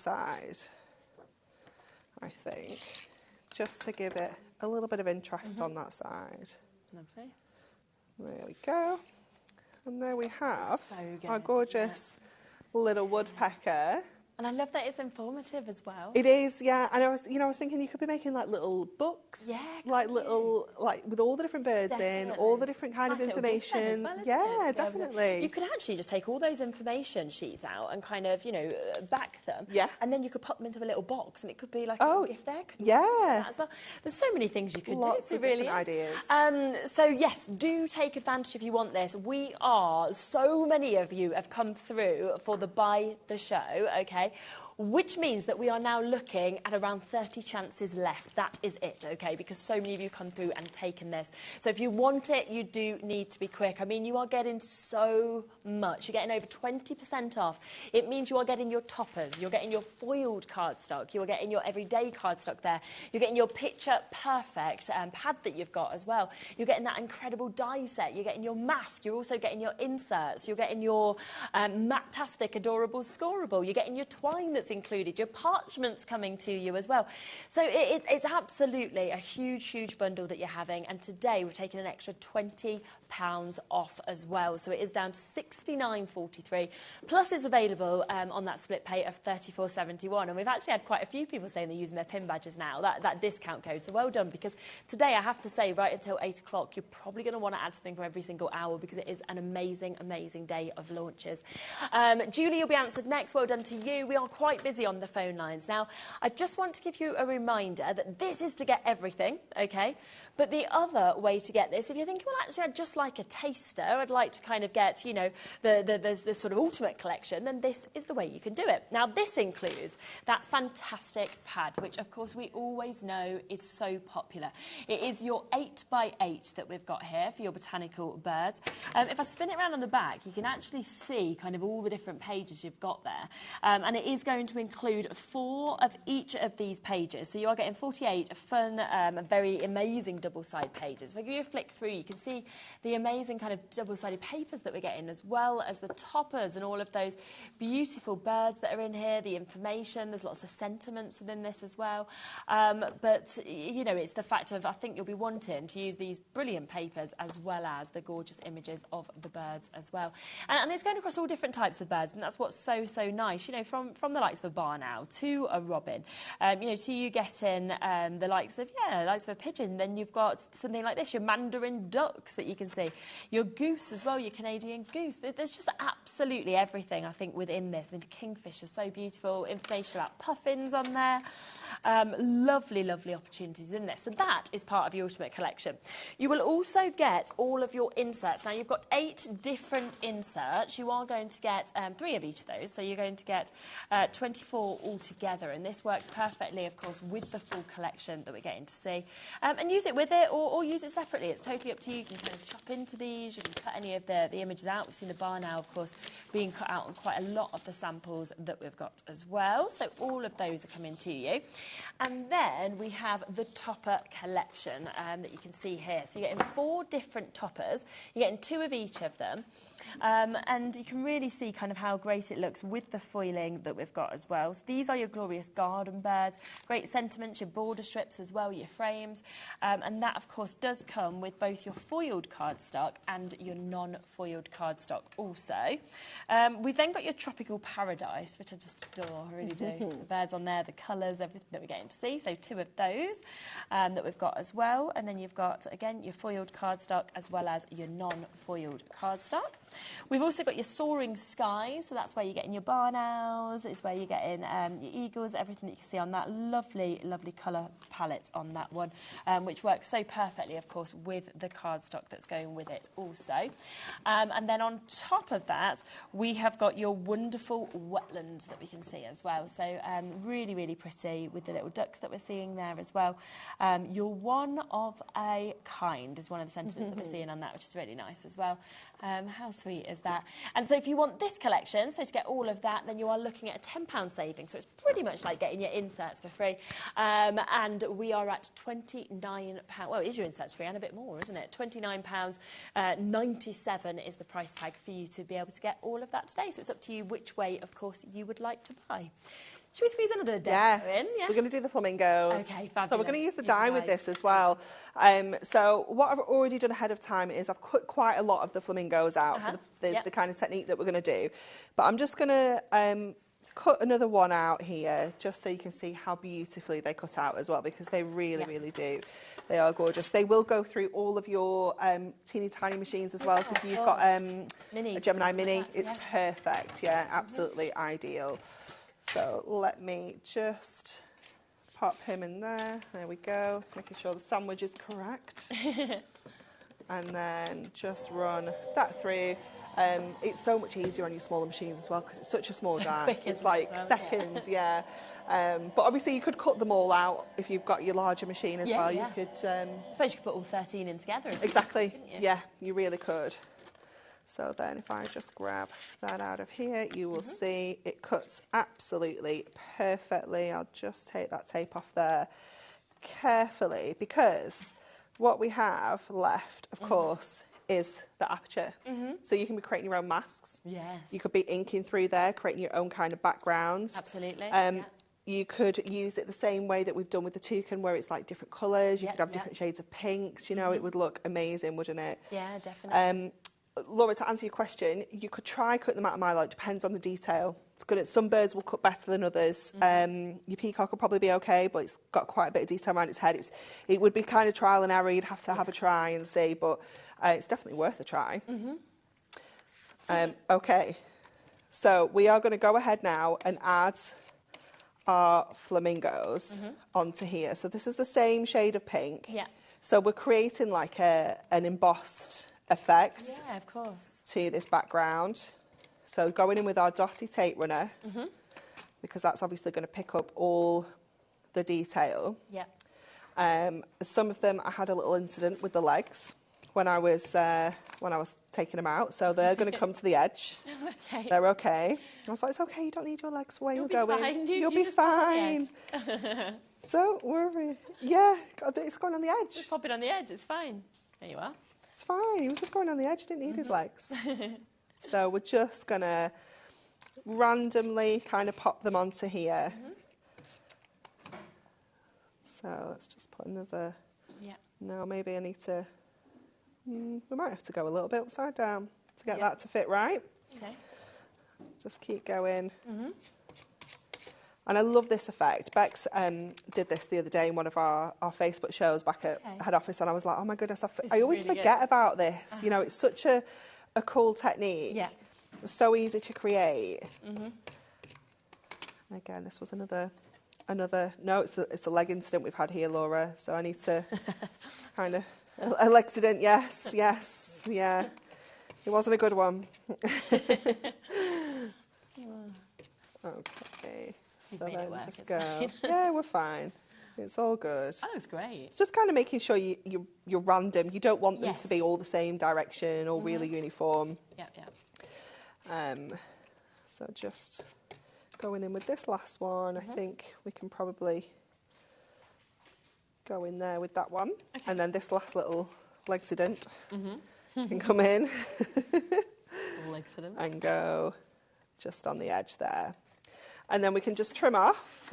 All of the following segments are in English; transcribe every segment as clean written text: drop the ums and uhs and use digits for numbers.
side, I think, just to give it a little bit of interest on that side. Lovely. There we go. And there we have So good, our gorgeous little woodpecker. And I love that it's informative as well. It is, yeah. And I was thinking you could be making like little books, like little, like with all the different birds in, all the different kind of information. Well, yeah, definitely. You could actually just take all those information sheets out and kind of, back them. Yeah. And then you could pop them into a little box, and it could be like a little gift there. Yeah. As well. There's so many things you could Lots do. of different ideas. So yes, do take advantage if you want this. So many of you have come through for the buy the show, okay? Which means that we are now looking at around 30 chances left. That is it, okay? Because so many of you come through and taken this. So if you want it, you do need to be quick. I mean, you are getting so much. You're getting over 20% off. It means you are getting your toppers. You're getting your foiled cardstock. You're getting your everyday cardstock there. You're getting your picture perfect pad that you've got as well. You're getting that incredible die set. You're getting your mask. You're also getting your inserts. You're getting your matastic, adorable, scoreable. You're getting your twine that's included, your parchments coming to you as well. So it's absolutely a huge bundle that you're having, and today we're taking an extra £20 off as well, so it is down to £69.43, plus is available on that split pay of £34.71, and we've actually had quite a few people saying they're using their pin badges now, that discount code, so well done, because today I have to say right until 8 o'clock you're probably going to want to add something for every single hour, because it is an amazing day of launches. Julie will be answered next. Well done to you. We are quite busy on the phone lines. Now, I just want to give you a reminder that this is to get everything, okay? But the other way to get this, if you're thinking, well, actually, I'd just like a taster, I'd like to kind of get, the sort of ultimate collection, then this is the way you can do it. Now, this includes that fantastic pad, which, of course, we always know is so popular. It is your 8x8 that we've got here for your botanical birds. If I spin it around on the back, you can actually see kind of all the different pages you've got there. And it is going to include 4 of each of these pages. So you are getting 48 fun, very amazing double-sided pages. If I give you a flick through, you can see the amazing kind of double-sided papers that we're getting, as well as the toppers and all of those beautiful birds that are in here, the information. There's lots of sentiments within this as well. But, it's the fact of, I think you'll be wanting to use these brilliant papers as well as the gorgeous images of the birds as well. And it's going across all different types of birds, and that's what's so nice, from the likes of a barn owl to a robin, to you getting the likes of a pigeon. Then you've got something like this, your mandarin ducks that you can see, your goose as well, your Canadian goose. There's just absolutely everything, I think, within this. I mean, the kingfisher, so beautiful, information about puffins on there. Lovely opportunities in this. So that is part of your ultimate collection. You will also get all of your inserts. Now, you've got 8 different inserts. You are going to get 3 of each of those. So you're going to get 24 altogether. And this works perfectly, of course, with the full collection that we're getting to see. And use it with it or use it separately. It's totally up to you. You can kind of chop into these. You can cut any of the images out. We've seen the barn owl, of course, being cut out on quite a lot of the samples that we've got as well. So all of those are coming to you. And then we have the topper collection that you can see here. So you're getting 4 different toppers. You're getting 2 of each of them. And you can really see kind of how great it looks with the foiling that we've got as well. So these are your glorious garden birds, great sentiments, your border strips as well, your frames. And that, of course, does come with both your foiled cardstock and your non-foiled cardstock also. We've then got your tropical paradise, which I just adore, I really do. The birds on there, the colours, everything that we're getting to see. So 2 of those that we've got as well. And then you've got, again, your foiled cardstock as well as your non-foiled cardstock. We've also got your soaring skies, so that's where you're getting your barn owls, it's where you're getting your eagles, everything that you can see on that lovely colour palette on that one, which works so perfectly, of course, with the cardstock that's going with it also. And then on top of that, we have got your wonderful wetlands that we can see as well. So really pretty with the little ducks that we're seeing there as well. You're one of a kind is one of the sentiments that we're seeing on that, which is really nice as well. How sweet is that? And so if you want this collection, so to get all of that, then you are looking at a £10 saving. So it's pretty much like getting your inserts for free. And we are at £29. Well, it is your inserts free and a bit more, isn't it? £29.97 is the price tag for you to be able to get all of that today. So it's up to you which way, of course, you would like to buy. Should we squeeze another demo in? Yeah. We're going to do the flamingos. Okay, fabulous. So we're going to use the dye with this as well. So what I've already done ahead of time is I've cut quite a lot of the flamingos out for the kind of technique that we're going to do. But I'm just going to cut another one out here just so you can see how beautifully they cut out as well, because they really, really do. They are gorgeous. They will go through all of your teeny tiny machines as well. So if you've got a Gemini Mini, it's perfect. Yeah, absolutely ideal. So let me just pop him in there. There we go. Just making sure the sandwich is correct. And then just run that through. It's so much easier on your smaller machines as well because it's such a small die. It's like seconds, but obviously you could cut them all out if you've got your larger machine as well. You could. I suppose you could put all 13 in together. Exactly. Yeah, you really could. So then if I just grab that out of here, you will see it cuts absolutely perfectly. I'll just take that tape off there carefully because what we have left, of course, is the aperture. So you can be creating your own masks. Yes. You could be inking through there, creating your own kind of backgrounds. Absolutely. You could use it the same way that we've done with the toucan, where it's like different colours. You could have different shades of pinks. You know, it would look amazing, wouldn't it? Yeah, definitely. Laura, to answer your question, you could try cutting them out of mylar. It depends on the detail. It's good at some birds will cut better than others. Your peacock will probably be okay, but it's got quite a bit of detail around its head. It would be kind of trial and error. You'd have to have a try and see, but it's definitely worth a try. Okay, so we are going to go ahead now and add our flamingos onto here. So this is the same shade of pink. Yeah. So we're creating like an embossed effect to this background. So going in with our dotty tape runner, because that's obviously going to pick up all the detail. Yeah. Some of them I had a little incident with the legs when I was taking them out, so they're going to come to the edge. Okay. They're okay. I was like, it's okay, you don't need your legs where you're going. Fine. You'll be fine. So worry. Yeah, it's going on the edge. Just pop it on the edge. It's fine. There you are. It's fine. He was just going on the edge. He didn't need his legs. So we're just going to randomly kind of pop them onto here. So let's just put another... No, maybe I need to... we might have to go a little bit upside down to get that to fit right. Okay. Just keep going. And I love this effect. Bex did this the other day in one of our Facebook shows back at head office, and I was like, oh my goodness, I always really forget about this. You know, it's such a cool technique. Yeah. It's so easy to create. Again, this was another. No, it's a leg incident we've had here, Laura. So I need to kind of a leg accident. Yes, yeah. It wasn't a good one. Okay. So then just go. Yeah, we're fine. It's all good. Oh, it's great. It's just kind of making sure you're random. You don't want them to be all the same direction or really uniform. So just going in with this last one. I think we can probably go in there with that one. Okay. And then this last little legcident can come in and go just on the edge there. And then we can just trim off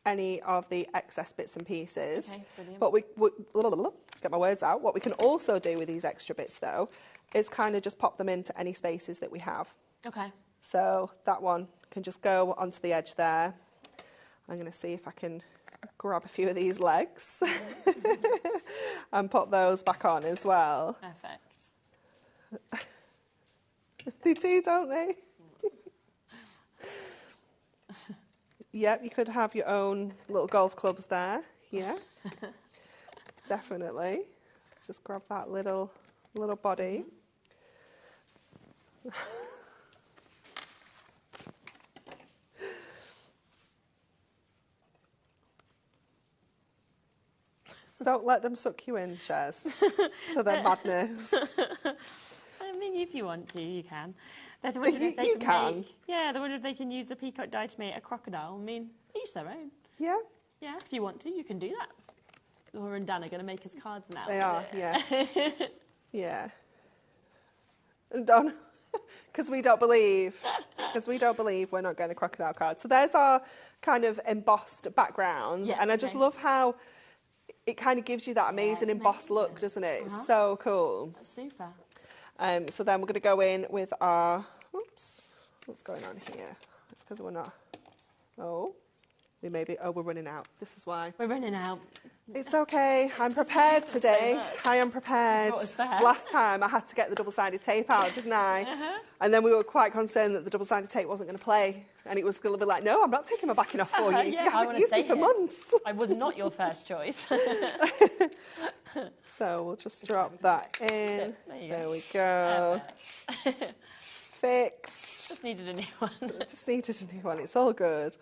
any of the excess bits and pieces. Okay, brilliant. But get my words out. What we can also do with these extra bits, though, is kind of just pop them into any spaces that we have. Okay. So that one can just go onto the edge there. I'm going to see if I can grab a few of these legs and put those back on as well. Perfect. They do, don't they? Yep, you could have your own little golf clubs there. Yeah, definitely. Just grab that little body. Don't let them suck you in, Shez, to their madness. I mean, if you want to, you can. They're wondering if they can. They're wondering if they can use the peacock dye to make a crocodile. I mean, each their own. Yeah. Yeah, if you want to, you can do that. Laura and Dan are going to make us cards now. They are, yeah. Yeah. And Don, Because we don't believe. Because we don't believe we're not getting a crocodile card. So there's our kind of embossed background. Yeah, and I just love how it kind of gives you that amazing embossed look, doesn't it? It's so cool. That's super. So then we're going to go in with our... Oops. What's going on here? It's because we're not... Oh. We're running out. This is why. We're running out. It's okay. I'm prepared today. I am prepared. What was fair? Last time I had to get the double-sided tape out, didn't I? And then we were quite concerned that the double-sided tape wasn't going to play. And it was going to be like, no, I'm not taking my backing off for you. Yeah, you haven't used me for months. I was not your first choice. So we'll just drop that in. There we go. Fixed. Just needed a new one. Just needed a new one. It's all good.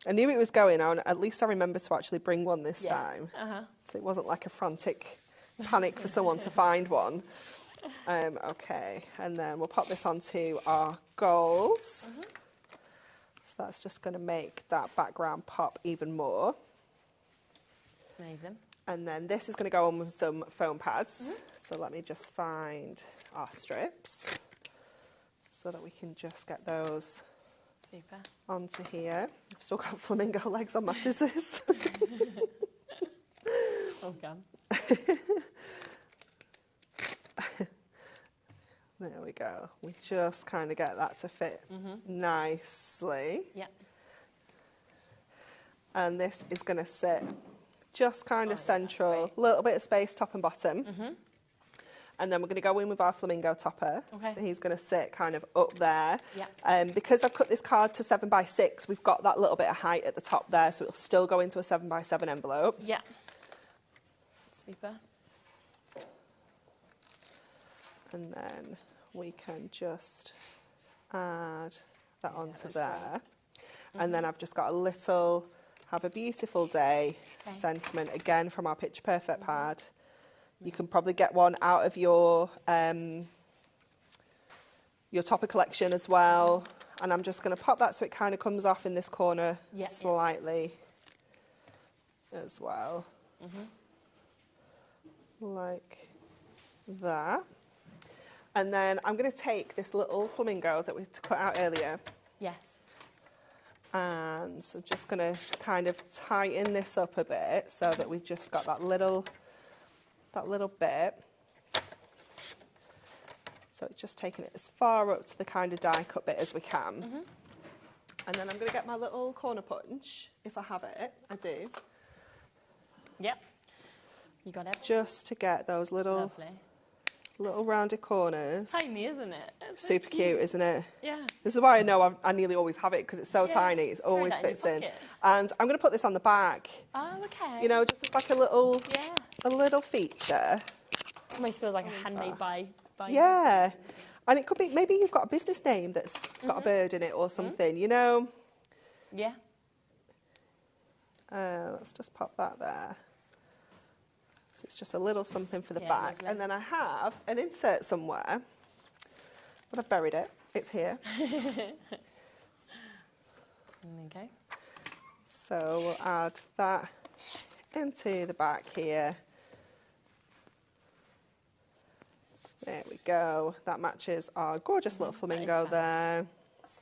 I knew it was going on. At least I remember to actually bring one this time. So it wasn't like a frantic panic for someone to find one. Okay, and then we'll pop this onto our goals. So that's just going to make that background pop even more. Amazing. And then this is going to go on with some foam pads. So let me just find our strips so that we can just get those Super. onto here. I've still got flamingo legs on my scissors. Oh, gone. There we go. We just kind of get that to fit nicely. Yeah. And this is going to sit just kind of central, a little bit of space top and bottom. And then we're going to go in with our flamingo topper. Okay. So he's going to sit kind of up there. Yeah. Because I've cut this card to 7x6, we've got that little bit of height at the top there, so it'll still go into a 7x7 envelope. Yeah. Super. And then we can just add that onto there. And then I've just got a little "Have a beautiful day" sentiment again from our Picture Perfect pad. You can probably get one out of your topper collection as well. And I'm just going to pop that so it kind of comes off in this corner slightly as well. Like that. And then I'm going to take this little flamingo that we cut out earlier. Yes. And so I'm just going to kind of tighten this up a bit so that we've just got that little bit. So it's just taking it as far up to the kind of die cut bit as we can. And then I'm going to get my little corner punch, if I have it. I do. Yep. You got it. Just to get those little rounded corners. Tiny, isn't it? It's Super cute, isn't it? Yeah. This is why I know I nearly always have it, because it's so tiny. It always fits in. And I'm going to put this on the back. Oh, okay. You know, just as like a little feature. Almost feels like a handmade by Yeah. And it could be, maybe you've got a business name that's got a bird in it or something, you know? Yeah. Let's just pop that there. So it's just a little something for the back. Lovely. And then I have an insert somewhere, but I've buried it. It's here. Okay. So we'll add that into the back here. There we go. That matches our gorgeous little flamingo there.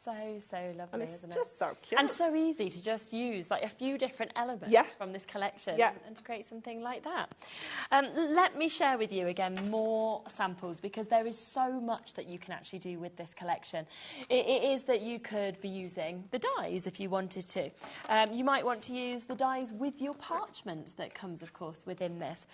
So lovely, And it's isn't just it? so cute. And so easy to just use like a few different elements from this collection and to create something like that. Let me share with you again more samples, because there is so much that you can actually do with this collection. It is that you could be using the dies if you wanted to. You might want to use the dies with your parchment that comes, of course, within this.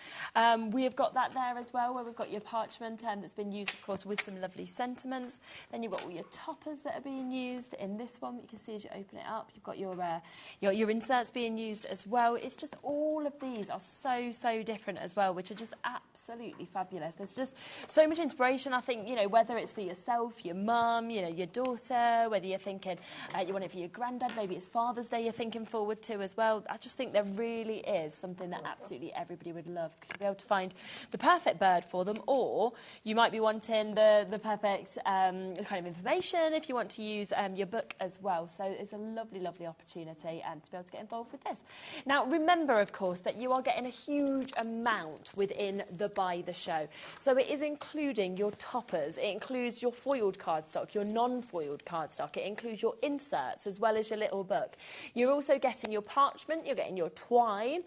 We have got that there as well, where we've got your parchment that's been used, of course, with some lovely sentiments. Then you've got all your toppers that are being used in this one. You can see as you open it up, you've got your inserts being used as well. It's just all of these are so different as well, which are just absolutely fabulous. There's just so much inspiration. I think, you know, whether it's for yourself, your mum, you know, your daughter, whether you're thinking you want it for your granddad, maybe it's Father's Day you're thinking forward to as well. I just think there really is something that absolutely everybody would love. You'll be able to find the perfect bird for them, or you might be wanting the perfect kind of information if you want to use your book as well. So it's a lovely, lovely opportunity to be able to get involved with this. Now, remember, of course, that you are getting a huge amount within the Buy the Show. So it is including your toppers, it includes your foiled cardstock, your non-foiled cardstock, it includes your inserts as well as your little book. You're also getting your parchment, you're getting your twine,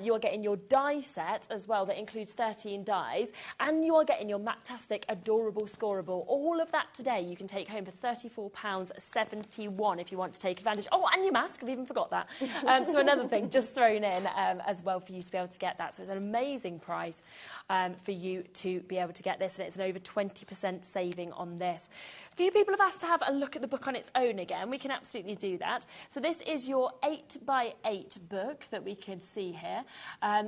you're getting your die set as well that includes 13 dies, and you are getting your Maptastic Adorable Scoreable. All of that today you can take home for £34.71 if you want to take advantage. Oh, and your mask, I've even forgot that. So another thing just thrown in as well for you to be able to get that. So it's an amazing price for you to be able to get this, and it's an over 20% saving on this. A few people have asked to have a look at the book on its own again. We can absolutely do that. So this is your 8x8 book that we can see here.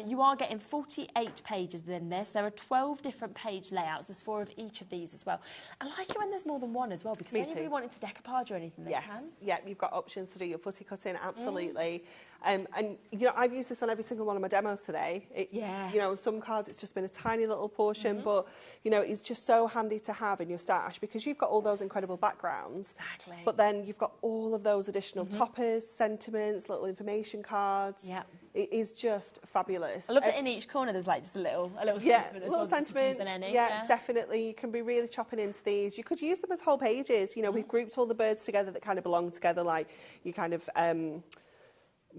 You are getting 48 pages within this. There are 12 different page layouts. There's 4 of each of these as well. I like it when there's more than one as well, because anybody wanting to decoupage or anything, they can. Yeah, you've got options to do your footy cutting, absolutely. And, you know, I've used this on every single one of my demos today. It's, you know, some cards it's just been a tiny little portion, but, you know, it's just so handy to have in your stash because you've got all those incredible backgrounds. Exactly. But then you've got all of those additional toppers, sentiments, little information cards. Yeah. It is just fabulous. I love that in each corner there's like just a little sentiment as well. Sentiments, yeah, definitely. You can be really chopping into these. You could use them as whole pages. You know, we've grouped all the birds together that kind of belong together, like you kind of,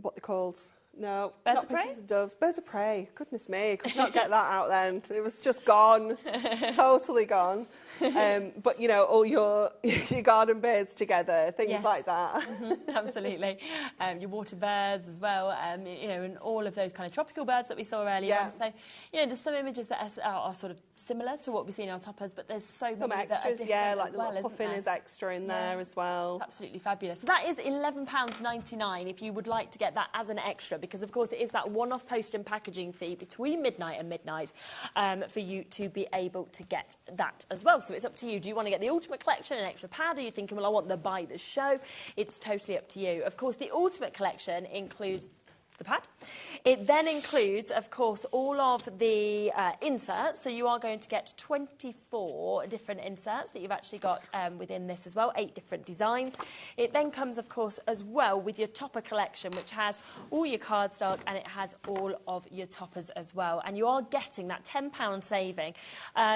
what they're called. No, Birds not of prey? pictures of doves. Birds of prey. Goodness me, could not get that out then. It was just gone, totally gone. But you know, all your garden birds together, things like that. Absolutely. Your water birds as well. You know, and all of those kind of tropical birds that we saw earlier on. So, you know, there's some images that are sort of similar to what we've seen on toppers, but there's so many extras, that are different like as the well, little puffin is extra in there as well. It's absolutely fabulous. So that is £11.99 if you would like to get that as an extra, because of course it is that one-off post and packaging fee between midnight and midnight for you to be able to get that as well. So it's up to you. Do you want to get the Ultimate Collection, an extra pad? Are you thinking, well, I want the Buy the Show? It's totally up to you. Of course, the Ultimate Collection includes the pad. It then includes, of course, all of the inserts. So you are going to get 24 different inserts that you've actually got within this as well, 8 different designs. It then comes, of course, as well with your topper collection, which has all your cardstock and it has all of your toppers as well. And you are getting that £10 saving.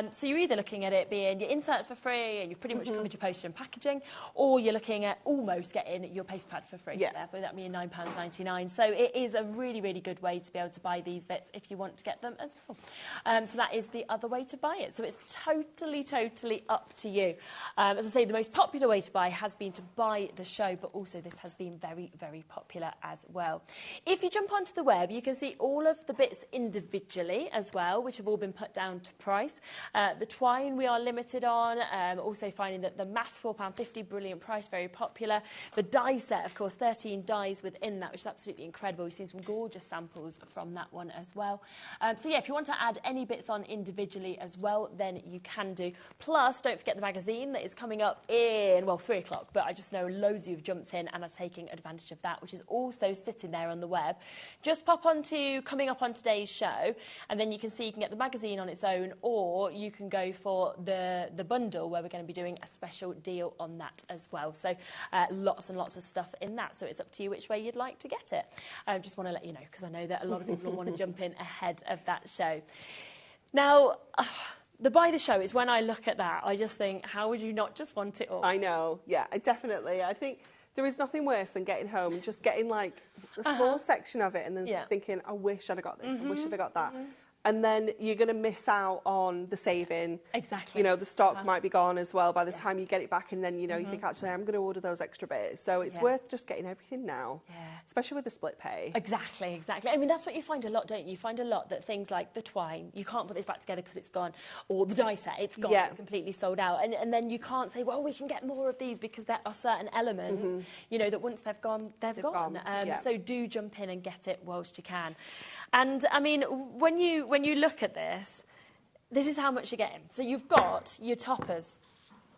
So you're either looking at it being your inserts for free and you've pretty much covered your postage and packaging, or you're looking at almost getting your paper pad for free. Yeah. Therefore, that being £9.99. So it is a really, really good way to be able to buy these bits if you want to get them as well. So that is the other way to buy it. So it's totally, totally up to you. As I say, the most popular way to buy has been to buy the show, but also this has been very, very popular as well. If you jump onto the web, you can see all of the bits individually as well, which have all been put down to price. The twine we are limited on, also finding that the mass £4.50, brilliant price, very popular. The die set, of course, 13 dies within that, which is absolutely incredible. We've seen some gorgeous samples from that one as well. So yeah, if you want to add any bits on individually as well, then you can do. Plus, don't forget the magazine that is coming up in, well, 3 o'clock, but I just know loads of you have jumped in and are taking advantage of that, which is also sitting there on the web. Just pop onto coming up on today's show, and then you can see you can get the magazine on its own, or you can go for the bundle, where we're going to be doing a special deal on that as well. So lots and lots of stuff in that, so it's up to you which way you'd like to get it. Just want to let you know, because I know that a lot of people want to jump in ahead of that show. Now, the Buy the Show is when I look at that, I just think, how would you not just want it all? I know, yeah, definitely. I think there is nothing worse than getting home and just getting like a small section of it and then thinking, I wish I'd have got this, I wish I'd have got that. And then you're going to miss out on the saving. Exactly. You know, the stock might be gone as well by the time you get it back, and then, you know, you think, actually, I'm going to order those extra bits. So it's worth just getting everything now, especially with the split pay. Exactly, exactly. I mean, that's what you find a lot, don't you? You find a lot that things like the twine, you can't put this back together because it's gone, or the die set, it's gone, it's completely sold out. And then you can't say, well, we can get more of these, because there are certain elements, you know, that once they've gone, they've gone. So do jump in and get it whilst you can. And, I mean, when you look at this is how much you're getting. So you've got your toppers,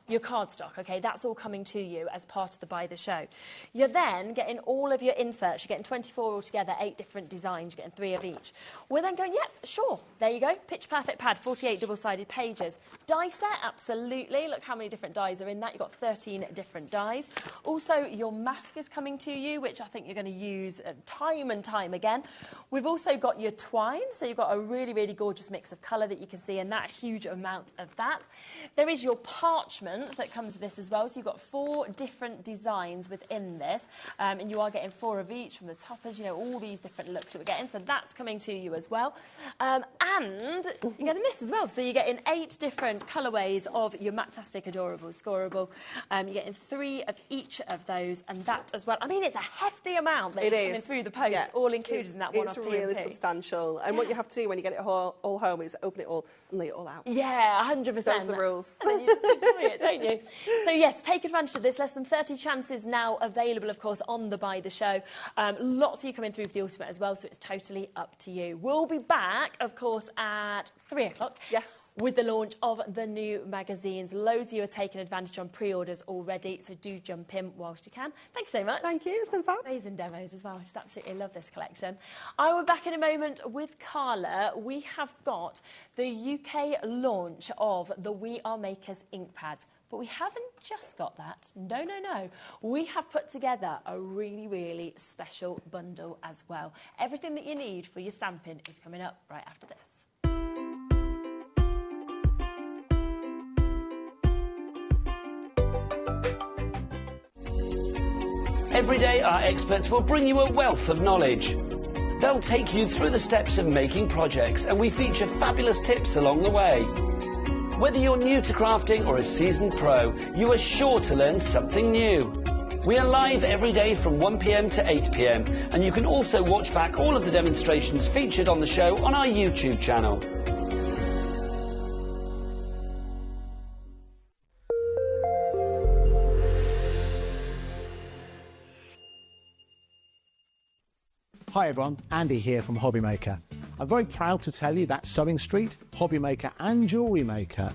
your cardstock, okay? That's all coming to you as part of the Buy the Show. You're then getting all of your inserts. You're getting 24 altogether, 8 different designs. You're getting 3 of each. We're then going, yep, sure, there you go. Pitch Perfect pad, 48 double-sided pages. Die set, absolutely. Look how many different dies are in that. You've got 13 different dies. Also, your mask is coming to you, which I think you're going to use time and time again. We've also got your twine, so you've got a really, really gorgeous mix of colour that you can see, and that huge amount of that. There is your parchment that comes with this as well, so you've got 4 different designs within this, and you are getting 4 of each from the toppers, you know, all these different looks that we're getting, so that's coming to you as well. And you're getting this as well, so you're getting 8 different colourways of your Matastic Adorable Scoreable. You're getting 3 of each of those, and that as well. I mean, it's a hefty amount that is coming through the post, all included in that one-off It's PMP. really substantial, and what you have to do when you get it all home is open it all and lay it all out. Yeah, 100%. Those are the rules. And then you just enjoy it, don't you? So yes, take advantage of this. Less than 30 chances now available, of course, on the Buy the Show. Lots of you coming through for the Ultimate as well, so it's totally up to you. We'll be back, of course, at 3 o'clock. Yes. With the launch of the new magazines. Loads of you are taking advantage on pre-orders already, so do jump in whilst you can. Thank you so much. Thank you, it's been fun. Amazing demos as well. I just absolutely love this collection. I will be back in a moment with Carla. We have got the UK launch of the We Are Makers ink pads. But we haven't just got that. No, no, no. We have put together a really, really special bundle as well. Everything that you need for your stamping is coming up right after this. Every day, our experts will bring you a wealth of knowledge. They'll take you through the steps of making projects, and we feature fabulous tips along the way. Whether you're new to crafting or a seasoned pro, you are sure to learn something new. We are live every day from 1 p.m. to 8 p.m, and you can also watch back all of the demonstrations featured on the show on our YouTube channel. Hi everyone, Andy here from HobbyMaker. I'm very proud to tell you that Sewing Street, HobbyMaker and Jewellery Maker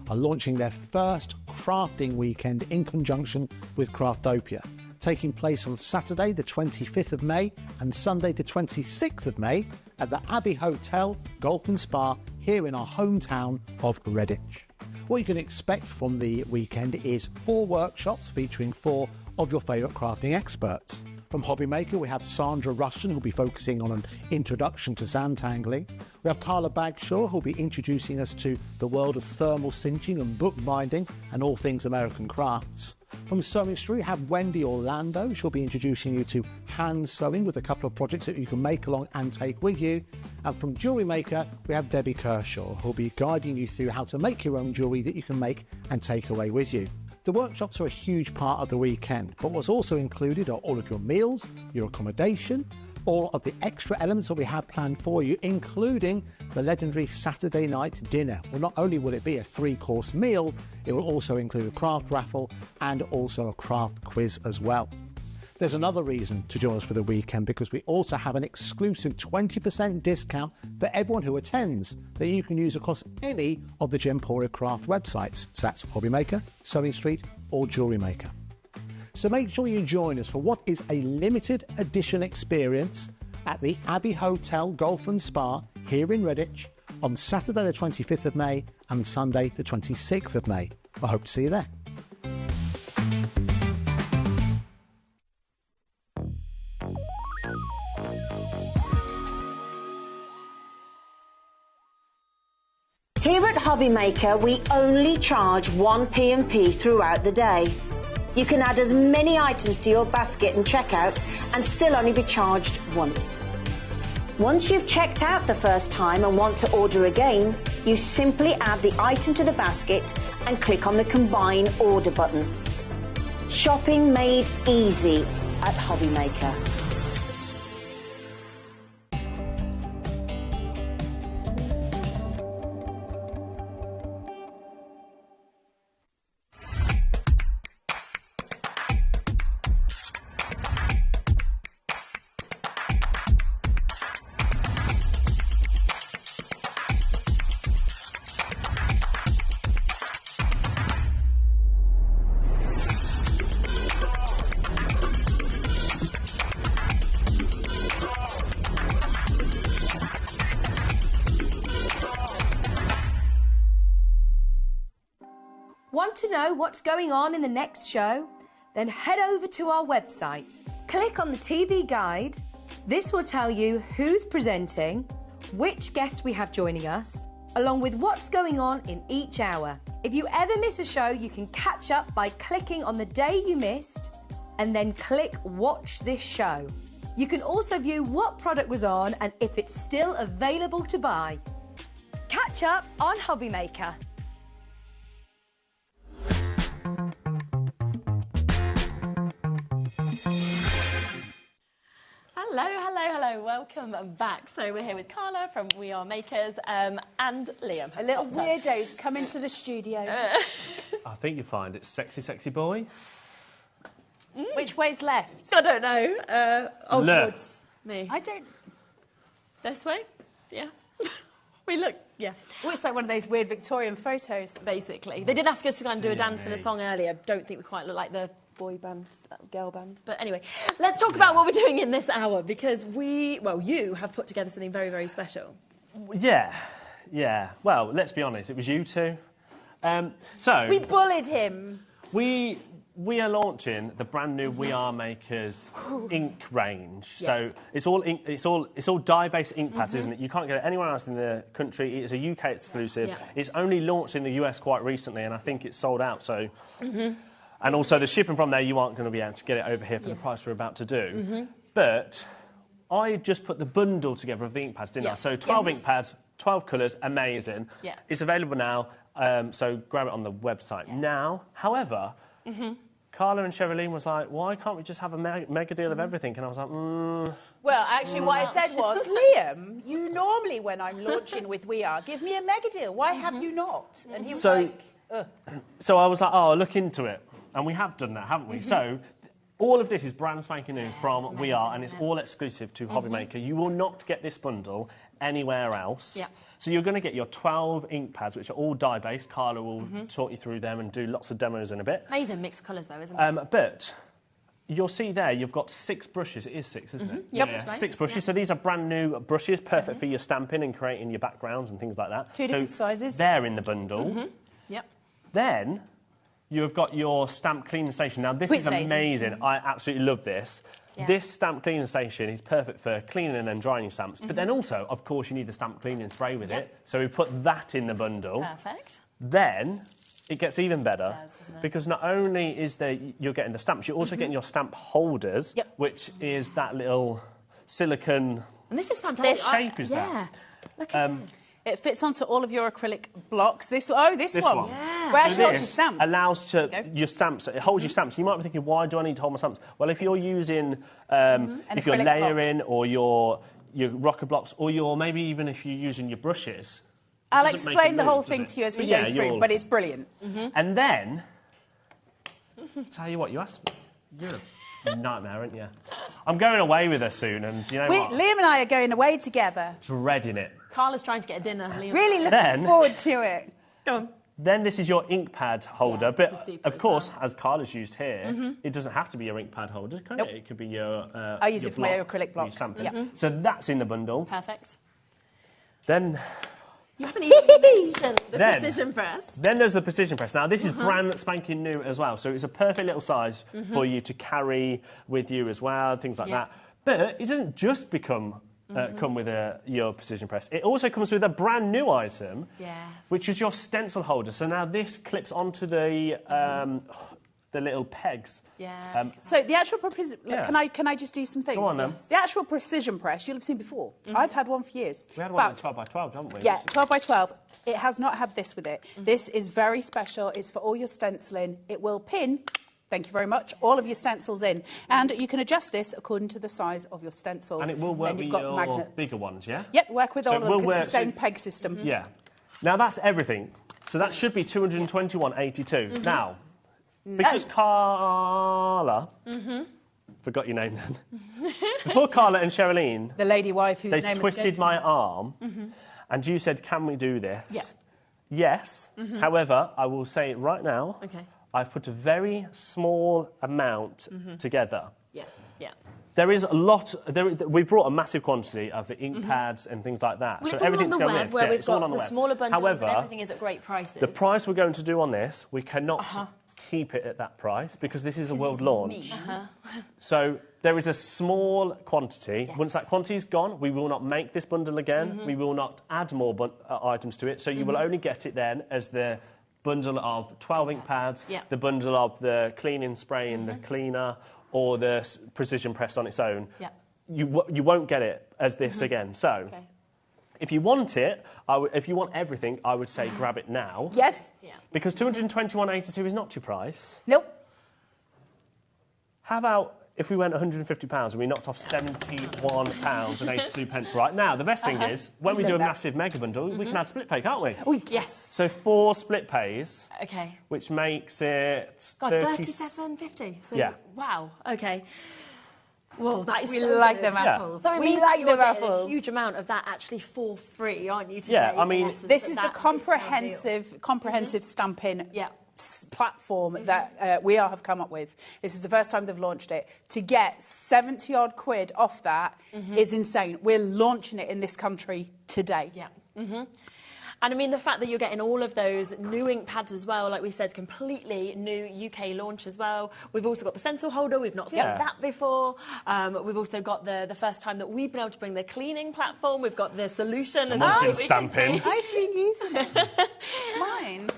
are launching their first crafting weekend in conjunction with Craftopia, taking place on Saturday the 25th of May and Sunday the 26th of May at the Abbey Hotel, Golf and Spa here in our hometown of Redditch. What you can expect from the weekend is 4 workshops featuring 4 of your favourite crafting experts. From HobbyMaker, we have Sandra Russian, who'll be focusing on an introduction to Zantangling. We have Carla Bagshaw, who'll be introducing us to the world of thermal cinching and bookbinding and all things American crafts. From Sewing Street, we have Wendy Orlando. She'll be introducing you to hand sewing with a couple of projects that you can make along and take with you. And from Jewellery Maker, we have Debbie Kershaw, who'll be guiding you through how to make your own jewellery that you can make and take away with you. The workshops are a huge part of the weekend, but what's also included are all of your meals, your accommodation, all of the extra elements that we have planned for you, including the legendary Saturday night dinner. Well, not only will it be a 3-course meal, it will also include a craft raffle and also a craft quiz as well. There's another reason to join us for the weekend, because we also have an exclusive 20% discount for everyone who attends that you can use across any of the Gemporia Craft websites. So that's HobbyMaker, Sewing Street or Jewellery Maker. So make sure you join us for what is a limited edition experience at the Abbey Hotel Golf and Spa here in Redditch on Saturday the 25th of May and Sunday the 26th of May. I hope to see you there. Here at HobbyMaker, we only charge 1 P&P throughout the day. You can add as many items to your basket and checkout and still only be charged once. Once you've checked out the first time and want to order again, you simply add the item to the basket and click on the Combine Order button. Shopping made easy at HobbyMaker. Want to know what's going on in the next show? Then head over to our website. Click on the TV guide. This will tell you who's presenting, which guest we have joining us, along with what's going on in each hour. If you ever miss a show, you can catch up by clicking on the day you missed and then click Watch This Show. You can also view what product was on and if it's still available to buy. Catch up on HobbyMaker. Hello, welcome back. So we're here with Carla from We Are Makers and Liam. A little weirdo's come into the studio. I think you find it's sexy, sexy boy. Which way's left? I don't know. Towards me. I don't... This way? Yeah. We look, yeah. Oh, it's like one of those weird Victorian photos. Basically. They did ask us to kind of do a dance and a song earlier. Don't think we quite look like the boy band, girl band. But anyway, let's talk about what we're doing in this hour, because you have put together something very, very special. Yeah. Well, let's be honest, it was you two. We bullied him. We are launching the brand new We Are Makers ink range. Yeah. So it's all ink, it's all dye-based ink pads, isn't it? You can't get it anywhere else in the country. It is a UK exclusive. Yeah. It's only launched in the US quite recently, and I think it's sold out. So. And also the shipping from there, you aren't going to be able to get it over here for the price we're about to do. But I just put the bundle together of the ink pads, didn't I? So 12 ink pads, 12 colours, amazing. Yeah. It's available now, so grab it on the website now. However, Carla and Sherilyn was like, why can't we just have a mega deal of everything? And I was like, Well, actually, what I said was, Liam, you normally, when I'm launching with We Are, give me a mega deal. Why have you not? And he was like, ugh. So I was like, oh, look into it. And we have done that, haven't we? So all of this is brand spanking new from We Are, and it's all exclusive to HobbyMaker. You will not get this bundle anywhere else. Yeah. So you're going to get your 12 ink pads, which are all dye-based. Carla will talk you through them and do lots of demos in a bit. Amazing mix of colours, though, isn't it? But you'll see there, you've got 6 brushes. It is 6, isn't it? Yep. Yeah, 6 brushes. Yep. So these are brand new brushes, perfect for your stamping and creating your backgrounds and things like that. 2 different sizes. They're in the bundle. Yep. Then you've got your stamp cleaning station. Now, this is amazing. I absolutely love this. Yeah. This stamp cleaning station is perfect for cleaning and then drying your stamps. But then also, of course, you need the stamp cleaning spray with it. So we put that in the bundle. Perfect. Then it gets even better doesn't it? Because not only is you're getting the stamps, you're also getting your stamp holders, which is that little silicone... And this is fantastic. What shape is that? Look at this. It fits onto all of your acrylic blocks. This one. Yeah. Where actually holds your stamps. Allows your stamps. It holds your stamps. You might be thinking, why do I need to hold my stamps? Well, if you're using, if you're layering or your rocker blocks, or maybe even if you're using your brushes. I'll explain the whole thing to you as we go through, but it's brilliant. And then, tell you what, you asked me. You're a nightmare, aren't you? I'm going away with her soon, and you know what? Liam and I are going away together. Dreading it. Carla's trying to get a dinner, Liam. Really looking forward to it. Go on. Then this is your ink pad holder, but of course, as Carla's used here, it doesn't have to be your ink pad holder, can it? It could be your I use it for my acrylic blocks. So that's in the bundle. Perfect. Then... You haven't even mentioned the precision press. Then there's the precision press. Now, this is brand spanking new as well, so it's a perfect little size for you to carry with you as well, things like that. But it doesn't just come with your precision press. It also comes with a brand new item, which is your stencil holder. So now this clips onto the little pegs. Yeah. So the actual can I just do some things? Go on, then. The actual precision press you'll have seen before. I've had one for years. We had one in 12 by 12, haven't we? Yeah, 12 by 12. It has not had this with it. This is very special. It's for all your stenciling. It will pin. Thank you very much. All of your stencils in. And you can adjust this according to the size of your stencils. And it will work with your magnets. Bigger ones, yeah? Yep, work with all of them because it's the same peg system. Yeah. Now, that's everything. So that should be £221.82. Now, because Carla... Forgot your name then. Before Carla and Sherilyn... The lady wife whose name they twisted my arm, and you said, can we do this? Yeah. Yes. However, I will say it right now. Okay. I've put a very small amount together. Yeah. Yeah. There is a lot. We've brought a massive quantity of the ink pads and things like that. Well, so it's all everything's on the going web, in. where we've it's all got on the the web. smaller bundles However, and everything is at great prices. the price we're going to do on this, we cannot keep it at that price because this is a world launch. So there is a small quantity. Yes. Once that quantity is gone, we will not make this bundle again. We will not add more items to it. So you will only get it then as the bundle of 12 ink pads, the bundle of the cleaning spray and the cleaner, or the precision press on its own. Yeah. You won't get it as this again. So if you want it, if you want everything, I would say grab it now. Yes. Yeah. Because 221.82 is not your price. Nope. How about if we went £150 and we knocked off £71.82 right now? The best thing is, when we do a massive mega bundle, we can add split pay, can't we? Oh, yes. So 4 split pays. Okay. Which makes it... God, 37.50. So, yeah. Wow. Okay. Well, that is We so like good. them apples. So it We means like that you're them getting a apples. huge amount of that actually for free, aren't you, today? Yeah, I mean, in essence, This of is the that comprehensive stamping platform that we have come up with. This is the first time they've launched it. To get 70 odd quid off that is insane. We're launching it in this country today. Yeah. And I mean, the fact that you're getting all of those new ink pads as well, like we said, completely new UK launch as well. We've also got the stencil holder. We've not seen that before. We've also got the first time that we've been able to bring the cleaning platform. We've got the solution. Someone's been stamping. I've been using it. Mine.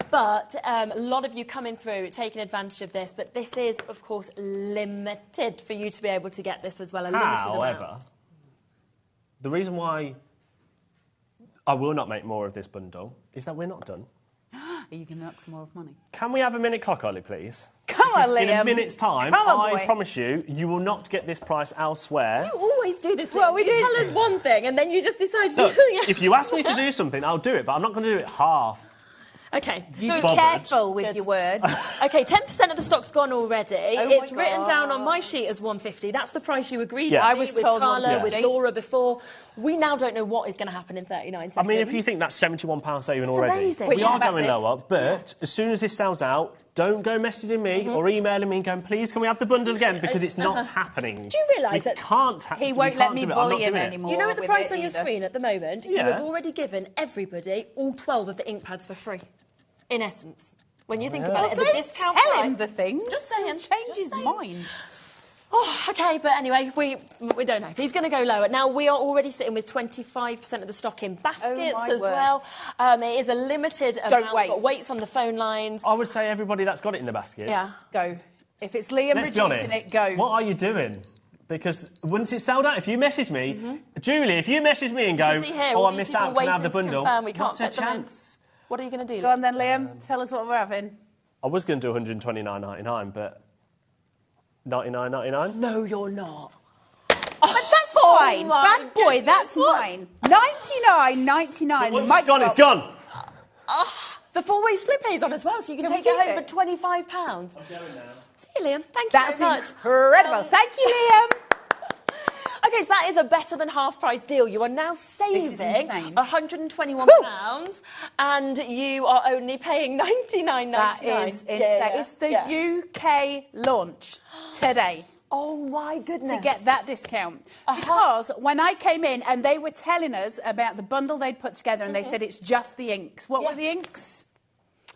But a lot of you coming through, taking advantage of this. But this is, of course, limited for you to be able to get this as well. However, the reason why I will not make more of this bundle is that we're not done. Are you going to knock some more of money? Can we have a minute clock, Ollie, please? Come on, Liam. In a minute's time, I boy. promise you, you will not get this price elsewhere. You always do this. Well, we you did. tell us one thing and then you just decide to do Look, something else. if you ask me to do something, I'll do it, but I'm not going to do it half. Okay. You so be bothered. careful with your words. Okay, 10% of the stock's gone already. Oh It's my written God. down on my sheet as 150. That's the price you agreed Yeah. with. I me, was with told Carla, 150. with Laura before. We now don't know what is going to happen in 39 seconds. I mean, if you think that's £71 saving already, amazing. we Which are is going massive. lower, but as soon as this sells out, don't go messaging me or emailing me and going, please, can we have the bundle again? Because it's not happening. Do you realise that He won't let me bully him anymore. You know at the with price it on your either. screen at the moment, you Yeah. have already given everybody all 12 of the ink pads for free, in essence. When you think about it, at the Don't discount tell price... him the things. Just saying. He'll change just his saying. mind. Oh, OK, but anyway, we don't know. He's going to go lower. Now, we are already sitting with 25% of the stock in baskets my as word. well. It is a limited amount. wait. We've got weights on the phone lines. I would say everybody that's got it in the basket. Yeah. Go. If it's Liam Let's be reducing honest. it, go. What are you doing? Because once it's sold out, if you message me, Julie, if you message me and go, You see here, oh, all I these missed people out, can I have the waiting to bundle? confirm we can't Not a put them in. chance. What are you going to do? Go on then, Liam. Tell us what we're having. I was going to do 129.99, but 99.99. No, you're not. But that's mine. my Bad boy, that's What? mine. 99.99. Once Mic it's gone, it's drop. gone. The four-way split pays on as well, so you can Can we take it keep home it? for £25. I'm going now. See you, Liam. Thank you That's so much. incredible. Thank you, Liam. Okay, so that is a better than half-price deal. You are now saving insane. £121 and you are only paying $99.99. That is insane. Yeah. It's the Yeah. UK launch today. Oh, my goodness. To get that discount. Because when I came in and they were telling us about the bundle they'd put together and they said it's just the inks. What were the inks?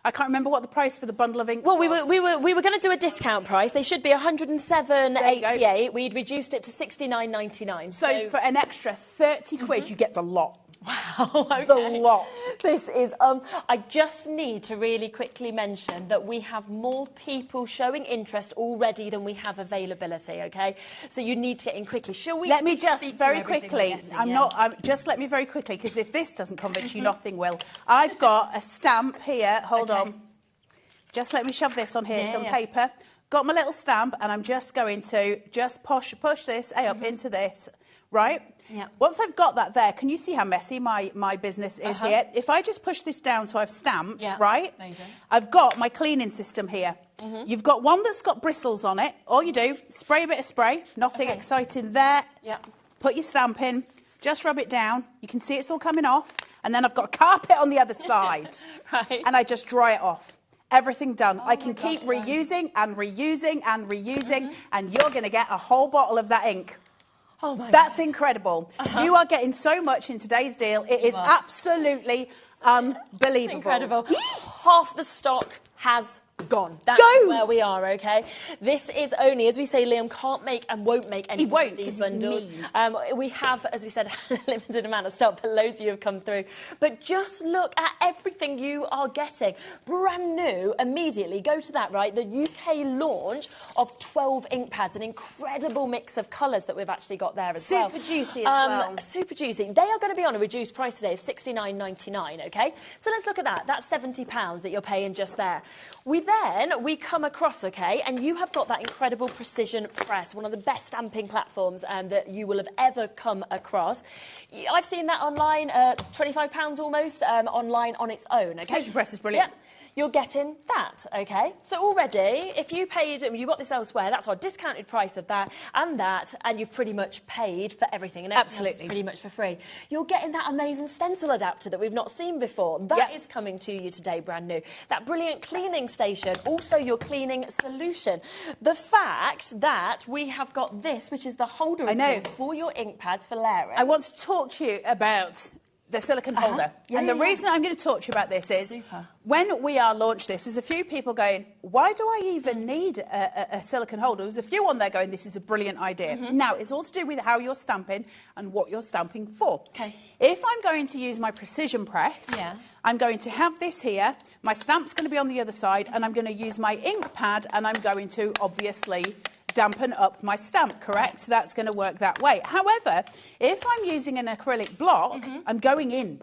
I can't remember what the price for the bundle of inks Well, was. we were going to do a discount price. They should be $107.88. We'd reduced it to $69.99. So for an extra 30 quid, you get the lot. Wow, okay. The lot. This is, I just need to really quickly mention that we have more people showing interest already than we have availability, okay? So you need to get in quickly. Shall we? Let me just speak very through everything quickly, we're getting? just let me very quickly, because if this doesn't convince you, nothing will. I've got a stamp here, hold on. Just let me shove this on here, some paper. Got my little stamp, and I'm just going to just push this up into this, right? Yeah. Once I've got that there, can you see how messy my business is here? If I just push this down so I've stamped, right? Amazing. I've got my cleaning system here. You've got one that's got bristles on it. All you do, spray a bit of spray, nothing exciting there. Yeah. Put your stamp in, just rub it down. You can see it's all coming off. And then I've got a carpet on the other side. Right. And I just dry it off. everything done. I can keep reusing and reusing and reusing, and you're going to get a whole bottle of that ink. Oh my That's incredible. You are getting so much in today's deal. It is absolutely unbelievable. Incredible. Half the stock has gone. That's where we are, okay? This is only, as we say, Liam can't make and won't make any of these bundles. We have, as we said, a limited amount of stock, but loads of you have come through. But just look at everything you are getting. Brand new, immediately. Go to that, right? The UK launch of 12 ink pads, an incredible mix of colours that we've actually got there as well. Super juicy as well. Super juicy. They are going to be on a reduced price today of £69.99, okay? So let's look at that. That's £70 that you're paying just there. Then we come across, okay, and you have got that incredible precision press, one of the best stamping platforms that you will have ever come across. I've seen that online, £25 almost, online on its own, okay? Precision press is brilliant. Yep. You're getting that, okay? So already, if you paid, you got this elsewhere, that's our discounted price of that, and you've pretty much paid for everything, and everything else is pretty much for free. You're getting that amazing stencil adapter that we've not seen before. That is coming to you today, brand new. That brilliant cleaning station, also your cleaning solution. The fact that we have got this, which is the holder of this for your ink pads for layering. I want to talk to you about the silicone holder. And the reason I'm going to talk to you about this is when we are launched this, there's a few people going, why do I even need a silicone holder? There's a few on there going, this is a brilliant idea. Now, it's all to do with how you're stamping and what you're stamping for. If I'm going to use my precision press, I'm going to have this here, my stamp's going to be on the other side, and I'm going to use my ink pad, and I'm going to obviously dampen up my stamp, correct? So that's going to work that way. However, if I'm using an acrylic block, I'm going in.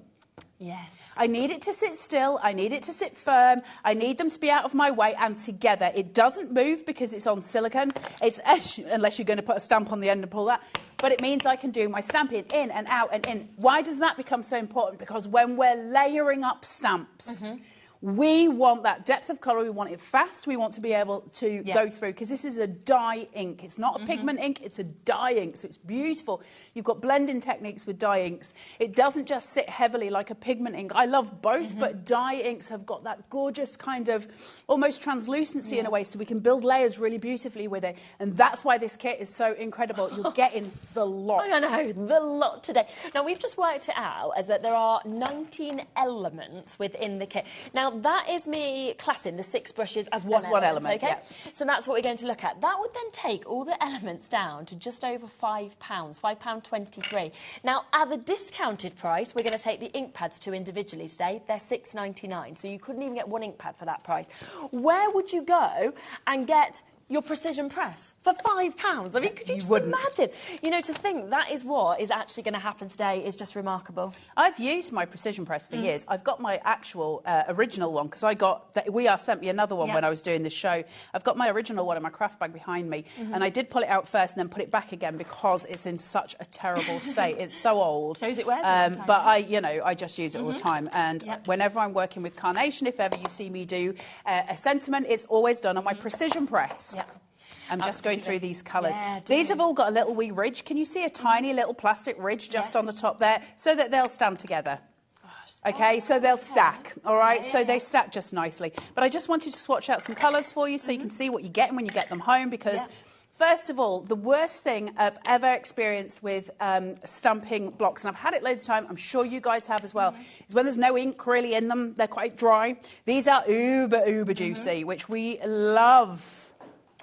Yes. I need it to sit still. I need it to sit firm. I need them to be out of my way and together. It doesn't move because it's on silicone. It's unless you're going to put a stamp on the end and pull that. But it means I can do my stamping in and out and in. Why does that become so important? Because when we're layering up stamps, we want that depth of colour, we want it fast, we want to be able to go through, because this is a dye ink. It's not a pigment ink, it's a dye ink, so it's beautiful. You've got blending techniques with dye inks. It doesn't just sit heavily like a pigment ink. I love both, but dye inks have got that gorgeous kind of almost translucency in a way, so we can build layers really beautifully with it. And that's why this kit is so incredible. You're getting the lot. I know, the lot today. Now, we've just worked it out as that there are 19 elements within the kit. Now, that is me classing the 6 brushes as one element, okay? So that's what we're going to look at. That would then take all the elements down to just over £5, £5.23. Now, at the discounted price, we're going to take the ink pads 2 individually today. They're £6.99, so you couldn't even get 1 ink pad for that price. Where would you go and get your precision press for £5? I mean, could you just imagine? You know, to think that is what is actually going to happen today is just remarkable. I've used my precision press for years. I've got my actual original one, because I got, sent me another one when I was doing this show. I've got my original one in my craft bag behind me, and I did pull it out first and then put it back again because it's in such a terrible state. It's so old. Shows it wears but I just use it all the time. And whenever I'm working with carnation, if ever you see me do a sentiment, it's always done on my precision press. I'm just going through these colours. These have all got a little wee ridge. Can you see a tiny little plastic ridge just on the top there, so that they'll stand together? Okay, so they'll stack, all right? So they stack just nicely. But I just wanted to swatch out some colours for you so you can see what you're getting when you get them home, because first of all, the worst thing I've ever experienced with stamping blocks, and I've had it loads of time, I'm sure you guys have as well, is when there's no ink really in them. They're quite dry. These are uber juicy, which we love.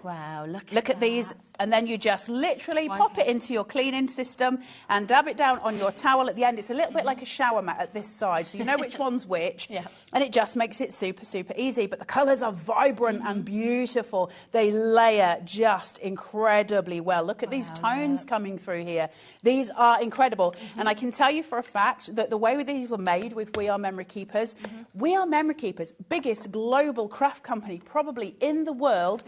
Wow, look at these, and then you just literally pop it into your cleaning system and dab it down on your towel at the end. It's a little bit like a shower mat at this side, so you know which one's which, and it just makes it super easy. But the colours are vibrant and beautiful. They layer just incredibly well. Look at these tones coming through here. These are incredible, and I can tell you for a fact that the way these were made with We Are Memory Keepers, We Are Memory Keepers, biggest global craft company probably in the world,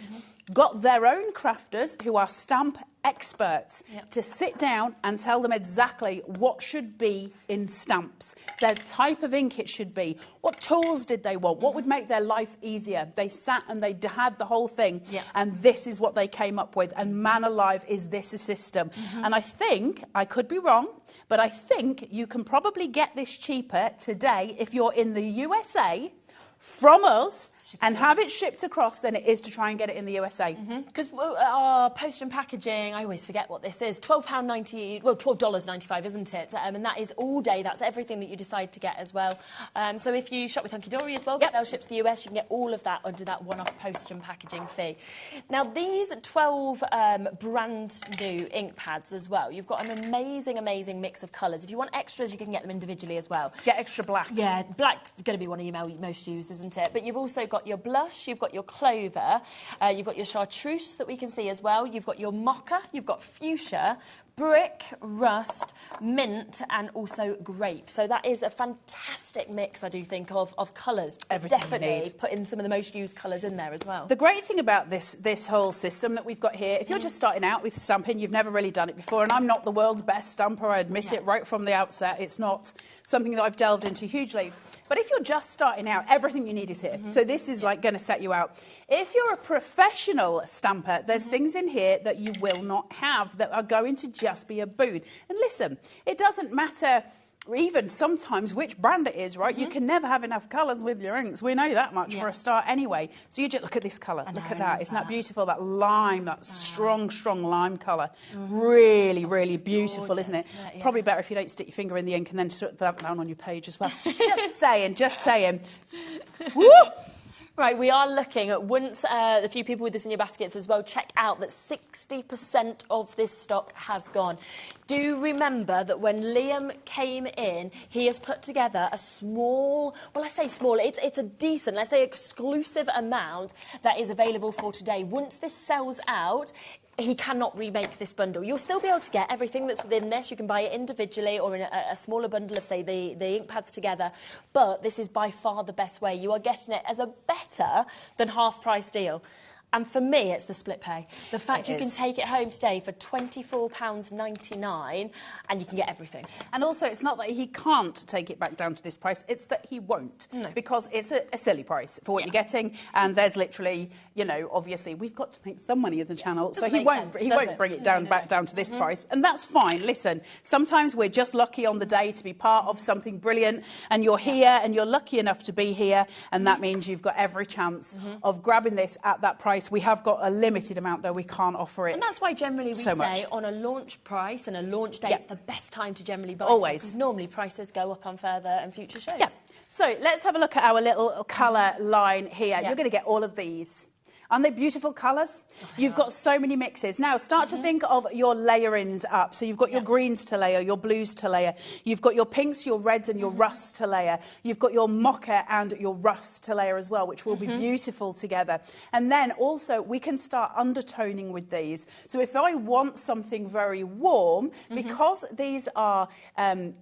got their own crafters who are stamp experts to sit down and tell them exactly what should be in stamps, the type of ink it should be, what tools did they want, what would make their life easier. They sat and they had the whole thing, and this is what they came up with, and man alive, is this a system. And I think, I could be wrong, but I think you can probably get this cheaper today if you're in the USA from us and have it shipped across than it is to try and get it in the USA. Because our post and packaging, I always forget what this is, £12.90, well, $12.95, isn't it? And that is all day. That's everything that you decide to get as well. So if you shop with Hunky Dory as well, they'll ship to the US, you can get all of that under that one-off post and packaging fee. Now, these 12 brand new ink pads as well, you've got an amazing, amazing mix of colours. If you want extras, you can get them individually as well. Get extra black. Yeah, black's going to be one of your most used, isn't it? But you've also got your blush, you've got your clover, you've got your chartreuse that we can see as well, you've got your mocha, you've got fuchsia, brick, rust, mint, and also grape. So that is a fantastic mix, I do think, of colours. Everything Definitely put in some of the most used colours in there as well. The great thing about this whole system that we've got here, if you're just starting out with stamping, you've never really done it before, and I'm not the world's best stamper, I admit it right from the outset. It's not something that I've delved into hugely. But if you're just starting out, everything you need is here. So this is like going to set you out. If you're a professional stamper, there's things in here that you will not have that are going to just be a boon. And listen, it doesn't matter even sometimes which brand it is, right? You can never have enough colours with your inks. We know that much for a start anyway. So you just look at this colour. Look at that. Isn't that beautiful? That lime, that strong, strong lime colour. Really, really beautiful, isn't it? Probably better if you don't stick your finger in the ink and then put that down on your page as well. Just saying, just saying. Woo! Right, we are looking at, once a few people with this in your baskets as well, check out that 60% of this stock has gone. Do remember that when Liam came in, he has put together a small, well, I say small, it's a decent, let's say exclusive amount that is available for today. Once this sells out, he cannot remake this bundle. You'll still be able to get everything that's within this. You can buy it individually or in a smaller bundle of, say, the ink pads together. But this is by far the best way. You are getting it as a better than half-price deal. And for me, it's the split pay. The fact you can take it home today for £24.99 and you can get everything. And also, it's not that he can't take it back down to this price, it's that he won't. No. Because it's a silly price for what you're getting. And there's literally, you know, obviously, we've got to make some money as a channel. So he won't bring it down back down to this price. And that's fine. Listen, sometimes we're just lucky on the day to be part of something brilliant. And you're here and you're lucky enough to be here. And that means you've got every chance of grabbing this at that price. We have got a limited amount, though. We can't offer it. And that's why generally we say on a launch price and a launch date, it's the best time to generally buy stuff, because normally prices go up on further and future shows. Yeah. So let's have a look at our little colour line here. You're going to get all of these. Aren't they beautiful colours? You've got so many mixes. Now, start to think of your layerings up. So you've got your greens to layer, your blues to layer. You've got your pinks, your reds and your rusts to layer. You've got your mocha and your rust to layer as well, which will be beautiful together. And then also we can start undertoning with these. So if I want something very warm, because these are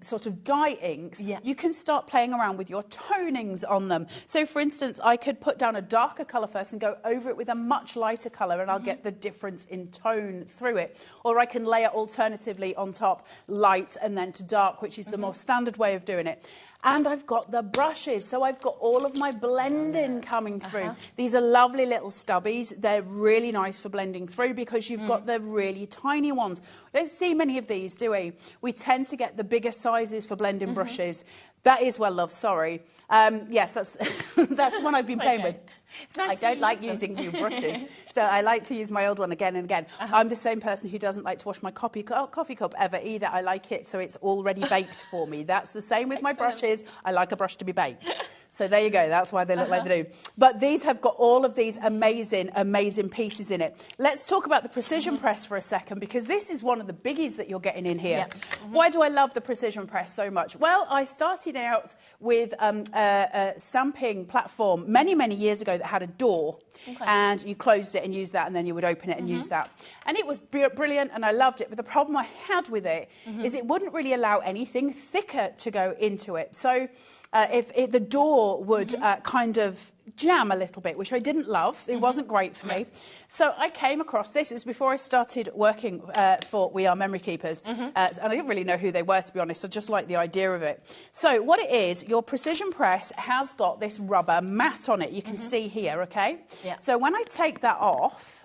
sort of dye inks, you can start playing around with your tonings on them. So for instance, I could put down a darker colour first and go over it with a much lighter colour, and I'll get the difference in tone through it. Or I can layer alternatively on top light and then to dark, which is the more standard way of doing it. And I've got the brushes, so I've got all of my blending coming through. These are lovely little stubbies. They're really nice for blending through because you've got the really tiny ones. We don't see many of these, do we? We tend to get the bigger sizes for blending brushes. That is well loved, sorry. Yes, that's that's the one I've been playing with. Nice I don't like using new brushes, so I like to use my old one again and again. I'm the same person who doesn't like to wash my coffee cup ever either. I like it so it's already baked for me. That's the same with my brushes. I like a brush to be baked. So there you go. That's why they look like they do. But these have got all of these amazing, amazing pieces in it. Let's talk about the precision press for a second, because this is one of the biggies that you're getting in here. Why do I love the precision press so much? Well, I started out with a stamping platform many, many years ago that had a door. And you closed it and used that, and then you would open it and use that. And it was brilliant, and I loved it. But the problem I had with it is it wouldn't really allow anything thicker to go into it. So the door would kind of jam a little bit, which I didn't love. It wasn't great for me. So I came across this. It was before I started working for We Are Memory Keepers. And I didn't really know who they were, to be honest. I just liked the idea of it. So what it is, your precision press has got this rubber mat on it. You can see here, okay? So when I take that off,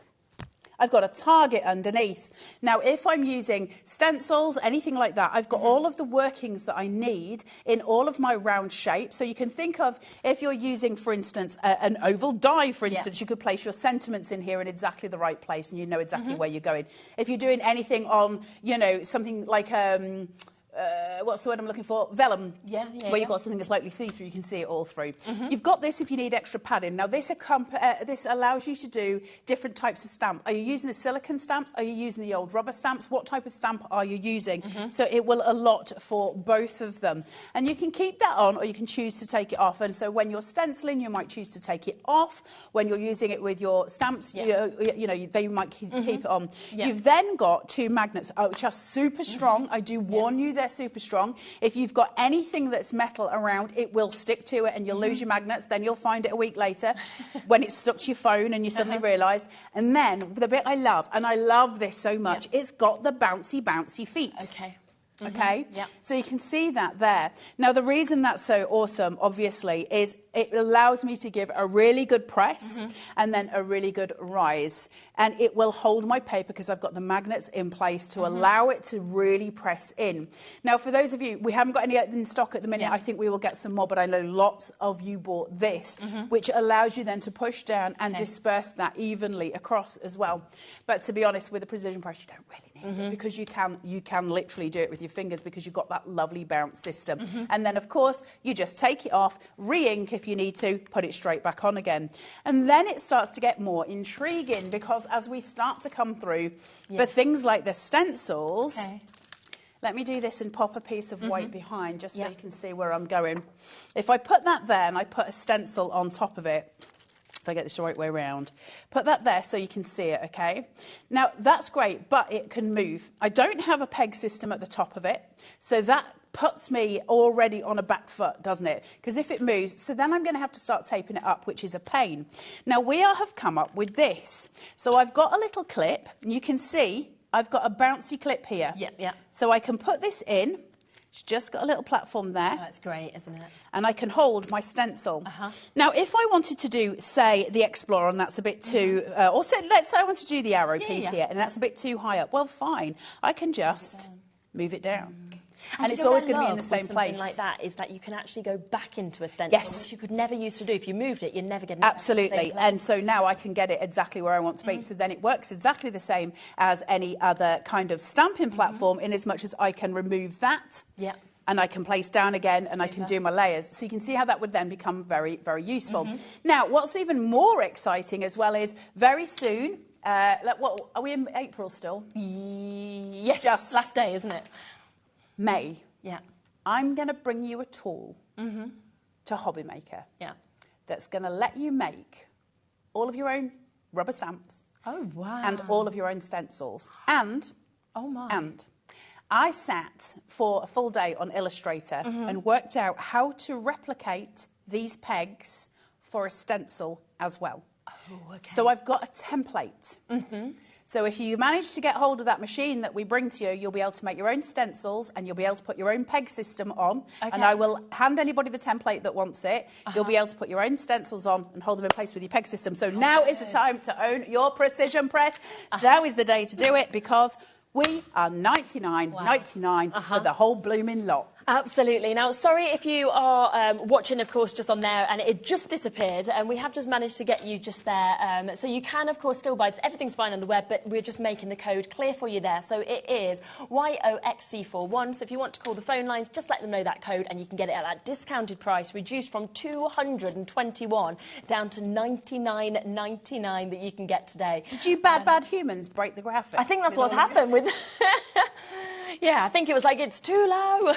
I've got a target underneath. Now, if I'm using stencils, anything like that, I've got all of the workings that I need in all of my round shapes. So you can think of, if you're using, for instance, an oval die, for instance, you could place your sentiments in here in exactly the right place and you know exactly where you're going. If you're doing anything on, you know, something like what's the word I'm looking for? Vellum. Where you've got something that's slightly see-through, you can see it all through. You've got this if you need extra padding. Now, this allows you to do different types of stamp. Are you using the silicone stamps? Are you using the old rubber stamps? What type of stamp are you using? So it will allot for both of them. And you can keep that on or you can choose to take it off. And so when you're stenciling, you might choose to take it off. When you're using it with your stamps, you know, they might keep it on. You've then got 2 magnets, which are super strong. I do warn you, they're super strong. If you've got anything that's metal around, it will stick to it and you'll lose your magnets. Then you'll find it a week later when it's stuck to your phone and you suddenly realise. And then the bit I love, and I love this so much, it's got the bouncy feet. Okay? So you can see that there. Now, the reason that's so awesome, obviously, is it allows me to give a really good press and then a really good rise. And it will hold my paper because I've got the magnets in place to allow it to really press in. Now, for those of you, we haven't got any in stock at the minute. I think we will get some more, but I know lots of you bought this, which allows you then to push down and disperse that evenly across as well. But to be honest, with a precision press, you don't really need it because you can literally do it with your fingers because you've got that lovely bounce system. And then, of course, you just take it off, re-ink if you need to, put it straight back on again. And then it starts to get more intriguing because as we start to come through for things like the stencils, let me do this and pop a piece of white behind just so you can see where I'm going. If I put that there and I put a stencil on top of it, if I get this the right way around, put that there so you can see it, okay? Now, that's great, but it can move. I don't have a peg system at the top of it, so that puts me already on a back foot, doesn't it? Because if it moves, so then I'm going to have to start taping it up, which is a pain. Now, we have come up with this. So I've got a little clip, and you can see I've got a bouncy clip here. So I can put this in. It's just got a little platform there. Oh, that's great, isn't it? And I can hold my stencil. Now, if I wanted to do, say, the Explorer, and that's a bit too... or say, let's say I want to do the arrow piece here, and that's a bit too high up. Well, fine. I can just move it down. And it's always going to be in the same place. Something like that is that you can actually go back into a stencil, which you could never used to do. If you moved it, you'd never get it. Absolutely. And so now I can get it exactly where I want to be. So then it works exactly the same as any other kind of stamping platform in as much as I can remove that. And I can place down again and I can do my layers. So you can see how that would then become very, very useful. Now, what's even more exciting as well is very soon, what, are we in April still? Yes, just last day, isn't it? May. I'm going to bring you a tool to HobbyMaker that's going to let you make all of your own rubber stamps. Oh, wow. And all of your own stencils. And, and I sat for a full day on Illustrator and worked out how to replicate these pegs for a stencil as well. So I've got a template. So if you manage to get hold of that machine that we bring to you, you'll be able to make your own stencils and you'll be able to put your own peg system on. And I will hand anybody the template that wants it. You'll be able to put your own stencils on and hold them in place with your peg system. So now is the time to own your precision press. Now is the day to do it because we are $99.99 for the whole blooming lot. Absolutely. Now, sorry if you are watching, of course, just on there and it just disappeared, and we have just managed to get you just there. So you can, of course, still buy this. Everything's fine on the web, but we're just making the code clear for you there. So it is YOXC41. So if you want to call the phone lines, just let them know that code and you can get it at that discounted price, reduced from $221 down to $99.99 that you can get today. Did you bad humans break the graphics? I think that's what's happened with... Yeah, I think it was like, it's too low.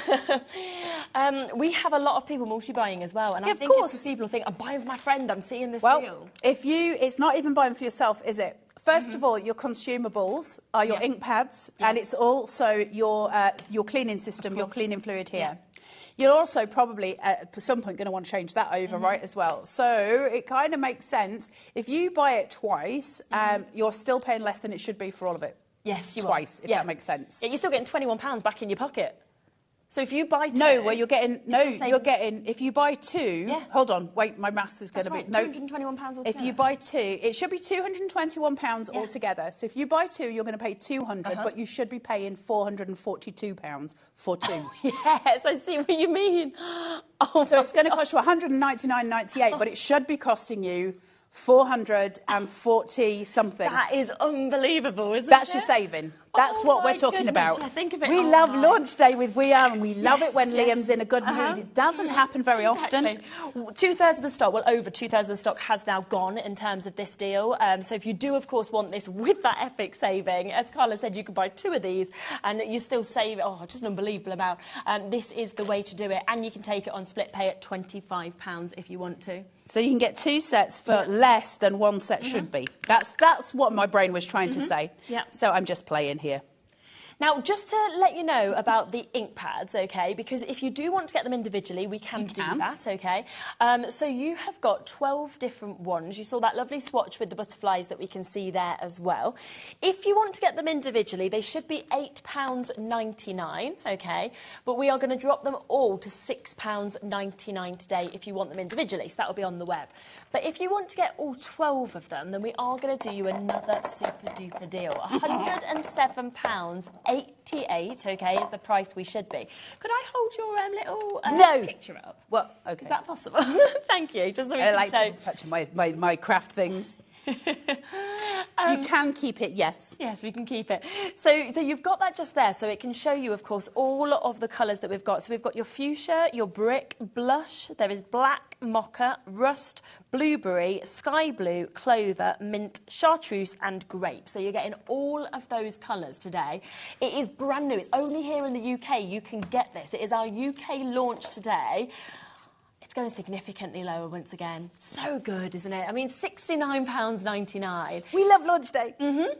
We have a lot of people multi-buying as well. And I think it's because people think, I'm buying for my friend, I'm seeing this deal. It's not even buying for yourself, is it? First of all, your consumables are your ink pads, and it's also your cleaning system, your cleaning fluid here. You're also probably, at some point, going to want to change that over, right, as well. So it kind of makes sense. If you buy it twice, you're still paying less than it should be for all of it. Yes, you twice, if that makes sense. Yeah, you're still getting £21 back in your pocket. So if you buy 2... No, well, you're getting... No, you're getting... If you buy 2... Yeah. Hold on, wait, my maths is going to be... No, £221 altogether. If you buy 2, it should be £221 altogether. So if you buy 2, you're going to pay £200, but you should be paying £442 for 2. Oh, yes, I see what you mean. Oh, so it's going to cost you £199.98, but it should be costing you 440 something. That is unbelievable, isn't it? That's your saving. That's what we're talking about. I think of it. We love launch day with We Are, and we love it when Liam's in a good mood. It doesn't happen very often. 2/3 of the stock, well, over 2/3 of the stock has now gone in terms of this deal. So if you do, of course, want this with that epic saving, as Carla said, you could buy 2 of these and you still save, just an unbelievable amount. This is the way to do it. And you can take it on split pay at £25 if you want to. So you can get 2 sets for less than 1 set should be. That's what my brain was trying to say. Yeah. So I'm just playing here. Now, just to let you know about the ink pads, OK, because if you do want to get them individually, we can do that, OK? So you have got 12 different ones. You saw that lovely swatch with the butterflies that we can see there as well. If you want to get them individually, they should be £8.99, OK? But we are going to drop them all to £6.99 today if you want them individually, so that will be on the web. But if you want to get all 12 of them, then we are going to do you another super-duper deal. £107.88, OK, is the price we should be. Could I hold your little picture up? Well, OK. Is that possible? Thank you, just so we can show. Touching my craft things. You can keep it, yes. Yes, we can keep it. So you've got that just there, so it can show you, of course, all of the colours that we've got. So we've got your fuchsia, your brick, blush, there is black, mocha, rust, blueberry, sky blue, clover, mint, chartreuse and grape. So you're getting all of those colours today. It is brand new. It's only here in the UK you can get this. It is our UK launch today. It's going significantly lower once again. So good, isn't it? I mean, £69.99. We love launch day.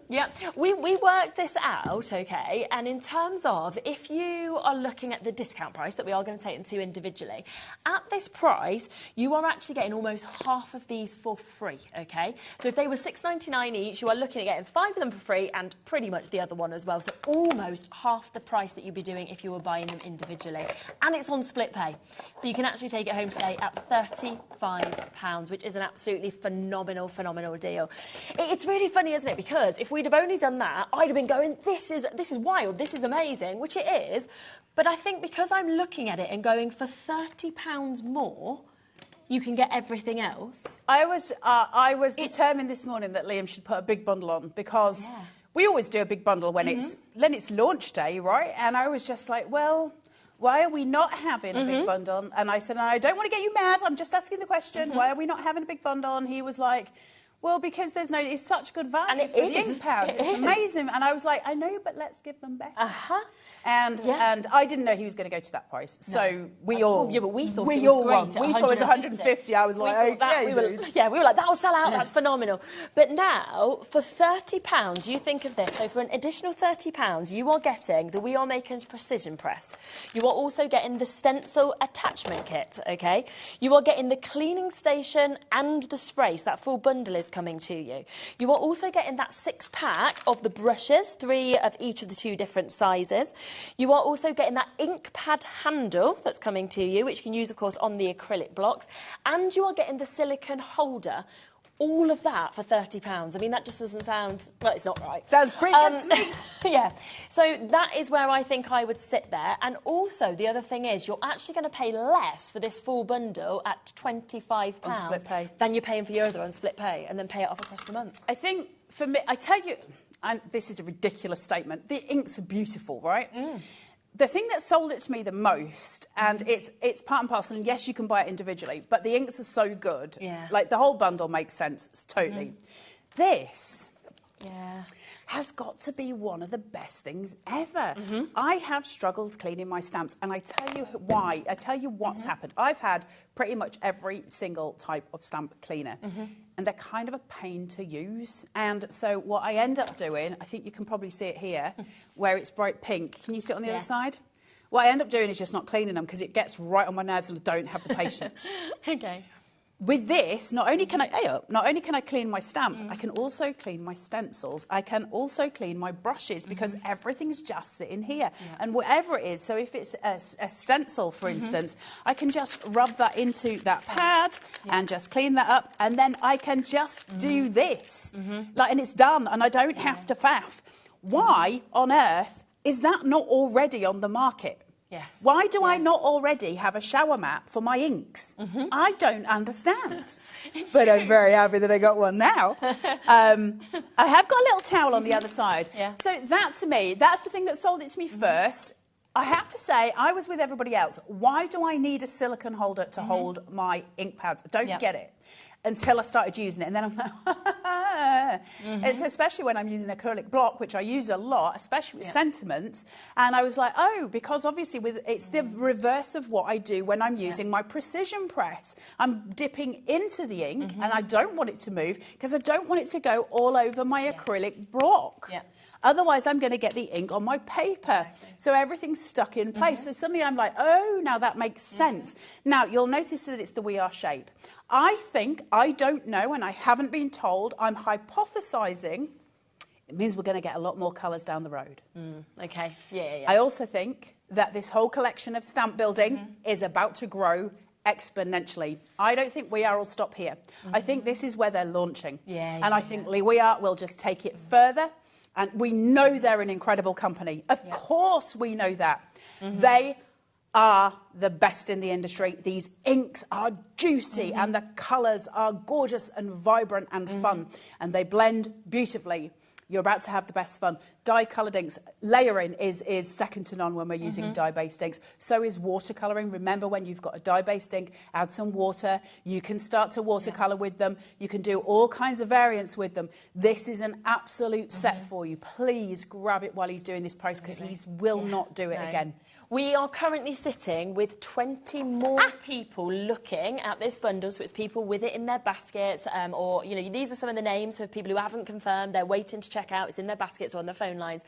Yeah. We worked this out, OK, and in terms of if you are looking at the discount price that we are going to take them to individually, at this price, you are actually getting almost half of these for free, OK? So if they were £6.99 each, you are looking at getting 5 of them for free and pretty much the other one as well. So almost half the price that you'd be doing if you were buying them individually. And it's on split pay. So you can actually take it home today at £35, which is an absolutely phenomenal deal. It's really funny, isn't it? Because if we'd have only done that, I'd have been going, this is wild, this is amazing, which it is. But I think because I'm looking at it and going, for £30 more, you can get everything else. I was determined this morning that Liam should put a big bundle on because we always do a big bundle when it's launch day, right? And I was just like, well, why are we not having a big bundle? And I said, I don't want to get you mad. I'm just asking the question. Why are we not having a big bundle? And he was like, well, because it's such good value for the ink pads. It's amazing. And I was like, I know, but let's give them back. And I didn't know he was going to go to that price. So we all... Yeah, but we thought we it was all great. won. We thought it was 150. I was like, okay, we were like, that'll sell out. That's phenomenal. But now, for £30, you think of this. So for an additional £30, you are getting the We Are Makers Precision Press. You are also getting the stencil attachment kit, OK? You are getting the cleaning station and the spray. So that full bundle is coming to you. You are also getting that 6-pack of the brushes, 3 of each of the 2 different sizes. You are also getting that ink pad handle that's coming to you, which you can use, of course, on the acrylic blocks. And you are getting the silicone holder. All of that for £30. I mean, that just doesn't sound... Well, it's not right. Sounds pretty good to me. Yeah. So that is where I think I would sit there. And also, the other thing is, you're actually going to pay less for this full bundle at £25 on split pay than you're paying for your other on split pay, and then pay it off across the months. I think, for me, I tell you... And this is a ridiculous statement. The inks are beautiful, right? The thing that sold it to me the most, and it's part and parcel, and yes, you can buy it individually, but the inks are so good. Yeah. Like, the whole bundle makes sense, totally. This has got to be one of the best things ever. I have struggled cleaning my stamps, and I tell you why. I tell you what's happened. I've had pretty much every single type of stamp cleaner, and they're kind of a pain to use. And so what I end up doing, I think you can probably see it here, where it's bright pink. Can you see it on the other side? What I end up doing is just not cleaning them because it gets right on my nerves and I don't have the patience. Okay. with this, not only can I clean my stamps, I can also clean my stencils. I can also clean my brushes because everything's just sitting here. And whatever it is, so if it's a stencil, for instance, I can just rub that into that pad and just clean that up, and then I can just do this, and it's done, and I don't have to faff. Why on earth is that not already on the market? Yes. Why do I not already have a shower mat for my inks? I don't understand. But I'm very happy that I got one now. I have got a little towel on the other side. So that, to me, that's the thing that sold it to me first. I have to say, I was with everybody else. Why do I need a silicone holder to hold my ink pads? I don't get it. Until I started using it, and then I'm like, it's especially when I'm using acrylic block, which I use a lot, especially with sentiments, and I was like, oh, because obviously it's the reverse of what I do when I'm using my precision press. I'm dipping into the ink, and I don't want it to move, because I don't want it to go all over my acrylic block. Otherwise, I'm going to get the ink on my paper. So everything's stuck in place. So suddenly I'm like, oh, now that makes sense. Now, you'll notice that it's the We Are shape. I think, I don't know, and I haven't been told, I'm hypothesising, it means we're going to get a lot more colours down the road. Okay, I also think that this whole collection of stamp building is about to grow exponentially. I don't think We Are will stop here. I think this is where they're launching. And I think We Are will just take it further. And we know they're an incredible company. Of course we know that. They are the best in the industry. These inks are juicy and the colours are gorgeous and vibrant and fun. And they blend beautifully. You're about to have the best fun. Dye-coloured inks, layering is second to none when we're using dye-based inks. So is watercolouring. Remember, when you've got a dye-based ink, add some water. You can start to watercolour with them. You can do all kinds of variants with them. This is an absolute set for you. Please grab it while he's doing this price, because he will not do it again. We are currently sitting with 20 more people looking at this bundle, so it's people with it in their baskets, or, you know, these are some of the names of people who haven't confirmed, they're waiting to check out, it's in their baskets or on their phone lines.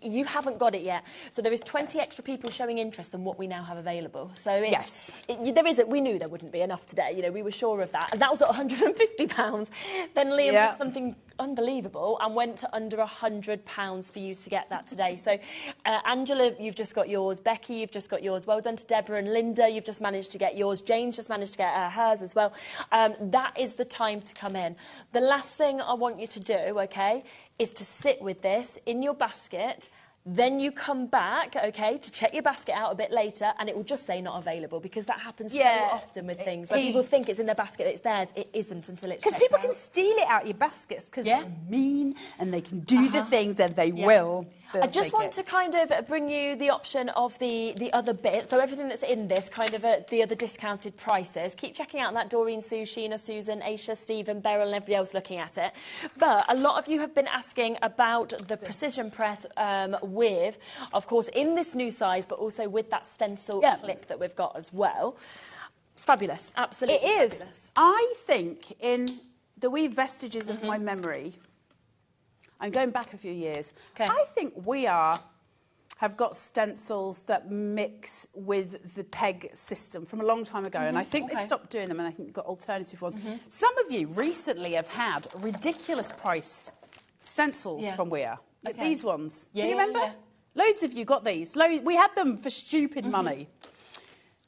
You haven't got it yet, so there is 20 extra people showing interest in what we now have available. So it's, we knew there wouldn't be enough today, you know, we were sure of that, and that was at £150. Then Liam did something unbelievable and went to under £100 for you to get that today. So Angela, you've just got yours. Becky, you've just got yours. Well done to Deborah and Linda. You've just managed to get yours. Jane's just managed to get hers as well. That is the time to come in. The last thing I want you to do, okay, is to sit with this in your basket. Then you come back, okay, to check your basket out a bit later, and it will just say not available, because that happens so often with things. Where people think it's in their basket, it's theirs. It isn't until it's checked out. Because people can steal it out of your baskets, because they're mean, and they can do the things, and they will. I just want to kind of bring you the option of the other bit. So everything that's in this, kind of the other discounted prices. Keep checking out that Doreen, Sue, Sheena, Susan, Aisha, Stephen, Beryl and everybody else looking at it. But a lot of you have been asking about the precision press with, of course, in this new size, but also with that stencil clip that we've got as well. It's fabulous, absolutely fabulous. It is. I think in the wee vestiges of my memory, I'm going back a few years. I think We have got stencils that mix with the peg system from a long time ago, and I think they stopped doing them, and I think they've got alternative ones. Some of you recently have had ridiculous price stencils from We Are. These ones. Do you remember? Loads of you got these. We had them for stupid money.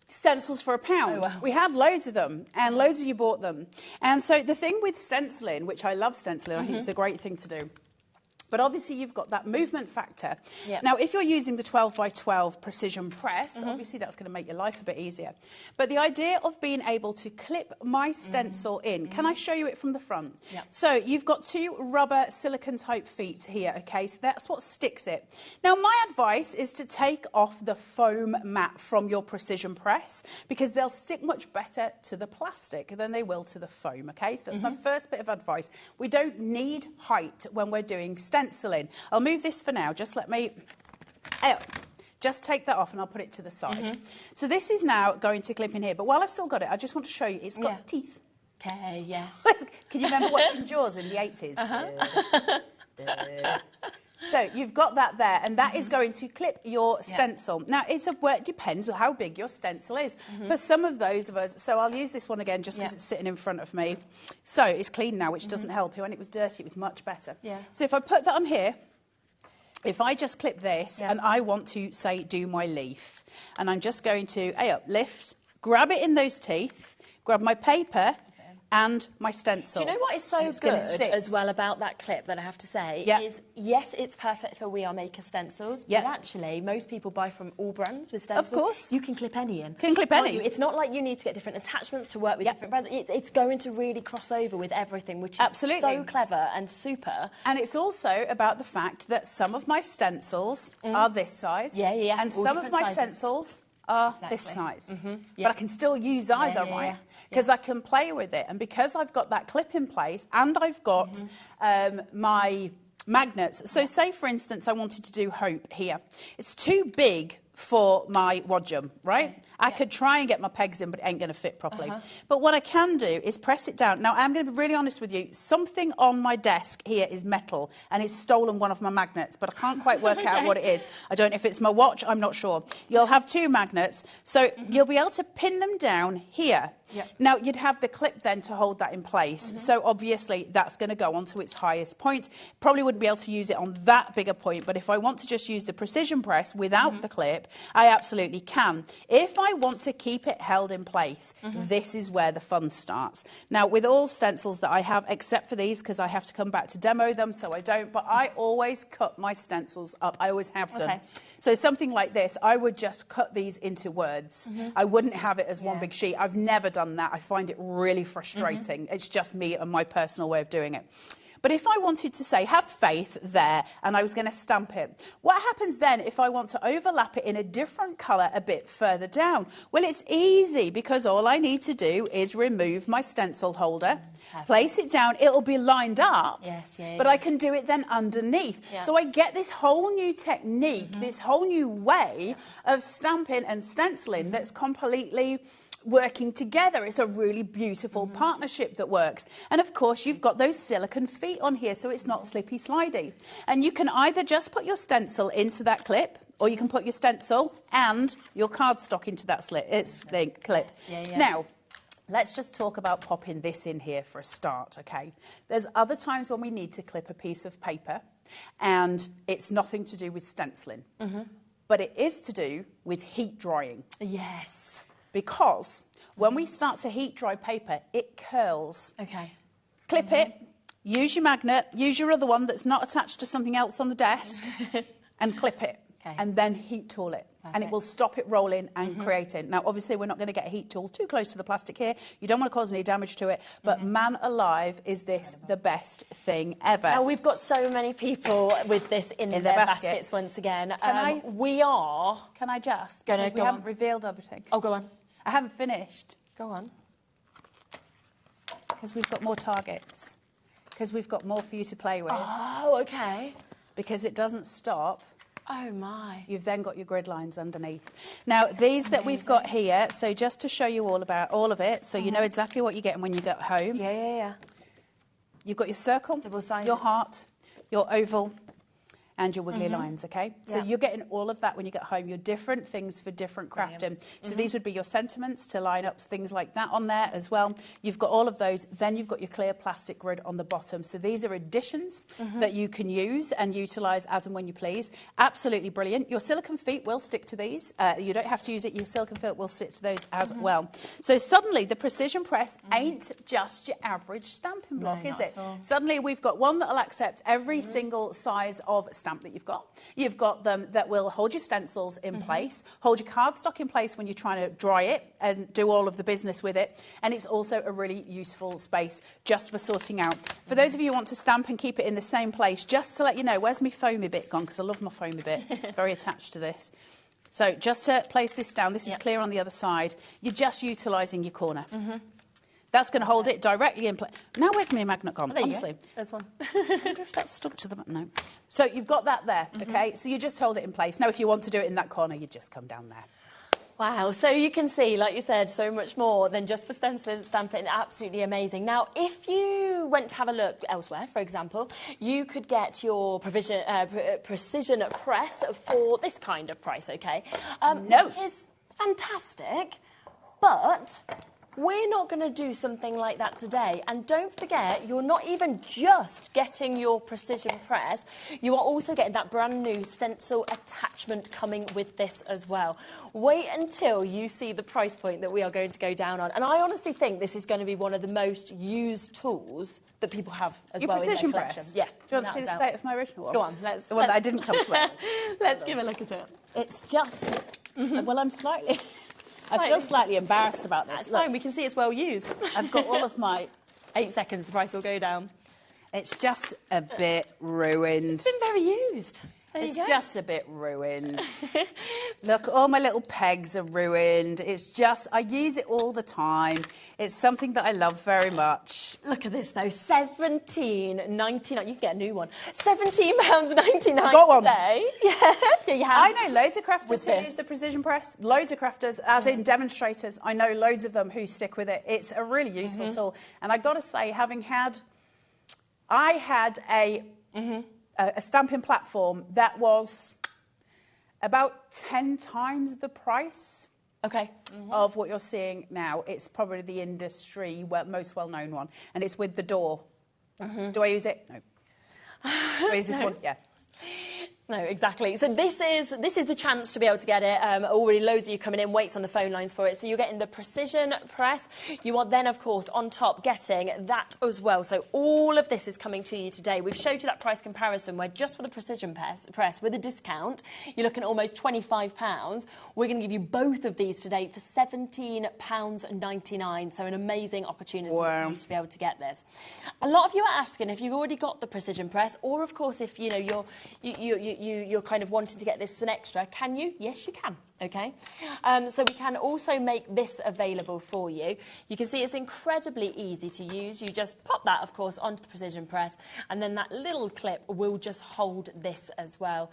Stencils for £1. Oh, wow. We had loads of them, and loads of you bought them. And so the thing with stenciling, which I love stenciling, I think it's a great thing to do. But obviously you've got that movement factor. Now, if you're using the 12 by 12 precision press, obviously that's going to make your life a bit easier. But the idea of being able to clip my stencil in, can I show you it from the front? So you've got two rubber silicone type feet here, okay? So that's what sticks it. Now, my advice is to take off the foam mat from your precision press, because they'll stick much better to the plastic than they will to the foam, okay? So that's my first bit of advice. We don't need height when we're doing stenciling. I'll move this for now. Just let me just take that off, and I'll put it to the side. So this is now going to clip in here. But while I've still got it, I just want to show you it's got teeth. Okay, yes. Can you remember watching Jaws in the 80s? So you've got that there, and that is going to clip your stencil. Now, it depends on how big your stencil is. For some of those of us, so I'll use this one again just because it's sitting in front of me. So it's clean now, which doesn't help. When it was dirty, it was much better. So if I put that on here, if I just clip this and I want to, say, do my leaf, and I'm just going to, lift, grab it in those teeth, grab my paper and my stencil. Do you know what is so good as well about that clip that I have to say is, yes, it's perfect for We Are Maker stencils, but actually most people buy from all brands with stencils. Of course. You can clip any in. Can clip any. It's not like you need to get different attachments to work with different brands. It's going to really cross over with everything, which is so clever and super. And it's also about the fact that some of my stencils are this size. And all some of my stencils are this size. But I can still use either, right? Because I can play with it. And because I've got that clip in place and I've got my magnets. So say, for instance, I wanted to do Hope here. It's too big for my wadgum, right? I could try and get my pegs in, but it ain't going to fit properly. But what I can do is press it down. Now, I'm going to be really honest with you. Something on my desk here is metal, and it's stolen one of my magnets, but I can't quite work out what it is. I don't know if it's my watch. I'm not sure. You'll have two magnets, so you'll be able to pin them down here. Now, you'd have the clip then to hold that in place. So obviously, that's going to go on to its highest point. Probably wouldn't be able to use it on that bigger point, but if I want to just use the precision press without the clip, I absolutely can. If I want to keep it held in place, this is where the fun starts. Now, with all stencils that I have, except for these, because I have to come back to demo them, so I don't, but I always cut my stencils up. I always have done. So something like this, I would just cut these into words. I wouldn't have it as one big sheet. I've never done that. I find it really frustrating. It's just me and my personal way of doing it. But if I wanted to say, have faith there, and I was going to stamp it, what happens then if I want to overlap it in a different colour a bit further down? Well, it's easy, because all I need to do is remove my stencil holder, place it down, it'll be lined up, but I can do it then underneath. So I get this whole new technique, this whole new way of stamping and stenciling that's completely working together. It's a really beautiful partnership that works. And of course, you've got those silicone feet on here, so it's not slippy slidey. And you can either just put your stencil into that clip, or you can put your stencil and your cardstock into that clip. Now, let's just talk about popping this in here for a start, okay? There's other times when we need to clip a piece of paper, and it's nothing to do with stenciling, but it is to do with heat drying. Because when we start to heat dry paper, it curls. Clip it, use your magnet, use your other one that's not attached to something else on the desk, and clip it. And then heat tool it. And it will stop it rolling and creating. Now, obviously, we're not going to get a heat tool too close to the plastic here. You don't want to cause any damage to it. But man alive, is this the best thing ever. Now, we've got so many people with this in their baskets once again. Can I just? We haven't revealed everything. Oh, go on. I haven't finished. Go on. Because we've got more targets. Because we've got more for you to play with. Oh, okay. Because it doesn't stop. Oh, my. You've then got your grid lines underneath. Now, these that we've got here, so just to show you all of it, so you know exactly what you're getting when you get home. You've got your circle, your heart, your oval, and your wiggly lines, okay? So you're getting all of that when you get home. Your different things for different crafting. So these would be your sentiments to line up things like that on there as well. You've got all of those. Then you've got your clear plastic grid on the bottom. So these are additions that you can use and utilise as and when you please. Absolutely brilliant. Your silicone feet will stick to these. You don't have to use it. Your silicone feet will stick to those as well. So suddenly the precision press ain't just your average stamping block, is it? Suddenly we've got one that will accept every single size of stamp that you've got. You've got them that will hold your stencils in place, hold your cardstock in place when you're trying to dry it and do all of the business with it. And it's also a really useful space just for sorting out. For those of you who want to stamp and keep it in the same place, just to let you know, where's my foamy bit gone? Because I love my foamy bit. Very attached to this. So just to place this down, this is clear on the other side. You're just utilising your corner. That's going to hold it directly in place. Now, where's my magnet gone? Honestly. There's one. I wonder if that's stuck to the... No. So you've got that there, okay? So you just hold it in place. Now, if you want to do it in that corner, you just come down there. Wow, so you can see, like you said, so much more than just for stenciling and stamping. Absolutely amazing. Now, if you went to have a look elsewhere, for example, you could get your precision press for this kind of price, okay? Which is fantastic, but we're not going to do something like that today. And don't forget, you're not even just getting your precision press, you are also getting that brand new stencil attachment coming with this as well. Wait until you see the price point that we are going to go down on. And I honestly think this is going to be one of the most used tools that people have as well in their collection. Press? Yeah. Do you want to see the state of my original one? Go on, the one that I didn't come to wear. Let's give a look at it. It's just, well, I'm slightly... I feel slightly embarrassed about this. That's fine, we can see it's well used. I've got all of my... 8 seconds, the price will go down. It's just a bit ruined. It's been very used. It's just a bit ruined. Look, all my little pegs are ruined. It's just, I use it all the time. It's something that I love very much. Look at this though, £17.99. You can get a new one. £17.99 got one. today. Yeah, you have. I know loads of crafters who use the precision press. Loads of crafters, as in demonstrators. I know loads of them who stick with it. It's a really useful tool. And I've got to say, I had a stamping platform that was about 10 times the price of what you're seeing now. It's probably the industry most well-known one, and it's with the door. Do I use it? No. Do I use this one? Yeah. No, exactly. So this is the chance to be able to get it. Already loads of you coming in, waits on the phone lines for it. So you're getting the precision press. You are then, of course, on top getting that as well. So all of this is coming to you today. We've showed you that price comparison where just for the precision press with a discount, you're looking at almost £25. We're going to give you both of these today for £17.99. So an amazing opportunity for you to be able to get this. A lot of you are asking if you've already got the precision press, or of course if you know you're kind of wanting to get this as an extra. Can you? Yes, you can. Okay, so we can also make this available for you. You can see it's incredibly easy to use. You just pop that, of course, onto the precision press, and then that little clip will just hold this as well.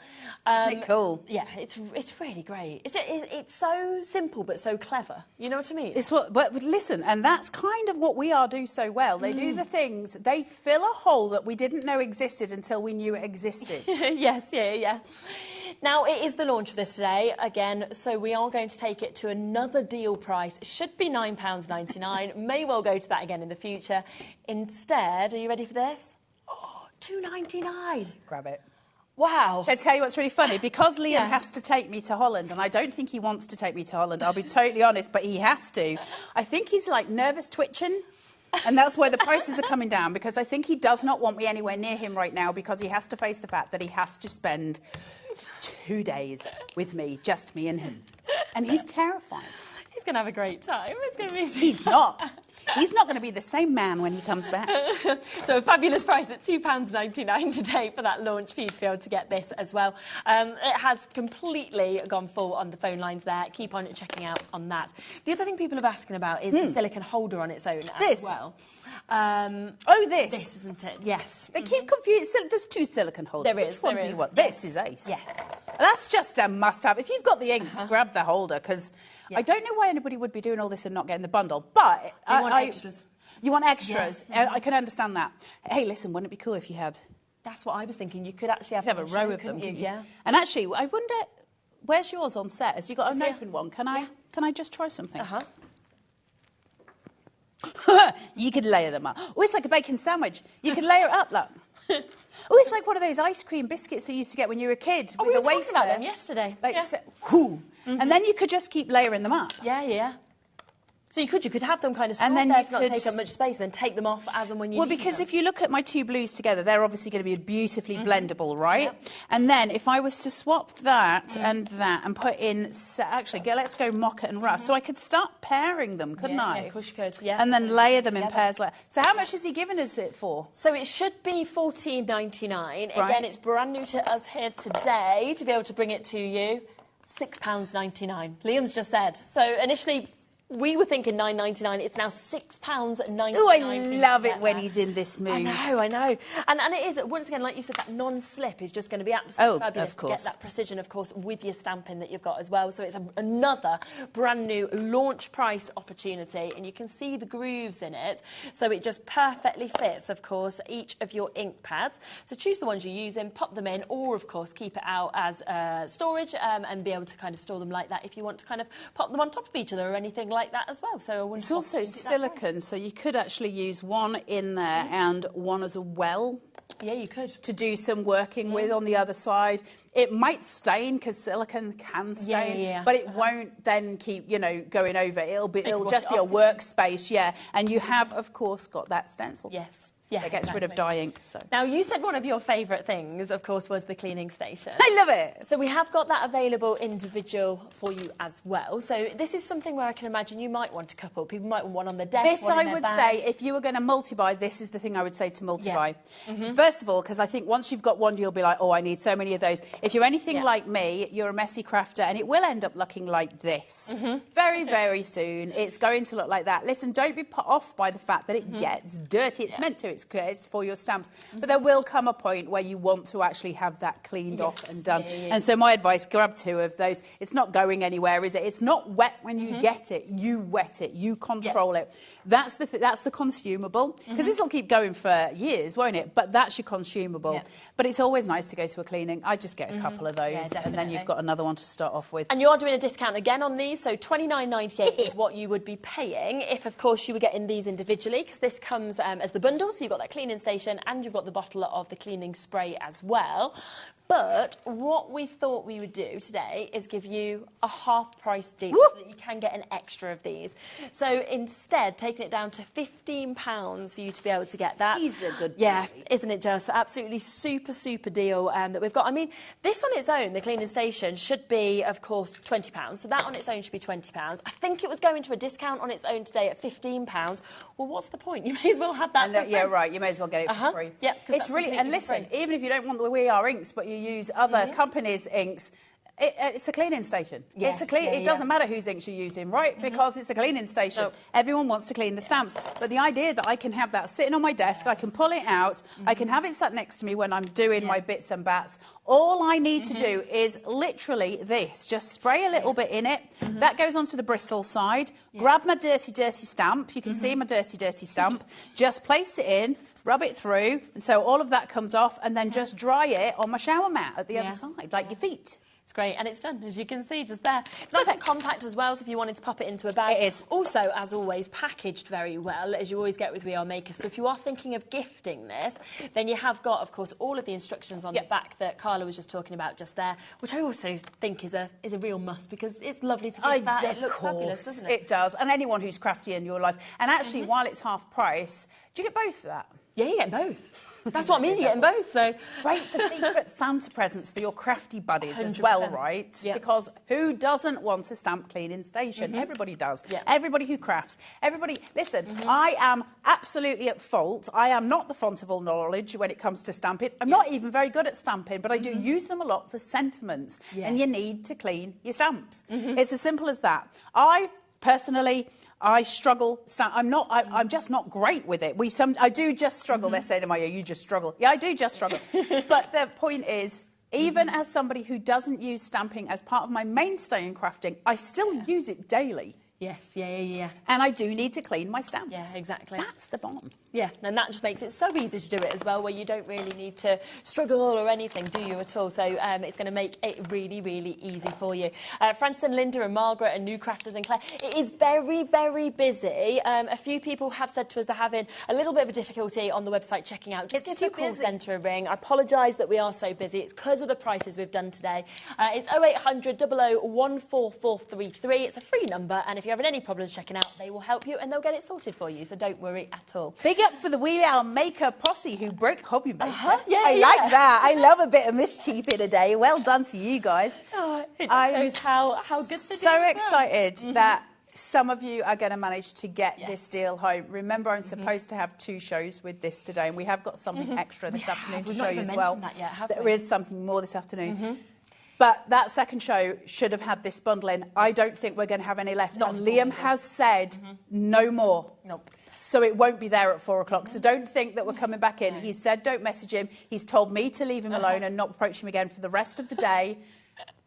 Isn't it cool? Yeah, it's really great. It's so simple but so clever. You know what I mean? It's what. But listen, and that's kind of what we are do so well. They do the things. They fill a hole that we didn't know existed until we knew it existed. Yes, yeah. Now, it is the launch of this today, again, so we are going to take it to another deal price. It should be £9.99, may well go to that again in the future. Instead, are you ready for this? Oh, £2.99. Grab it. Wow. Should I tell you what's really funny? Because Liam has to take me to Holland, and I don't think he wants to take me to Holland, I'll be totally honest, but he has to. I think he's like nervous twitching. And that's where the prices are coming down, because I think he does not want me anywhere near him right now, because he has to face the fact that he has to spend 2 days with me, just me and him. And he's terrified. He's going to have a great time. It's going to be... He's not. He's not going to be the same man when he comes back. So a fabulous price at £2.99 today for that launch for you to be able to get this as well. It has completely gone full on the phone lines there. Keep on checking out on that. The other thing people are asking about is the silicone holder on its own as well. This? This, isn't it? Yes. They keep confusing. There's 2 silicone holders. There is. Which one do you want? This is ace. Yes. That's just a must-have. If you've got the inks, grab the holder, because I don't know why anybody would be doing all this and not getting the bundle. But you want extras. You want extras. Yeah. I can understand that. Hey, listen, wouldn't it be cool if you had... That's what I was thinking. You could actually have a row of them, Yeah. And actually, I wonder, where's yours on set? Has you got an open one? Can I just try something? You could layer them up. Oh, it's like a bacon sandwich. You could layer it up, look. Oh, it's like one of those ice cream biscuits that you used to get when you were a kid with a wafer. We were talking about them yesterday. And then you could just keep layering them up. Yeah. So you could have them kind of stored there to not take up much space, and then take them off as and when you need them. Well, because if you look at my 2 blues together, they're obviously going to be beautifully blendable, right? Yep. And then if I was to swap that and that and put in... Actually, let's go mocha and rust. So I could start pairing them, couldn't I? Yeah, of course you could, yeah. And then layer them in pairs. So how much has he given us it for? So it should be £14.99. Right. Again, it's brand new to us here today to be able to bring it to you. £6.99. Liam's just said. So initially... We were thinking £9.99. It's now £6.99. Oh, I love it when he's in this mood. I know. And it is, once again, like you said, that non-slip is just going to be absolutely fabulous to get that precision, of course, with your stamping that you've got as well. So it's another brand new launch price opportunity, and you can see the grooves in it. So it just perfectly fits, of course, each of your ink pads. So choose the ones you're using, pop them in, or, of course, keep it out as storage and be able to kind of store them like that if you want to kind of pop them on top of each other or anything like that as well. So it's also silicone, so you could actually use one in there and one as a well. Yeah, you could. To do some working with on the other side. It might stain because silicone can stain, but it won't then keep, you know, going over. It'll just be a workspace, And you have, of course, got that stencil. Yes. Yeah, it gets rid of dye ink. So. Now, you said one of your favourite things, of course, was the cleaning station. I love it. So we have got that available individual for you as well. So this is something where I can imagine you might want a couple. People might want one on the desk, this one in I would their bag. say, if you were going to multi-buy, this is the thing I would say to multi-buy. First of all, because I think once you've got one, you'll be like, oh, I need so many of those. If you're anything like me, you're a messy crafter, and it will end up looking like this. Very, very soon, it's going to look like that. Listen, don't be put off by the fact that it gets dirty. It's meant to. It's for your stamps. But there will come a point where you want to actually have that cleaned off and done. And so my advice, grab 2 of those. It's not going anywhere, is it? It's not wet when you get it. You wet it. You control it. That's the consumable. Because this will keep going for years, won't it? But that's your consumable. But it's always nice to go to a cleaning. I just get a couple of those, and then you've got another one to start off with. And you are doing a discount again on these, so $29.98 is what you would be paying if, of course, you were getting these individually, because this comes as the bundle, so you've got that cleaning station and you've got the bottle of the cleaning spray as well. But what we thought we would do today is give you a half-price deal so that you can get an extra of these. So instead, taking it down to £15 for you to be able to get that. He's a good boy. Isn't it just? Absolutely super, super deal that we've got. I mean, this on its own, the cleaning station, should be, of course, £20. So that on its own should be £20. I think it was going to a discount on its own today at £15. Well, what's the point? You may as well have that for free. Yeah, right. You may as well get it for free. Yeah, it's really, and listen, even if you don't want the We Are inks, but you use other companies' inks, it's a cleaning station. Yes, it doesn't matter whose inks you're using, right? Because it's a cleaning station. Everyone wants to clean the stamps. But the idea that I can have that sitting on my desk, I can pull it out, I can have it sat next to me when I'm doing my bits and bats. All I need to do is literally this. Just spray a little bit in it. That goes onto the bristle side. Grab my dirty, dirty stamp. You can see my dirty, dirty stamp. Just place it in, rub it through, and so all of that comes off, and then just dry it on my shower mat at the other side, like your feet. It's great, and it's done, as you can see, just there. It's nice and compact as well, so if you wanted to pop it into a bag. It is. Also, as always, packaged very well, as you always get with We Are Makers. So if you are thinking of gifting this, then you have got, of course, all of the instructions on the back that Carla was just talking about just there, which I also think is a real must, because it's lovely to give that. It looks fabulous, doesn't it? It does, and anyone who's crafty in your life. And actually, while it's half price, do you get both of that? Yeah, you get both. That's what I mean, you get them both. So great for secret Santa presents for your crafty buddies as well, right? Because who doesn't want a stamp cleaning station? Everybody does. Everybody who crafts. Everybody, listen, I am absolutely at fault. I am not the font of all knowledge when it comes to stamping. I'm not even very good at stamping, but I do use them a lot for sentiments. And you need to clean your stamps. It's as simple as that. Personally, I struggle. I'm just not great with it. I do just struggle. They're saying to my ear, you just struggle. Yeah, I do just struggle. But the point is, even as somebody who doesn't use stamping as part of my mainstay in crafting, I still use it daily. Yes, yeah. And I do need to clean my stamps. Yeah, exactly. That's the bomb. Yeah, and that just makes it so easy to do it as well, where you don't really need to struggle or anything, do you, at all? So it's going to make it really, really easy for you. Francis and Linda and Margaret and New Crafters and Claire, it is very, very busy. A few people have said to us they're having a little bit of a difficulty on the website checking out. Just give the call centre a ring. I apologise that we are so busy. It's because of the prices we've done today. It's 0800 00 14433. It's a free number, and if you're having any problems checking out, they will help you and they'll get it sorted for you, so don't worry at all. Big up for the We Are Maker posse who broke HobbyMaker. I like that. I love a bit of mischief in a day. Well done to you guys. It just shows how good the deal is. So excited that some of you are going to manage to get this deal home. Remember, I'm supposed to have 2 shows with this today, and we have got something extra this afternoon to show you as well. There is something more this afternoon. But that second show should have had this bundle in. I don't think we're going to have any left. Not and Liam has said no more. Nope. So it won't be there at 4 o'clock. So don't think that we're coming back in. He said don't message him. He's told me to leave him alone and not approach him again for the rest of the day.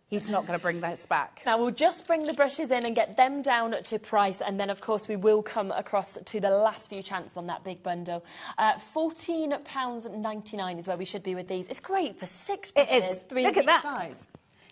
He's not going to bring this back. Now, we'll just bring the brushes in and get them down to price, and then, of course, we will come across to the last few chances on that big bundle. £14.99 is where we should be with these. It's great for 6 brushes. It is. 3 Look at each that. size.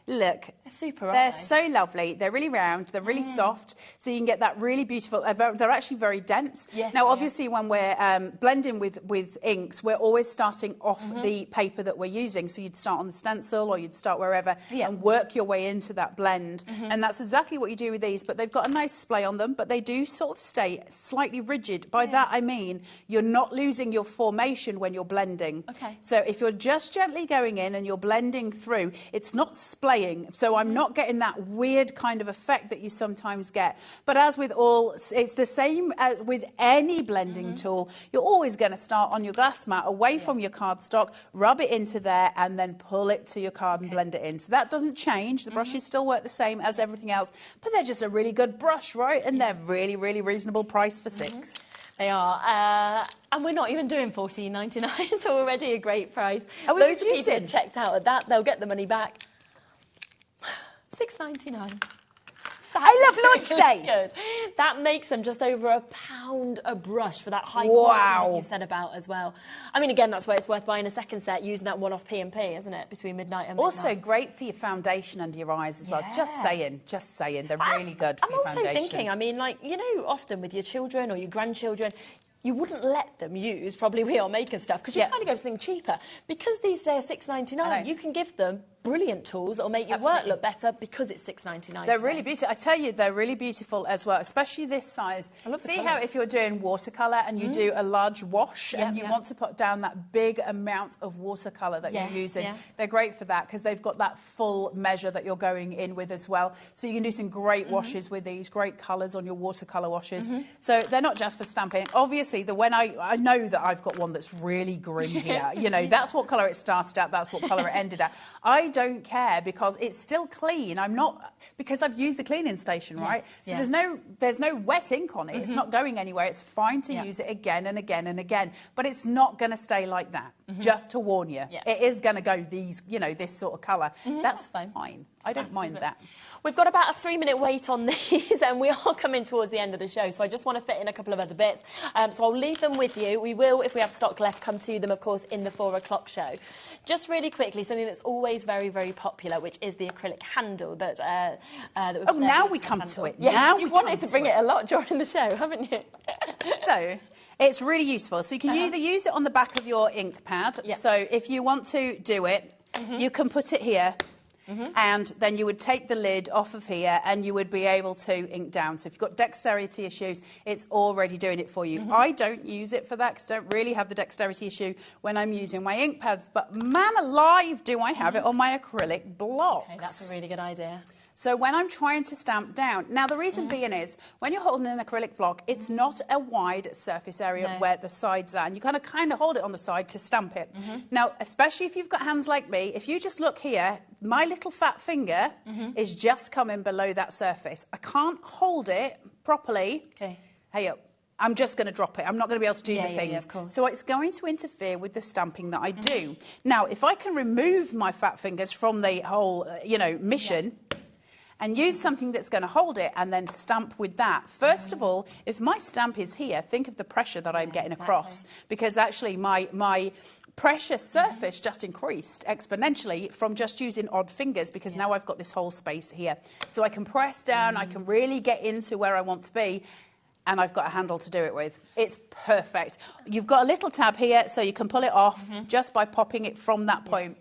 Look, They're super, they're aren't they? so lovely. They're really round. They're really soft. So you can get that really beautiful. They're actually very dense. Yes, now, yeah. obviously, when we're blending with inks, we're always starting off the paper that we're using. So you'd start on the stencil or you'd start wherever and work your way into that blend. And that's exactly what you do with these. But they've got a nice splay on them, but they do sort of stay slightly rigid. By that, I mean you're not losing your formation when you're blending. Okay. So if you're just gently going in and you're blending through, it's not splaying. So I'm not getting that weird kind of effect that you sometimes get. But as with all, it's the same as with any blending tool. You're always going to start on your glass mat, away from your cardstock, rub it into there, and then pull it to your card and blend it in. So that doesn't change. The brushes still work the same as everything else, but they're just a really good brush, right? And they're really, really reasonable price for 6. They are. And we're not even doing $14.99, so already a great price. Are we Loads of people reducing? have checked out at that. They'll get the money back. $6.99. I love launch day. Good. That makes them just over £1 a brush for that high Wow. quality that you've said about as well. I mean, again, that's why it's worth buying a second set using that one-off P&P, isn't it? Between midnight and midnight. Also great for your foundation under your eyes as well. Just saying. They're really good for I'm your also foundation. thinking, I mean, like, you know, often with your children or your grandchildren, you wouldn't let them use probably We Are Maker stuff because you're trying to go for something cheaper. Because these days are $6.99, you can give them brilliant tools that will make your work look better because it's $6.99. They're really beautiful. I tell you, they're really beautiful as well, especially this size. I love the See colours. how if you're doing watercolour and you do a large wash and you want to put down that big amount of watercolour that you're using, they're great for that because they've got that full measure that you're going in with as well. So you can do some great washes with these, great colours on your watercolour washes. So they're not just for stamping. Obviously, when I know that I've got one that's really grim here. You know, that's what colour it started at, that's what colour it ended at. I don't care because it's still clean. I'm not, because I've used the cleaning station, right? So there's no wet ink on it. It's not going anywhere. It's fine to use it again and again and again. But it's not going to stay like that, just to warn you. It is going to go these, you know, this sort of colour. That's fine. I don't mind that. We've got about a 3-minute wait on these and we are coming towards the end of the show, so I just want to fit in a couple of other bits. So I'll leave them with you. We will, if we have stock left, come to them, of course, in the 4 o'clock show. Just really quickly, something that's always very, very popular, which is the acrylic handle that we've got. Now we come to it. Yes, now you've wanted to bring it a lot during the show, haven't you? So it's really useful. So you can either use it on the back of your ink pad. So if you want to do it, you can put it here. And then you would take the lid off of here and you would be able to ink down. So if you've got dexterity issues, it's already doing it for you. I don't use it for that because I don't really have the dexterity issue when I'm using my ink pads. But man alive, do I have it on my acrylic blocks. Okay, that's a really good idea. So when I'm trying to stamp down, now the reason being is, when you're holding an acrylic block, it's not a wide surface area where the sides are, and you kind of hold it on the side to stamp it. Now, especially if you've got hands like me, if you just look here, my little fat finger is just coming below that surface. I can't hold it properly. Hey up. I'm just going to drop it. I'm not going to be able to do the things. So it's going to interfere with the stamping that I do. Now, if I can remove my fat fingers from the whole, mission, and use something that's going to hold it and then stamp with that. First of all, if my stamp is here, think of the pressure that I'm getting across, because actually my pressure surface just increased exponentially from just using odd fingers, because now I've got this whole space here. So I can press down, I can really get into where I want to be, and I've got a handle to do it with. It's perfect. You've got a little tab here, so you can pull it off just by popping it from that point.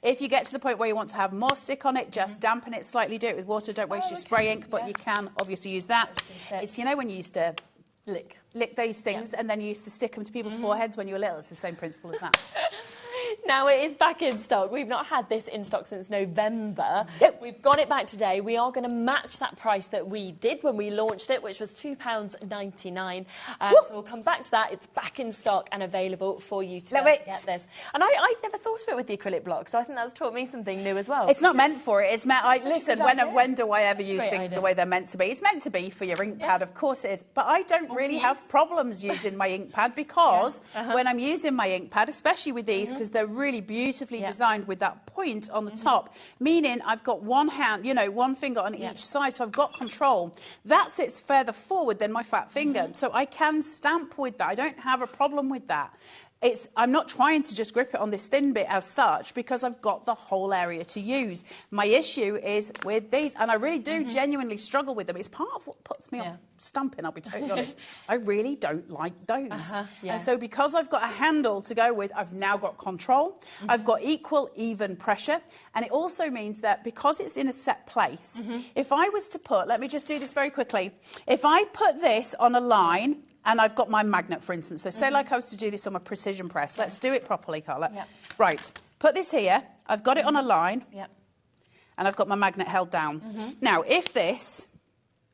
If you get to the point where you want to have more stick on it, just dampen it slightly, do it with water, don't waste your spray ink, but you can obviously use that. It's, when you used to lick those things and then you used to stick them to people's foreheads when you were little. It's the same principle as that. Now it is back in stock. We've not had this in stock since November. Yep. We've got it back today. We are going to match that price that we did when we launched it, which was £2.99. So we'll come back to that. It's back in stock and available for you to, get this. And I'd never thought of it with the acrylic block, so I think that's taught me something new as well. It's not meant for it. It's meant. Listen, when do I ever use things the way they're meant to be? It's meant to be for your ink pad, of course it is. But I don't really have problems using my ink pad because when I'm using my ink pad, especially with these, because they're really beautifully designed with that point on the top, meaning I've got one hand, you know, one finger on each side, so I've got control. That sits further forward than my fat finger, so I can stamp with that. I don't have a problem with that. I'm not trying to just grip it on this thin bit as such because I've got the whole area to use. My issue is with these, and I really do genuinely struggle with them. It's part of what puts me off stamping, I'll be totally honest. I really don't like those. And so because I've got a handle to go with, I've now got control. I've got equal, even pressure. And it also means that because it's in a set place, if I was to put, let me just do this very quickly. If I put this on a line, and I've got my magnet, for instance. So say like I was to do this on my precision press. Let's do it properly, Carla. Right, put this here. I've got it on a line. And I've got my magnet held down. Now, if this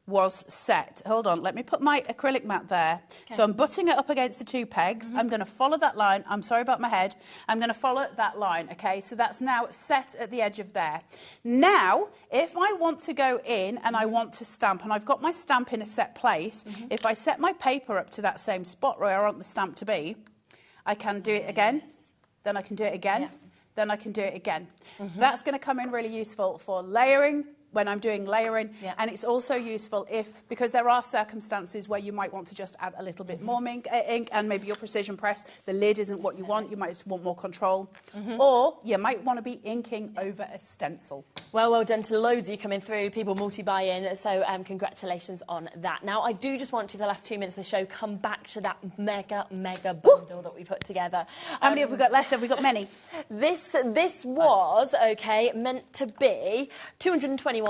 was set, hold on, let me put my acrylic mat there. So I'm butting it up against the two pegs. I'm going to follow that line. I'm sorry about my head. I'm going to follow that line, okay? So that's now set at the edge of there. Now, if I want to go in and I want to stamp, and I've got my stamp in a set place, if I set my paper up to that same spot where I want the stamp to be, I can do it again, then I can do it again, then I can do it again. That's going to come in really useful for layering, when I'm doing layering, and it's also useful because there are circumstances where you might want to just add a little bit more ink and maybe your precision press, the lid isn't what you want, you might just want more control, or you might want to be inking over a stencil. Well done to loads of you coming through, people multi-buy-in, so congratulations on that. Now, I do just want to, for the last 2 minutes of the show, come back to that mega bundle that we put together. How many have we got left? Have we got many? This was, meant to be £221.82.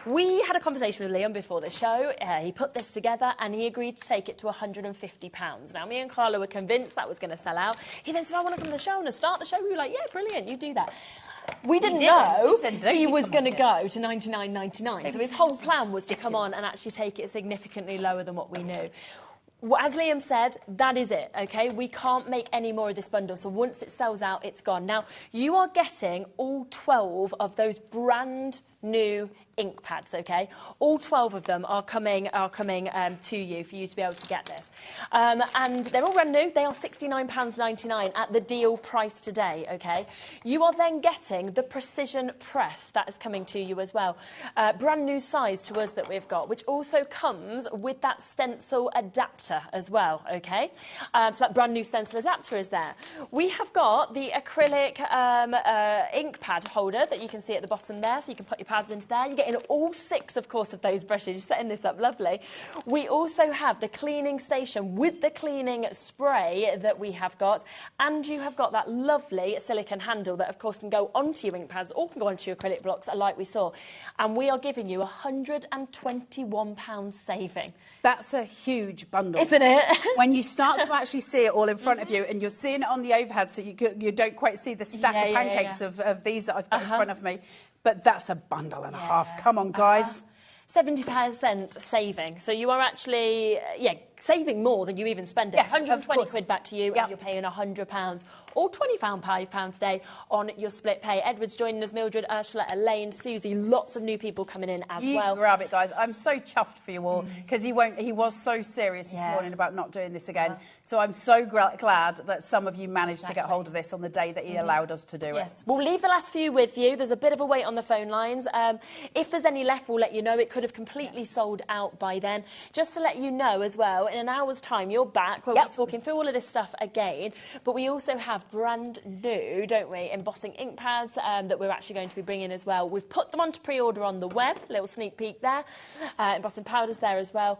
We had a conversation with Liam before the show. He put this together and he agreed to take it to £150. Now, me and Carla were convinced that was going to sell out. He then said, I want to come to the show and start the show. We were like, yeah, brilliant, you do that. We didn't know he was going to go to $99.99. So his whole plan was to come on and actually take it significantly lower than what we knew. As Liam said, that is it, okay? We can't make any more of this bundle, so once it sells out, it's gone. Now, you are getting all 12 of those brand new ink pads, okay? All 12 of them are coming to you for you to be able to get this. And they're all brand new. They are £69.99 at the deal price today, okay? You are then getting the precision press that is coming to you as well. Brand new size to us that we've got, which also comes with that stencil adapter as well, okay? So that brand new stencil adapter is there. We have got the acrylic ink pad holder that you can see at the bottom there, so you can put your pads into there. You get in all 6, of course, of those brushes. You're setting this up lovely. We also have the cleaning station with the cleaning spray that we have got, and you have got that lovely silicone handle that, of course, can go onto your ink pads or can go onto your acrylic blocks, like we saw. And we are giving you £121 saving. That's a huge bundle. Isn't it? When you start to actually see it all in front of you, and you're seeing it on the overhead, so you don't quite see the stack of pancakes of these that I've got in front of me. But that's a bundle and a half. Come on, guys. 70% saving. So you are actually, saving more than you even spend it. Yes, 120 quid back to you, and you're paying £100 or £25 today on your split pay. Edward's joining us, Mildred, Ursula, Elaine, Susie, lots of new people coming in as well. You grab it, guys. I'm so chuffed for you all because he was so serious this morning about not doing this again. So I'm so glad that some of you managed to get hold of this on the day that he allowed us to do it. We'll leave the last few with you. There's a bit of a wait on the phone lines. If there's any left, we'll let you know. It could have completely sold out by then. Just to let you know as well, in an hour's time, you're back. We're talking through all of this stuff again. But we also have brand new, don't we, embossing ink pads that we're actually going to be bringing as well. We've put them on to pre-order on the web, little sneak peek there, embossing powders there as well.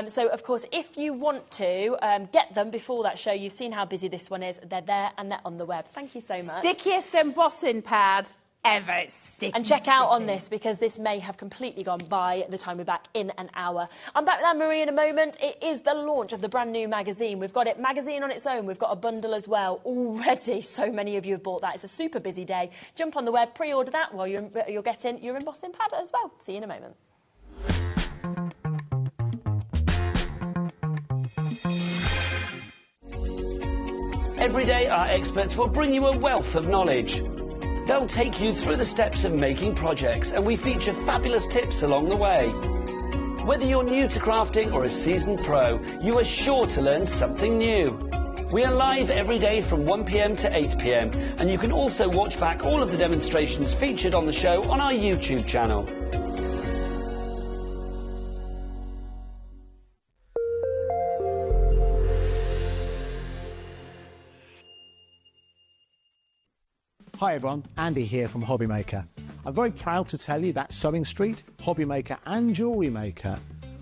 So, of course, if you want to get them before that show, you've seen how busy this one is, they're there and they're on the web. Thank you so much. Stickiest embossing pad ever. It's sticky. And check out on this, because this may have completely gone by the time we're back in an hour. I'm back with Anne-Marie in a moment. It is the launch of the brand new magazine. We've got it magazine on its own. We've got a bundle as well. Already, so many of you have bought that. It's a super busy day. Jump on the web, pre-order that while you're getting your embossing pad as well. See you in a moment. Every day, our experts will bring you a wealth of knowledge. They'll take you through the steps of making projects, and we feature fabulous tips along the way. Whether you're new to crafting or a seasoned pro, you are sure to learn something new. We are live every day from 1 p.m. to 8 p.m, and you can also watch back all of the demonstrations featured on the show on our YouTube channel. Hi everyone, Andy here from HobbyMaker. I'm very proud to tell you that Sewing Street, HobbyMaker and Jewellery Maker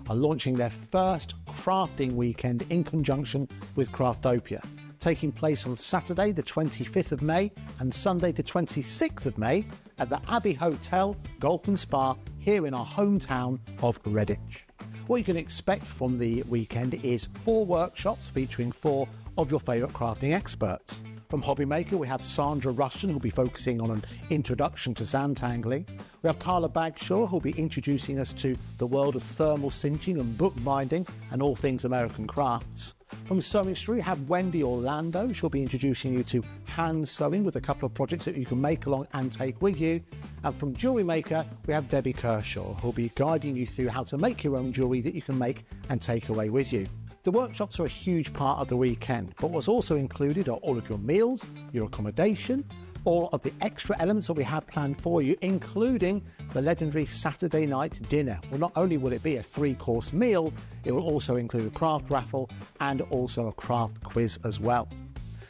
are launching their first crafting weekend in conjunction with Craftopia, taking place on Saturday the 25th of May and Sunday the 26th of May at the Abbey Hotel, Golf and Spa here in our hometown of Redditch. What you can expect from the weekend is 4 workshops featuring 4 of your favourite crafting experts. From HobbyMaker, we have Sandra Rushton, who'll be focusing on an introduction to sandtangling. We have Carla Bagshaw, who'll be introducing us to the world of thermal cinching and bookbinding and all things American crafts. From Sewing Street, we have Wendy Orlando. She'll be introducing you to hand sewing with a couple of projects that you can make along and take with you. And from Jewellery Maker, we have Debbie Kershaw, who'll be guiding you through how to make your own jewellery that you can make and take away with you. The workshops are a huge part of the weekend, but what's also included are all of your meals, your accommodation, all of the extra elements that we have planned for you, including the legendary Saturday night dinner. Well, not only will it be a 3-course meal, it will also include a craft raffle and also a craft quiz as well.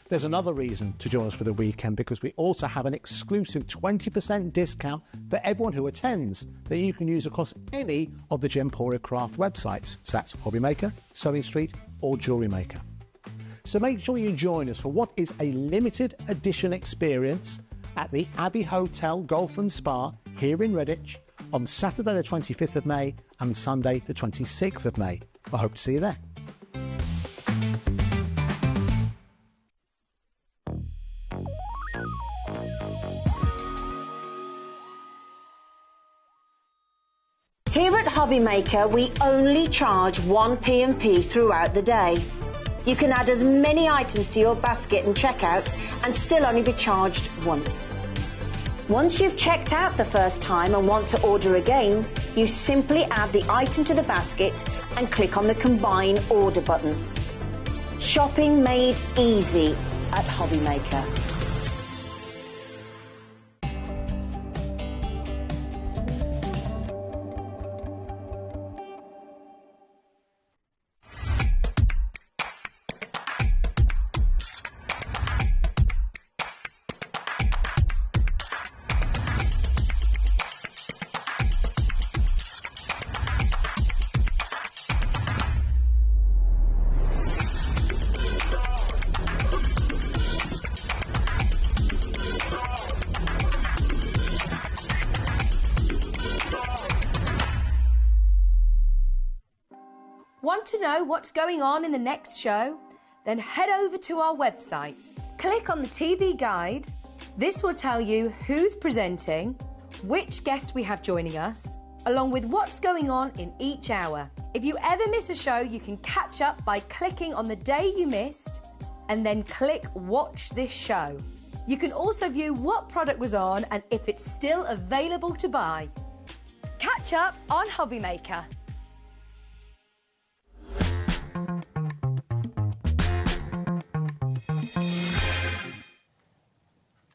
There's another reason to join us for the weekend, because we also have an exclusive 20% discount for everyone who attends that you can use across any of the Gemporia Craft websites. So that's HobbyMaker, Sewing Street or Jewellery Maker. So make sure you join us for what is a limited edition experience at the Abbey Hotel Golf and Spa here in Redditch on Saturday the 25th of May and Sunday the 26th of May. I hope to see you there. Here at HobbyMaker, we only charge 1 P&P throughout the day. You can add as many items to your basket and checkout and still only be charged once. Once you've checked out the first time and want to order again, you simply add the item to the basket and click on the Combine Order button. Shopping made easy at HobbyMaker. Want to know what's going on in the next show? Then head over to our website. Click on the TV guide. This will tell you who's presenting, which guest we have joining us, along with what's going on in each hour. If you ever miss a show, you can catch up by clicking on the day you missed and then click Watch This Show. You can also view what product was on and if it's still available to buy. Catch up on HobbyMaker.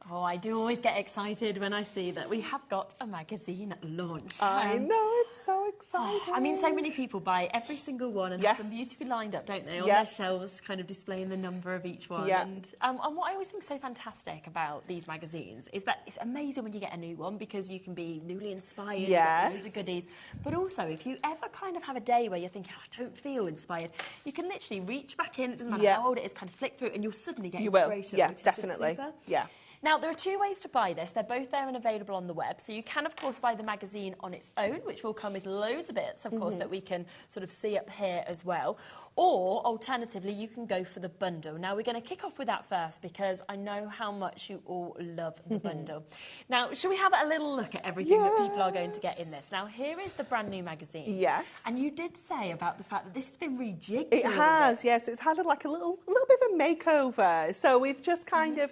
Oh, I do always get excited when I see that we have got a magazine launch. I know, it's so exciting. I mean, so many people buy every single one and have them beautifully lined up, don't they, on their shelves, kind of displaying the number of each one. Yeah. And what I always think is so fantastic about these magazines is that it's amazing when you get a new one because you can be newly inspired, you get loads of goodies. But also, if you ever kind of have a day where you're thinking, oh, I don't feel inspired, you can literally reach back in, it doesn't matter how old it is, kind of flick through and you'll suddenly get inspiration. Yeah, which definitely. Is just super. Yeah. Now, there are two ways to buy this. They're both there and available on the web. So you can, of course, buy the magazine on its own, which will come with loads of bits, of course, that we can sort of see up here as well. Or, alternatively, you can go for the bundle. Now, we're going to kick off with that first because I know how much you all love the bundle. Now, shall we have a little look at everything that people are going to get in this? Now, here is the brand new magazine. Yes. And you did say about the fact that this has been rejigged. It has, yes. It's had like a little bit of a makeover. So we've just kind of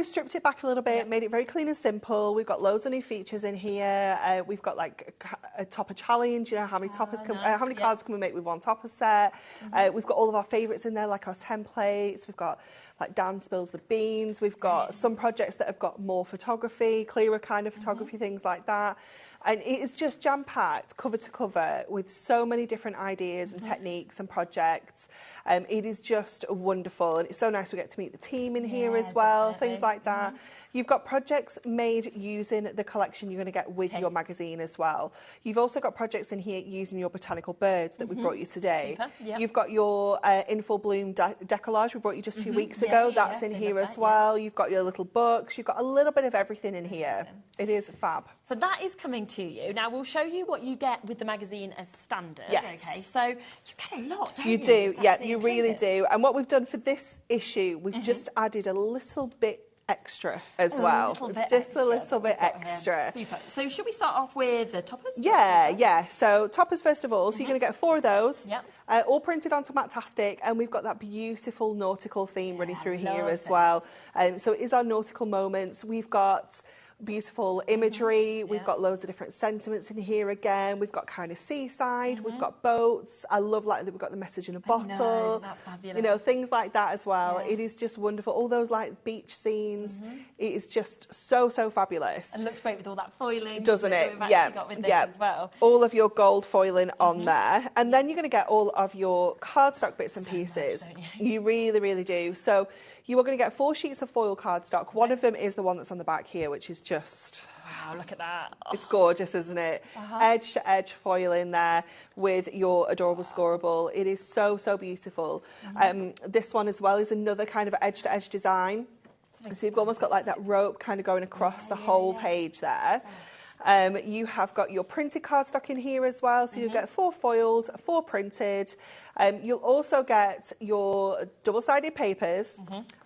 stripped it back a little bit, made it very clean and simple. We've got loads of new features in here. We've got like a topper challenge, you know, how many toppers how many cards can we make with one topper set? We've got all of our favourites in there, like our templates. We've got like Dan spills the beans. We've got some projects that have got more photography, clearer kind of photography, things like that. And it is just jam-packed, cover to cover, with so many different ideas and techniques and projects. It is just wonderful. And it's so nice we get to meet the team in here as well, things like that. You've got projects made using the collection you're going to get with your magazine as well. You've also got projects in here using your botanical birds that we brought you today. You've got your in full bloom decollage we brought you just 2 weeks ago. That's in here as well. You've got your little books. You've got a little bit of everything in here. It is fab. So that is coming to you. Now, we'll show you what you get with the magazine as standard. Yes. Okay, so you get a lot, don't you? You do, yeah, you really do. And what we've done for this issue, we've just added a little bit extra as well. Just a little bit extra. Super. So should we start off with the toppers? Yeah. So toppers first of all. So you're going to get 4 of those, all printed onto Matastic, and we've got that beautiful nautical theme running through here as well. So it is our nautical moments. We've got beautiful imagery. We've got loads of different sentiments in here again. We've got kind of seaside. We've got boats. I love like that we've got the message in a bottle. Isn't that fabulous? You know, things like that as well. It is just wonderful. All those like beach scenes. It is just so fabulous. And looks great with all that foiling, doesn't it? Got with this as well. All of your gold foiling on there, and then you're going to get all of your cardstock bits and pieces. Much, don't you? You really do. So you are going to get 4 sheets of foil cardstock. One of them is the one that's on the back here, which is just... Wow, look at that. It's gorgeous, isn't it? Edge to edge foil in there with your adorable scoreable. It is so beautiful. This one as well is another kind of edge to edge design. So you've almost got like that rope kind of going across the whole page there. You have got your printed cardstock in here as well, so you'll get 4 foiled, 4 printed. You'll also get your double-sided papers,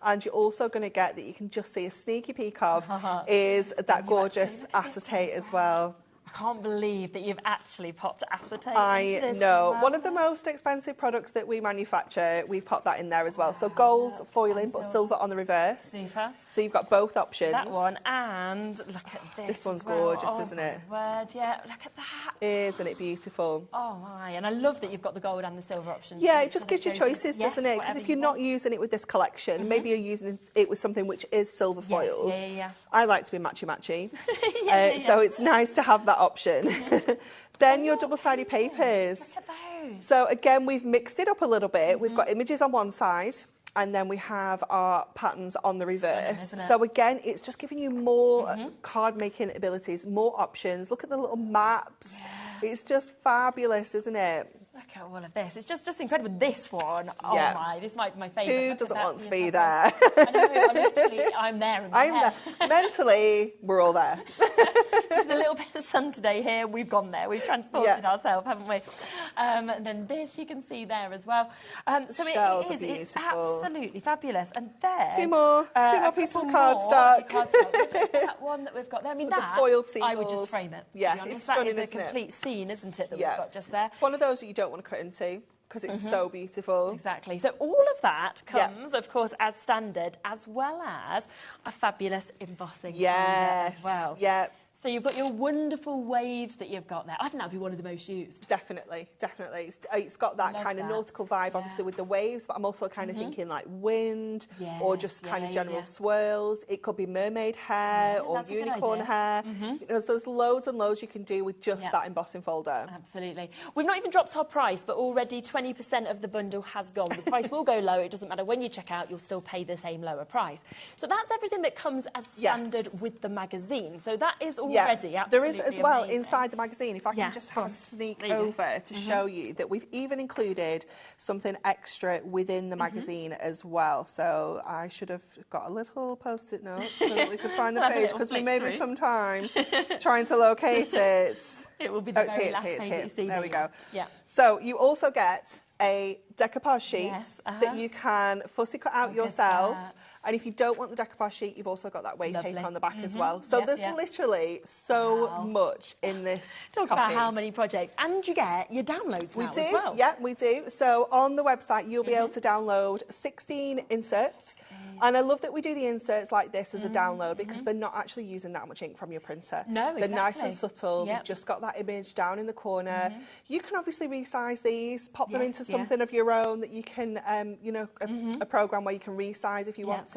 and you're also going to get, that you can just see a sneaky peek of, is that gorgeous acetate as well. I can't believe that you've actually popped acetate into this. I know. One of the most expensive products that we manufacture, we pop that in there as well. So gold foiling, but silver on the reverse. Super. So you've got both options. That one, and look at this. This one's as well. gorgeous, isn't it? Word, yeah. Look at that. Isn't it beautiful? Oh my! And I love that you've got the gold and the silver options. Yeah, it just gives you choices, doesn't it? Because if you're not using it with this collection, maybe you're using it with something which is silver foils. I like to be matchy-matchy. So it's nice to have that option. Then your double-sided papers. Look at those. So again, we've mixed it up a little bit. We've got images on one side, and then we have our patterns on the reverse. So again, it's just giving you more card making abilities, more options. Look at the little maps. It's just fabulous, isn't it? Look at all of this. It's just incredible. This one, oh my, this might be my favourite. Who doesn't want to be there? I'm there in my head. There. Mentally, we're all there. There's a little bit of sun today here. We've gone there. We've transported ourselves, haven't we? And then this you can see there as well. So it's absolutely fabulous. And there, two more pieces of cardstock. That one that we've got there. I mean, that foiled seagulls. I would just frame it. Yeah, it's stunning, that is a complete scene, isn't it? That we've got just there. It's one of those that you don't want to cut into, because it's so beautiful. Exactly. So all of that comes, of course, as standard, as well as a fabulous embossing as well. Yeah. So you've got your wonderful waves that you've got there. I think that would be one of the most used. Definitely. It's got that kind of nautical vibe, obviously, with the waves, but I'm also kind of thinking like wind or just kind of general swirls. It could be mermaid hair or unicorn hair. You know, so there's loads and loads you can do with just that embossing folder. Absolutely. We've not even dropped our price, but already 20% of the bundle has gone. The price will go low. It doesn't matter when you check out, you'll still pay the same lower price. So that's everything that comes as standard with the magazine. So that is all already. Yeah. There is Absolutely as well amazing. inside the magazine, if I can just have a sneak over to show you that we've even included something extra within the magazine as well. So I should have got a little post-it note so that we could find the page, because we may be some time trying to locate it. It will be the very last page that you see. There we go. Yeah. So you also get a decoupage sheet that you can fussy cut out yourself. And if you don't want the decoupage sheet, you've also got that weight paper on the back as well. So there's literally so much in this Talk copy. about how many projects. And you get your downloads now as well. Yeah, we do. So on the website, you'll be able to download 16 inserts. And I love that we do the inserts like this as a download, because they're not actually using that much ink from your printer. No, They're nice and subtle. You've just got that image down in the corner. You can obviously resize these, pop them into something of your own that you can, you know, a program where you can resize if you want to.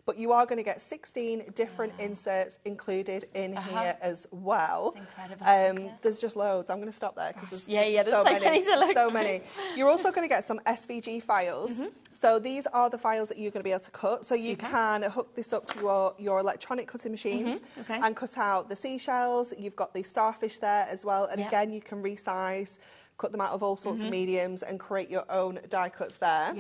But you are going to get 16 different inserts included in here as well. That's incredible. There's just loads. I'm going to stop there because there's there's so many to look so many. You're also going to get some SVG files. So these are the files that you're going to be able to cut. So you can hook this up to your electronic cutting machines and cut out the seashells. You've got the starfish there as well. And again, you can resize, cut them out of all sorts of mediums and create your own die cuts there.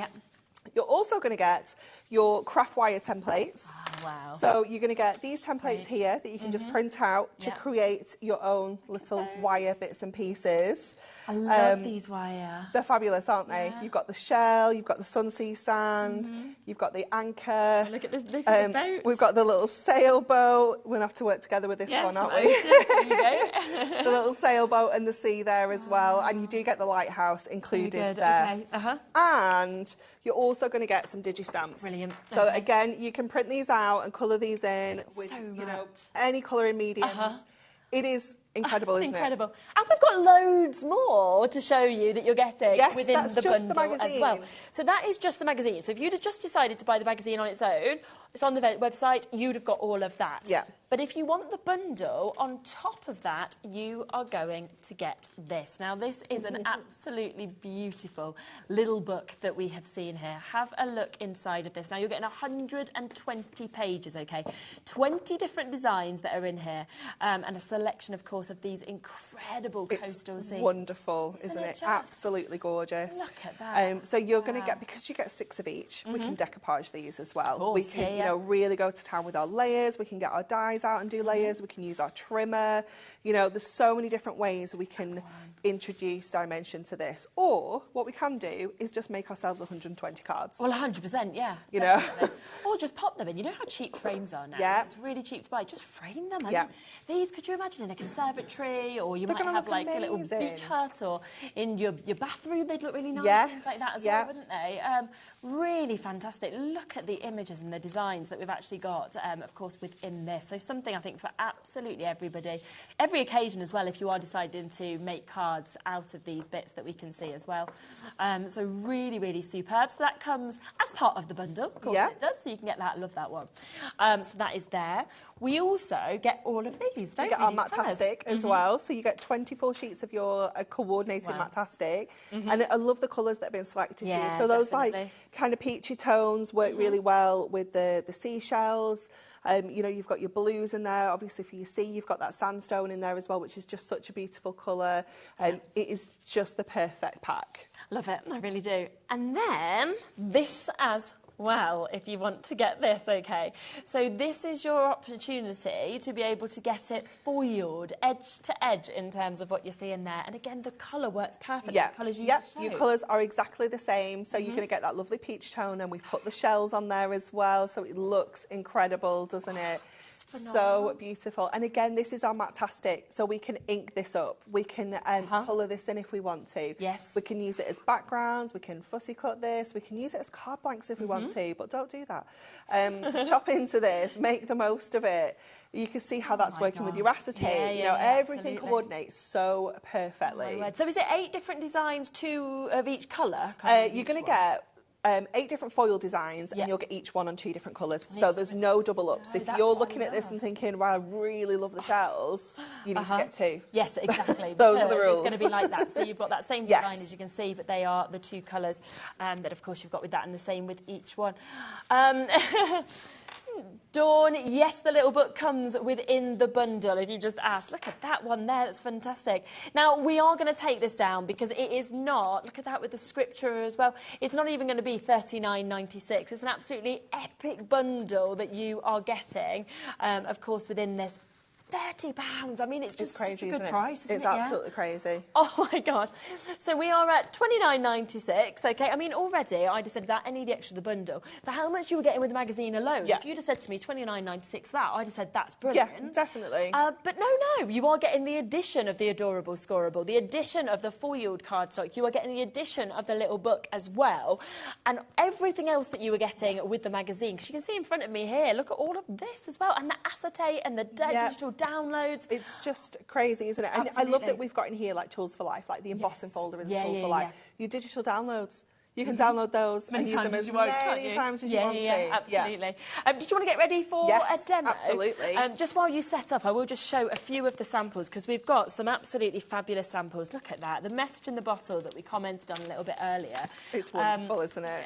You're also going to get your craft wire templates. Oh, wow. So you're going to get these templates here that you can just print out to create your own little wire bits and pieces. I love these wire. They're fabulous, aren't they? You've got the shell, you've got the Sunsea sand, you've got the anchor. Look at this, look at the boat. We've got the little sailboat. We'll have to work together with this one, aren't we? There you go. The little sailboat and the sea there as well. And you do get the lighthouse included there. And you're also going to get some digi-stamps. Brilliant. So again, you can print these out and colour these in with you know, any colouring mediums. It is incredible, isn't incredible. And we've got loads more to show you that you're getting within the bundle as well. So that is just the magazine. So if you'd have just decided to buy the magazine on its own, it's on the website, you'd have got all of that. Yeah. But if you want the bundle, on top of that, you are going to get this. Now, this is an absolutely beautiful little book that we have seen here. Have a look inside of this. Now, you're getting 120 pages, okay? 20 different designs that are in here, and a selection, of course, of these incredible coastal scenes. Wonderful, isn't it? Absolutely gorgeous. Look at that. So you're going to get, because you get 6 of each, we can decoupage these as well. Course, we can, you know, really go to town with our layers. We can get our dies out and do layers. We can use our trimmer. You know, there's so many different ways we can introduce dimension to this. Or what we can do is just make ourselves 120 cards. Well, 100%, yeah. You know. Or just pop them in. You know how cheap frames are now? Yeah. It's really cheap to buy. Just frame them. These, could you imagine in a conservatory, or you might have like a little beach hut, or in your bathroom, they'd look really nice, things like that as well, wouldn't they? Really fantastic. Look at the images and the designs that we've actually got, of course, within this. So something, I think, for absolutely everybody. Every occasion as well, if you are deciding to make cards out of these bits that we can see as well. So really, really superb. So that comes as part of the bundle, of course it does, so you can get that. Love that one. So that is there. We also get all of these, don't we? You get our Matastic as well. So you get 24 sheets of your coordinated Matastic. And I love the colours that have been selected for you. So those like kind of peachy tones work really well with the seashells. You know, you've got your blues in there. Obviously, for your sea, you've got that sandstone in there as well, which is just such a beautiful colour. It is just the perfect pack. Love it. I really do. And then this as well, if you want to get this, okay. So this is your opportunity to be able to get it foiled, edge to edge, in terms of what you're seeing there. And again, the colour works perfectly. The colours you showed. Your colours are exactly the same. So you're going to get that lovely peach tone, and we've put the shells on there as well. So it looks incredible, doesn't it? So beautiful. And again, this is our Matastic, so we can ink this up. We can colour this in if we want to. Yes. We can use it as backgrounds. We can fussy cut this. We can use it as card blanks if we want to, but don't do that. Chop into this, make the most of it. You can see how that's working with your acetate. You know, everything coordinates so perfectly. So is it 8 different designs, 2 of each colour? You're going to get 8 different foil designs, and you'll get each one on 2 different colours. So there's no double ups. If you're looking at this and thinking, wow, I really love the shells, you need to get 2. Yes, exactly. Those are the rules. It's going to be like that. So you've got that same design as you can see, but they are the 2 colours that, of course, you've got with that, and the same with each one. Dawn, yes, the little book comes within the bundle. If you just ask, look at that one there, that's fantastic. Now, we are going to take this down because it is not, look at that with the scripture as well, it's not even going to be $39.96. It's an absolutely epic bundle that you are getting, of course, within this. £30. I mean, it's just crazy, such a good price, isn't it? It's absolutely crazy. Oh, my God. So we are at $29.96, OK? I mean, already, I'd have said that any of the extra of the bundle, for how much you were getting with the magazine alone, if you'd have said to me $29.96 that, I'd have said that's brilliant. Yeah, definitely. But no, you are getting the addition of the Adorable Scoreable, the addition of the foiled cardstock, you are getting the addition of the little book as well, and everything else that you were getting with the magazine, because you can see in front of me here, look at all of this as well, and the acetate and the digital downloads. It's just crazy, isn't it? And I love that we've got in here like tools for life, like the embossing folder is a tool for life. Your digital downloads, you can download those and use them as many times as you want to. Yeah, absolutely. Did you want to get ready for a demo? Absolutely. Just while you set up, I will just show a few of the samples because we've got some absolutely fabulous samples. Look at that. The message in the bottle that we commented on a little bit earlier. It's wonderful, isn't it?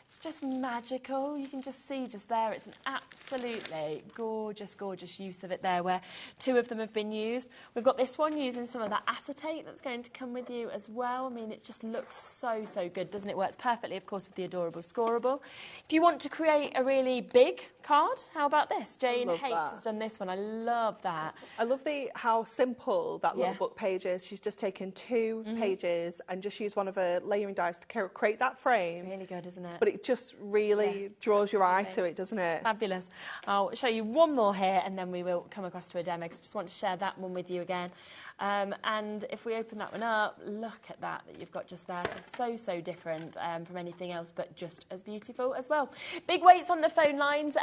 It's just magical. You can just see just there. It's an absolutely gorgeous, gorgeous use of it there where two of them have been used. We've got this one using some of that acetate that's going to come with you as well. I mean, it just looks so, so good, doesn't it? Works perfectly, of course, with the Adorable Scoreable. If you want to create a really big card, how about this? Jane H has done this one. I love that. I love how simple that little book page is. She's just taken two pages and just used one of her layering dies to create that frame. Really good, isn't it? But it just really draws your eye to it, doesn't it? Fabulous. I'll show you one more here and then we will come across to a demo because I just want to share that one with you again. And if we open that one up, look at that you've got just there. So, so different from anything else, but just as beautiful as well. Big waits on the phone lines.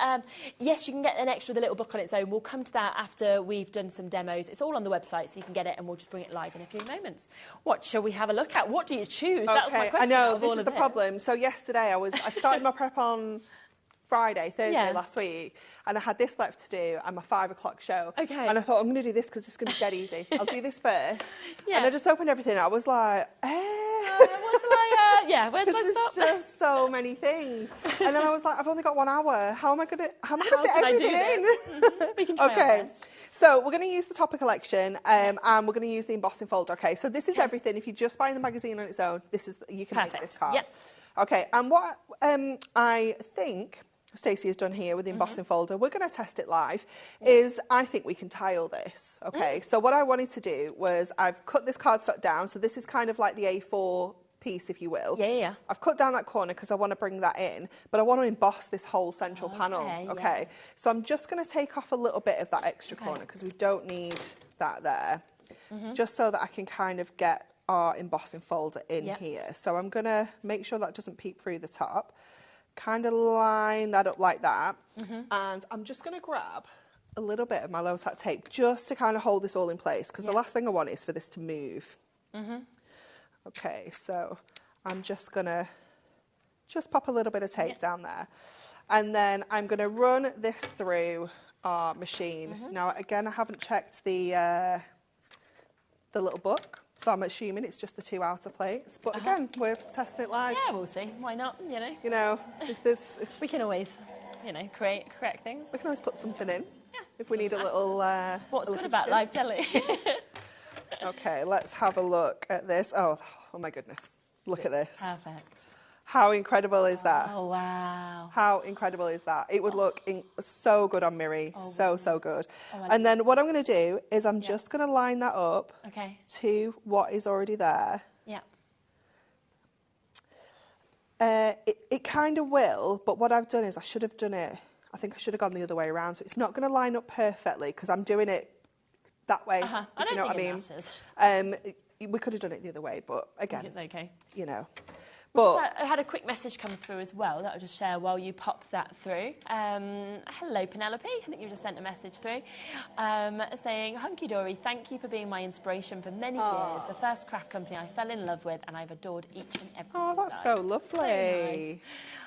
Yes, you can get an extra the little book on its own. We'll come to that after we've done some demos. It's all on the website, so you can get it, and we'll just bring it live in a few moments. What shall we have a look at? What do you choose? That was my question. I know, this is the problem. So yesterday I started my prep on Thursday last week, and I had this left to do and my 5 o'clock show. Okay. And I thought, I'm going to do this because it's going to be dead easy. I'll do this first. And I just opened everything. I was like, where do I stop? There's just so many things. And then I was like, I've only got 1 hour. How am I going to fit everything in? We can try our best. So we're going to use the Topper collection and we're going to use the embossing folder. Okay, so this is everything. If you just buy the magazine on its own, you can make this card. Yep. Okay, and what I think Stacey has done here with the embossing folder, we're going to test it live, is I think we can tile this. Okay, so what I wanted to do was I've cut this cardstock down, so this is kind of like the A4 piece, if you will. Yeah. I've cut down that corner because I want to bring that in, but I want to emboss this whole central panel. Okay, so I'm just going to take off a little bit of that extra corner because we don't need that there, just so that I can kind of get our embossing folder in here. So I'm going to make sure that doesn't peep through the top. Kind of line that up like that, and I'm just going to grab a little bit of my low tack tape just to kind of hold this all in place because the last thing I want is for this to move. Okay, so I'm just going to pop a little bit of tape down there, and then I'm going to run this through our machine. Now again, I haven't checked the little book. So I'm assuming it's just the 2 outer plates. But again, we're testing it live. Yeah, we'll see. Why not, You know, if we can always, correct things. We can always put something in. Yeah. If we need a little... What's good about live telly? Okay, let's have a look at this. Oh my goodness. Look at this. Perfect. How incredible is that? Oh, wow. How incredible is that? It would look so good on Miri. So good. And then what I'm going to do is I'm just going to line that up to what is already there. Yeah. It kind of will, but what I've done is I should have done it. I think I should have gone the other way around. So it's not going to line up perfectly because I'm doing it that way. I don't know think what it matters. We could have done it the other way, but again, it's okay. But I had a quick message come through as well that I'll just share while you pop that through. Hello, Penelope. I think you just sent a message through saying, Hunky Dory, thank you for being my inspiration for many years. The first craft company I fell in love with, and I've adored each and every Oh, that's so lovely. Nice.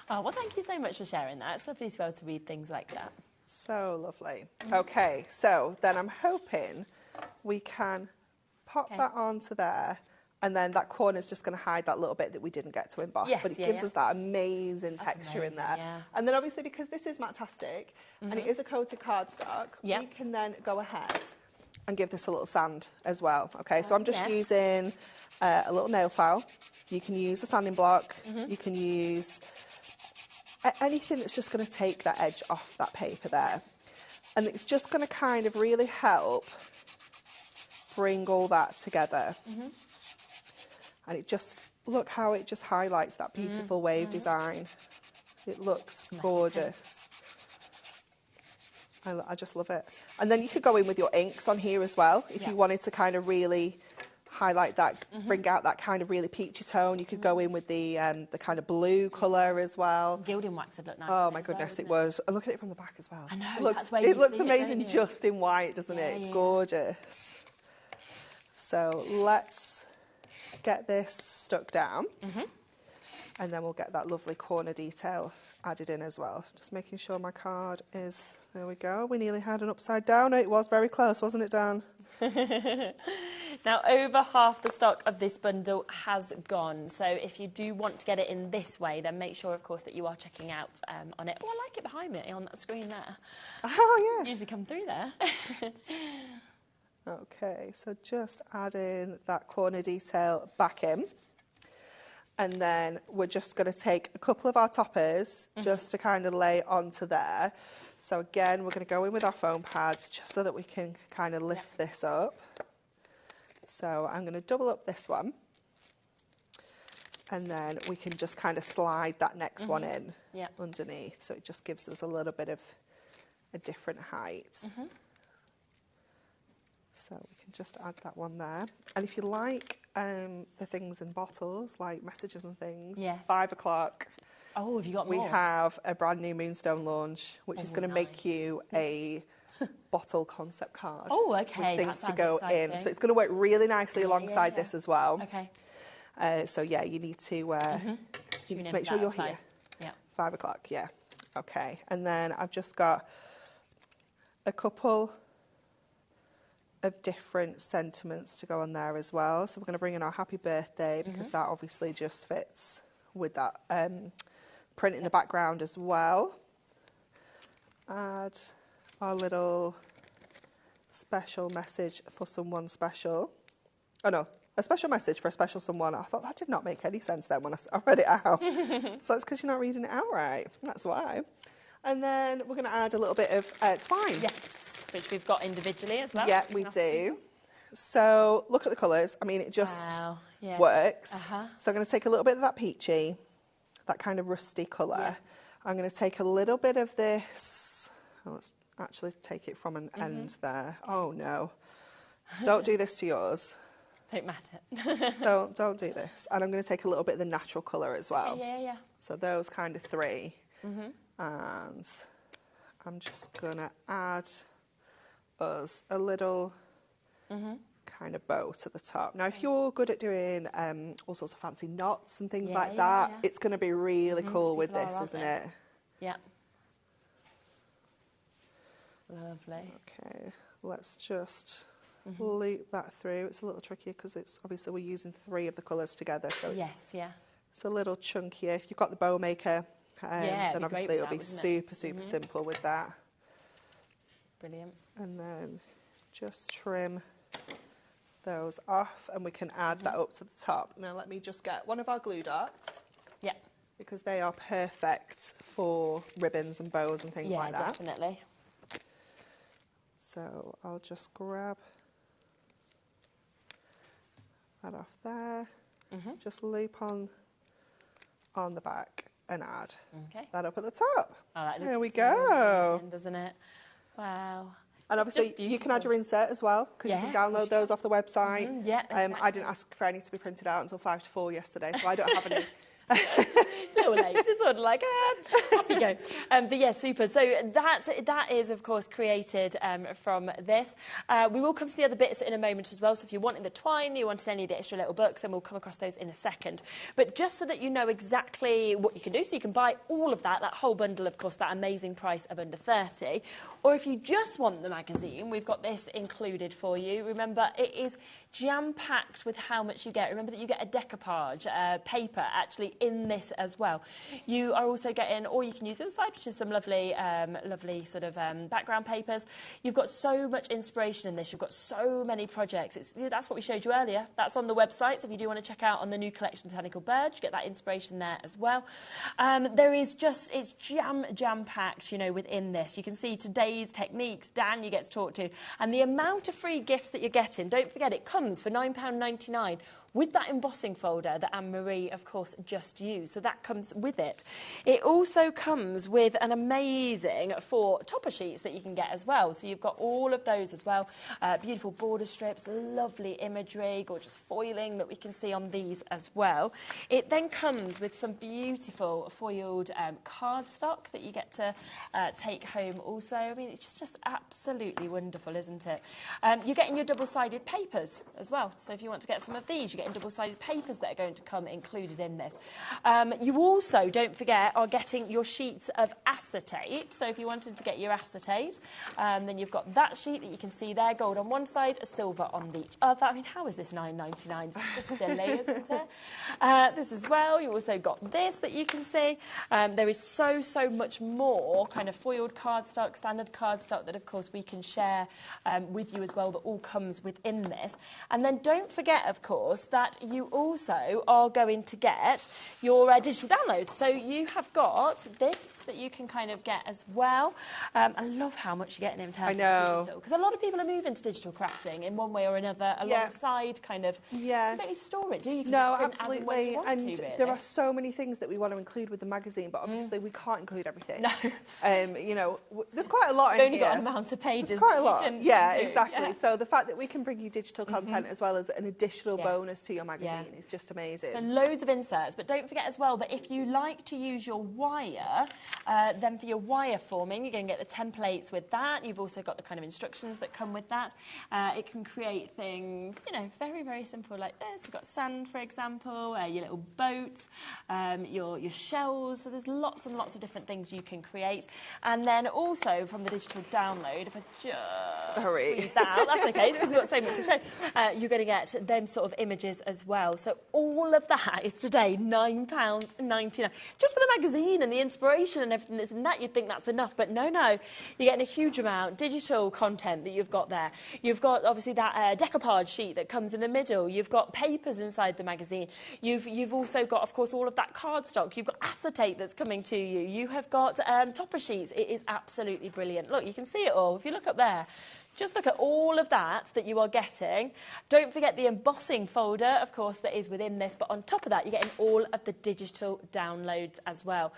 Oh, well, thank you so much for sharing that. It's lovely to be able to read things like that. So lovely. Okay, so then I'm hoping we can pop that onto there. And then that corner is just going to hide that little bit that we didn't get to emboss. Yes, but it gives us that amazing texture in there. Yeah. And then obviously because this is Matastic and it is a coated cardstock, we can then go ahead and give this a little sand as well. Okay, so I'm just using a little nail file. You can use a sanding block. You can use anything that's just going to take that edge off that paper there. And it's just going to kind of really help bring all that together. And it just, look how it just highlights that beautiful wave design. It looks gorgeous. I just love it. And then you could go in with your inks on here as well. If you wanted to kind of really highlight that, bring out that kind of really peachy tone, you could go in with the kind of blue colour as well. Gilding wax would look nice. Oh my goodness, it was. And look at it from the back as well. I know, it looks amazing just in white, doesn't it? It's gorgeous. So let's get this stuck down. And then we'll get that lovely corner detail added in as well. Just making sure my card is, there we go. We nearly had an upside down. It was very close, wasn't it, Dan? Now, over half the stock of this bundle has gone. So if you do want to get it in this way, then make sure, of course, that you are checking out on it. Oh, I like it behind me on that screen there. Oh, yeah. Usually come through there. Okay, so just add in that corner detail back in. And then we're just going to take a couple of our toppers just to kind of lay onto there. So again, we're going to go in with our foam pads just so that we can kind of lift this up. So I'm going to double up this one. And then we can just kind of slide that next one in underneath. So it just gives us a little bit of a different height. So we can just add that one there. And if you like the things in bottles, like messages and things, 5 o'clock. Oh, have you got more? We have a brand new Moonstone launch, which is going to make you a bottle concept card. Oh, okay. With things to go in. So it's going to work really nicely alongside this as well. Okay. So yeah, you need to, you need to make sure you're here. 5 o'clock, yeah. Okay. And then I've just got a couple of different sentiments to go on there as well. So we're going to bring in our happy birthday because that obviously just fits with that print in the background as well. Add our little special message for someone special. Oh no, a special message for a special someone. I thought that did not make any sense then when I read it out. So that's because you're not reading it out right. That's why. And then we're going to add a little bit of twine. Yes. Which we've got individually as well. Yeah, we do. So look at the colours. I mean, it just works. So I'm going to take a little bit of that peachy, that kind of rusty colour. I'm going to take a little bit of this. Oh, let's actually take it from an end there. Oh no! Don't do this to yours. Don't matter. don't do this. And I'm going to take a little bit of the natural colour as well. Yeah. So those kind of three. And I'm just going to add us a little kind of bow to the top. Now, if you're good at doing all sorts of fancy knots and things like that, it's going to be really cool with this, isn't it? Yeah. Lovely. Okay, let's just loop that through. It's a little trickier because it's obviously we're using 3 of the colours together, so it's a little chunkier. If you've got the HobbyMaker, then obviously it'll be super simple with that. Brilliant. And then just trim those off and we can add that up to the top. Now let me just get one of our glue dots. Yeah. Because they are perfect for ribbons and bows and things like that. Yeah, definitely. So I'll just grab that off there. Just loop on the back and add that up at the top. Oh, that looks there we go. Amazing, doesn't it? Wow. And obviously you can add your insert as well because you can download those off the website. Exactly. I didn't ask for any to be printed out until 5 to 4 yesterday, so I don't have any Little late, just sort of like, off you go. But yeah, super. So that is, of course, created from this. We will come to the other bits in a moment as well. So if you're wanting the twine, you wanted any of the extra little books, then we'll come across those in a second. But just so that you know exactly what you can do, so you can buy all of that whole bundle, of course, that amazing price of under 30. Or if you just want the magazine, we've got this included for you. Remember, it is jam-packed with how much you get. Remember that you get a decoupage paper actually in this as well. You are also getting, or you can use the other side, which is some lovely, lovely sort of background papers. You've got so much inspiration in this. You've got so many projects. That's what we showed you earlier. That's on the website. So if you do want to check out on the new collection, Botanical Birds, you get that inspiration there as well. There is just, it's jam-packed, you know, within this. You can see today's techniques, Dan you get to talk to, and the amount of free gifts that you're getting. Don't forget, it comes for £9.99 with that embossing folder that Anne-Marie, of course, just used. So that comes with it. It also comes with an amazing 4 topper sheets that you can get as well. So you've got all of those as well. Beautiful border strips, lovely imagery, gorgeous foiling that we can see on these as well. It then comes with some beautiful foiled cardstock that you get to take home also. I mean, it's just absolutely wonderful, isn't it? You're getting your double-sided papers as well. So if you want to get some of these, you get double-sided papers that are going to come included in this. You also, don't forget, are getting your sheets of acetate. So if you wanted to get your acetate, then you've got that sheet that you can see there, gold on one side, silver on the other. I mean, how is this £9.99? It's just silly, isn't it? This as well. You also got this that you can see. There is so much more kind of foiled cardstock, standard cardstock that, of course, we can share with you as well, that all comes within this. And then don't forget, of course, that you also are going to get your digital downloads. So you have got this that you can kind of get as well. I love how much you're getting in terms of digital, because a lot of people are moving to digital crafting in one way or another, alongside kind of, you don't need to store it, do you? You can just print absolutely. As and when you want to, really. There are so many things that we want to include with the magazine, but obviously we can't include everything. No. You know, there's quite a lot in You've only here. got an amount of pages. There's quite a lot. Yeah, exactly. Yeah. So the fact that we can bring you digital content as well as an additional bonus to your magazine is just amazing. So loads of inserts, but don't forget as well that if you like to use your wire, then for your wire forming, you're going to get the templates with that. You've also got the kind of instructions that come with that. It can create things, you know, very simple like this. We've got sand, for example, your little boats, your shells. So there's lots and lots of different things you can create. And then also from the digital download, if I just squeeze that out, that's okay, because we've got so much to show. You're going to get them sort of images as well. So all of that is today £9.99. Just for the magazine and the inspiration and everything that's in that, you'd think that's enough, but no. You're getting a huge amount. Digital content that you've got there. You've got, obviously, that decoupage sheet that comes in the middle. You've got papers inside the magazine. You've also got, of course, all of that cardstock. You've got acetate that's coming to you. You have got topper sheets. It is absolutely brilliant. Look, you can see it all. If you look up there, just look at all of that you are getting. Don't forget the embossing folder, of course, that is within this. But on top of that, you're getting all of the digital downloads as well.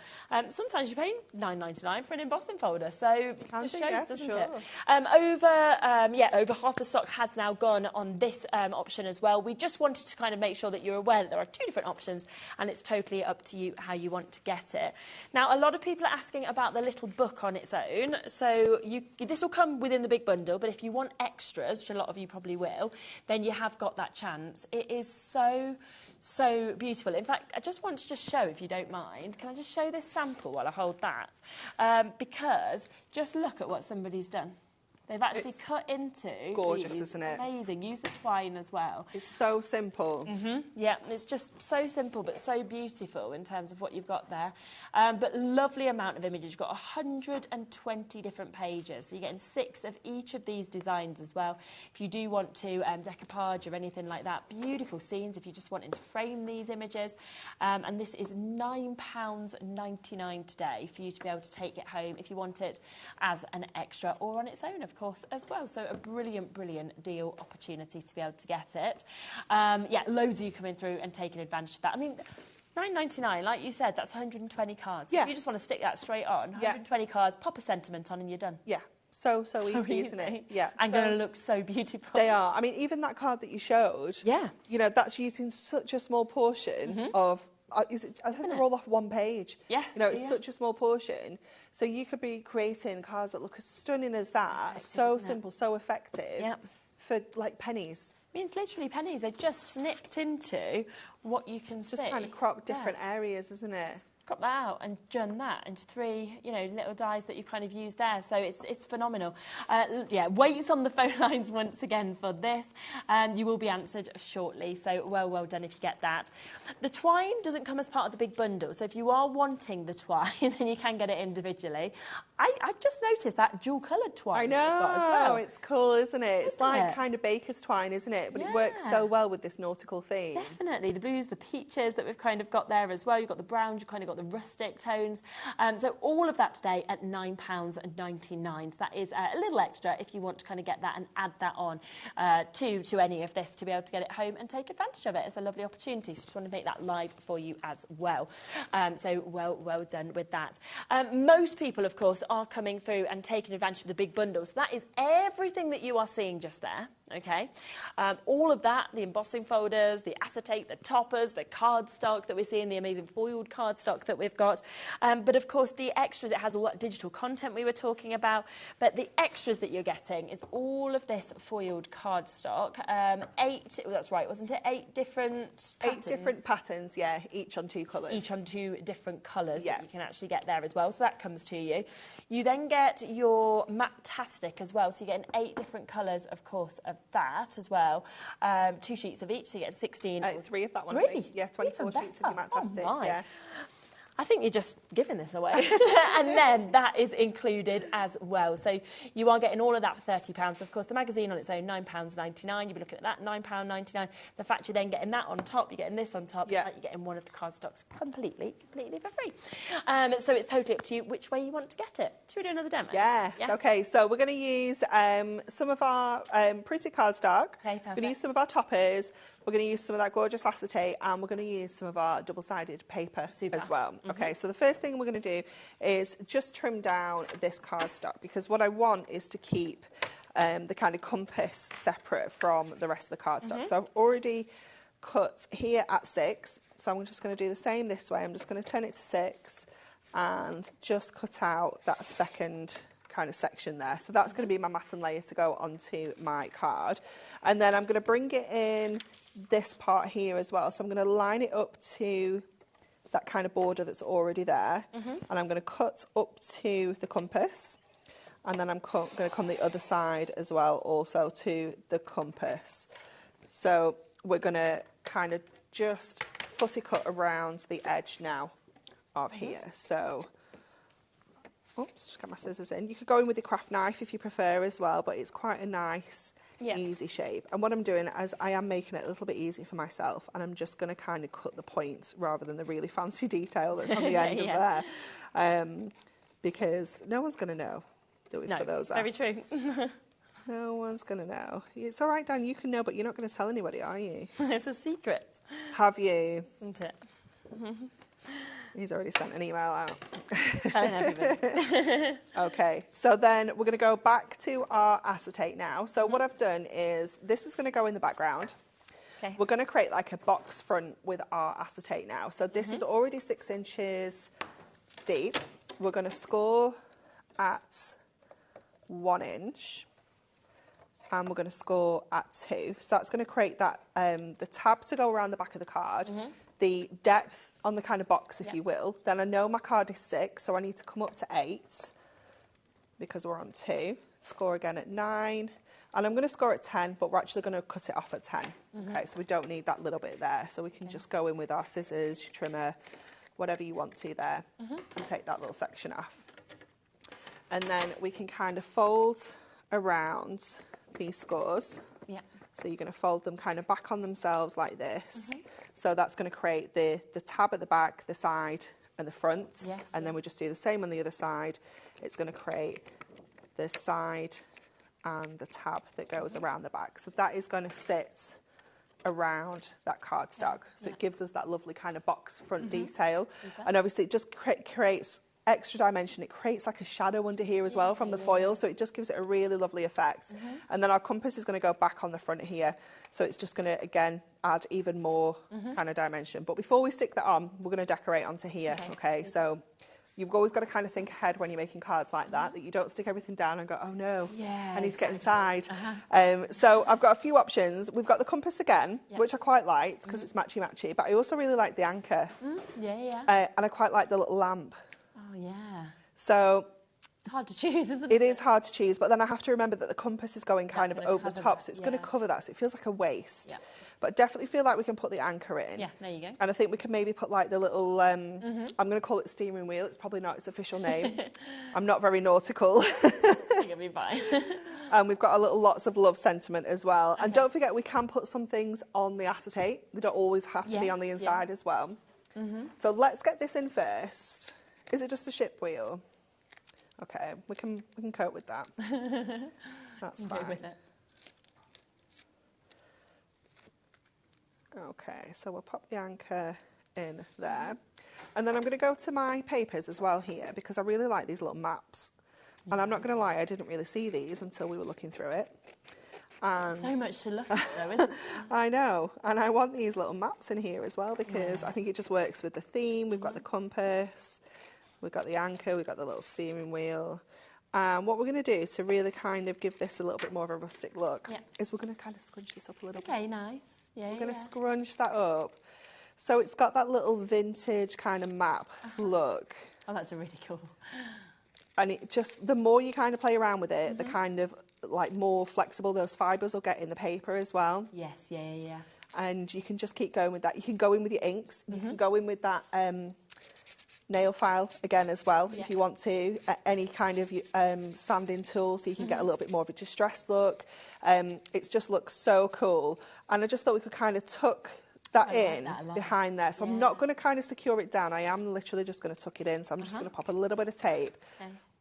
Sometimes you're paying £9.99 for an embossing folder. So it just shows, doesn't it? Over half the stock has now gone on this option as well. We just wanted to kind of make sure that you're aware that there are 2 different options, and it's totally up to you how you want to get it. Now, a lot of people are asking about the little book on its own. So this will come within the big bundle. But if you want extras, which a lot of you probably will, then you have got that chance. It is so beautiful. In fact, I just want to show, if you don't mind, can I just show this sample while I hold that? Because just look at what somebody's done. They've actually cut into gorgeous, these. Isn't it? Amazing. Use the twine as well. It's so simple. Yeah, it's just so simple but so beautiful in terms of what you've got there. But lovely amount of images. You've got 120 different pages. So you're getting 6 of each of these designs as well. If you do want to decoupage or anything like that, beautiful scenes if you're just wanting to frame these images. And this is £9.99 today for you to be able to take it home if you want it as an extra or on its own, of course, as well. So a brilliant deal opportunity to be able to get it. Loads of you coming through and taking advantage of that. I mean, £9.99, like you said, that's 120 cards. Yeah. If you just want to stick that straight on, 120 cards, pop a sentiment on and you're done. Yeah. So easy, isn't it? Yeah. And going to look so beautiful. They are. I mean, even that card that you showed, you know, that's using such a small portion of I think they're all off one page. Yeah. You know, it's such a small portion. So you could be creating cards that look as stunning as that, so simple, so effective, for like pennies. I mean, it's literally pennies. They've just snipped into what you can see. Just kind of crop different areas, isn't it? Crop that out and done that into 3, you know, little dies that you kind of use there. So it's phenomenal. Yeah, wait on the phone lines once again for this. You will be answered shortly. So well done if you get that. The twine doesn't come as part of the big bundle. So if you are wanting the twine, then you can get it individually. I just noticed that dual-coloured twine. I know. That we've got as well. It's cool, isn't it? It's like kind of baker's twine, isn't it? But it works so well with this nautical theme. Definitely. The blues, the peaches that we've kind of got there as well. You've got the browns, you've kind of got the rustic tones. So all of that today at £9.99. So that is a little extra if you want to kind of get that and add that on to any of this to be able to get it home and take advantage of it. It's a lovely opportunity. So just want to make that live for you as well. So well done with that. Most people, of course, are coming through and taking advantage of the big bundles. That is everything that you are seeing just there. Okay, all of that, the embossing folders, the acetate, the toppers, the cardstock that we're seeing, the amazing foiled cardstock that we've got. But of course, the extras, it has all that digital content we were talking about. But the extras that you're getting is all of this foiled cardstock. 8, that's right, wasn't it? 8 different patterns. 8 different patterns, yeah, each on 2 colours. Each on 2 different colours that you can actually get there as well. So that comes to you. You then get your Matte-tastic as well. So you get 8 different colours, of course, of that as well. 2 sheets of each, so you get 16. 3 of that one. Really? Yeah, 24 sheets of your Matte-tastic. Oh my. Yeah. I think you're just giving this away. And then that is included as well. So you are getting all of that for £30. So of course, the magazine on its own, £9.99. You'll be looking at that, £9.99. The fact you're then getting that on top, you're getting this on top, it's like you're getting one of the cardstocks completely for free. So it's totally up to you which way you want to get it. Should we do another demo? Yes. Yeah? Okay, so we're going to use some of our printed cardstock. Okay, perfect. We're going to use some of our toppers. We're going to use some of that gorgeous acetate, and we're going to use some of our double-sided paper as well. Okay, so the first thing we're going to do is just trim down this cardstock, because what I want is to keep the kind of compass separate from the rest of the cardstock. So I've already cut here at 6, so I'm just going to do the same this way. I'm just going to turn it to 6 and just cut out that second kind of section there. So that's going to be my matten layer to go onto my card. And then I'm going to bring it in this part here as well. So I'm going to line it up to that kind of border that's already there. And I'm going to cut up to the compass. And then I'm going to come the other side as well, also to the compass. So we're going to kind of just fussy cut around the edge now of here. So, oops, just get my scissors in. You could go in with your craft knife if you prefer as well, but it's quite a nice, easy shape. And what I'm doing is I am making it a little bit easy for myself, and I'm just going to kind of cut the points rather than the really fancy detail that's on the end of there. Because no one's going to know that we've put those out. Very true. No one's going to know. It's all right, Dan, you can know, but you're not going to tell anybody, are you? It's a secret. Have you? Isn't it? He's already sent an email out. Telling everybody. Okay, so then we're going to go back to our acetate now. So what I've done is, this is going to go in the background. Okay. We're going to create like a box front with our acetate now. So this is already 6 inches deep. We're going to score at 1 inch. And we're going to score at 2. So that's going to create that the tab to go around the back of the card, the depth on the kind of box, if you will. Then I know my card is 6, so I need to come up to 8 because we're on 2. Score again at 9. And I'm going to score at 10, but we're actually going to cut it off at 10. Okay, so we don't need that little bit there. So we can just go in with our scissors, trimmer, whatever you want to there, and take that little section off. And then we can kind of fold around these scores. So you're going to fold them kind of back on themselves like this. So that's going to create the tab at the back, the side and the front. And then we just do the same on the other side. It's going to create the side and the tab that goes around the back. So that is going to sit around that cardstock. So it gives us that lovely kind of box front detail. And obviously it just creates extra dimension. It creates like a shadow under here as well from the foil, so it just gives it a really lovely effect. And then our compass is going to go back on the front here, so it's just going to, again, add even more kind of dimension. But before we stick that on, we're going to decorate onto here, okay? So you've always got to kind of think ahead when you're making cards like that you don't stick everything down and go, oh no, I need to get inside. So I've got a few options. We've got the compass again, which I quite liked because it's matchy-matchy, but I also really like the anchor. And I quite like the little lamp. Oh, yeah. So it's hard to choose, isn't it? It is hard to choose, but then I have to remember that the compass is going kind of over the top, so it's going to cover that, so it feels like a waist. But I definitely feel like we can put the anchor in. Yeah, there you go. And I think we can maybe put like the little, I'm going to call it steering wheel. It's probably not its official name. I'm not very nautical. I think it'll be fine. And we've got a little lots of love sentiment as well. Okay. And don't forget, we can put some things on the acetate. They don't always have to be on the inside as well. So let's get this in first. Is it just a ship wheel? Okay, we can cope with that. That's fine. With it. Okay, so we'll pop the anchor in there. And then I'm going to go to my papers as well here because I really like these little maps. And I'm not going to lie, I didn't really see these until we were looking through it. And so much to look at though, isn't there? I know, and I want these little maps in here as well because I think it just works with the theme. We've got the compass, we've got the anchor, we've got the little steering wheel. What we're going to do to really kind of give this a little bit more of a rustic look is we're going to kind of scrunch this up a little bit. Okay, nice. Yeah, we're going to scrunch that up. So it's got that little vintage kind of map look. Oh, that's really cool. And it just, the more you kind of play around with it, the kind of like more flexible those fibres will get in the paper as well. Yes, yeah. And you can just keep going with that. You can go in with your inks. You can go in with that nail file again as well if you want to. Any kind of sanding tool so you can get a little bit more of a distressed look. It just looks so cool. And I just thought we could kind of tuck that in behind there. So I'm not going to kind of secure it down. I am literally just going to tuck it in. So I'm just going to pop a little bit of tape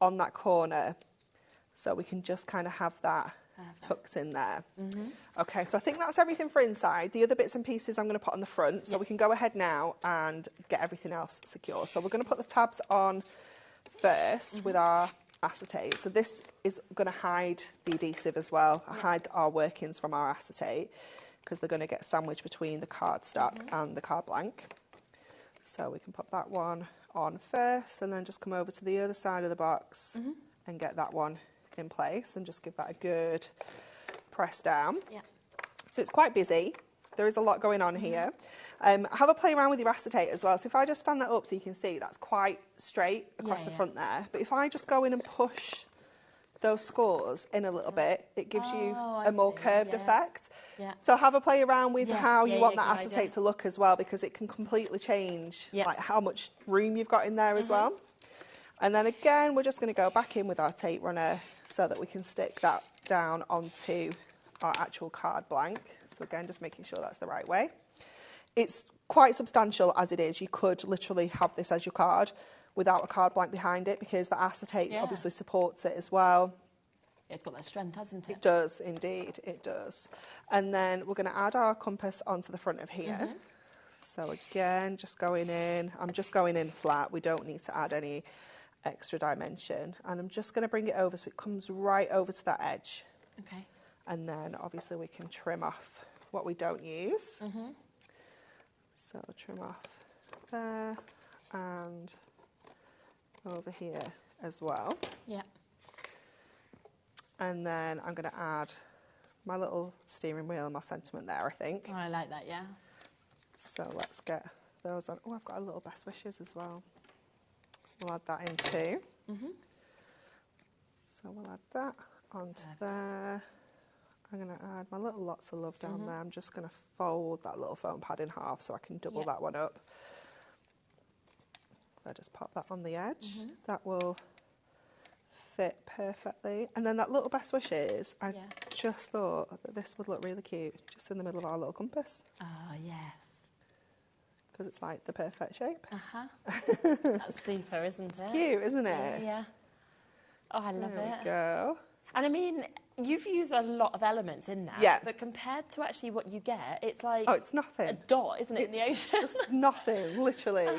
on that corner so we can just kind of have that tucked in there. Okay, so I think that's everything for inside. The other bits and pieces I'm going to put on the front. So we can go ahead now and get everything else secure. So we're going to put the tabs on first with our acetate. So this is going to hide the adhesive as well, hide our workings from our acetate, because they're going to get sandwiched between the cardstock and the card blank. So we can put that one on first and then just come over to the other side of the box and get that one in place and just give that a good press down. So it's quite busy. There is a lot going on here. Have a play around with your acetate as well. So if I just stand that up so you can see, that's quite straight across the front there. But if I just go in and push those scores in a little bit, it gives you a more curved effect. So have a play around with how you want that acetate to look as well, because it can completely change like how much room you've got in there as well. And then again, we're just going to go back in with our tape runner so that we can stick that down onto our actual card blank. So again, just making sure that's the right way. It's quite substantial as it is. You could literally have this as your card without a card blank behind it, because the acetate obviously supports it as well. It's got that strength, hasn't it? It does, indeed, it does. And then we're going to add our compass onto the front of here. So again, just going in. I'm just going in flat. We don't need to add any extra dimension. And I'm just going to bring it over so it comes right over to that edge. Okay. And then obviously we can trim off what we don't use. So trim off there and over here as well. And then I'm going to add my little steering wheel and my sentiment there, I think. Oh, I like that, So let's get those on. Oh, I've got a little best wishes as well. We'll add that in too. So we'll add that onto there. I'm going to add my little lots of love down there. I'm just going to fold that little foam pad in half so I can double that one up. I just pop that on the edge. That will fit perfectly. And then that little best wishes, I just thought that this would look really cute just in the middle of our little compass. Oh, yes. Because it's like the perfect shape. That's super, isn't it? Cute, isn't it? Yeah. Oh, I love it. There we go. And I mean, you've used a lot of elements in that, but compared to actually what you get, it's like it's nothing. A dot, isn't it, in the ocean? Just nothing, literally.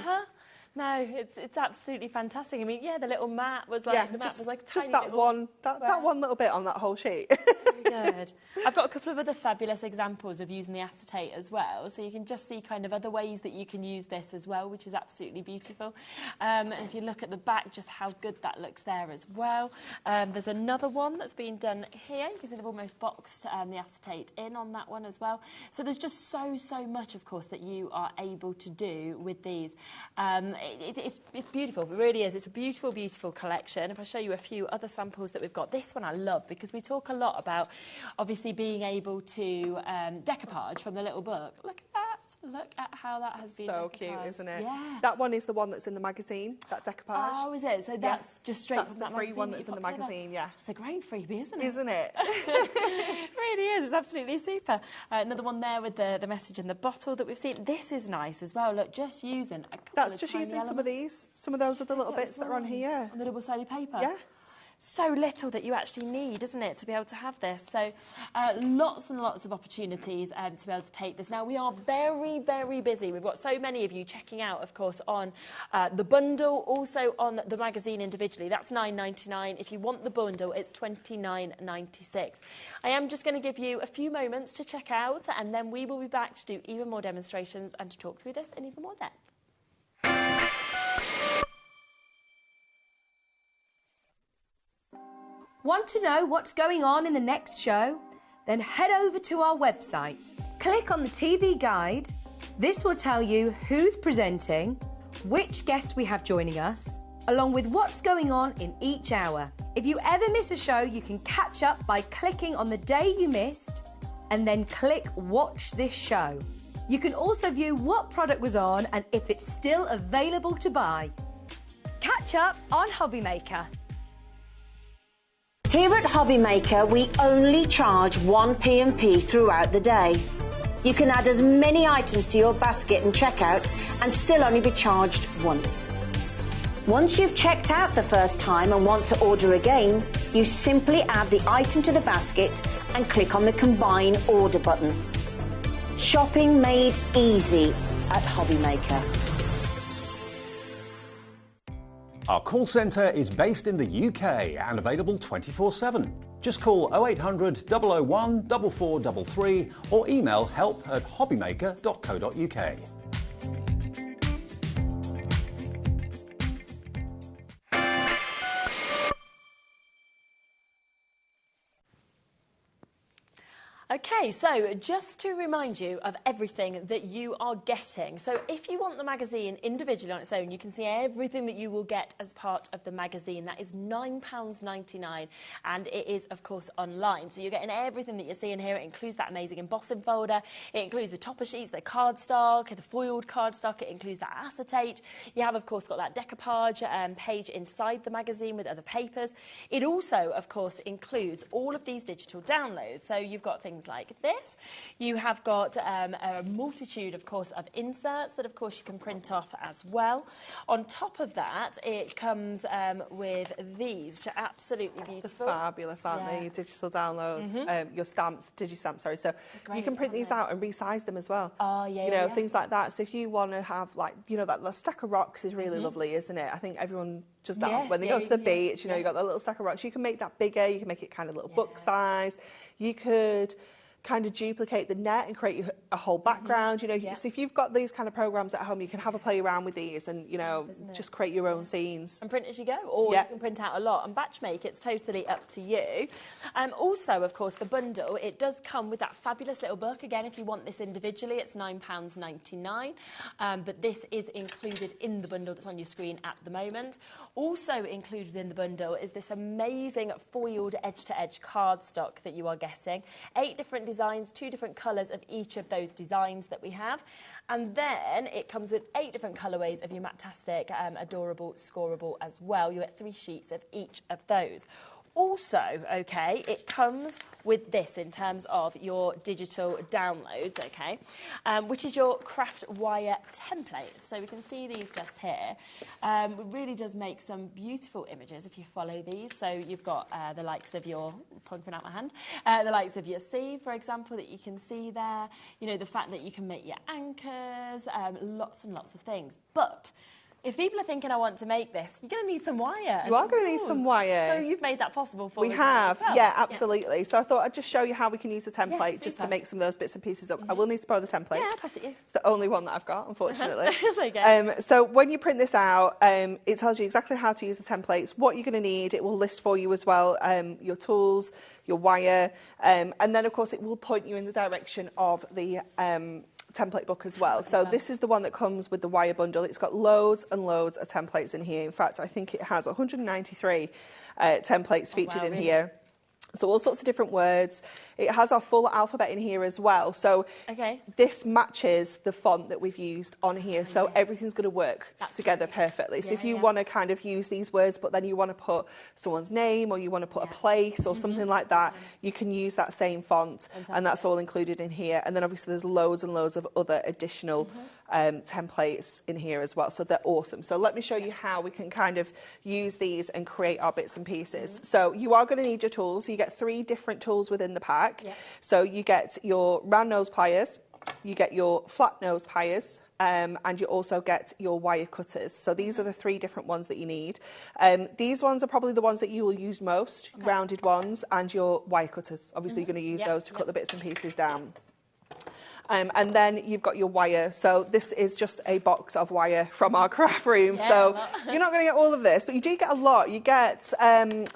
No, it's absolutely fantastic. I mean, yeah, the little mat was like the mat was like a tiny just that little one that one little bit on that whole sheet. Very good. I've got a couple of other fabulous examples of using the acetate as well, so you can just see kind of other ways that you can use this as well, which is absolutely beautiful. And if you look at the back, just how good that looks there as well. There's another one that's been done here. You can see they've almost boxed the acetate in on that one as well. So there's just so much, of course, that you are able to do with these. It's beautiful, it really is. It's a beautiful, beautiful collection. If I show you a few other samples that we've got, this one I love because we talk a lot about obviously being able to decoupage from the little book. Look at that. Look at how that has been so decoupaged. cute, isn't it? Yeah. That one is the one that's in the magazine, that decoupage. Oh, is it? So that's just straight from that free magazine one that that's you in the popped together? magazine, yeah. It's a great freebie, isn't it? Isn't it? It really is. It's absolutely super. Another one there with the message in the bottle that we've seen. This is nice as well. Look, just using a couple That's of just tiny using elements. some of these. Some of those are the little bits that are on here. On the double-sided paper. Yeah. So little that you actually need, isn't it, to be able to have this? So lots and lots of opportunities to be able to take this. Now, we are very, very busy. We've got so many of you checking out, of course, on the bundle, also on the magazine individually. That's £9.99. If you want the bundle, it's £29.96. I am just going to give you a few moments to check out, and then we will be back to do even more demonstrations and to talk through this in even more depth. Want to know what's going on in the next show? Then head over to our website. Click on the TV guide. This will tell you who's presenting, which guest we have joining us, along with what's going on in each hour. If you ever miss a show, you can catch up by clicking on the day you missed and then click Watch This Show. You can also view what product was on and if it's still available to buy. Catch up on HobbyMaker. Here at HobbyMaker, we only charge 1 P&P throughout the day. You can add as many items to your basket and checkout and still only be charged once. Once you've checked out the first time and want to order again, you simply add the item to the basket and click on the Combine Order button. Shopping made easy at HobbyMaker. Our call centre is based in the UK and available 24/7. Just call 0800 001 4433 or email help@hobbymaker.co.uk. Okay, so just to remind you of everything that you are getting. So if you want the magazine individually on its own, you can see everything that you will get as part of the magazine. That is £9.99, and it is, of course, online. So you're getting everything that you're seeing here. It includes that amazing embossing folder. It includes the topper sheets, the cardstock, the foiled cardstock. It includes that acetate. You have, of course, got that decoupage page inside the magazine with other papers. It also, of course, includes all of these digital downloads. So you've got things like this. You have got a multitude, of course, of inserts that, of course, you can print off as well. On top of that, it comes with these, which are absolutely beautiful. They're fabulous, aren't they? Your digital downloads, your stamps, digistamps, sorry. So you can print these out and resize them as well. Oh, yeah, you know, things like that. So if you want to have, like, you know, that stack of rocks is really lovely, isn't it? I think everyone does that when they go to the beach. You know, you've got that little stack of rocks. You can make that bigger. You can make it kind of little book size. You could kind of duplicate the net and create a whole background, you know. So if you've got these kind of programs at home, you can have a play around with these and, you know, just create your own scenes. And print as you go, or you can print out a lot and batch make. It's totally up to you. Also, of course, the bundle, it does come with that fabulous little book. Again, if you want this individually, it's £9.99. But this is included in the bundle that's on your screen at the moment. Also included in the bundle is this amazing foiled edge-to-edge cardstock that you are getting. 8 different designs, 2 different colours of each of those designs that we have. And then it comes with 8 different colourways of your Matastic Adorable Scoreable as well. You get 3 sheets of each of those. Also, okay, it comes with this in terms of your digital downloads, okay, which is your craft wire templates. So we can see these just here. It really does make some beautiful images if you follow these. So you've got the likes of your, pointing out my hand, the likes of your sea, for example, that you can see there. You know, the fact that you can make your anchors, lots and lots of things. But If people are thinking, I want to make this, you're going to need some wire. You are going to need some wire. So you've made that possible for us. We have, well. yeah, absolutely. So I thought I'd just show you how we can use the template just to super. make some of those bits and pieces up. I will need to borrow the template. Yeah, I'll pass it you. It's the only one that I've got, unfortunately. Okay. So when you print this out, it tells you exactly how to use the templates, what you're going to need. It will list for you as well your tools, your wire, and then, of course, it will point you in the direction of the template book as well. So this is the one that comes with the wire bundle. It's got loads and loads of templates in here. In fact, I think it has 193 templates featured in here. So all sorts of different words. It has our full alphabet in here as well. So this matches the font that we've used on here. So everything's going to work together perfectly. So if you want to kind of use these words, but then you want to put someone's name or you want to put a place or something like that, you can use that same font. And that's all included in here. And then obviously there's loads and loads of other additional templates in here as well. So they're awesome. So let me show you how we can kind of use these and create our bits and pieces. So you are going to need your tools. You get 3 different tools within the pack. So you get your round nose pliers, you get your flat nose pliers, and you also get your wire cutters. So these are the 3 different ones that you need. These ones are probably the ones that you will use most, rounded ones, and your wire cutters. Obviously you're going to use those to cut the bits and pieces down. And then you've got your wire. So this is just a box of wire from our craft room. So you're not going to get all of this, but you do get a lot. You get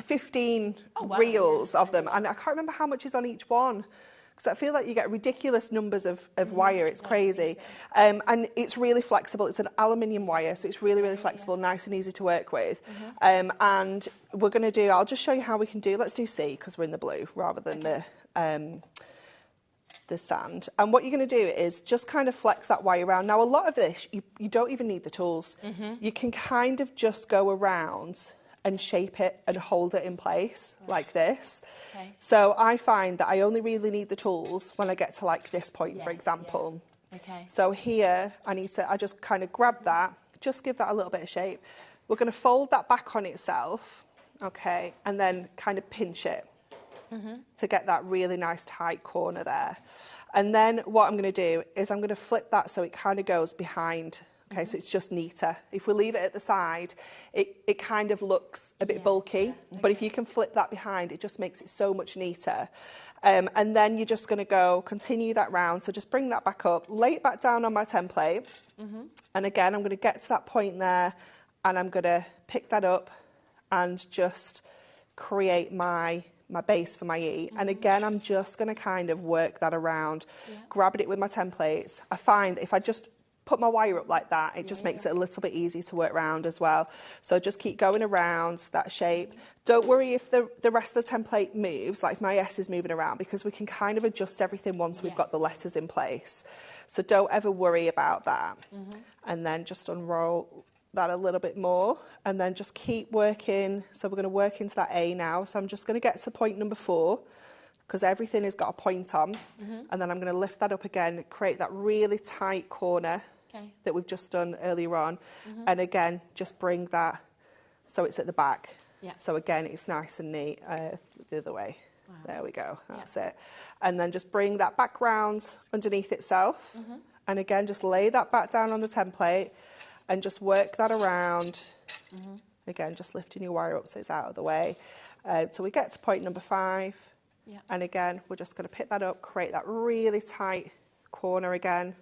15 reels of them. And I can't remember how much is on each one, because I feel like you get ridiculous numbers of wire. It's crazy. And it's really flexible. It's an aluminium wire, so it's really, really flexible, nice and easy to work with. And we're going to do, I'll just show you how we can do, let's do C, because we're in the blue rather than the sand. And what you're going to do is just kind of flex that wire around. Now, a lot of this, you don't even need the tools. You can kind of just go around and shape it and hold it in place like this. So I find that I only really need the tools when I get to like this point, for example. So here, I just kind of grab that, just give that a little bit of shape. We're going to fold that back on itself, and then kind of pinch it. To get that really nice tight corner there. And then what I'm going to do is I'm going to flip that so it kind of goes behind. So it's just neater. If we leave it at the side, it kind of looks a bit bulky. But if you can flip that behind, it just makes it so much neater. And then you're just going to continue that round. So just bring that back up, lay it back down on my template. And again, I'm going to get to that point there, and I'm going to pick that up and just create my base for my E. And again, I'm just going to kind of work that around, grabbing it with my templates. I find if I just put my wire up like that, it just makes it a little bit easy to work around as well. So just keep going around that shape. Don't worry if the rest of the template moves, like if my S is moving around, because we can kind of adjust everything once we've got the letters in place. So don't ever worry about that. And then just unroll that a little bit more, and then just keep working. So we're going to work into that A now. So I'm just going to get to point number 4, because everything has got a point on. And then I'm going to lift that up again, create that really tight corner that we've just done earlier on. And again, just bring that so it's at the back. So again, it's nice and neat the other way. There we go. That's it. And then just bring that back round underneath itself. And again, just lay that back down on the template. And just work that around. Again, just lifting your wire up so it's out of the way. So we get to point number 5. And again, we're just going to pick that up, create that really tight corner again,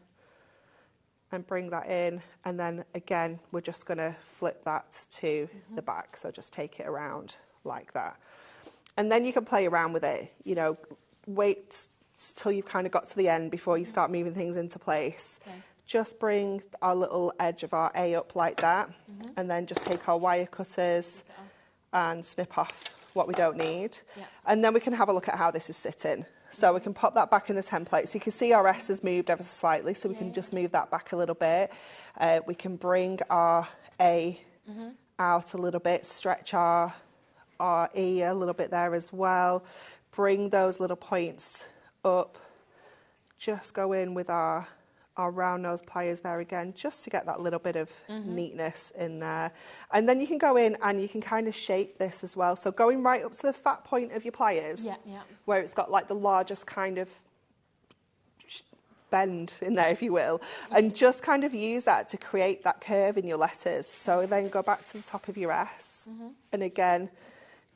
and bring that in. And then again, we're just going to flip that to the back. So just take it around like that. And then you can play around with it. Wait till you've kind of got to the end before you start moving things into place. Just bring our little edge of our A up like that, and then just take our wire cutters and snip off what we don't need. And then we can have a look at how this is sitting. So we can pop that back in the template. So you can see our S has moved ever so slightly, so we can just move that back a little bit. We can bring our A out a little bit, stretch our E a little bit there as well. Bring those little points up. Just go in with our round nose pliers there again, just to get that little bit of neatness in there. And then you can go in and you can kind of shape this as well. So going right up to the fat point of your pliers, where it's got like the largest kind of bend in there, if you will, and just kind of use that to create that curve in your letters. So then go back to the top of your S, and again,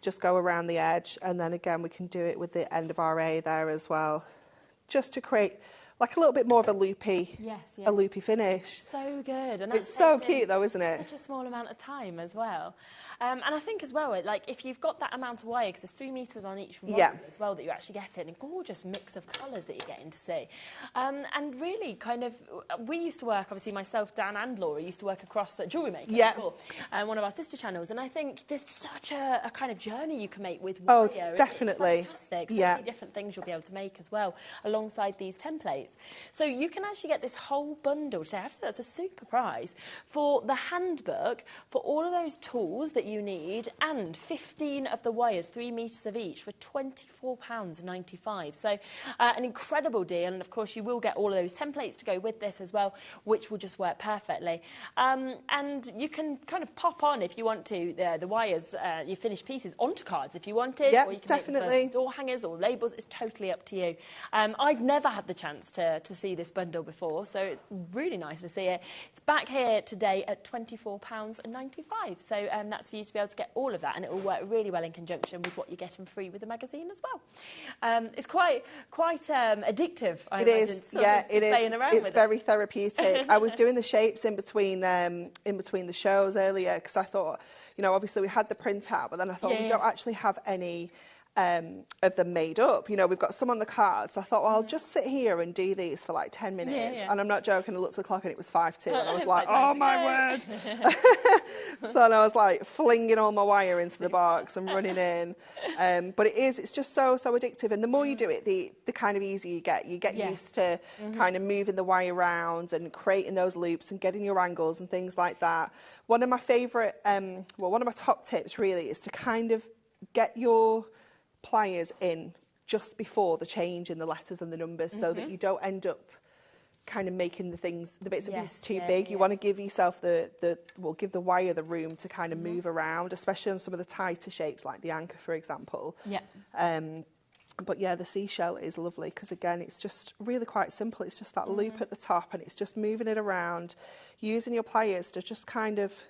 just go around the edge, and then again we can do it with the end of our A there as well, just to create like a little bit more of a loopy, a loopy finish. So good. And it's so cute though, isn't it? Such a small amount of time as well. And I think as well, like if you've got that amount of wire, because there's 3 meters on each roll as well that you actually get in, a gorgeous mix of colours that you're getting to see. And really kind of, we used to work, obviously myself, Dan and Laura used to work across at HobbyMaker before, one of our sister channels. And I think there's such a kind of journey you can make with wire. Oh, definitely. It's fantastic. So many different things you'll be able to make as well, alongside these templates. So you can actually get this whole bundle today. I have to say that's a super price for the handbook, for all of those tools that you need, and 15 of the wires, 3 meters of each, for £24.95. So an incredible deal. And of course you will get all of those templates to go with this as well, which will just work perfectly. And you can kind of pop on, if you want to, the wires, your finished pieces onto cards if you wanted, or you can make them for door hangers or labels. It's totally up to you. I've never had the chance to see this bundle before, so it's really nice to see it. It's back here today at £24.95, so that's for you to be able to get all of that, and it will work really well in conjunction with what you're getting free with the magazine as well. It's quite addictive, I imagine. It is. It's very therapeutic. I was doing the shapes in between the shows earlier, because I thought, you know, obviously we had the printout, but then I thought we don't actually have any of them made up. You know, we've got some on the cards, so I thought, well, I'll just sit here and do these for like 10 minutes. And I'm not joking, I looked at the clock and it was 5:02, and I was like, oh my word. So I was like flinging all my wire into the box and running in. But it's just so addictive, and the more you do it, the kind of easier you get. You get used to kind of moving the wire around and creating those loops and getting your angles and things like that. One of my favourite, one of my top tips really is to kind of get your pliers in just before the change in the letters and the numbers, so that you don't end up kind of making the bits of pieces too big. You want to give yourself give the wire the room to kind of move around, especially on some of the tighter shapes like the anchor, for example. But yeah, the seashell is lovely because, again, it's just really quite simple. It's just that loop at the top, and it's just moving it around, using your pliers to just kind of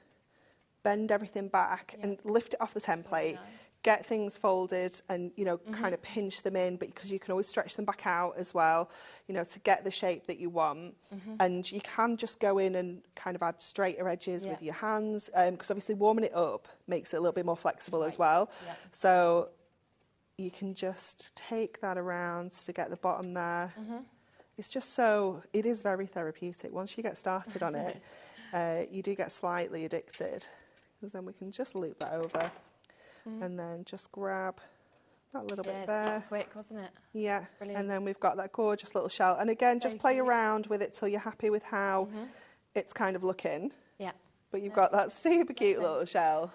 bend everything back and lift it off the template. Get things folded and, you know, kind of pinch them in, but because you can always stretch them back out as well, you know, to get the shape that you want. And you can just go in and kind of add straighter edges with your hands, because obviously warming it up makes it a little bit more flexible as well. So you can just take that around to get the bottom there. It's just it is very therapeutic. Once you get started on it, you do get slightly addicted, because then we can just loop that over. And then just grab that little bit there. So quick, wasn't it? Yeah. Brilliant. And then we've got that gorgeous little shell. And again, just play around with it till you're happy with how it's kind of looking. But you've got that super cute little shell.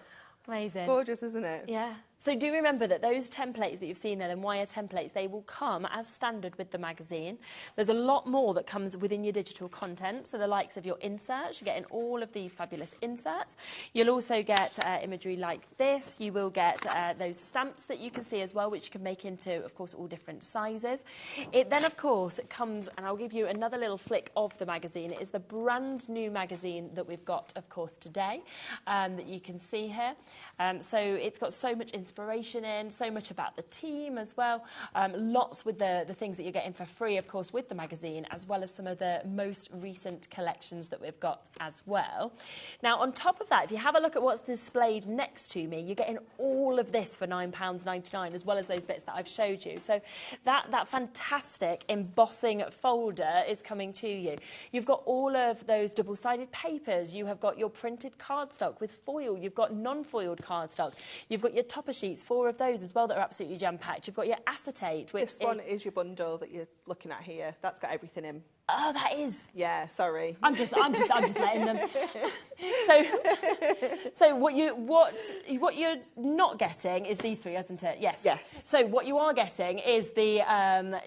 Amazing. Gorgeous, isn't it? Yeah. So do remember that those templates that you've seen there, the wire templates, they will come as standard with the magazine. There's a lot more that comes within your digital content, so the likes of your inserts, you're getting all of these fabulous inserts. You'll also get imagery like this. You will get those stamps that you can see as well, which you can make into, of course, all different sizes. It then, of course, it comes, and I'll give you another little flick of the magazine. It is the brand new magazine that we've got, of course, today, that you can see here. So it's got so much inspiration in, so much about the team as well. Lots with the things that you're getting for free, of course, with the magazine, as well as some of the most recent collections that we've got as well. Now, on top of that, if you have a look at what's displayed next to me, you're getting all of this for £9.99, as well as those bits that I've showed you. So that fantastic embossing folder is coming to you. You've got all of those double-sided papers. You have got your printed cardstock with foil. You've got non-foiled cardstock. You've got your topper sheets, 4 of those as well that are absolutely jam-packed. You've got your acetate, which this one is your bundle that you're looking at here. That's got everything in. Oh, that is. Yeah, sorry. I'm just letting them. So what you're not getting is these 3, isn't it? Yes. Yes. So what you are getting is the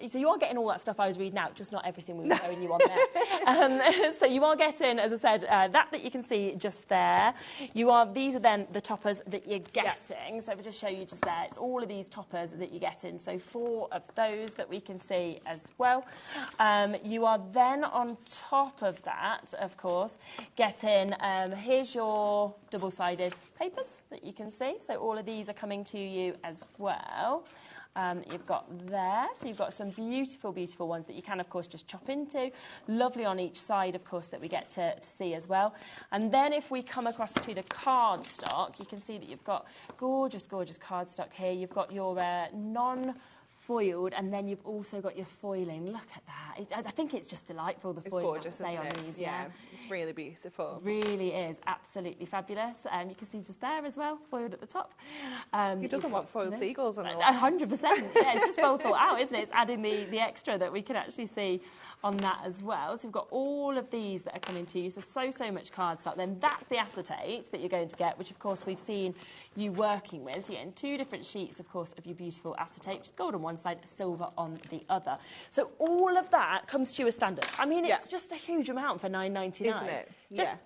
so you are getting all that stuff I was reading out, just not everything we were showing you on there. So you are getting, as I said, that you can see just there. These are then the toppers that you're getting. Yes. So if I just show you just there, it's all of these toppers that you're getting. So 4 of those that we can see as well. You are then on top of that, of course, getting, here's your double-sided papers that you can see. So all of these are coming to you as well. You've got there, so you've got some beautiful, beautiful ones that you can, of course, just chop into. Lovely on each side, of course, that we get to see as well. And then if we come across to the cardstock, you can see that you've got gorgeous, gorgeous cardstock here. You've got your non-foiled, and then you've also got your foiling. Look at that. I think it's just delightful, the foiling. It's gorgeous, on isn't it? these. Yeah, it's really beautiful. It really is. Absolutely fabulous. You can see just there as well, foiled at the top. Who doesn't want foiled seagulls on the wall? 100%. Yeah, it's just well thought out, isn't it? It's adding the extra that we can actually see on that as well. So you've got all of these that are coming to you. So much cardstock. Then that's the acetate that you're going to get, which, of course, we've seen you working with. So you're getting 2 different sheets, of course, of your beautiful acetate, which is gold on one side, silver on the other. So all of that comes to you as standard. I mean, it's just a huge amount for $9.99. Isn't it?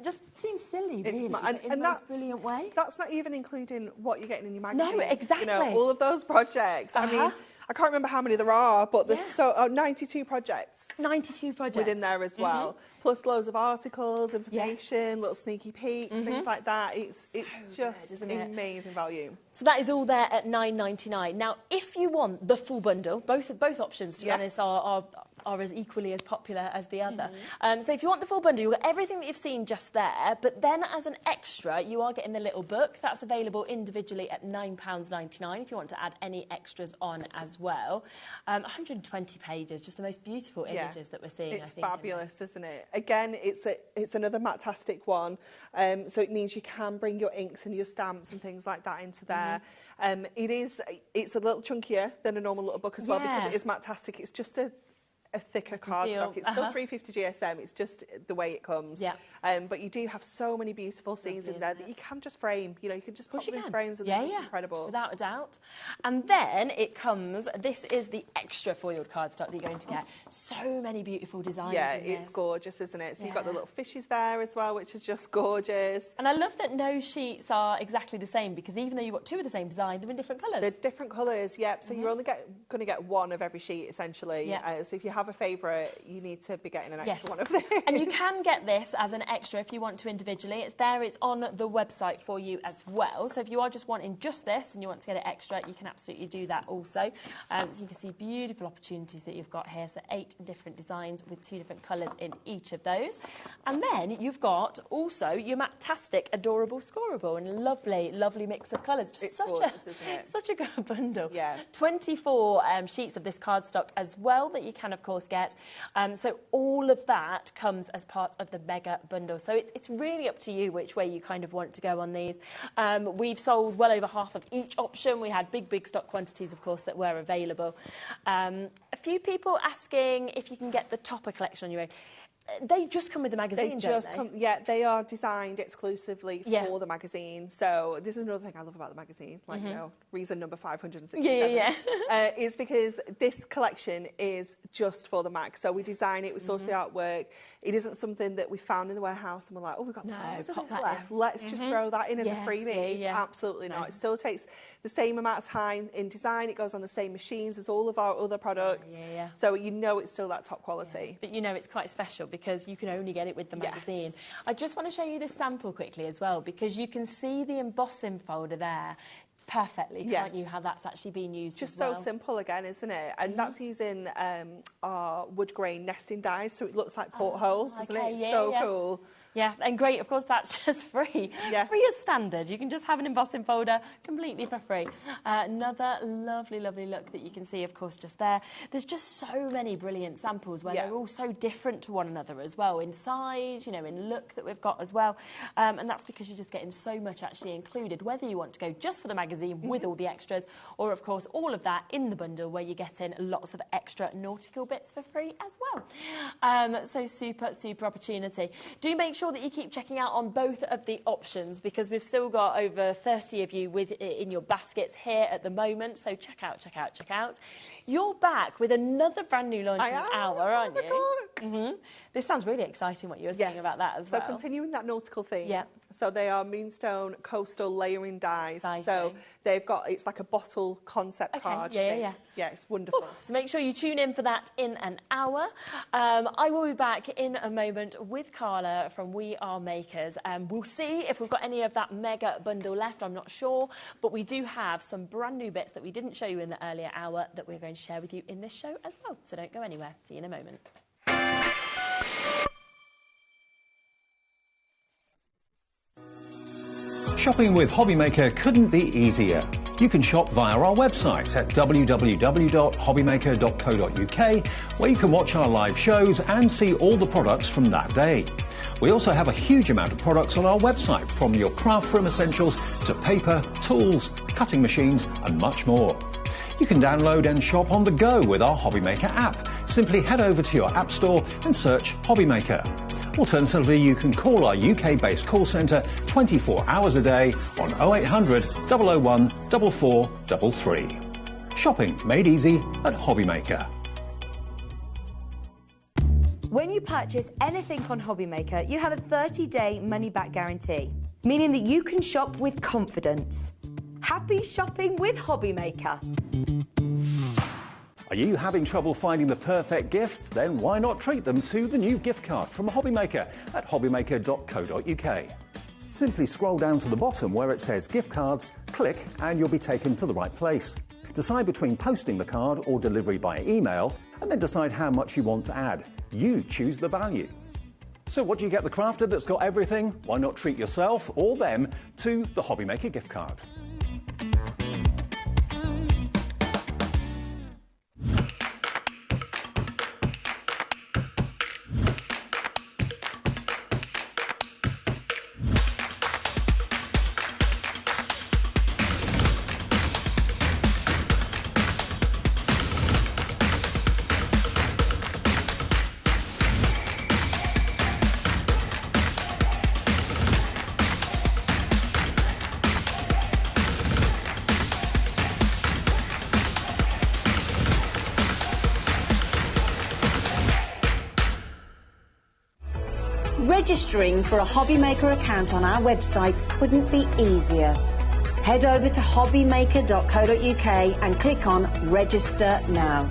Just seems silly, really, in and the most brilliant way. That's not even including what you're getting in your magazine. No, exactly. You know, all of those projects. I mean, I can't remember how many there are, but there's 92 projects. 92 projects. Within there as well. Plus loads of articles, information, little sneaky peeks, things like that. It's just amazing value. So that is all there at $9.99. Now, if you want the full bundle, both options, to be honest, are as equally as popular as the other. So if you want the full bundle, you've got everything that you've seen just there, but then as an extra, you are getting the little book. That's available individually at £9.99 if you want to add any extras on as well. 120 pages, just the most beautiful images that we're seeing. It's fabulous, isn't it? Again, it's another Matastic one, so it means you can bring your inks and your stamps and things like that into there. It's a little chunkier than a normal little book as well, because it is Matastic. It's just a thicker cardstock. It's still 350 GSM. It's just the way it comes. But you do have so many beautiful scenes in there that you can just frame. You know, you can just put them into frames and they're incredible. Without a doubt. And then it comes, this is the extra foiled cardstock that you're going to get. So many beautiful designs in it's gorgeous, isn't it? So you've got the little fishes there as well, which is just gorgeous. And I love that no sheets are exactly the same, because even though you've got 2 of the same design, they're in different colours. They're different colours, so you're only going to get 1 of every sheet, essentially. So if you have a favourite, you need to be getting an extra one of this. And you can get this as an extra if you want to individually. It's there, it's on the website for you as well. So if you are just wanting just this and you want to get it extra, you can absolutely do that also. So you can see beautiful opportunities that you've got here. So 8 different designs with 2 different colours in each of those. And then you've got also your Matastic Adorable Scoreable, and lovely, lovely mix of colours. Just such a good bundle. 24 sheets of this cardstock as well that you can, of course, get. So all of that comes as part of the mega bundle. So it's really up to you which way you kind of want to go on these. We've sold well over half of each option. We had big stock quantities, of course, that were available. A few people asking if you can get the Topper collection on your own. They just come with the magazine, don't they? They are designed exclusively for the magazine. So this is another thing I love about the magazine, like, you know, reason number 567. Is because this collection is just for the mag. So we design it, we source the artwork. It isn't something that we found in the warehouse and we're like, oh, we've got loads of this left. Let's just throw that in as a freebie. Absolutely not. It still takes the same amount of time in design. It goes on the same machines as all of our other products. So you know it's still that top quality. But you know it's quite special because you can only get it with the magazine. I just want to show you this sample quickly as well, because you can see the embossing folder there perfectly, can't you, how that's actually been used just as well. So simple again, isn't it? And that's using our wood grain nesting dies, so it looks like portholes, doesn't it? So cool. Yeah, and great, of course, that's just free. Free as standard. You can just have an embossing folder completely for free. Another lovely, lovely look that you can see, of course, just there. There's just so many brilliant samples where they're all so different to one another as well, in size, you know, in look that we've got as well. And that's because you're just getting so much actually included, whether you want to go just for the magazine with all the extras, or, of course, all of that in the bundle where you're getting lots of extra nautical bits for free as well. So super, super opportunity. Do make sure that you keep checking out on both of the options, because we've still got over 30 of you with in your baskets here at the moment. So check out, check out, check out. You're back with another brand new launching hour, aren't you? This sounds really exciting, what you were saying about that as well. So continuing that nautical theme. So they are Moonstone coastal layering dies. So they've got, it's like a bottle concept card shape. Yeah, it's wonderful. So make sure you tune in for that in an hour. I will be back in a moment with Carla from We Are Makers. We'll see if we've got any of that mega bundle left. I'm not sure, but we do have some brand new bits that we didn't show you in the earlier hour that we're going to share with you in this show as well. So don't go anywhere. See you in a moment. Shopping with HobbyMaker couldn't be easier. You can shop via our website at www.hobbymaker.co.uk, where you can watch our live shows and see all the products from that day. We also have a huge amount of products on our website, from your craft room essentials to paper, tools, cutting machines and much more. You can download and shop on the go with our HobbyMaker app. Simply head over to your app store and search HobbyMaker. Alternatively, you can call our UK-based call centre 24 hours a day on 0800 001 4433. Shopping made easy at HobbyMaker. When you purchase anything on HobbyMaker, you have a 30-day money-back guarantee, meaning that you can shop with confidence. Happy shopping with HobbyMaker. Are you having trouble finding the perfect gift? Then why not treat them to the new gift card from HobbyMaker at hobbymaker.co.uk. Simply scroll down to the bottom where it says gift cards, click and you'll be taken to the right place. Decide between posting the card or delivery by email, and then decide how much you want to add. You choose the value. So what do you get the crafter that's got everything? Why not treat yourself or them to the HobbyMaker gift card? Registering for a HobbyMaker account on our website couldn't be easier. Head over to hobbymaker.co.uk and click on Register Now.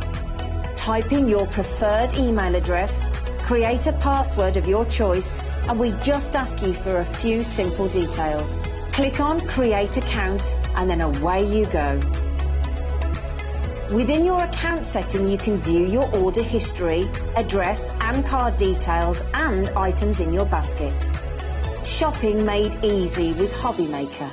Type in your preferred email address, create a password of your choice, and we just ask you for a few simple details. Click on Create Account and then away you go. Within your account setting, you can view your order history, address and card details and items in your basket. Shopping made easy with HobbyMaker.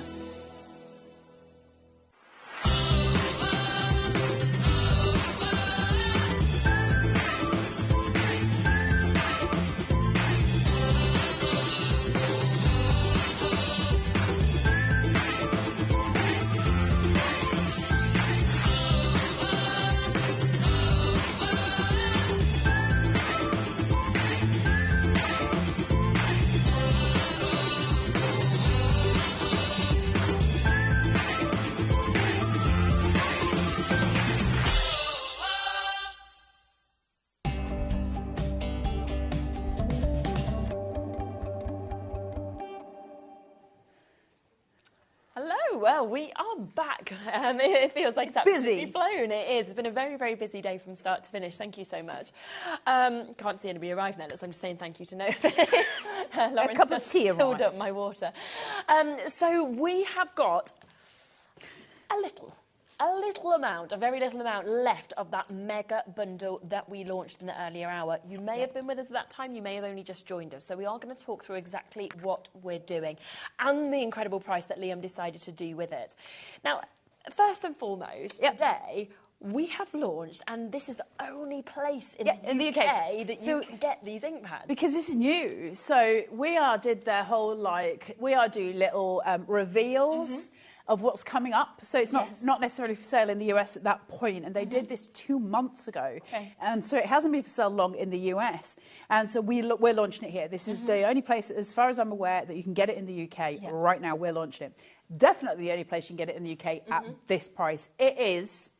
Well, we are back. It feels like it's absolutely blown. It is. It's been a very, very busy day from start to finish. Thank you so much. Can't see anybody arrive now, so I'm just saying thank you to nobody. A cup of tea arrived. Filled up my water. So we have got a very little amount left of that mega bundle that we launched in the earlier hour. You may have been with us at that time, you may have only just joined us. So we are going to talk through exactly what we're doing and the incredible price that Liam decided to do with it. Now, first and foremost, today, we have launched, and this is the only place in the UK that you can get these ink pads. Because this is new. So we did their whole, do little reveals of what's coming up. So it's not necessarily for sale in the US at that point. And they did this 2 months ago. Okay. And so it hasn't been for sale long in the US. And so we're launching it here. This is the only place, as far as I'm aware, that you can get it in the UK. Right now, we're launching it. Definitely the only place you can get it in the UK at this price. It is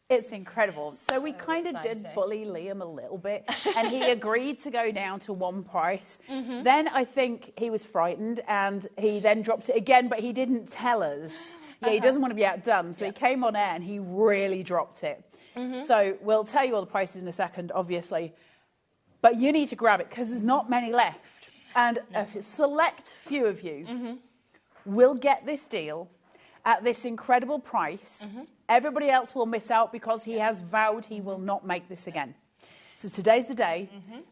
It's incredible. So we kind of did bully Liam a little bit, and he agreed to go down to one price. Then I think he was frightened, and he then dropped it again, but he didn't tell us. Yeah, he doesn't want to be outdone, so he came on air and he really dropped it. So we'll tell you all the prices in a second, obviously, but you need to grab it because there's not many left. And a select few of you will get this deal at this incredible price. Everybody else will miss out because he has vowed he will not make this again. So today's the day,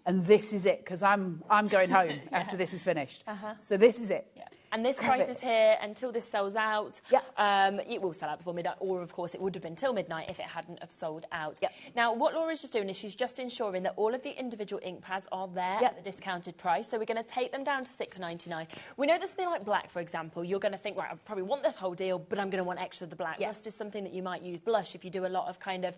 and this is it, because I'm going home after this is finished. So this is it. And this price is here until this sells out. It will sell out before midnight, or of course it would have been till midnight if it hadn't have sold out. Now, what Laura's just doing is she's just ensuring that all of the individual ink pads are there at the discounted price. So we're going to take them down to $6.99. We know there's something like black, for example. You're going to think, right, I probably want this whole deal, but I'm going to want extra of the black. Rust is something that you might use. Blush, if you do a lot of kind of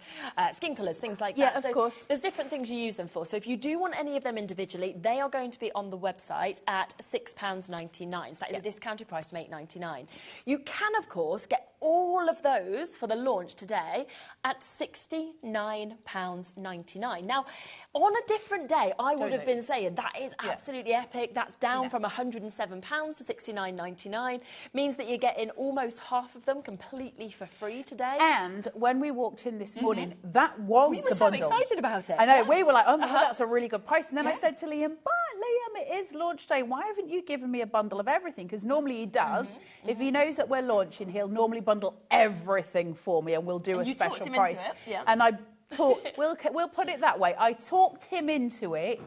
skin colours, things like that. Of course. There's different things you use them for. So if you do want any of them individually, they are going to be on the website at £6.99. So that is a discounted price from $8.99. You can, of course, get all of those for the launch today at £69.99. Now, on a different day, I would have been saying that is absolutely epic. That's down from £107 to £69.99. Means that you're getting almost half of them completely for free today. And when we walked in this morning, that was the bundle. We were so excited about it. I know, we were like, oh, that's a really good price. And then I said to Liam, but Liam, it is launch day. Why haven't you given me a bundle of everything? Because normally he does. If he knows that we're launching, he'll normally bundle everything for me, and we'll do a special price. And I we'll put it that way. I talked him into it,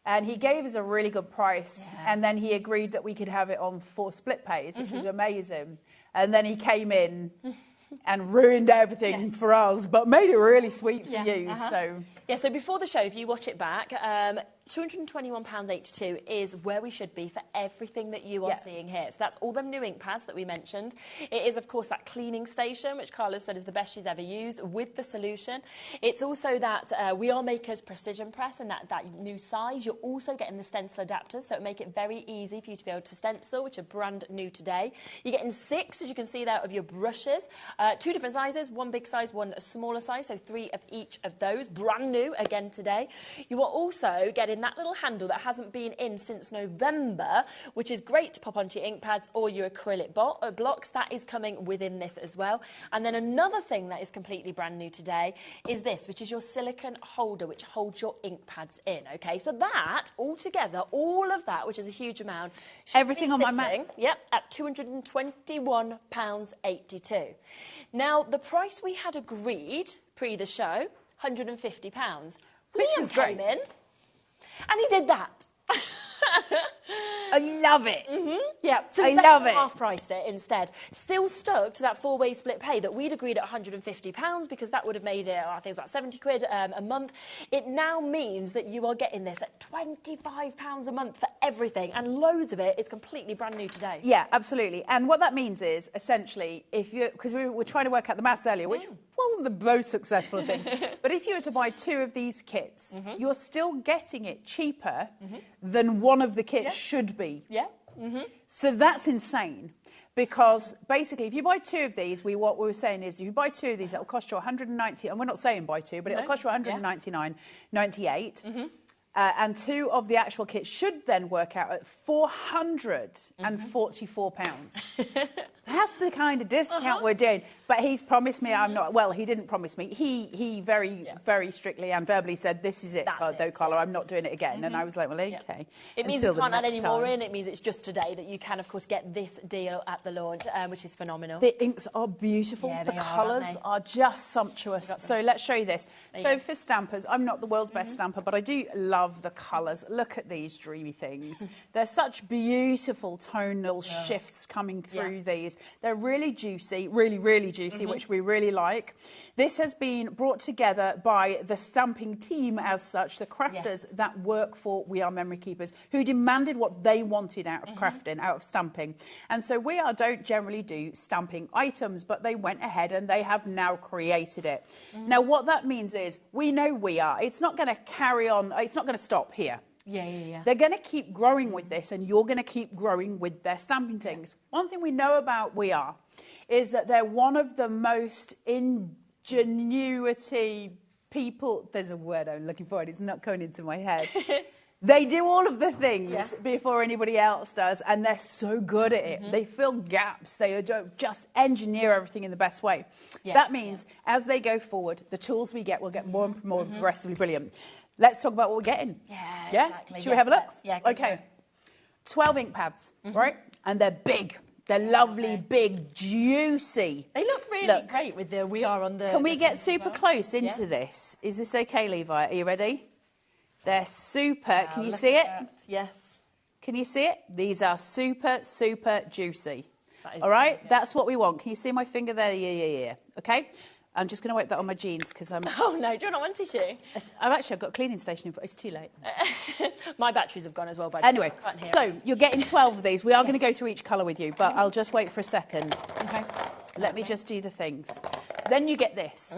and he gave us a really good price. And then he agreed that we could have it on 4 split pays, which was amazing. And then he came in and ruined everything for us, but made it really sweet for you. So so before the show, if you watch it back, £221.82 is where we should be for everything that you are seeing here. So that's all them new ink pads that we mentioned. It is, of course, that cleaning station, which Carla said is the best she's ever used, with the solution. It's also that We Are Maker's precision press and that new size. You're also getting the stencil adapters, so it make it very easy for you to be able to stencil, which are brand new today. You're getting 6, as you can see there, of your brushes. 2 different sizes, 1 big size, 1 smaller size, so 3 of each of those, brand new again today. You are also getting that little handle that hasn't been in since November, which is great to pop onto your ink pads or your acrylic blocks. That is coming within this as well. And then another thing that is completely brand new today is this, which is your silicone holder, which holds your ink pads in. Okay, so that altogether, all of that, which is a huge amount, everything on my mat, at £221.82. Now, the price we had agreed pre the show, £150. Liam came in, and he did that. I love it. So I love it. Half-priced it instead. Still stuck to that 4-way split pay that we'd agreed at £150 because that would have made it, I think it was about 70 quid a month. It now means that you are getting this at £25 a month for everything, and loads of it is completely brand new today. Yeah, absolutely. And what that means is, essentially, if you, because we were trying to work out the maths earlier, which wasn't the most successful thing, but if you were to buy 2 of these kits, you're still getting it cheaper than one of the kits should be. So that's insane, because basically if you buy 2 of these, what we were saying is if you buy 2 of these, it'll cost you $190, and we're not saying buy 2, but it'll cost you $199.98. And 2 of the actual kits should then work out at £444. That's the kind of discount we're doing. But he's promised me I'm not. Well, he didn't promise me. He very strictly and verbally said, "This is it, though, Carla. I'm not doing it again." And I was like, "Well, okay." It means you can't add any more in. It means it's just today that you can, of course, get this deal at the launch, which is phenomenal. The inks are beautiful. The colours are just sumptuous. So let's show you this. So for stampers, I'm not the world's best stamper, but I do love the colours. Look at these dreamy things. They're such beautiful tonal shifts coming through these. They're really juicy, really juicy, which we really like. This has been brought together by the stamping team as such, the crafters that work for We Are Memory Keepers, who demanded what they wanted out of crafting, out of stamping. And so We Are don't generally do stamping items, but they went ahead and they have now created it. Now, what that means is we know We Are. It's not going to carry on. It's not going to stop here. They're going to keep growing with this, and you're going to keep growing with their stamping things. One thing we know about We Are is that they're one of the most genuity, people, there's a word I'm looking for, and it's not coming into my head. They do all of the things before anybody else does, and they're so good at it. They fill gaps. They just engineer everything in the best way. That means as they go forward, the tools we get will get more and more progressively brilliant. Let's talk about what we're getting. Yeah? Exactly. Should we have a look? Okay. 12 ink pads, right? And they're big. They're lovely, big, juicy. They look really great with the We Are on the... Can we get super close into this? Is this okay, Levi? Are you ready? They're super. Wow, can you see it? Yes. Can you see it? These are super, super juicy. All right? That's what we want. Can you see my finger there? Yeah. Okay? I'm just going to wipe that on my jeans because I'm... Oh, no. Do you not want tissue? I've got a cleaning station in front. It's too late. My batteries have gone as well, by Anyway, so you're getting 12 of these. We are going to go through each colour with you, but I'll just wait for a second. Okay. Let me just do the things. Then you get this.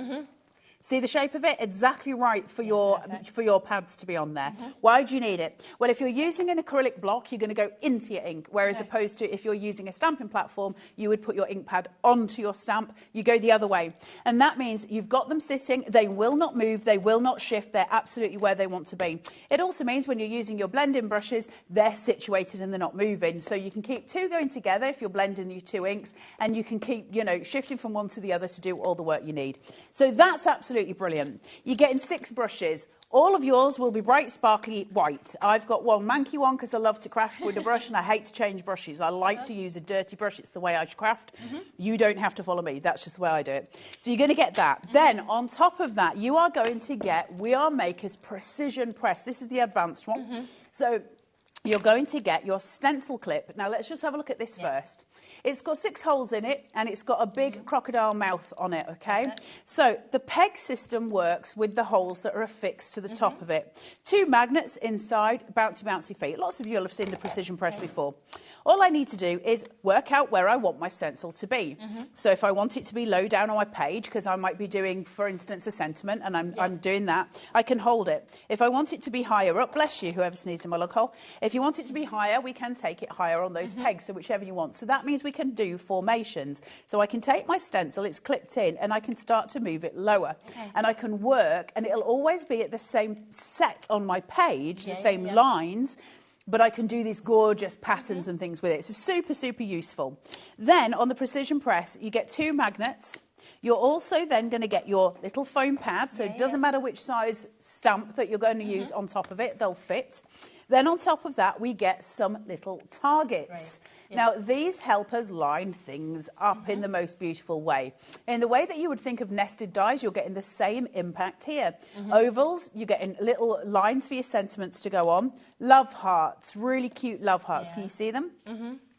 See the shape of it? Exactly right for your pads to be on there. Why do you need it? Well, if you're using an acrylic block, you're going to go into your ink, whereas opposed to if you're using a stamping platform, you would put your ink pad onto your stamp. You go the other way. And that means you've got them sitting. They will not move. They will not shift. They're absolutely where they want to be. It also means when you're using your blending brushes, they're situated and they're not moving. So you can keep two going together if you're blending your two inks, and you can keep, shifting from one to the other to do all the work you need. So that's absolutely brilliant. You're getting 6 brushes. All of yours will be bright, sparkly white. I've got one manky one because I love to craft with a brush and I hate to change brushes. I like to use a dirty brush. It's the way I craft. You don't have to follow me. That's just the way I do it. So you're going to get that. Then on top of that, you are going to get We Are Maker's Precision Press. This is the advanced one. So you're going to get your stencil clip. Now let's just have a look at this first. It's got 6 holes in it, and it's got a big crocodile mouth on it, okay? So the peg system works with the holes that are affixed to the top of it. 2 magnets inside, bouncy, bouncy feet. Lots of you will have seen the precision press before. All I need to do is work out where I want my stencil to be. So if I want it to be low down on my page, because I might be doing, for instance, a sentiment, and I'm doing that, I can hold it. If I want it to be higher up, bless you, whoever sneezed in my log hole. If you want it to be higher, we can take it higher on those pegs, so whichever you want. So that means we can do formations. So I can take my stencil, it's clipped in, and I can start to move it lower. And I can work, and it'll always be at the same set on my page, the same lines, but I can do these gorgeous patterns and things with it. It's super, super useful. Then on the precision press, you get 2 magnets. You're also then going to get your little foam pad, so it doesn't matter which size stamp that you're going to use on top of it, they'll fit. Then on top of that, we get some little targets. Now, these help us line things up in the most beautiful way. In the way that you would think of nested dies, you're getting the same impact here. Ovals, you're getting little lines for your sentiments to go on. Love hearts, really cute love hearts. Can you see them?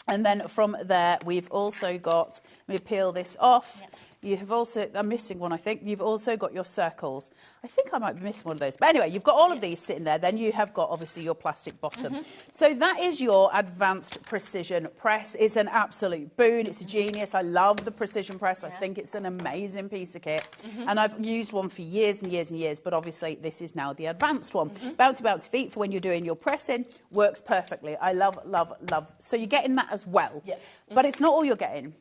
And then from there, we've also got, let me peel this off. You have also, I'm missing one, I think. You've also got your circles. I think I might be missing one of those. But anyway, you've got all of these sitting there. Then you have got, obviously, your plastic bottom. So that is your advanced precision press. It's an absolute boon. It's a genius. I love the precision press. I think it's an amazing piece of kit. And I've used one for years and years and years. But obviously, this is now the advanced one. Bouncy, bouncy feet for when you're doing your pressing works perfectly. I love, love, love. So you're getting that as well. But it's not all you're getting.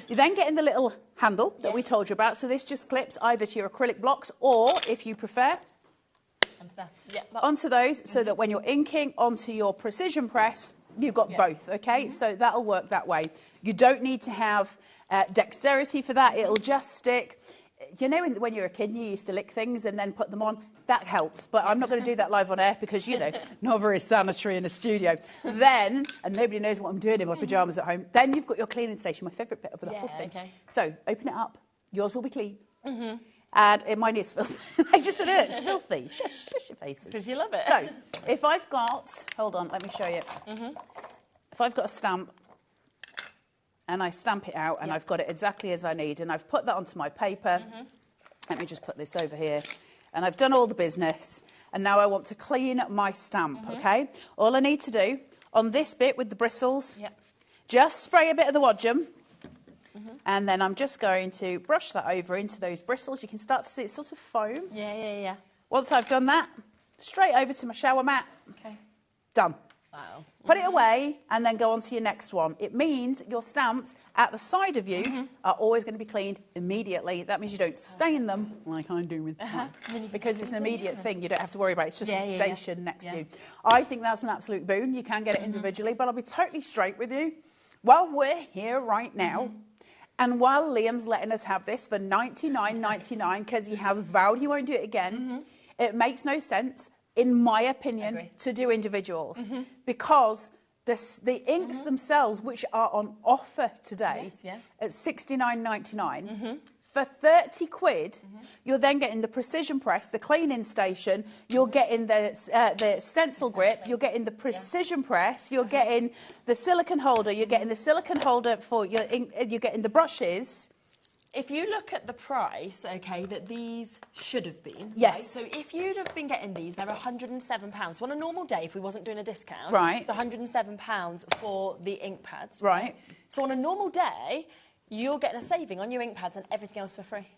You're then getting the little handle that we told you about. So this just clips either to your acrylic blocks or, if you prefer, onto those, so that when you're inking onto your precision press, you've got both, okay? So that'll work that way. You don't need to have dexterity for that. It'll just stick. You know, when you're a kid, you used to lick things and then put them on. That helps, but I'm not going to do that live on air because, not very sanitary in a studio. Then, and nobody knows what I'm doing in my pyjamas at home, then you've got your cleaning station, my favourite bit of the whole thing. So, open it up. Yours will be clean. And mine is filthy. I just said it, it's filthy. Shush your faces. Because you love it. So, if I've got, hold on, let me show you. If I've got a stamp, and I stamp it out, and I've got it exactly as I need, and I've put that onto my paper, let me just put this over here. And I've done all the business, and now I want to clean my stamp, okay? All I need to do, on this bit with the bristles, just spray a bit of the Wadgum, and then I'm just going to brush that over into those bristles. You can start to see it's sort of foam. Yeah. Once I've done that, straight over to my shower mat. Done. Wow. Put it away and then go on to your next one. It means your stamps at the side of you are always going to be cleaned immediately. That means you don't stain them like I'm doing with mine. Because it's an immediate thing. You don't have to worry about it. It's just a station next to you. I think that's an absolute boon. You can get it individually, but I'll be totally straight with you. While we're here right now, and while Liam's letting us have this for $99.99 because he has vowed he won't do it again, it makes no sense, in my opinion, to do individuals because the inks themselves, which are on offer today at $69.99, for 30 quid, you're then getting the precision press, the cleaning station, you're getting the stencil grip, you're getting the precision press, you're getting the silicone holder, you're getting the silicone holder for your ink, you're getting the brushes. If you look at the price, okay, that these should have been. Yes. Right? So if you'd have been getting these, they're £107. So on a normal day, if we wasn't doing a discount, right, it's £107 for the ink pads. Right. So on a normal day, you're getting a saving on your ink pads and everything else for free.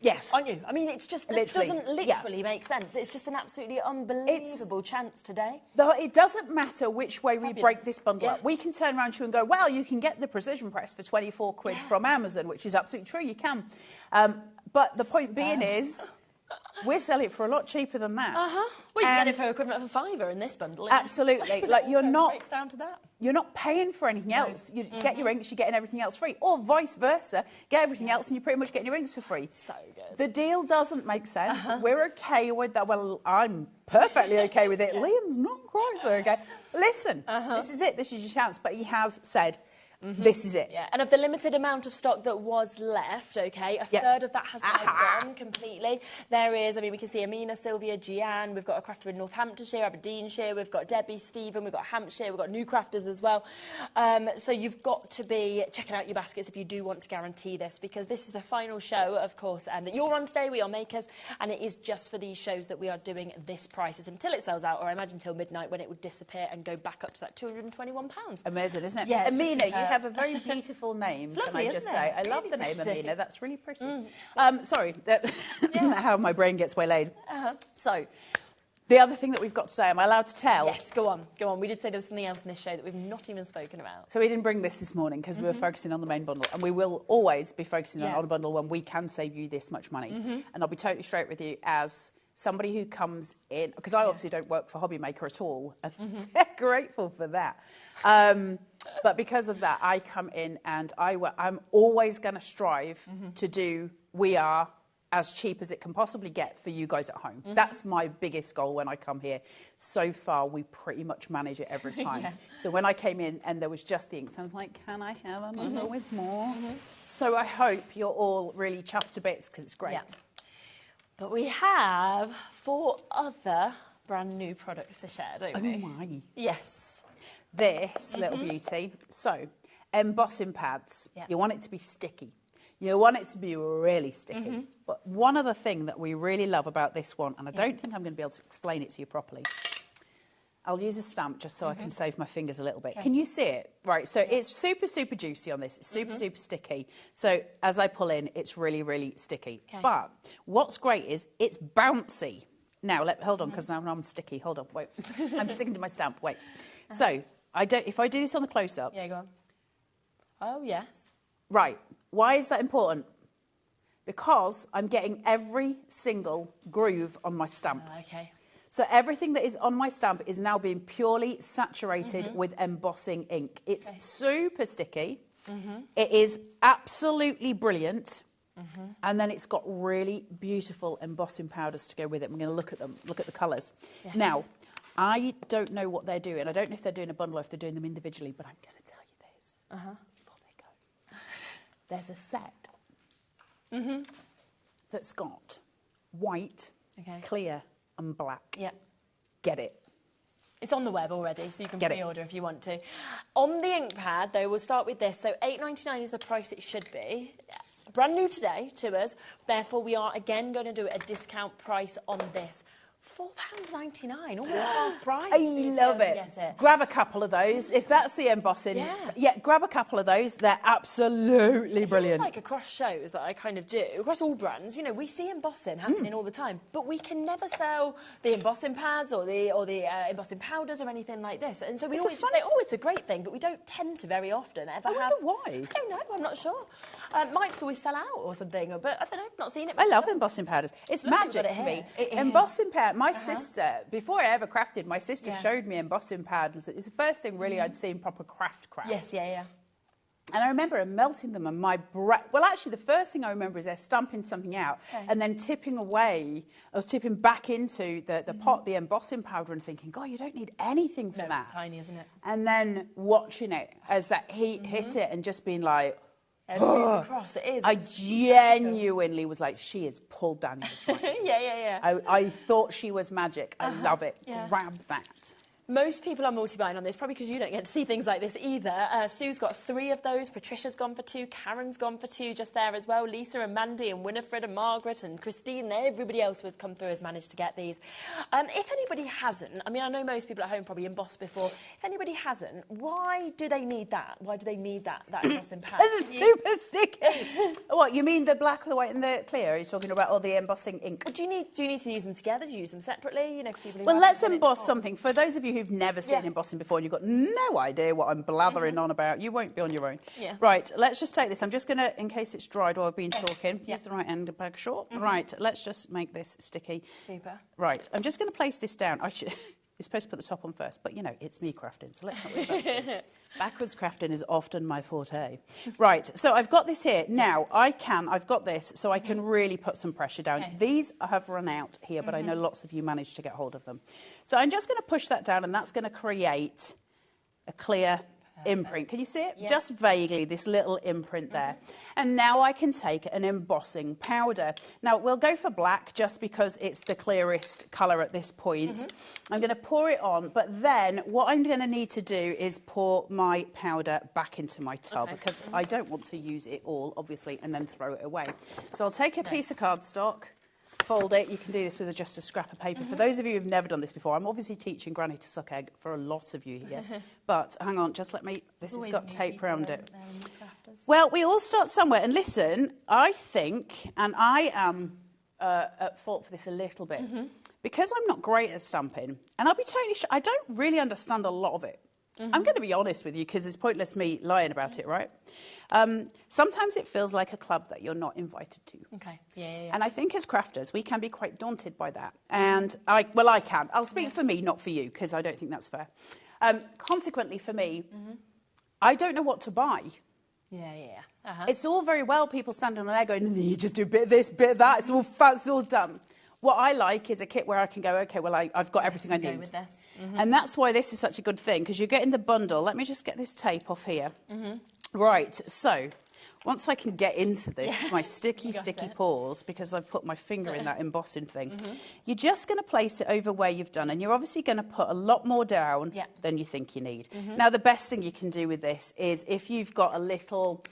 Yes. Aren't you? I mean, it's just, it doesn't literally make sense. It's just an absolutely unbelievable chance today. It doesn't matter which way we break this bundle up. We can turn around to you and go, well, you can get the precision press for 24 quid from Amazon, which is absolutely true, you can. But the point being is, we're selling it for a lot cheaper than that. Well, you can get it for equivalent of £5 in this bundle. Absolutely. Like, you're not... It breaks down to that. You're not paying for anything else. You get your inks, you're getting everything else free. Or vice versa, get everything else and you're pretty much getting your inks for free. So good. The deal doesn't make sense. We're okay with that. Well, I'm perfectly okay with it. Liam's not quite so okay. Listen, this is it. This is your chance. But he has said, this is it. Yeah, and of the limited amount of stock that was left, okay, a third of that has now gone completely. There is, I mean, we can see Amina, Sylvia, Gian, we've got a crafter in Northamptonshire, Aberdeenshire, we've got Debbie, Stephen, we've got Hampshire, we've got new crafters as well. So you've got to be checking out your baskets if you do want to guarantee this, because this is the final show, of course, and that you're on today, We Are Makers, and it is just for these shows that we are doing this price. It's until it sells out, or I imagine till midnight when it would disappear and go back up to that £221. Amazing, isn't it? Yeah, Amina, you have a very beautiful name, it's lovely, can I just isn't say? it? I love Really the name, pretty. Amina. That's really pretty. Sorry, how my brain gets waylaid. So, the other thing that we've got today, am I allowed to tell? Yes, go on, go on. We did say there was something else in this show that we've not even spoken about. So we didn't bring this morning because we were focusing on the main bundle, and we will always be focusing on a bundle when we can save you this much money. And I'll be totally straight with you as somebody who comes in, because I obviously don't work for HobbyMaker at all, and they're grateful for that. But because of that, I come in and I'm always going to strive to do We Are as cheap as it can possibly get for you guys at home. That's my biggest goal when I come here. So far, we pretty much manage it every time. So when I came in and there was just the inks, I was like, can I have a bundle with more? So I hope you're all really chuffed to bits because it's great. But we have 4 other brand new products to share, don't we? Oh my. Yes. This little beauty. So, embossing pads. You want it to be sticky. You want it to be really sticky. But one other thing that we really love about this one, and I don't think I'm going to be able to explain it to you properly. I'll use a stamp just so I can save my fingers a little bit. Can you see it? Right, so it's super, super juicy on this. It's super, super sticky. So as I pull in, it's really, really sticky. But what's great is it's bouncy. Now, hold on, because now I'm sticky. Hold on, wait. I'm sticking to my stamp, wait. So, if I do this on the close-up. Yeah, go on. Oh, yes. Right. Why is that important? Because I'm getting every single groove on my stamp. Okay. So everything that is on my stamp is now being purely saturated with embossing ink. It's super sticky. It is absolutely brilliant. And then it's got really beautiful embossing powders to go with it. I'm going to look at them, look at the colours. Now, I don't know what they're doing. I don't know if they're doing a bundle or if they're doing them individually, but I'm going to tell you this before they go. There's a set that's got white, clear and black. Get it. It's on the web already, so you can pre-order if you want to. On the ink pad, though, we'll start with this. So £8.99 is the price it should be. Brand new today to us. Therefore, we are again going to do a discount price on this £4.99, almost half price. I love it. Grab a couple of those. If that's the embossing, grab a couple of those. They're absolutely brilliant. It's like across shows that I kind of do, across all brands, you know, we see embossing happening all the time, but we can never sell the embossing pads or the embossing powders or anything like this. And so we always just say, oh, it's a great thing, but we don't tend to very often ever have. I wonder why. I don't know, I'm not sure. Might always sell out or something, but I don't know, not seen it. I love embossing powders. It's magic to me. Embossing powder. My sister, before I ever crafted, my sister showed me embossing powders. It was the first thing really I'd seen proper craft. Yes, yeah. And I remember her melting them, and my breath. Well, actually, the first thing I remember is her stamping something out and then tipping away or tipping back into the pot, the embossing powder, and thinking, God, you don't need anything for that. Tiny, isn't it? And then watching it as that heat hit it, and just being like, as it moves across, it is. I genuinely was like, she is pulled down. Yeah. I thought she was magic. I love it. Yeah. Grab that. Most people are multi-buying on this, probably because you don't get to see things like this either. Sue's got 3 of those. Patricia's gone for 2. Karen's gone for 2 just there as well. Lisa and Mandy and Winifred and Margaret and Christine and everybody else who has come through has managed to get these. If anybody hasn't, I mean, I know most people at home probably embossed before. If anybody hasn't, why do they need that? Why do they need that embossing pad? It's super sticky. What, you mean the black, the white and the clear? Are you talking about all the embossing ink? Well, do you need to use them together? Do you use them separately? You know, for people who let's emboss something. For those of you who've never seen embossing before and you've got no idea what I'm blathering on about, you won't be on your own. Yeah. Right, let's just take this. I'm just going to, in case it's dried while I've been talking, use the right end of bag short. Right, let's just make this sticky. Super. Right, I'm just going to place this down. You're supposed to put the top on first, but, you know, it's me crafting, so let's not worry about it. Backwards crafting is often my forte. Right, so I've got this here. Now, I've got this, so I can really put some pressure down. Okay. These have run out here, but I know lots of you managed to get hold of them. So I'm just going to push that down, and that's going to create a clear imprint. Can you see it? Yeah. Just vaguely, this little imprint there. And now I can take an embossing powder. Now, we'll go for black just because it's the clearest colour at this point. I'm going to pour it on, but then what I'm going to need to do is pour my powder back into my tub because I don't want to use it all, obviously, and then throw it away. So I'll take a piece of cardstock, fold it. You can do this with just a scrap of paper. For those of you who've never done this before, I'm obviously teaching Granny to suck egg for a lot of you here. But hang on, just let me, this has got tape around it. Well, we all start somewhere. And listen, I think, and I am at fault for this a little bit, because I'm not great at stamping, and I'll be totally sure, I don't really understand a lot of it. I'm going to be honest with you because it's pointless me lying about it, right? Sometimes it feels like a club that you're not invited to. Okay, yeah. And I think as crafters, we can be quite daunted by that. And I can. I'll speak for me, not for you, because I don't think that's fair. Consequently, for me, I don't know what to buy. Yeah. It's all very well people standing on there going, you just do a bit of this, bit of that. It's all fun, it's all done. What I like is a kit where I can go, okay, well, I've got everything I need. With this. And that's why this is such a good thing, because you get in the bundle. Let me just get this tape off here. Right, so once I can get into this, my sticky paws, because I've put my finger in that embossing thing, you're just going to place it over where you've done, and you're obviously going to put a lot more down than you think you need. Now, the best thing you can do with this is if you've got a little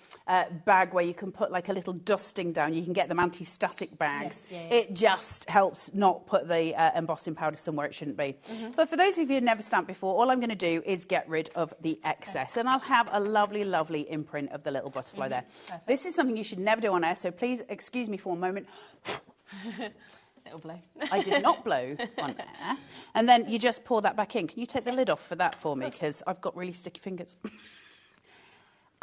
bag where you can put like a little dusting down, you can get them anti-static bags. It just helps not put the embossing powder somewhere it shouldn't be. But for those of you who've never stamped before, all I'm going to do is get rid of the excess, and I'll have a lovely, lovely imprint of the little butterfly there. Perfect. This is something you should never do on air, so please excuse me for a moment. Little blow. I did not blow on air. And then you just pour that back in. Can you take the lid off for that for me? Because I've got really sticky fingers.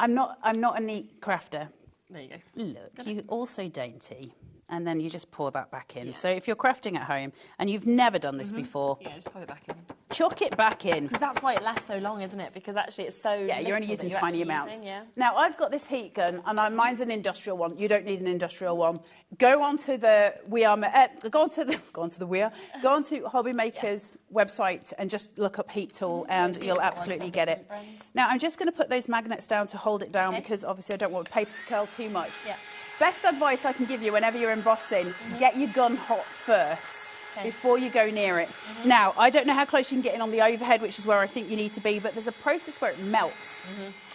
I'm not a neat crafter. There you go. Look, you're also dainty. And then you just pour that back in. So if you're crafting at home and you've never done this before, just put it back in. Chuck it back in. Because that's why it lasts so long, isn't it? Because actually it's so you're only using tiny amounts. Yeah. Now, I've got this heat gun, and mine's an industrial one. You don't need an industrial one. Go onto the HobbyMaker's website and just look up heat tool, and you'll absolutely get it. Now, I'm just going to put those magnets down to hold it down because obviously I don't want paper to curl too much. Best advice I can give you whenever you're embossing, get your gun hot first before you go near it. Now, I don't know how close you can get in on the overhead, which is where I think you need to be, but there's a process where it melts.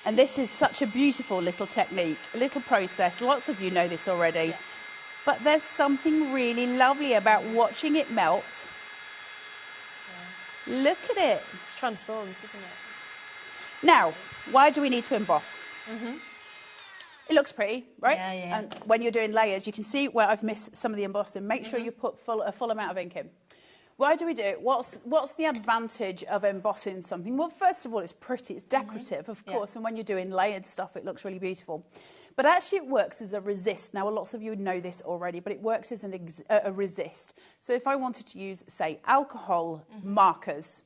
And this is such a beautiful little technique, a little process. Lots of you know this already. But there's something really lovely about watching it melt Look at it. It transforms, doesn't it? Now, why do we need to emboss? It looks pretty, right? Yeah, yeah. And when you're doing layers, you can see where I've missed some of the embossing. Make sure you put a full amount of ink in. Why do we do it? What's the advantage of embossing something? Well, first of all, it's pretty, it's decorative, of course, and when you're doing layered stuff, it looks really beautiful. But actually it works as a resist. Now, lots of you know this already, but it works as a resist. So if I wanted to use, say, alcohol markers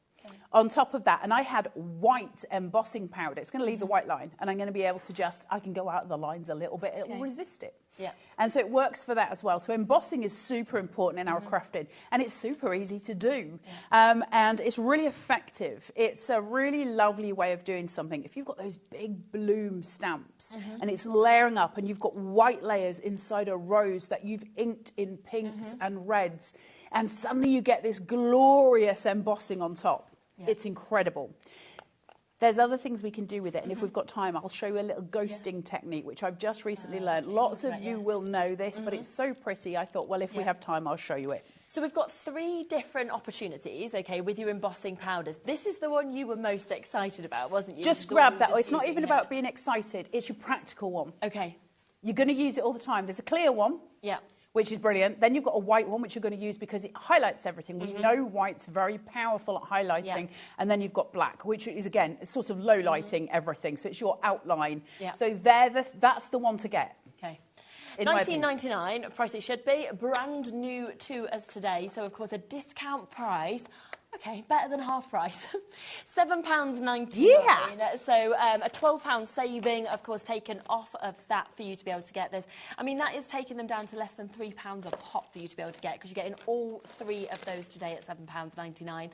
on top of that, and I had white embossing powder, it's going to leave the white line, and I'm going to be able to I can go out the lines a little bit, it will resist it. Yeah. And so it works for that as well. So embossing is super important in our crafting, and it's super easy to do. And it's really effective. It's a really lovely way of doing something. If you've got those big bloom stamps and it's layering up and you've got white layers inside a rose that you've inked in pinks and reds, and suddenly you get this glorious embossing on top. It's incredible. There's other things we can do with it, and if we've got time, I'll show you a little ghosting technique, which I've just recently learned. Lots of you will know this, but it's so pretty, I thought, well, if we have time, I'll show you it. So we've got 3 different opportunities, okay, with your embossing powders. This is the one you were most excited about, wasn't you? Just grab that. It's not even about being excited. It's your practical one. Okay. You're going to use it all the time. There's a clear one. Yeah. Which is brilliant. Then you've got a white one, which you're going to use because it highlights everything. We know white's very powerful at highlighting. Yeah. And then you've got black, which is, again, it's sort of low lighting everything. So it's your outline. Yeah. So that's the one to get. Okay. $19.99, price it should be. Brand new to us today. So, of course, a discount price. Okay, better than half price. £7.99. Yeah. So a £12 saving, of course, taken off of that for you to be able to get this. I mean, that is taking them down to less than £3 a pop for you to be able to get, because you're getting all 3 of those today at £7.99.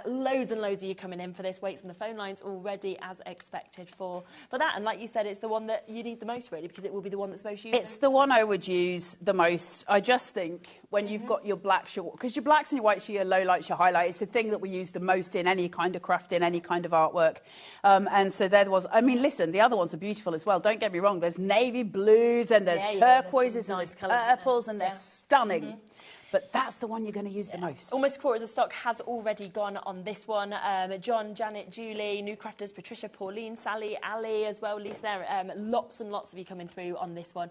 Loads and loads of you coming in for this. Waits on the phone lines already, as expected, for that. And like you said, it's the one that you need the most, really, because it will be the one that's most used. It's the one I would use the most. I just think when you've got your blacks, because your blacks and your whites are your low lights, your highlights, it's the thing that we use the most in any kind of craft, in any kind of artwork. And so they're the ones. I mean, listen, the other ones are beautiful as well. Don't get me wrong. There's navy blues and there's turquoises and there's purples and they're stunning. But that's the one you're going to use the most. Almost a quarter of the stock has already gone on this one. John, Janet, Julie, new crafters, Patricia, Pauline, Sally, Ali as well, Lisa there. Lots and lots of you coming through on this one.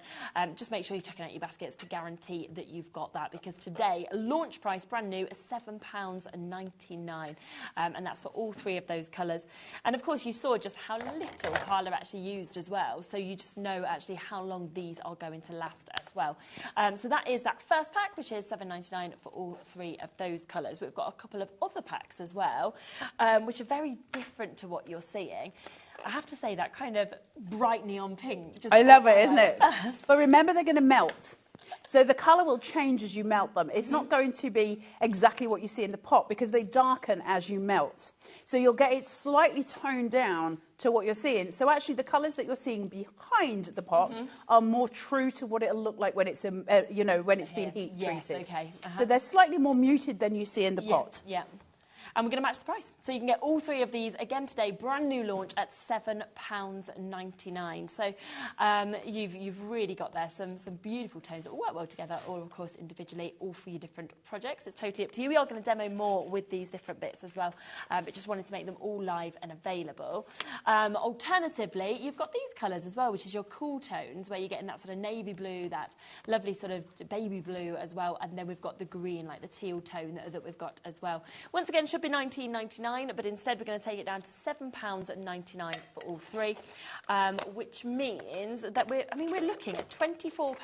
Just make sure you're checking out your baskets to guarantee that you've got that, because today, launch price, brand new, is £7.99. And that's for all 3 of those colours. And of course, you saw just how little Carla actually used as well. So you just know actually how long these are going to last as well. So that is that first pack, which is £7.99 for all 3 of those colours. We've got a couple of other packs as well, which are very different to what you're seeing. I have to say, that kind of bright neon pink. I love it, isn't it? But remember, they're going to melt. So the colour will change as you melt them. It's not going to be exactly what you see in the pot, because they darken as you melt. So you'll get it slightly toned down to what you're seeing. So actually the colours that you're seeing behind the pot are more true to what it'll look like when it's, when it's been heat treated. Okay. So they're slightly more muted than you see in the pot. Yeah. And we're going to match the price. So you can get all 3 of these, again today, brand new launch at £7.99. So you've really got there some beautiful tones that all work well together, or of course individually, all for your different projects. It's totally up to you. We are going to demo more with these different bits as well, but just wanted to make them all live and available. Alternatively, you've got these colours as well, which is your cool tones, where you're getting that sort of navy blue, that lovely sort of baby blue as well, and then we've got the green, like the teal tone that we've got as well. Once again, should be $19.99, but instead we're going to take it down to £7.99 for all 3, which means that we're looking at £24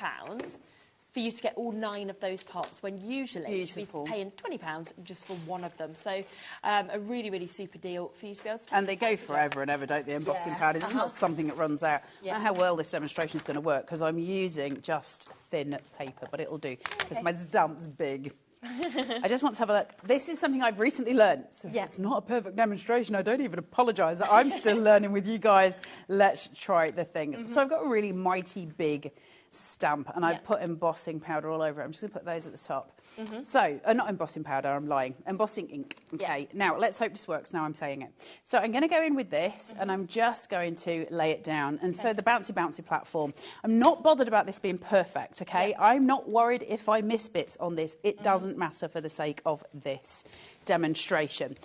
for you to get all 9 of those pots, when usually you should be paying £20 just for 1 of them. So a really, really super deal for you to be able to take. And they go forever and ever, don't they, embossing powders? It's not something that runs out. I don't know how well this demonstration is going to work, because I'm using just thin paper, but it'll do, because my stamp's big. I just want to have a look. This is something I've recently learned. So if it's not a perfect demonstration, I don't even apologise. I'm still learning with you guys. Let's try the thing. So I've got a really mighty big stamp, and I've put embossing powder all over it. I'm just going to put those at the top. So, not embossing powder, I'm lying. Embossing ink. Okay, now let's hope this works. Now I'm saying it. So I'm going to go in with this, and I'm just going to lay it down. And so the bouncy platform. I'm not bothered about this being perfect, okay? I'm not worried if I miss bits on this. It doesn't matter for the sake of this demonstration.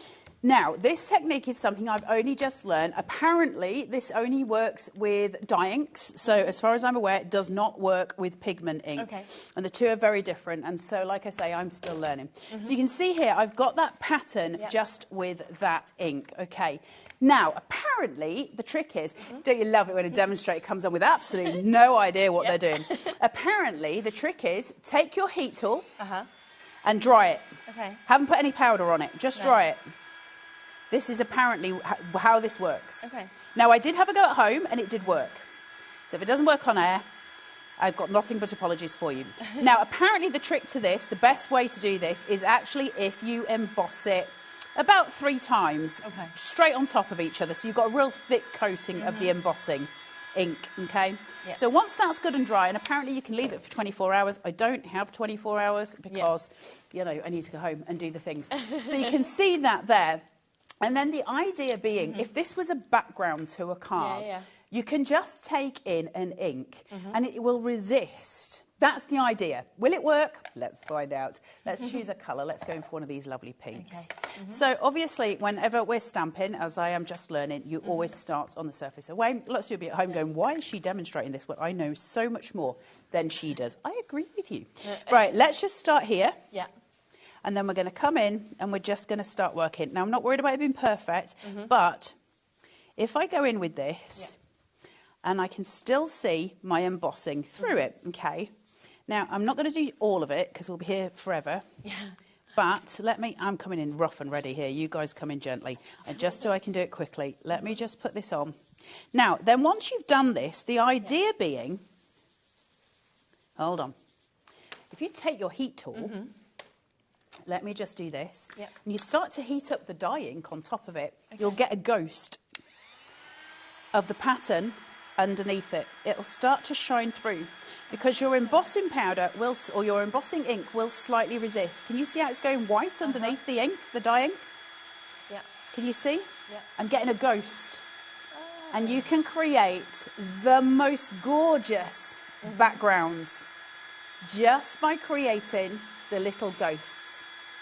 Now, this technique is something I've only just learned. Apparently, this only works with dye inks. So, as far as I'm aware, it does not work with pigment ink. Okay. And the two are very different. And so, like I say, I'm still learning. So you can see here, I've got that pattern just with that ink. Okay. Now, apparently, the trick is, don't you love it when a demonstrator comes on with absolutely no idea what they're doing? Apparently, the trick is, take your heat tool and dry it. Okay. Haven't put any powder on it, just dry it. This is apparently how this works. Okay. Now, I did have a go at home, and it did work. So if it doesn't work on air, I've got nothing but apologies for you. Now, apparently, the trick to this, the best way to do this, is actually if you emboss it about 3 times, straight on top of each other. So you've got a real thick coating of the embossing ink, okay? Yep. So once that's good and dry, and apparently you can leave it for 24 hours. I don't have 24 hours because, you know, I need to go home and do the things. So you can see that there. And then the idea being, if this was a background to a card, you can just take in an ink and it will resist. That's the idea. Will it work? Let's find out. Let's choose a colour. Let's go in for one of these lovely pinks. Okay. So obviously, whenever we're stamping, as I am just learning, you always start on the surface. Away. Lots of you will be at home going, why is she demonstrating this when I know so much more than she does? I agree with you. Right, let's just start here. Yeah. And then we're going to come in and we're just going to start working. Now, I'm not worried about it being perfect, but if I go in with this and I can still see my embossing through it, okay? Now, I'm not going to do all of it because we'll be here forever. Yeah. But I'm coming in rough and ready here. You guys come in gently. And just so I can do it quickly, let me just put this on. Now, then once you've done this, the idea being, hold on. If you take your heat tool, let me just do this. Yep. And you start to heat up the dye ink on top of it. Okay. You'll get a ghost of the pattern underneath it. It'll start to shine through because your embossing powder will, or your embossing ink will slightly resist. Can you see how it's going white underneath the ink, the dye ink? Yeah. Can you see? Yeah. I'm getting a ghost. And you can create the most gorgeous backgrounds just by creating the little ghosts.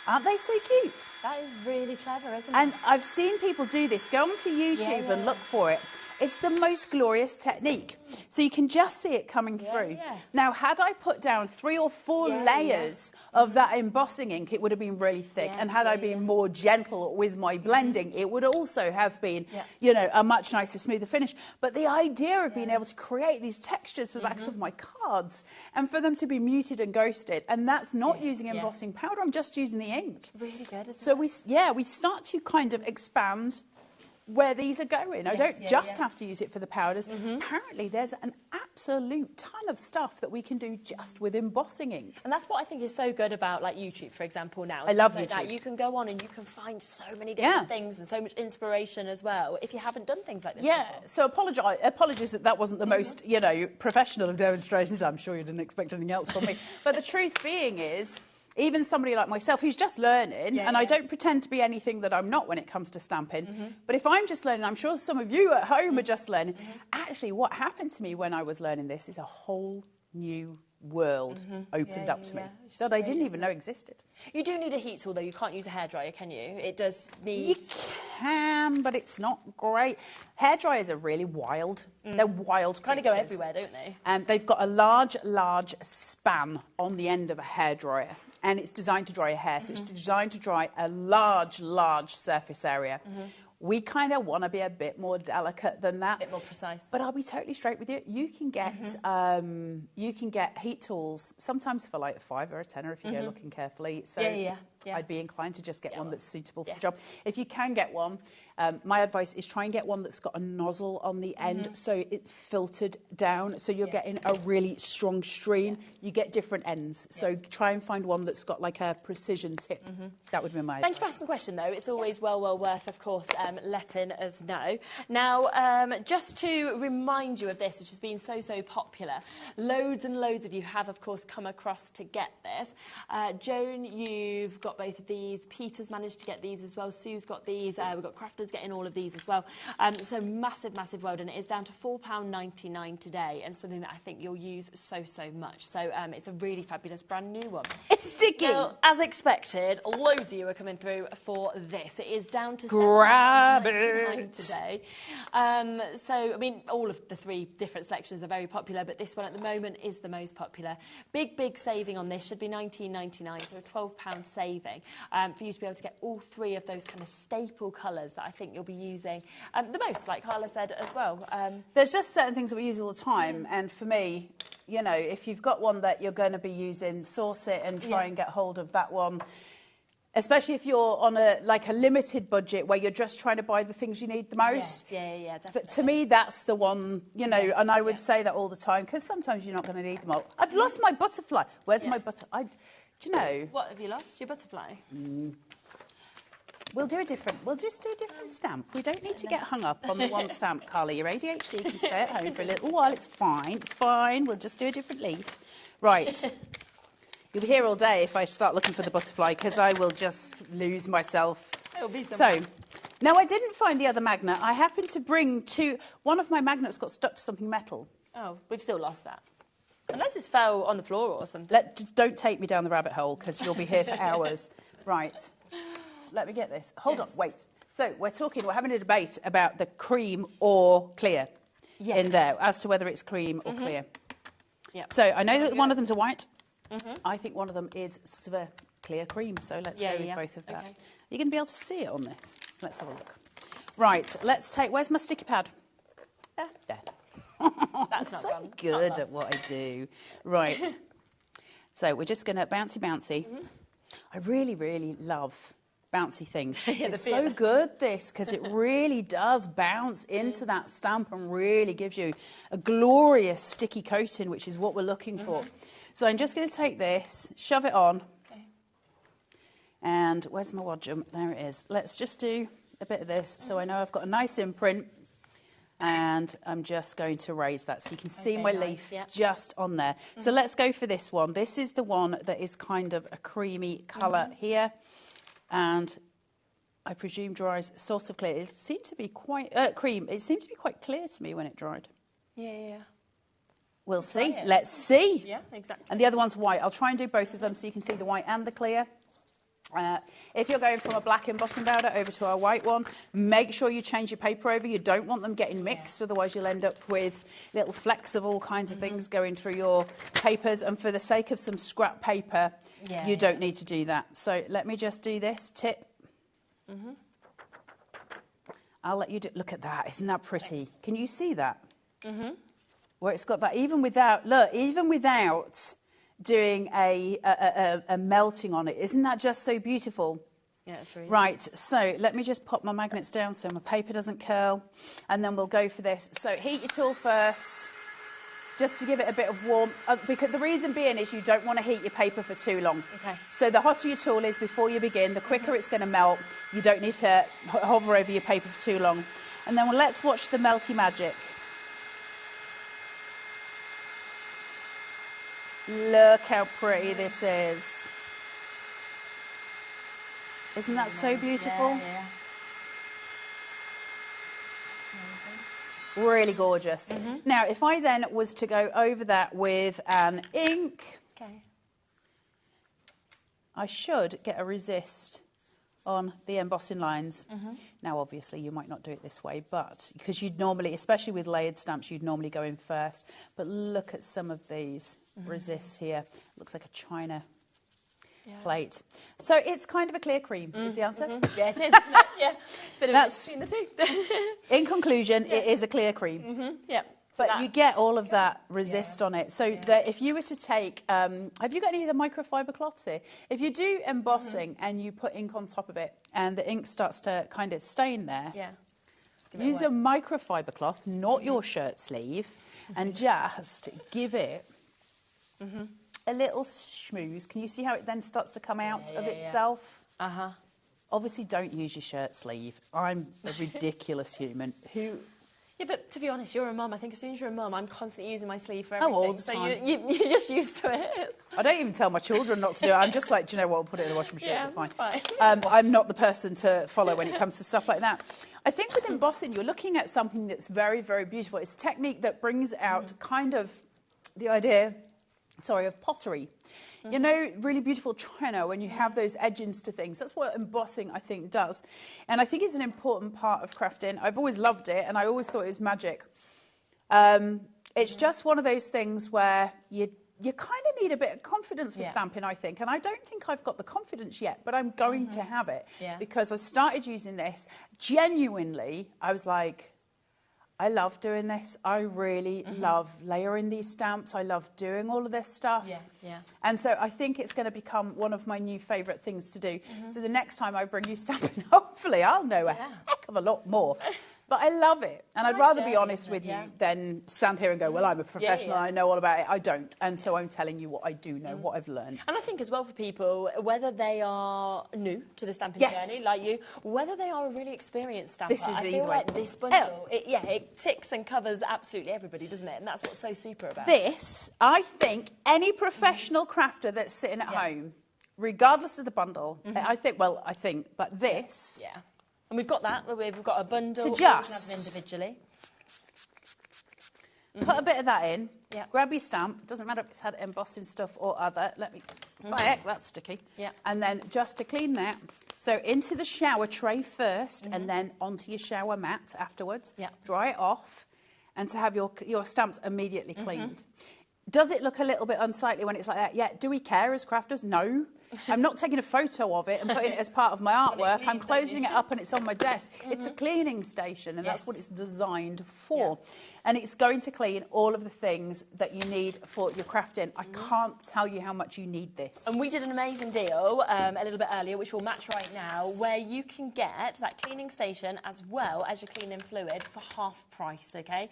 Aren't they so cute? That is really clever, isn't it? And I've seen people do this. Go onto YouTube and look for it. It's the most glorious technique. So you can just see it coming through. Yeah. Now, had I put down 3 or 4 layers of that embossing ink, it would have been really thick. And had I been more gentle with my blending, it would also have been, you know, a much nicer, smoother finish. But the idea of being able to create these textures for the backs of my cards and for them to be muted and ghosted, and that's not using embossing powder, I'm just using the ink. It's really good, isn't it? So we start to kind of expand where these are going. I don't just have to use it for the powders. Apparently, there's an absolute ton of stuff that we can do just with embossing ink. And that's what I think is so good about, like, YouTube, for example, now. I love YouTube. That. You can go on and you can find so many different things and so much inspiration as well if you haven't done things like this before. So apologies that wasn't the most, you know, professional of demonstrations. I'm sure you didn't expect anything else from me. But the truth being is, even somebody like myself who's just learning, and I don't pretend to be anything that I'm not when it comes to stamping, but if I'm just learning, I'm sure some of you at home are just learning. Actually, what happened to me when I was learning this is a whole new world opened up to me that I didn't even know existed. You do need a heat tool, though. You can't use a hairdryer, can you? It does need... You can, but it's not great. Hairdryers are really wild. They're wild creatures. Kind of go everywhere, don't they? And they've got a large span on the end of a hairdryer. And it's designed to dry your hair, so it's designed to dry a large surface area. We kind of want to be a bit more delicate than that. A bit more precise. But I'll be totally straight with you. You can get heat tools, sometimes for like $5 or $10 if you go looking carefully. So I'd be inclined to just get one that's suitable for the job. If you can get one, my advice is try and get one that's got a nozzle on the end so it's filtered down, so you're getting a really strong stream. You get different ends, so try and find one that's got like a precision tip. That would be my advice. Thank you for asking the question, though. It's always well worth, of course, letting us know. Now, just to remind you of this, which has been so popular, loads and loads of you have, of course, come across to get this. Joan, you've got got both of these. Peter's managed to get these as well. Sue's got these. We've got Crafters getting all of these as well. So massive well done. It is down to £4.99 today, and something that I think you'll use so much. So it's a really fabulous brand new one. It's sticky. Now, as expected, loads of you are coming through for this. It is down to £7.99 today. So, I mean, all of the 3 different selections are very popular, but this one at the moment is the most popular. Big saving on this, should be £19.99, so a £12 saving for you to be able to get all 3 of those kind of staple colours that I think you'll be using the most, like Carla said as well. There's just certain things that we use all the time, and for me, you know, if you've got one that you're going to be using, source it and try and get hold of that one. Especially if you're on a limited budget where you're just trying to buy the things you need the most. Yes, yeah, definitely. To me, that's the one, you know, and I would say that all the time, because sometimes you're not going to need them all. I've lost my butterfly. Where's my butterfly? Do you know? What have you lost? Your butterfly? We'll just do a different stamp. We don't need to get hung up on the one stamp, Carla. Your ADHD can stay at home for a little while. It's fine. We'll just do a different leaf. Right. You'll be here all day if I start looking for the butterfly, because I will just lose myself. It'll be so, now I didn't find the other magnet. I happened to bring 2. One of my magnets got stuck to something metal. Oh, we've still lost that. Unless it's fell on the floor or something. Don't take me down the rabbit hole, because you'll be here for hours. Right. Let me get this. Hold on, wait. So we're having a debate about the cream or clear in there, as to whether it's cream or clear. Yep. So I know that one of them's a white. I think one of them is sort of a clear cream, so let's go with both of that. Okay. You're going to be able to see it on this. Let's have a look. Right, let's take... Where's my sticky pad? There. That's not so good at what I do. Right. So we're just going to bouncy. I really love bouncy things. It's so good, this, because it really does bounce into that stamp and really gives you a glorious sticky coating, which is what we're looking for. So I'm just going to take this, shove it on, and where's my wadgum? There it is. Let's just do a bit of this, so I know I've got a nice imprint, and I'm just going to raise that so you can see my leaf just on there. So let's go for this one. This is the one that is kind of a creamy colour here, and I presume dries sort of clear. It seemed to be quite cream. It seemed to be quite clear to me when it dried. Yeah. We'll see. Let's see. Yeah, exactly. And the other one's white. I'll try and do both of them so you can see the white and the clear. If you're going from a black embossing powder over to our white one, make sure you change your paper over. You don't want them getting mixed, otherwise you'll end up with little flecks of all kinds of things going through your papers. And for the sake of some scrap paper, you don't need to do that. So let me just do this tip. I'll let you do. Look at that. Isn't that pretty? Thanks. Can you see that? Where it's got that, even without doing a melting on it. Isn't that just so beautiful? Yeah, it's really right, so let me just pop my magnets down so my paper doesn't curl, and then we'll go for this. So heat your tool first, just to give it a bit of warmth, because the reason being is you don't want to heat your paper for too long. Okay. So the hotter your tool is before you begin, the quicker it's going to melt. You don't need to hover over your paper for too long. And then let's watch the melty magic. Look how pretty this is. Isn't that so beautiful? Yeah. Really gorgeous. Now, if I then was to go over that with an ink, I should get a resist on the embossing lines. Now, obviously, you might not do it this way, but because you'd normally, especially with layered stamps, you'd normally go in first. But look at some of these resists here. Looks like a china plate. So it's kind of a clear cream, is the answer? Yeah, it is, isn't it? Yeah. It's a bit of a mix between the two. In conclusion, it is a clear cream. Yeah. But you get all of that resist on it. So that if you were to take, have you got any of the microfiber cloths here? If you do embossing and you put ink on top of it and the ink starts to kind of stain there, use a microfiber cloth, not your shirt sleeve, and just give it a little schmooze. Can you see how it then starts to come out of itself? Obviously, don't use your shirt sleeve. I'm a ridiculous human who... Yeah, but to be honest, you're a mum. I think as soon as you're a mum, I'm constantly using my sleeve for Oh, everything. all the time. So you're just used to it. I don't even tell my children not to do it. I'm just like, do you know what? I'll put it in the washing machine. Yeah, It'll be fine. I'm not the person to follow when it comes to stuff like that. I think with embossing, you're looking at something that's very, very beautiful. It's a technique that brings out kind of the idea, of pottery. You know, really beautiful china, when you have those edgings to things. That's what embossing, I think, does. And I think it's an important part of crafting. I've always loved it, and I always thought it was magic. It's just one of those things where you kind of need a bit of confidence with stamping, I think. And I don't think I've got the confidence yet, but I'm going to have it. Because I started using this. Genuinely, I was like, I love doing this. I really love layering these stamps. I love doing all of this stuff. And so I think it's going to become one of my new favourite things to do. So the next time I bring you stamping, hopefully I'll know a heck of a lot more. But I love it. And I'd rather be honest with you than stand here and go, well, I'm a professional, I know all about it. I don't. And so I'm telling you what I do know, what I've learned. And I think as well for people, whether they are new to the stamping journey, like you, whether they are a really experienced stamper, this is I feel like this bundle, it ticks and covers absolutely everybody, doesn't it? And that's what's so super about it. This, I think, any professional crafter that's sitting at home, regardless of the bundle, but this... And we've got that. We've got a bundle. To just have them individually. Put a bit of that in. Grab your stamp. Doesn't matter if it's had embossing stuff or other. Let me... that's sticky. And then just to clean that. So into the shower tray first, and then onto your shower mat afterwards. Dry it off, and to have your stamps immediately cleaned. Does it look a little bit unsightly when it's like that? Yeah. Do we care as crafters? No. I'm not taking a photo of it and putting it as part of my artwork. I'm closing it up and it's on my desk. It's a cleaning station, and that's what it's designed for. And it's going to clean all of the things that you need for your crafting. I can't tell you how much you need this. And we did an amazing deal a little bit earlier, which we'll match right now, where you can get that cleaning station as well as your cleaning fluid for half price, okay?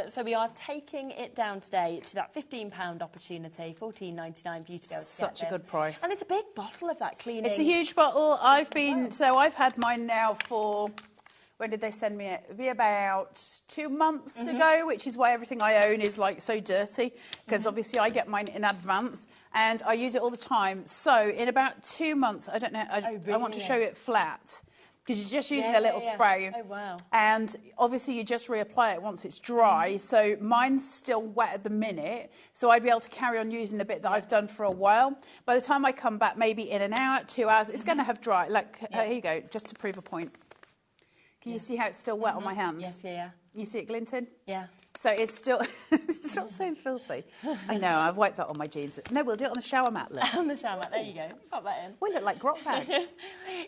So we are taking it down today to that £15 opportunity, $14.99 for you to be able to get this. Such a good price. And it's a big bottle of that cleaning. It's a huge bottle. I've had mine now for... When did they send me it? It'd be about 2 months ago, which is why everything I own is like so dirty, because obviously I get mine in advance and I use it all the time. So in about 2 months, I don't know, I want to show it flat, because you're just using a little spray. Oh, wow. And obviously you just reapply it once it's dry. So mine's still wet at the minute, so I'd be able to carry on using the bit that I've done for a while. By the time I come back, maybe in an hour, 2 hours, it's going to have dry. Like, here you go, just to prove a point. Can you see how it's still wet on my hand? Yes, You see it glinting? Yeah. So it's still, it's not so filthy. I know, I've wiped that on my jeans. No, we'll do it on the shower mat, look. On the shower mat, there you go. Pop that in. We look like grot bags.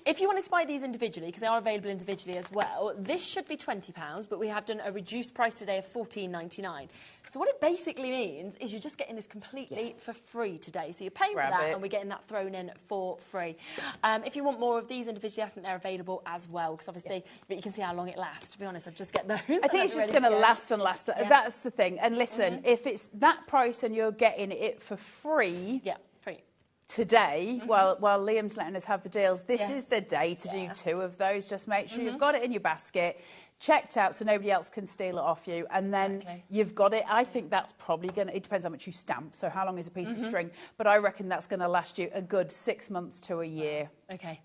If you wanted to buy these individually, because they are available individually as well, this should be £20, but we have done a reduced price today of $14.99. So what it basically means is you're just getting this completely for free today. So you're paying for that, and we're getting that thrown in for free. If you want more of these individually, I think they're available as well, because obviously, but you can see how long it lasts. To be honest, I'd just get those. I think it's just going to last and last. That's the thing. And listen, if it's that price and you're getting it for free, today, while Liam's letting us have the deals, this is the day to do 2 of those. Just make sure you've got it in your basket, checked out so nobody else can steal it off you, and then you've got it. I think that's probably going to, it depends how much you stamp, so how long is a piece of string, but I reckon that's going to last you a good 6 months to a year. Okay.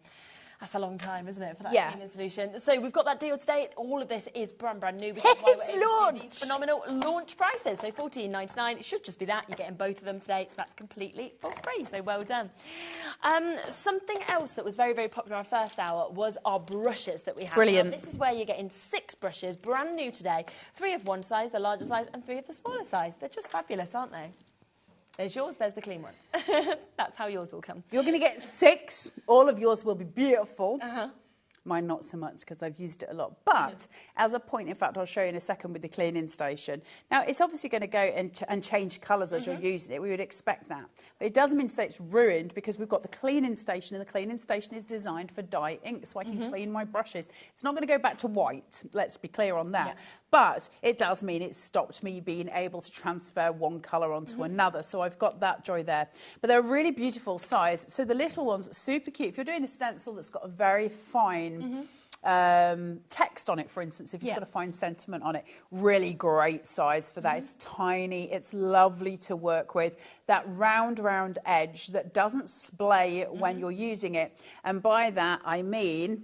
That's a long time, isn't it, for that cleaning solution? So we've got that deal today. All of this is brand new. It's launched! These phenomenal launch prices. So $14.99. It should just be that. You're getting both of them today. So that's completely for free. So well done. Something else that was very, very popular in our first hour was our brushes that we have. Brilliant. Now, this is where you're getting 6 brushes, brand new today. 3 of one size, the larger size, and 3 of the smaller size. They're just fabulous, aren't they? There's yours, there's the clean ones. That's how yours will come. You're going to get 6. All of yours will be beautiful. Mine not so much because I've used it a lot. But as a point, in fact, I'll show you in a second with the cleaning station. Now, it's obviously going to go and change colours as you're using it. We would expect that. But it doesn't mean to say it's ruined, because we've got the cleaning station, and the cleaning station is designed for dye ink, so I can clean my brushes. It's not going to go back to white. Let's be clear on that. But it does mean it's stopped me being able to transfer one colour onto another. So I've got that joy there. But they're a really beautiful size. So the little ones are super cute. If you're doing a stencil that's got a very fine text on it, for instance, if you've got to find sentiment on it. Really great size for that. It's tiny, it's lovely to work with. That round edge that doesn't splay when you're using it. And by that, I mean,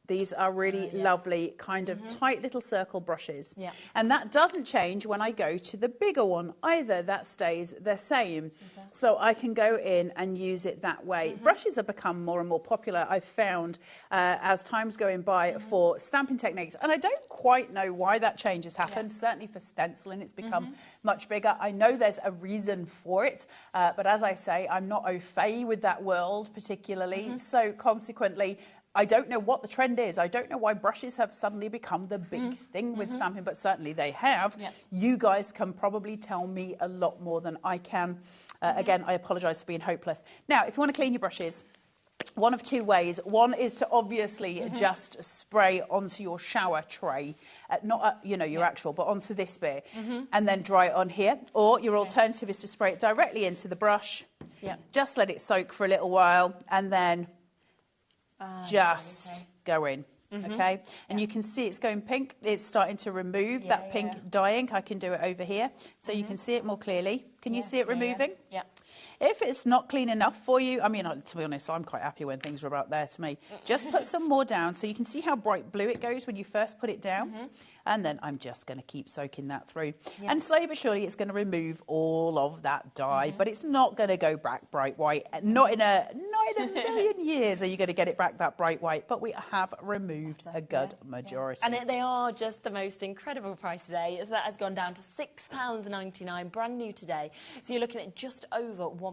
these are really lovely kind of tight little circle brushes. Yeah. And that doesn't change when I go to the bigger one either. That stays the same. So I can go in and use it that way. Brushes have become more and more popular, I've found, as time's going by for stamping techniques. And I don't quite know why that change has happened. Certainly for stenciling, it's become much bigger. I know there's a reason for it. But as I say, I'm not au fait with that world particularly. So consequently, I don't know what the trend is. I don't know why brushes have suddenly become the big thing with stamping, but certainly they have. You guys can probably tell me a lot more than I can. Again, I apologise for being hopeless. Now, if you want to clean your brushes, one of two ways. One is to obviously just spray onto your shower tray, not you know, your actual, but onto this bit, and then dry it on here. Or your alternative is to spray it directly into the brush. Just let it soak for a little while, and then just go in, okay? And you can see it's going pink. It's starting to remove that pink dye ink. I can do it over here, so you can see it more clearly. Can you see it removing? Yeah. If it's not clean enough for you, I mean, to be honest, I'm quite happy when things are about there to me. Just put some more down so you can see how bright blue it goes when you first put it down. And then I'm just going to keep soaking that through. And slowly but surely it's going to remove all of that dye, but it's not going to go back bright white. Not in a million years are you going to get it back that bright white, but we have removed a good majority. And they are just the most incredible price today. So that has gone down to £6.99, brand new today. So you're looking at just over £1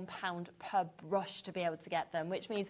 per brush to be able to get them, which means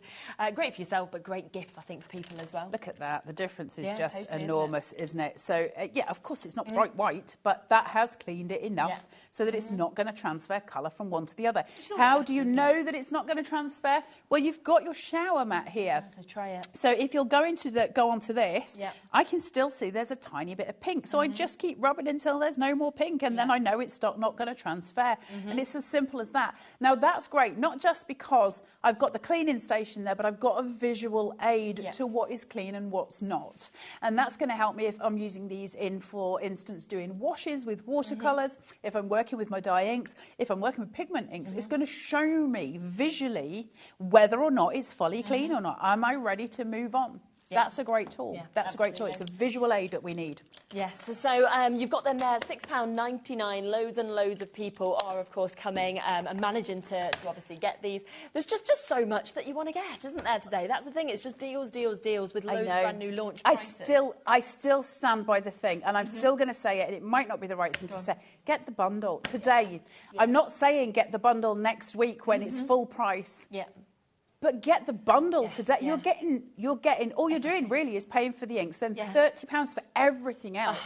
great for yourself, but great gifts, I think, for people as well. Look at that. The difference is just totally, enormous, isn't it? So, yeah, of course, it's not bright white, but that has cleaned it enough so that it's not going to transfer colour from one to the other. How do you know that it's not going to transfer? Well, you've got your shower mat here. So try it. So if you're going to go onto this, I can still see there's a tiny bit of pink. So I just keep rubbing until there's no more pink, and then I know it's not going to transfer. And it's as simple as that. Now, that's great, not just because I've got the cleaning station there, but I've got a visual aid to what is clean and what's not. And that's going to help me if I'm using these in, for instance, doing washes with watercolours, if I'm working with my dye inks, if I'm working with pigment inks. It's going to show me visually whether or not it's fully clean or not. Am I ready to move on? That's a great tool. That's a great tool. It's a visual aid that we need. Yes, so you've got them there, £6.99. Loads and loads of people are, of course, coming and managing to obviously get these. There's just so much that you want to get, isn't there, today? That's the thing. It's just deals, deals, deals with loads of brand new launch prices. I still stand by the thing, and I'm still going to say it, and it might not be the right thing to say. Get the bundle today. I'm not saying get the bundle next week when it's full price. But get the bundle today. You're getting. All you're doing really is paying for the inks, then £30 for everything else.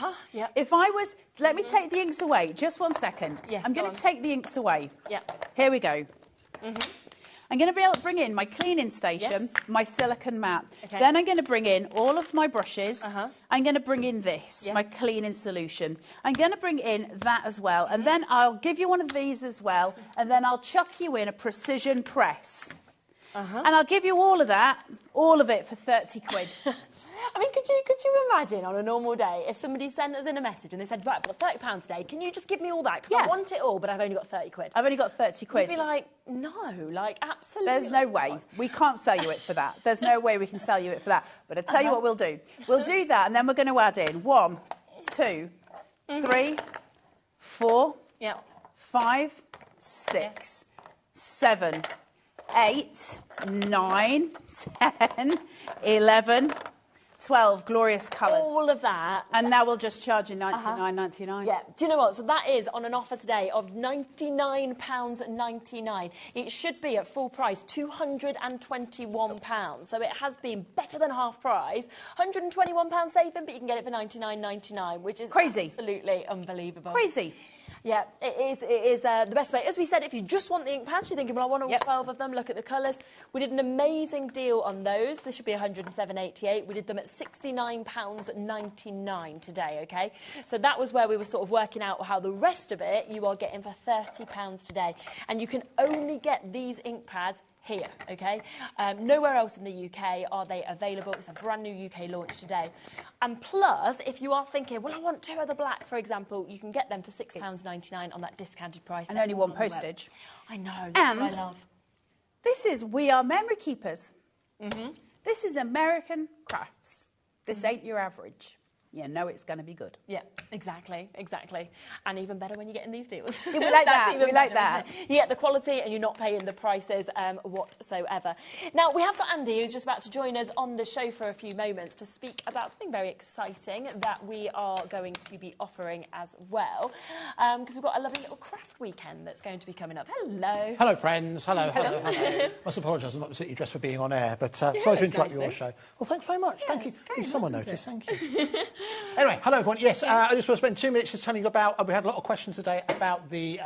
If I was, let me take the inks away. Just 1 second. I'm going to take the inks away. Here we go. I'm going to be able to bring in my cleaning station, my silicone mat. Then I'm going to bring in all of my brushes. I'm going to bring in this, my cleaning solution. I'm going to bring in that as well. And then I'll give you one of these as well. And then I'll chuck you in a precision press. And I'll give you all of that, all of it for 30 quid. I mean, could you imagine on a normal day if somebody sent us in a message and they said, right, I've got £30 today, can you just give me all that? Because I want it all, but I've only got 30 quid. I've only got 30 quid. You'd be like, no, like, absolutely. There's no way. We can't sell you it for that. There's no way we can sell you it for that. But I'll tell you what we'll do. We'll do that, and then we're going to add in 1, 2, 3, 4, 5, 6, 7, 8, 9, 10, 11, 12 glorious colours. All of that. And now we'll just charge you $99.99. Yeah. Do you know what? So that is on an offer today of £99.99. It should be at full price, £221. So it has been better than half price. £121 saving, but you can get it for $99.99, which is crazy. Absolutely unbelievable. Crazy. Yeah, it is the best way. As we said, if you just want the ink pads, you're thinking, well, I want all 12 of them, look at the colours. We did an amazing deal on those. This should be £107.88. We did them at £69.99 today, OK? So that was where we were sort of working out how the rest of it you are getting for £30 today. And you can only get these ink pads here, okay? Nowhere else in the UK are they available. It's a brand new UK launch today. And plus, if you are thinking, well, I want 2 other black, for example, you can get them for £6.99 on that discounted price. And only 1 postage. I know, that's what I love. This is We Are Memory Keepers. This is American crafts. This ain't your average. You know it's going to be good. Yeah, exactly. And even better when you get in these deals. Yeah, we like that. We like that. You get the quality and you're not paying the prices whatsoever. Now, we have got Andy, who's just about to join us on the show for a few moments to speak about something very exciting that we are going to be offering as well. Because we've got a lovely little craft weekend that's going to be coming up. Hello. Hello, friends. Hello. I must apologise, I'm not particularly dressed for being on air, but sorry to interrupt your show. Well, thanks very much. Thank you. Great, someone noticed. Thank you. Anyway, hello everyone. Yes, I just want to spend 2 minutes just telling you about, we had a lot of questions today about the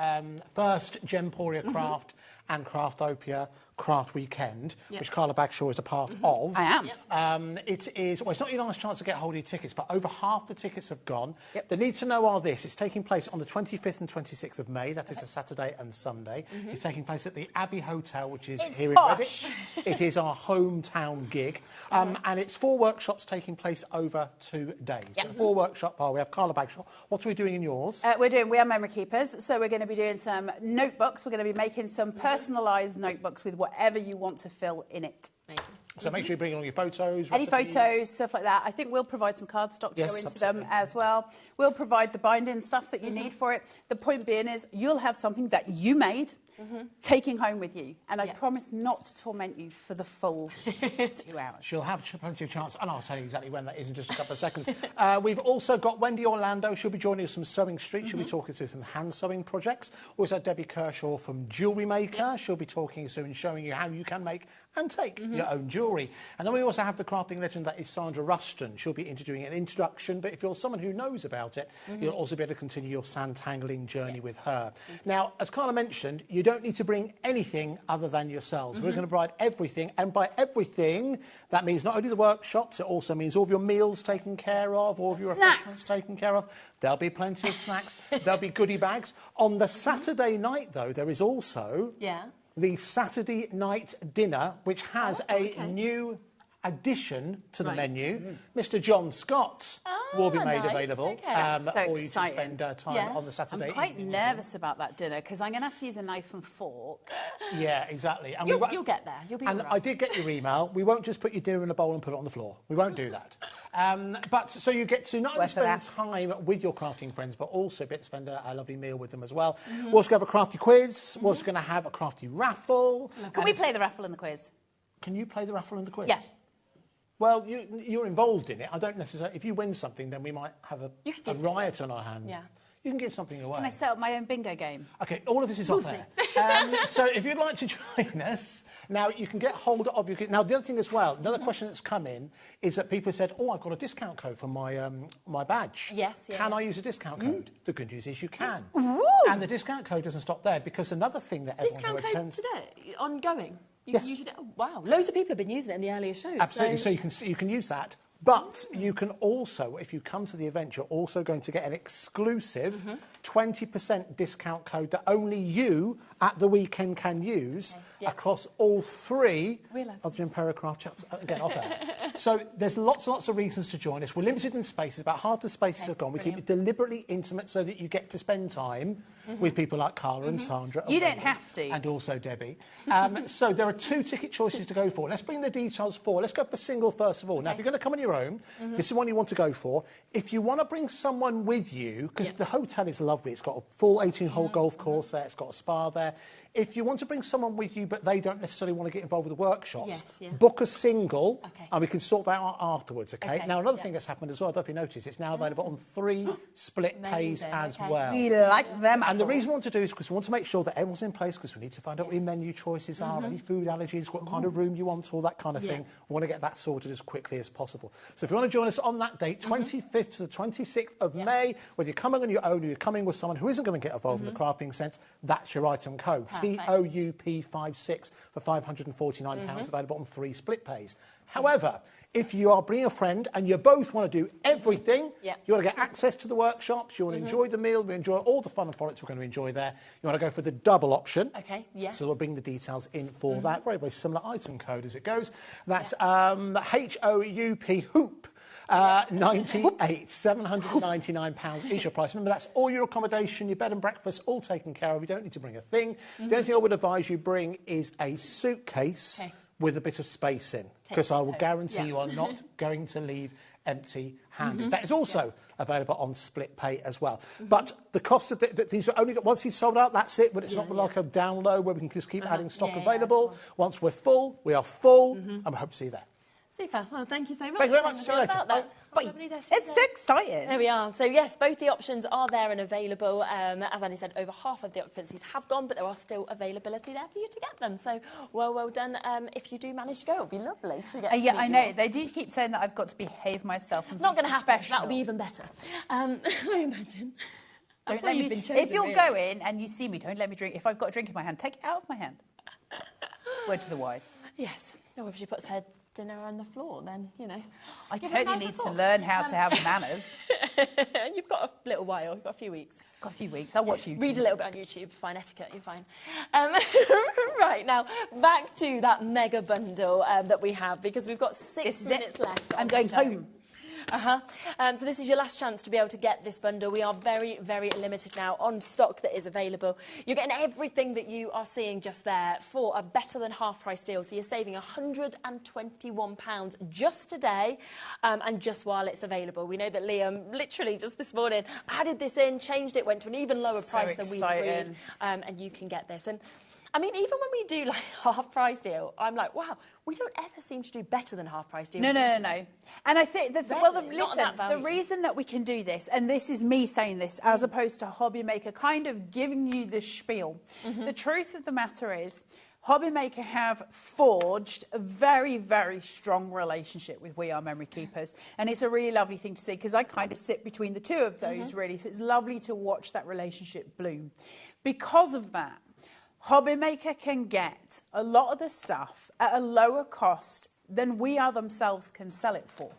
first Gemporia Craft and Craftopia Craft Weekend, which Carla Bagshaw is a part of. I am. It is, well, it's not your last chance to get hold of your tickets, but over half the tickets have gone. The need to know are this: it's taking place on the 25th and 26th of May, that is a Saturday and Sunday. It's taking place at the Abbey Hotel, which is here in Redditch. It is our hometown gig. And it's 4 workshops taking place over 2 days. So the 4 workshops are, we have Carla Bagshaw. What are we doing in yours? We're doing We Are Memory Keepers. So we're going to be doing some notebooks. We're going to be making some personalised notebooks with whatever you want to fill in it. So make sure you bring along your photos. Any photos, stuff like that. I think we'll provide some cardstock to go into them as well. We'll provide the binding stuff that you need for it. The point being is you'll have something that you made taking home with you. And I promise not to torment you for the full 2 hours. She'll have plenty of chance, and I'll tell you exactly when that is in just a couple of seconds. We've also got Wendy Orlando. She'll be joining us from Sewing Street. She'll be talking to some hand sewing projects. Also Debbie Kershaw from Jewellery Maker. She'll be talking soon and showing you how you can make and take your own jewellery. And then we also have the crafting legend that is Sandra Ruston. She'll be doing an introduction, but if you're someone who knows about it, you'll also be able to continue your sand tangling journey with her. Now, as Carla mentioned, you don't need to bring anything other than yourselves. We're going to provide everything, and by everything, that means not only the workshops, it also means all of your meals taken care of, all of your refreshments taken care of. There'll be plenty of snacks. There'll be goodie bags. On the Saturday night, though, there is also the Saturday night dinner, which has a new addition to the menu. Mr. John Scott will be made available for you to spend time on the Saturday. I'm quite nervous about that dinner because I'm going to have to use a knife and fork. Yeah, exactly. And you'll get there. You'll be and I did get your email. We won't just put your dinner in a bowl and put it on the floor. We won't do that. But so you get to not only spend time with your crafting friends, but also get to spend a lovely meal with them as well. We're also going to have a crafty quiz. We're also going to have a crafty raffle. Can we play the raffle and the quiz? Can you play the raffle and the quiz? Yes. Well, you're involved in it. I don't necessarily... If you win something, then we might have a riot on our hand. Yeah. You can give something away. Can I set up my own bingo game? OK, all of this is off there. So if you'd like to join us, now you can get hold of... Now, the other thing as well, another question that's come in is that people said, oh, I've got a discount code for my my badge. Yes, Can I use a discount code? The good news is you can. Ooh. And the discount code doesn't stop there, because another thing that everyone who attends... Discount code today? Ongoing? You can use it. Oh, wow. Loads of people have been using it in the earlier shows. Absolutely. So you can use that. But you can also, if you come to the event, you're also going to get an exclusive 20% discount code that only you at the weekend can use across all 3 of the Gemporia Craft shops. Again, off air. So there's lots and lots of reasons to join us. We're limited in spaces. About half the spaces have gone. We keep it deliberately intimate so that you get to spend time with people like Carla and Sandra. You don't have to. And also Debbie. So there are 2 ticket choices to go for. Let's bring the details forward. Let's go for single first of all. Now, if you're going to come on your own, this is one you want to go for. If you want to bring someone with you, because the hotel is lovely, it's got a full 18-hole golf course there, it's got a spa there. If you want to bring someone with you but they don't necessarily want to get involved with the workshops, book a single and we can sort that out afterwards, OK? Now, another thing that's happened as well, I don't know if you noticed, it's now available on 3 split pays as well. We like them. And the reason we want to do is because we want to make sure that everyone's in place, because we need to find out what your menu choices are, any food allergies, what kind of room you want, all that kind of thing. We want to get that sorted as quickly as possible. So if you want to join us on that date, 25th to the 26th of May, whether you're coming on your own or you're coming with someone who isn't going to get involved in the crafting sense, that's your item code. TOUP56 for £549, available on 3 split pays. However, if you are bringing a friend and you both want to do everything, Yeah. you want to get access to the workshops, you want to enjoy the meal, you enjoy all the fun and products we're going to enjoy there, you want to go for the double option. Okay, yes. So we'll bring the details in for that. Very, very similar item code as it goes. That's HOUP, hoop. 98, £799 is your price. Remember, that's all your accommodation, your bed and breakfast, all taken care of. You don't need to bring a thing. The only thing I would advise you bring is a suitcase with a bit of space in, because I will guarantee you are not going to leave empty-handed. That is also available on split pay as well. But the cost of these are only once he's sold out, that's it. But it's not like a download where we can just keep adding stock available. Once we're full, we are full, and we hope to see you there. Super. Well, thank you so much. Thank you very much. See you later. Bye. It's so exciting. There we are. So, yes, both the options are there and available. As Annie said, over half of the occupancies have gone, but there are still availability there for you to get them. So, well done. If you do manage to go, it'll be lovely to get Yeah, I know. They do keep saying that I've got to behave myself. It's not going to happen. That'll be even better. I imagine. Don't let me, if you're going and you see me, don't let me drink. If I've got a drink in my hand, take it out of my hand. Word to the wise. Yes. Or if she puts her dinner on the floor, then, you know. I totally need to learn how to have manners. You've got a little while. You've got a few weeks. Got a few weeks. I'll watch you. Read a little bit on YouTube. Fine etiquette. You're fine. Right, now, back to that mega bundle that we have, because we've got 6 minutes left. I'm going home. So this is your last chance to be able to get this bundle. We are very, very limited now on stock that is available. You're getting everything that you are seeing just there for a better than half price deal. So you're saving £121 just today and just while it's available. We know that Liam literally just this morning added this in, changed it, went to an even lower price than we agreed. And you can get this. And I mean, even when we do like half price deal, I'm like, wow, we don't ever seem to do better than half price deals. No. And I think that, the reason that we can do this, and this is me saying this as opposed to HobbyMaker kind of giving you the spiel. The truth of the matter is, HobbyMaker have forged a very, very strong relationship with We Are Memory Keepers. And it's a really lovely thing to see, because I kind of sit between the two of those, really. So it's lovely to watch that relationship bloom. Because of that, HobbyMaker can get a lot of the stuff at a lower cost than We Are themselves can sell it for,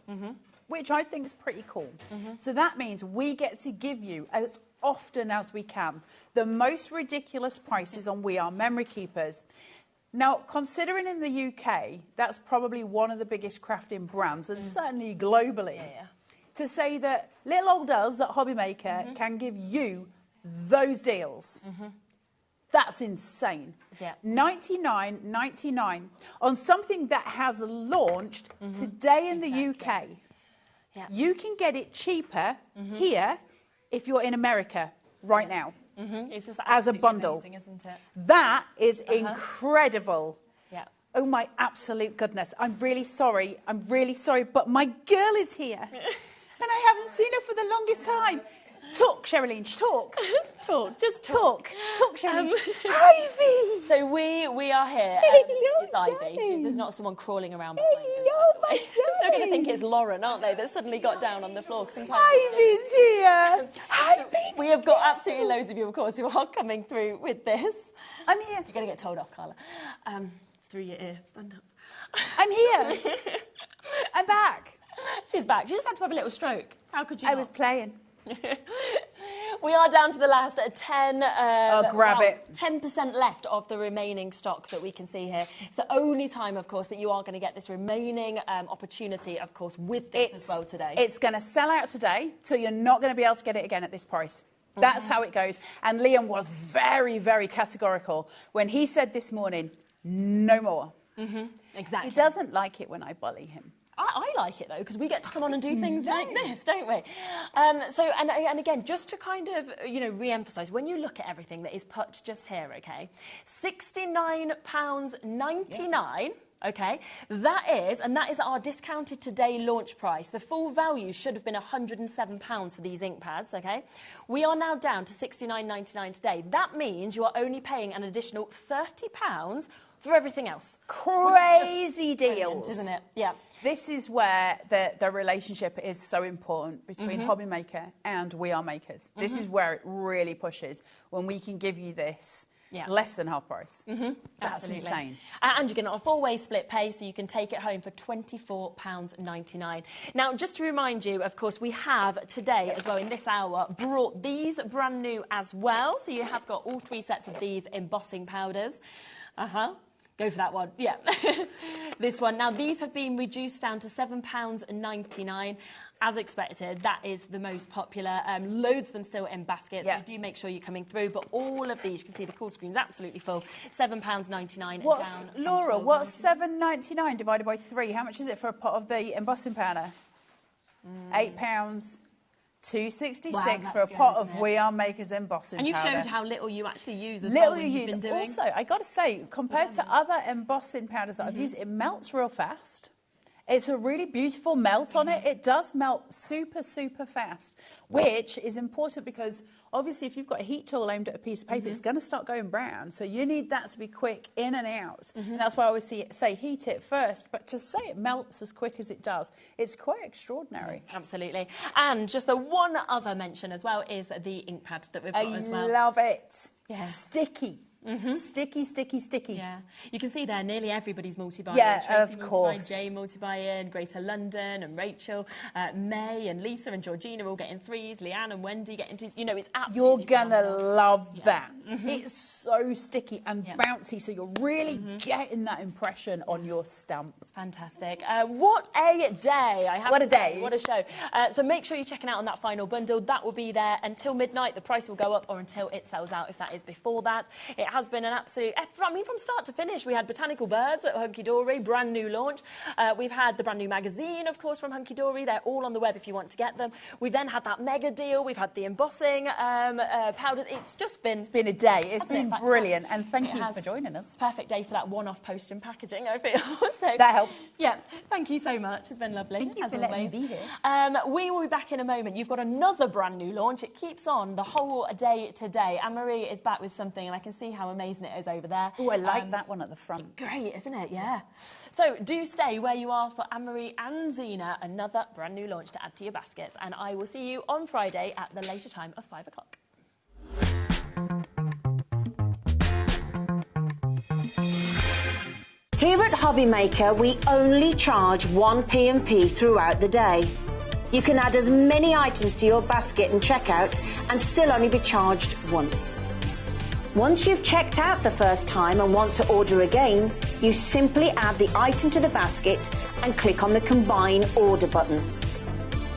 which I think is pretty cool. So that means we get to give you, as often as we can, the most ridiculous prices on We Are Memory Keepers. Now, considering in the UK, that's probably one of the biggest crafting brands, and certainly globally, to say that little old us at HobbyMaker can give you those deals. That's insane. $99.99 on something that has launched today in the UK. You can get it cheaper here if you're in America right now. It's just as a bundle. Amazing, isn't it? That is incredible. Oh my absolute goodness. I'm really sorry, but my girl is here. And I haven't seen her for the longest time. Talk, Sherilyn, talk. Just talk. Talk, Sherilyn. Ivy! So we are here. Hello, it's Ivy. darling. There's not someone crawling around behind us. My They're going to think it's Lauren, aren't they? That suddenly got down on the floor. Sometimes Ivy's here. Hi, baby. We have got absolutely loads of you, of course, who are coming through with this. I'm here. You're going to get told off, Carla. It's through your ear. Stand up. I'm here. I'm back. She's back. She just had to have a little stroke. How could you I was playing. We are down to the last 10. Grab it. 10% left of the remaining stock that we can see here. It's the only time, of course, that you are going to get this remaining opportunity, of course, with this as well today. It's going to sell out today, so you're not going to be able to get it again at this price. That's how it goes. And Liam was very, very categorical when he said this morning, no more. Exactly. He doesn't like it when I bully him. I like it, though, because we get to come on and do things like this, don't we? And again, just to kind of, re-emphasise, when you look at everything that is put just here, OK, £69.99, OK, that is our discounted today launch price. The full value should have been £107 for these ink pads, OK? We are now down to £69.99 today. That means you are only paying an additional £30 for everything else. Crazy deals. Isn't it? Yeah. This is where the relationship is so important between HobbyMaker and We Are Makers. This is where it really pushes, when we can give you this less than half price. That's Absolutely. insane. And you're getting a 4-way split pay, so you can take it home for £24.99. Now, just to remind you, of course, we have today as well in this hour brought these brand new as well. So you have got all 3 sets of these embossing powders. Go for that one. Yeah. This one. Now, these have been reduced down to £7.99. As expected, that is the most popular. Loads of them still in baskets, so do make sure you're coming through. But all of these, you can see the call screen's absolutely full. £7.99. Laura, what's £7.99 divided by 3? How much is it for a pot of the embossing powder? £8. £2.66 for a pot of We Are Makers embossing powder. And you showed how little you actually use as well. Little you use. Also, I got to say, compared to other embossing powders that I've used, it melts real fast. It's a really beautiful melt on it. It does melt super, super fast, which is important because obviously if you've got a heat tool aimed at a piece of paper, it's going to start going brown. So you need that to be quick in and out. And that's why I always say heat it first. But to say it melts as quick as it does, it's quite extraordinary. Absolutely. And just the one other mention as well is the ink pad that we've got as well. I love it. Yeah. Sticky. Sticky, sticky, sticky. Yeah. You can see there nearly everybody's multi-buying. Yeah, Tracy of course. Jay multi-buying, Greater London and Rachel, May and Lisa and Georgina all getting 3s, Leanne and Wendy getting 2s. You know, it's absolutely You're going to love that. It's so sticky and bouncy, so you're really getting that impression on your stamp. It's fantastic. What a day. What a day. What a show. So make sure you're checking out on that final bundle. That will be there until midnight. The price will go up or until it sells out if that is before that. It has been an absolute, I mean, from start to finish, we had Botanical Birds at Hunky Dory, brand new launch. We've had the brand new magazine, of course, from Hunky Dory. They're all on the web if you want to get them. We've then had that mega deal. We've had the embossing powders. It's just been... It's been a day. It's been brilliant. And thank you for joining us. Perfect day for that one-off post and packaging, I feel. So, that helps. Yeah. Thank you so much. It's been lovely. Thank you for letting me be here. We will be back in a moment. You've got another brand new launch. It keeps on the whole day today. Anne-Marie is back with something, and I can see how amazing it is over there. Oh, I like that one at the front. Great, isn't it? Yeah. So do stay where you are for Anne-Marie and Zena, another brand new launch to add to your baskets. And I will see you on Friday at the later time of 5 o'clock. Here at HobbyMaker, we only charge 1 P&P throughout the day. You can add as many items to your basket and checkout and still only be charged once. Once you've checked out the first time and want to order again, you simply add the item to the basket and click on the Combine Order button.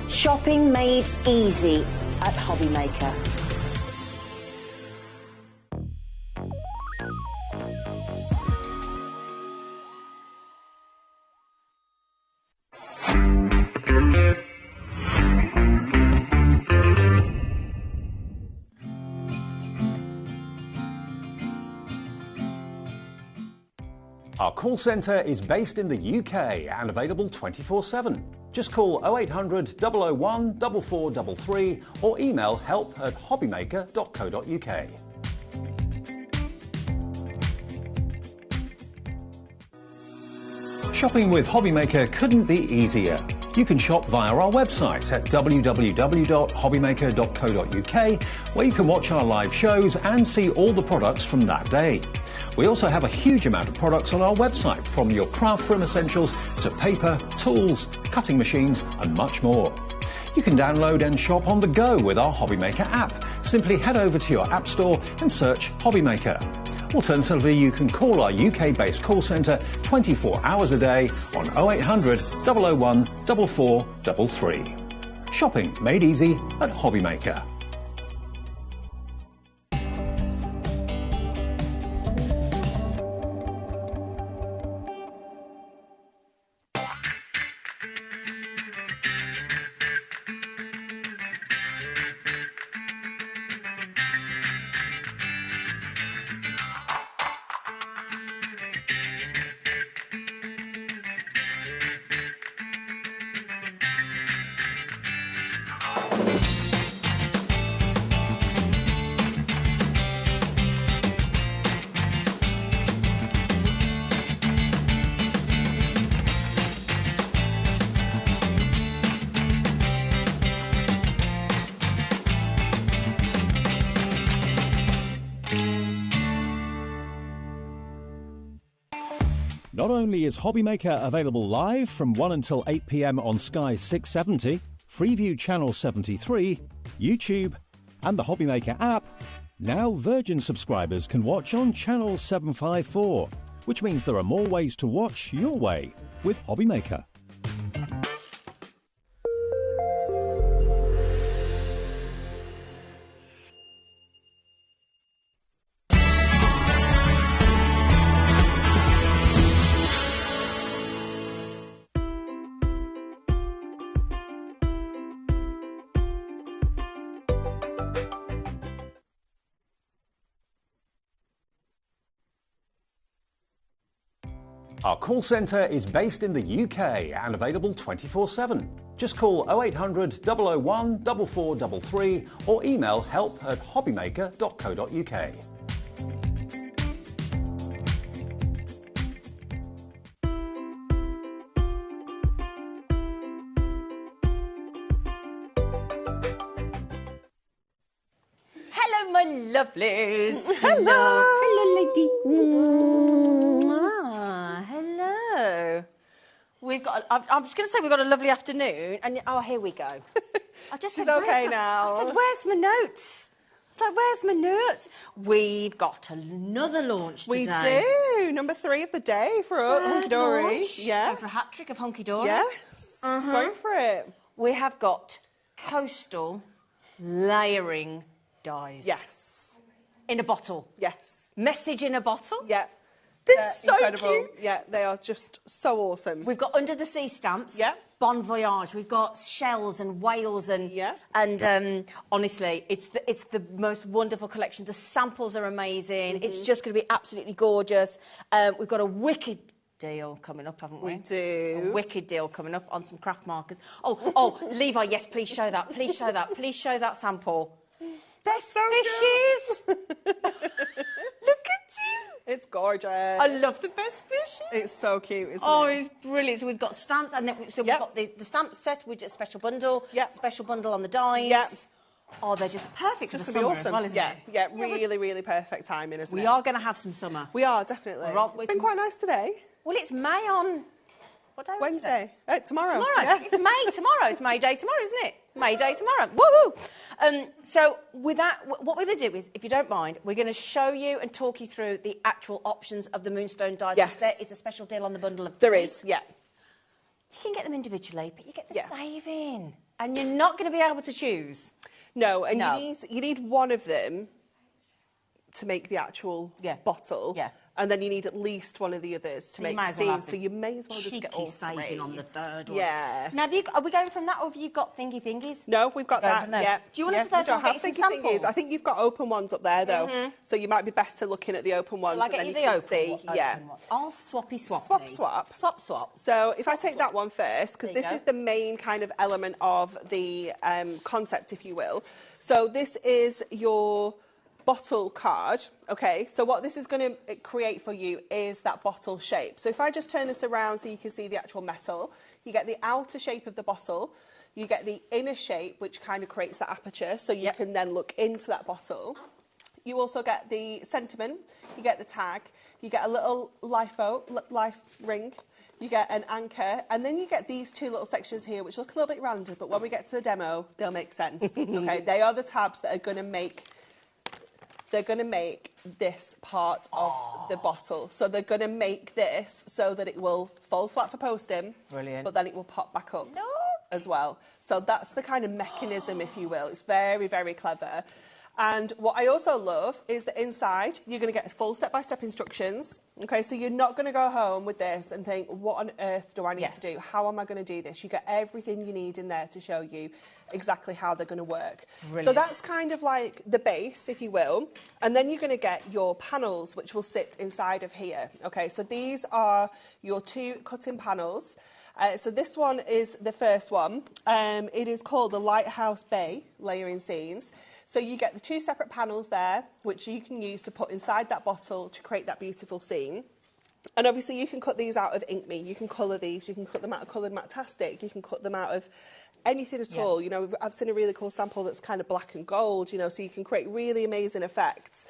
Shopping made easy at HobbyMaker. Our call centre is based in the UK and available 24/7. Just call 0800 001 4433 or email help@hobbymaker.co.uk. Shopping with HobbyMaker couldn't be easier. You can shop via our website at www.hobbymaker.co.uk, where you can watch our live shows and see all the products from that day. We also have a huge amount of products on our website, from your craft room essentials to paper, tools, cutting machines and much more. You can download and shop on the go with our HobbyMaker app. Simply head over to your app store and search HobbyMaker. Alternatively, you can call our UK-based call centre 24 hours a day on 0800 001 4433. Shopping made easy at HobbyMaker. Not only is HobbyMaker available live from 1 until 8 p.m. on Sky 670, Freeview Channel 73, YouTube, and the HobbyMaker app, now Virgin subscribers can watch on Channel 754, which means there are more ways to watch your way with HobbyMaker. Our call centre is based in the UK and available 24/7. Just call 0800 001 4433 or email help@hobbymaker.co.uk. Hello, my lovelies. Hello. Hello, lady. Hello. We've got. I'm just going to say we've got a lovely afternoon, and oh, here we go. I just She's said, okay now. I said, "Where's my notes?" It's like, "Where's my notes?" We've got another launch today. We do. Number 3 of the day for Hunky Dory. Yeah. Go for a hat trick of Hunky Dory. Yes. Go for it. We have got coastal layering dyes. Yes. In a bottle. Yes. Message in a bottle. Yeah. They're so incredible. cute. Yeah, they are just so awesome. We've got under the sea stamps. Yeah. Bon voyage. We've got shells and whales and honestly, it's the most wonderful collection. The samples are amazing. It's just going to be absolutely gorgeous. We've got a wicked deal coming up, haven't we? We do. A wicked deal coming up on some craft markers. Levi, yes, please show that. Please show that. Please show that sample. Best fishes. Look at you. It's gorgeous. I love the best fishes. It's so cute, isn't it? Oh, it's brilliant. So we've got stamps, and then we've got the stamp set with a special bundle. Yep. Special bundle on the dies. Yep. Oh, they're just perfect for It's the just going summer to be awesome. as well, isn't it? Yeah, really, really perfect timing, isn't it? We are going to have some summer. We are, definitely. It's been quite nice today. Well, it's May on... What day was Wednesday. Tomorrow. Tomorrow. Yeah. It's May tomorrow. It's May Day tomorrow, isn't it? May Day tomorrow. Woohoo! So with that, what we're going to do is, if you don't mind, we're going to show you and talk you through the actual options of the Moonstone dies. Yes. There is a special deal on the bundle of There three. is, yeah. You can get them individually, but you get the saving. And you're not going to be able to choose. No, and you need one of them to make the actual bottle. Yeah. And then you need at least one of the others to make the scene. So you may as well just get all saving on the third one. Yeah. Now, are we going from that, or have you got thingy thingies? No, we've got that. Yeah. Do you want us to get you some samples? I think you've got open ones up there, though. So you might be better looking at the open ones. Like and then the you can open see. ones. I'll swappy swap. Swap. So if I take that one first, because this is the main kind of element of the concept, if you will. So this is your bottle card. Okay, so what this is going to create for you is that bottle shape. So if I just turn this around so you can see the actual metal, you get the outer shape of the bottle, you get the inner shape, which kind of creates that aperture, so you can then look into that bottle. You also get the sentiment, you get the tag, you get a little life ring, you get an anchor, and then you get these two little sections here, which look a little bit random, but when we get to the demo, they'll make sense. Okay, they are the tabs that are going to make this part of the bottle. So they're going to make this so that it will fold flat for posting. Brilliant. But then it will pop back up as well. So that's the kind of mechanism, if you will. It's very, very clever. And what I also love is that inside you're going to get full step-by-step instructions. Okay, so you're not going to go home with this and think, what on earth do I need to do? How am I going to do this? You get everything you need in there to show you exactly how they're going to work. Brilliant. So that's kind of like the base, if you will. And then you're going to get your panels, which will sit inside of here. Okay, so these are your two cutting panels. So this one is the first one. It is called the Lighthouse Bay Layering Scenes. So you get the two separate panels there, which you can use to put inside that bottle to create that beautiful scene. And obviously you can cut these out of Inkme, you can colour these, you can cut them out of coloured Matastic, you can cut them out of anything at all. You know, I've seen a really cool sample that's kind of black and gold, you know, so you can create really amazing effects.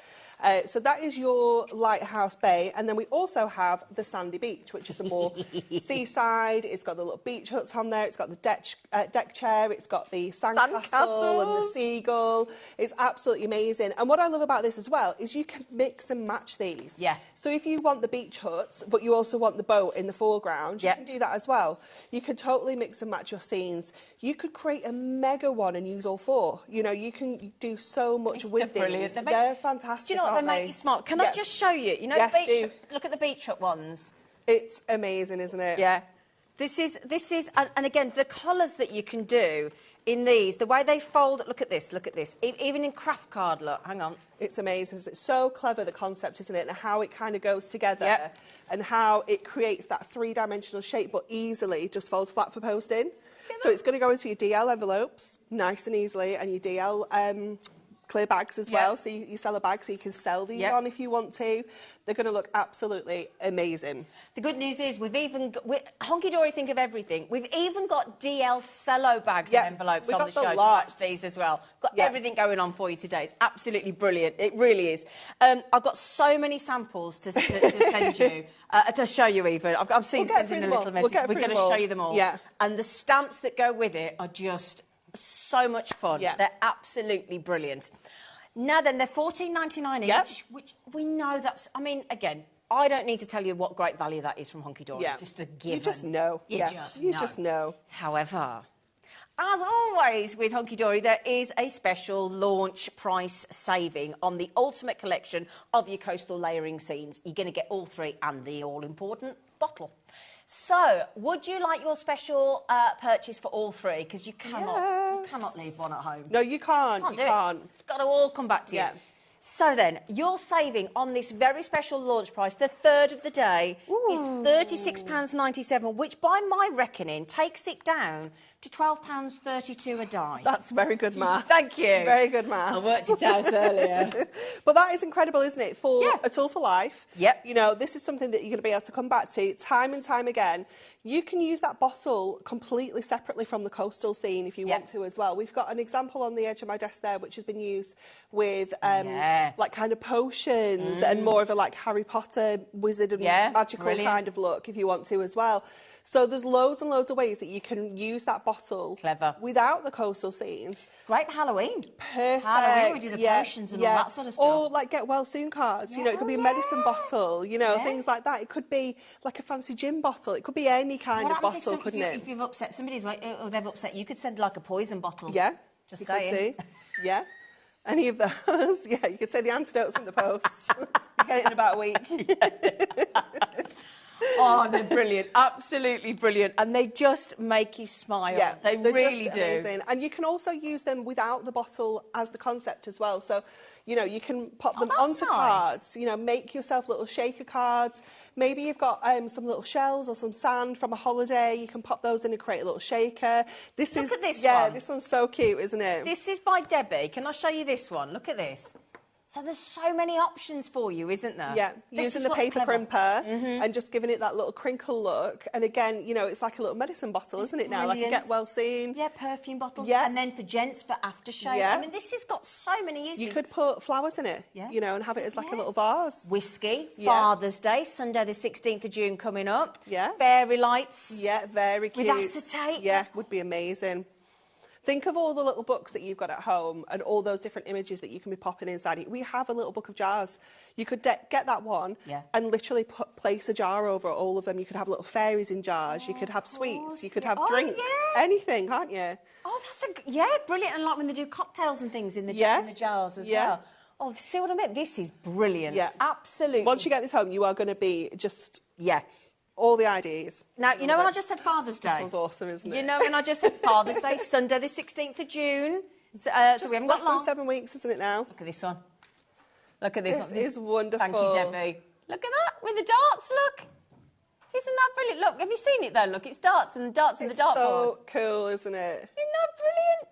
So that is your lighthouse bay. And then we also have the sandy beach, which is a more seaside. It's got the little beach huts on there. It's got the deck chair. It's got the sandcastle and the seagull. It's absolutely amazing. And what I love about this as well is you can mix and match these. Yeah. So if you want the beach huts, but you also want the boat in the foreground, you can do that as well. You can totally mix and match your scenes. You could create a mega one and use all four. You know, you can do so much with these. They're fantastic. Do you know what? They make you smart. Can I just show you? You know, yes, the beach, look at the beach hut ones. It's amazing, isn't it? Yeah. This is, and again, the colours that you can do in these, the way they fold, look at this, even in craft card, look, hang on. It's amazing. It's so clever, the concept, isn't it? And how it kind of goes together and how it creates that three-dimensional shape, but easily just folds flat for posting. So it's going to go into your DL envelopes nice and easily, and your DL clear bags as well. So you sell a bag so you can sell these on if you want to. They're going to look absolutely amazing. The good news is we've even got, Honky Dory think of everything. We've even got DL cello bags and envelopes on the show to match these as well. Got everything going on for you today. It's absolutely brilliant. It really is. I've got so many samples to send you, to show you even. I've seen sending a little message. We're going to show you them all. Yeah. And the stamps that go with it are just so much fun. Yeah. They're absolutely brilliant. Now then, they're $14.99 each, which we know that's, I mean, again, I don't need to tell you what great value that is from Honky Dory. Just a given. You just know. You just know. However, as always with Honky Dory, there is a special launch price saving on the ultimate collection of your coastal layering scenes. You're going to get all three and the all-important bottle. So, would you like your special purchase for all three? Because you cannot leave one at home. No, you can't. You can't. It's got to all come back to you. So then, your saving on this very special launch price, the third of the day, is £36.97, which by my reckoning takes it down to £12.32 a die. That's very good math. Thank you. Very good math. I worked it out earlier. But that is incredible, isn't it? For a tool for life. Yep. You know, this is something that you're going to be able to come back to time and time again. You can use that bottle completely separately from the coastal scene if you want to as well. We've got an example on the edge of my desk there, which has been used with like kind of potions and more of a like Harry Potter wizard and magical kind of look if you want to as well. So there's loads and loads of ways that you can use that bottle without the coastal scenes. Great Halloween. Perfect. Halloween, we do the potions and all that sort of stuff. Or like get well soon cards. You know, it could be a medicine bottle, you know, things like that. It could be like a fancy gin bottle. It could be any kind of bottle, couldn't it? If you've upset somebody's or they've upset you, could send like a poison bottle. Yeah. Just saying. Yeah. Any of those. Yeah, you could say the antidote's in the post. You get it in about a week. Oh, they're brilliant. Absolutely brilliant. And they just make you smile. Yeah, they really just do. Amazing. And you can also use them without the bottle as the concept as well. So, you know, you can pop them onto cards, you know, make yourself little shaker cards. Maybe you've got some little shells or some sand from a holiday. You can pop those in and create a little shaker. Look at this one. This one's so cute, isn't it? This is by Debbie. Can I show you this one? Look at this. So there's so many options for you, isn't there? Yeah, using the paper crimper and just giving it that little crinkle look. And again, you know, it's like a little medicine bottle, isn't it now? Like a get well soon. Yeah, perfume bottles. Yeah. And then for gents, for aftershave. Yeah. I mean, this has got so many uses. You could put flowers in it, you know, and have it as like a little vase. Whiskey, Father's Day, Sunday the 16th of June coming up. Yeah. Fairy lights. Yeah, very cute. With acetate. Yeah, would be amazing. Think of all the little books that you've got at home and all those different images that you can be popping inside it. We have a little book of jars. You could get that one and literally place a jar over all of them. You could have little fairies in jars. You could have sweets. You could have drinks. Anything, can't you? Oh, that's brilliant. And like when they do cocktails and things in the jars as well. Oh, see what I mean? This is brilliant. Yeah. Absolutely. Once you get this home, you are going to be just... Yeah. All the ideas. Now, you know when I just said Father's Day? This one's awesome, isn't it? You know when I just said Father's Day, Sunday the 16th of June? So we haven't got long. Less than 7 weeks, isn't it now? Look at this one. Look at this one. This is wonderful. Thank you, Debbie. Look at that, with the darts, look. Isn't that brilliant? Look, have you seen it though? Look, it's darts and the darts and the dartboard. It's so cool, isn't it? Isn't that brilliant?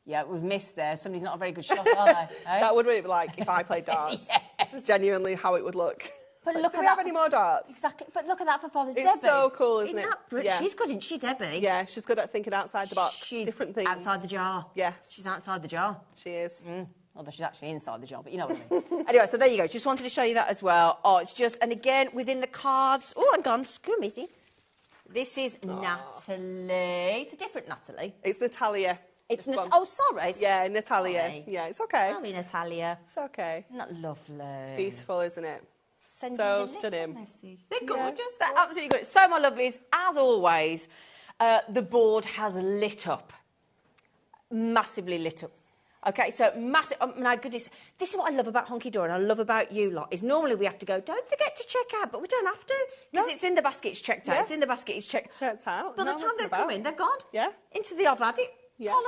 Yeah, we've missed there. Somebody's not a very good shot, are they? That would be like if I played darts. This is genuinely how it would look. But look, do we have any more darts? Exactly. But look at that for Father's Day. It's so cool, isn't it? She's good, isn't she, Debbie? Yeah, she's good at thinking outside the box. She's different things. Outside the jar. Yes. She's outside the jar. She is. Although she's actually inside the jar, but you know what I mean. Anyway, so there you go. Just wanted to show you that as well. Oh, it's just, and again, within the cards... Oh, I'm gone. Screw Missy. This is Natalie. It's a different Natalie. It's Natalia. It's oh, sorry. Yeah, Natalia. Sorry. Yeah, it's okay. Sorry, Natalia. It's okay. Isn't that lovely? It's beautiful, isn't it? Sending so a stunning. Message. They're gorgeous. They're absolutely good. So, my lovelies, as always, the board has lit up. Massively lit up. Okay, so massive. My goodness, this is what I love about Honky Dory and I love about you lot, is normally we have to go, don't forget to check out, but we don't have to, because it's in the basket, it's checked out. Yeah. It's in the basket, it's checked out. By the time they've come in, they're gone. Yeah. Into the I've had it column.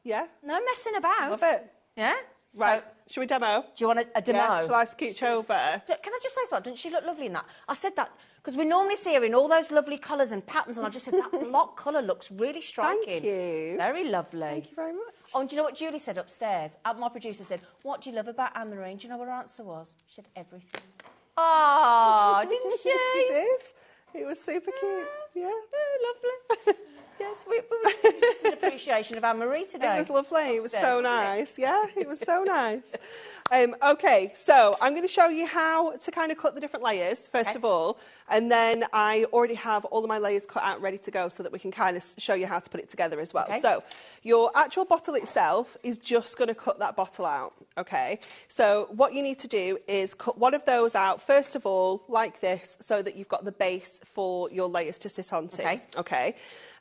Yeah. No messing about. Love it. Yeah. Right. So, should we demo? do you want a demo? Yeah. Shall I scooch over? Can I just say something? Doesn't she look lovely in that? I said that because we normally see her in all those lovely colours and patterns, and I just said that block colour looks really striking. Thank you. Very lovely. Thank you very much. Oh, and do you know what Julie said upstairs? My producer said, what do you love about Anne-Marie? Do you know what her answer was? She said, everything. Oh, didn't she? It is. It was super cute. Yeah. Lovely. Yes, we just an appreciation of Anne-Marie today. It was lovely. It was so nice. Yeah, it was so nice. Okay, so I'm going to show you how to kind of cut the different layers, first of all. And then I already have all of my layers cut out ready to go so that we can kind of show you how to put it together as well. Okay. So your actual bottle itself is just going to cut that bottle out. Okay, so what you need to do is cut one of those out, first of all, like this, so that you've got the base for your layers to sit onto. Okay.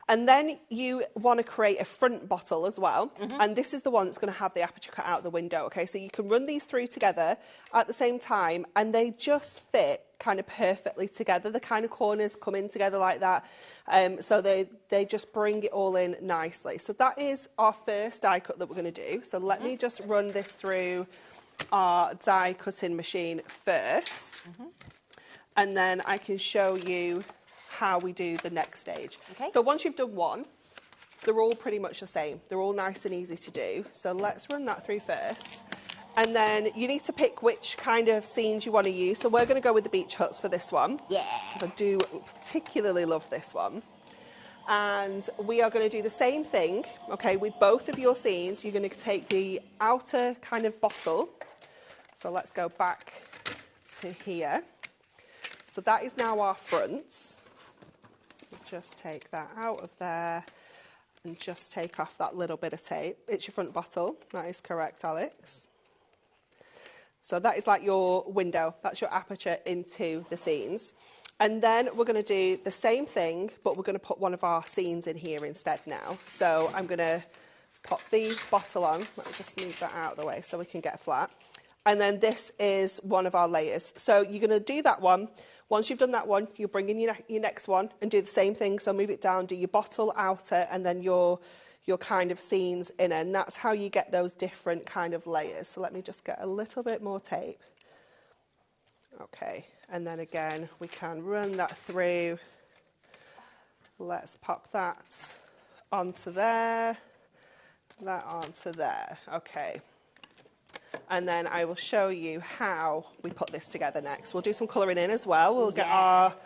And then you want to create a front bottle as well. And this is the one that's going to have the aperture cut out the window. Okay, so you can run these through together at the same time and they just fit kind of perfectly together. The kind of corners come in together like that. So they just bring it all in nicely. So that is our first die cut that we're going to do. So let me just run this through our die cutting machine first. And then I can show you how we do the next stage. Okay. So once you've done one, they're all pretty much the same. They're all nice and easy to do. So let's run that through first. And then you need to pick which kind of scenes you want to use. So we're going to go with the beach huts for this one. Yeah. Because I do particularly love this one. And we are going to do the same thing, okay, with both of your scenes. You're going to take the outer kind of bottle. So let's go back to here. So that is now our front. Just take that out of there and just take off that little bit of tape. It's your front bottle. That is correct, Alex. So that is like your window. That's your aperture into the scenes. And then we're going to do the same thing, but we're going to put one of our scenes in here instead now. So I'm going to pop the bottle on. Let me just move that out of the way so we can get flat. And then this is one of our layers. So you're going to do that one. Once you've done that one, you'll bring in your next one and do the same thing. So move it down, do your bottle outer, and then your kind of scenes inner. And that's how you get those different kind of layers. So let me just get a little bit more tape. Okay, and then again, we can run that through. Let's pop that onto there, that onto there. Okay. And then I will show you how we put this together next. We'll do some colouring in as well. We'll get our pens.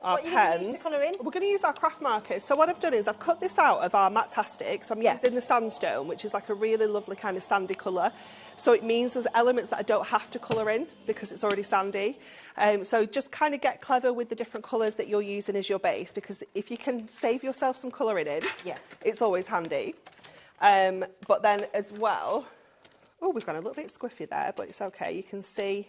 What are you going to use to colour in? We're going to use our craft markers. So what I've done is I've cut this out of our Matastic. So I'm using the sandstone, which is like a really lovely kind of sandy colour. So it means there's elements that I don't have to colour in because it's already sandy. So just kind of get clever with the different colours that you're using as your base, because if you can save yourself some colouring in, it's always handy. But then as well... Oh, we've gone a little bit squiffy there, but it's okay. You can see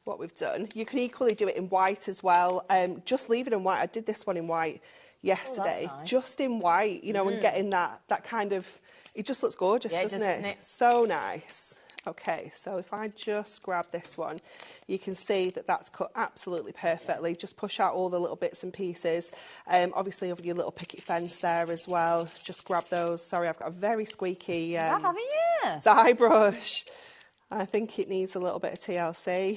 what we've done. You can equally do it in white as well. Just leave it in white. I did this one in white yesterday. Oh, nice. Just in white, you know, and getting that kind of... It just looks gorgeous, doesn't it? So nice. Okay, so if I just grab this one, you can see that that's cut absolutely perfectly. Just push out all the little bits and pieces. Obviously, over your little picket fence there as well. Just grab those. Sorry, I've got a very squeaky haven't you? dye brush. I think it needs a little bit of TLC.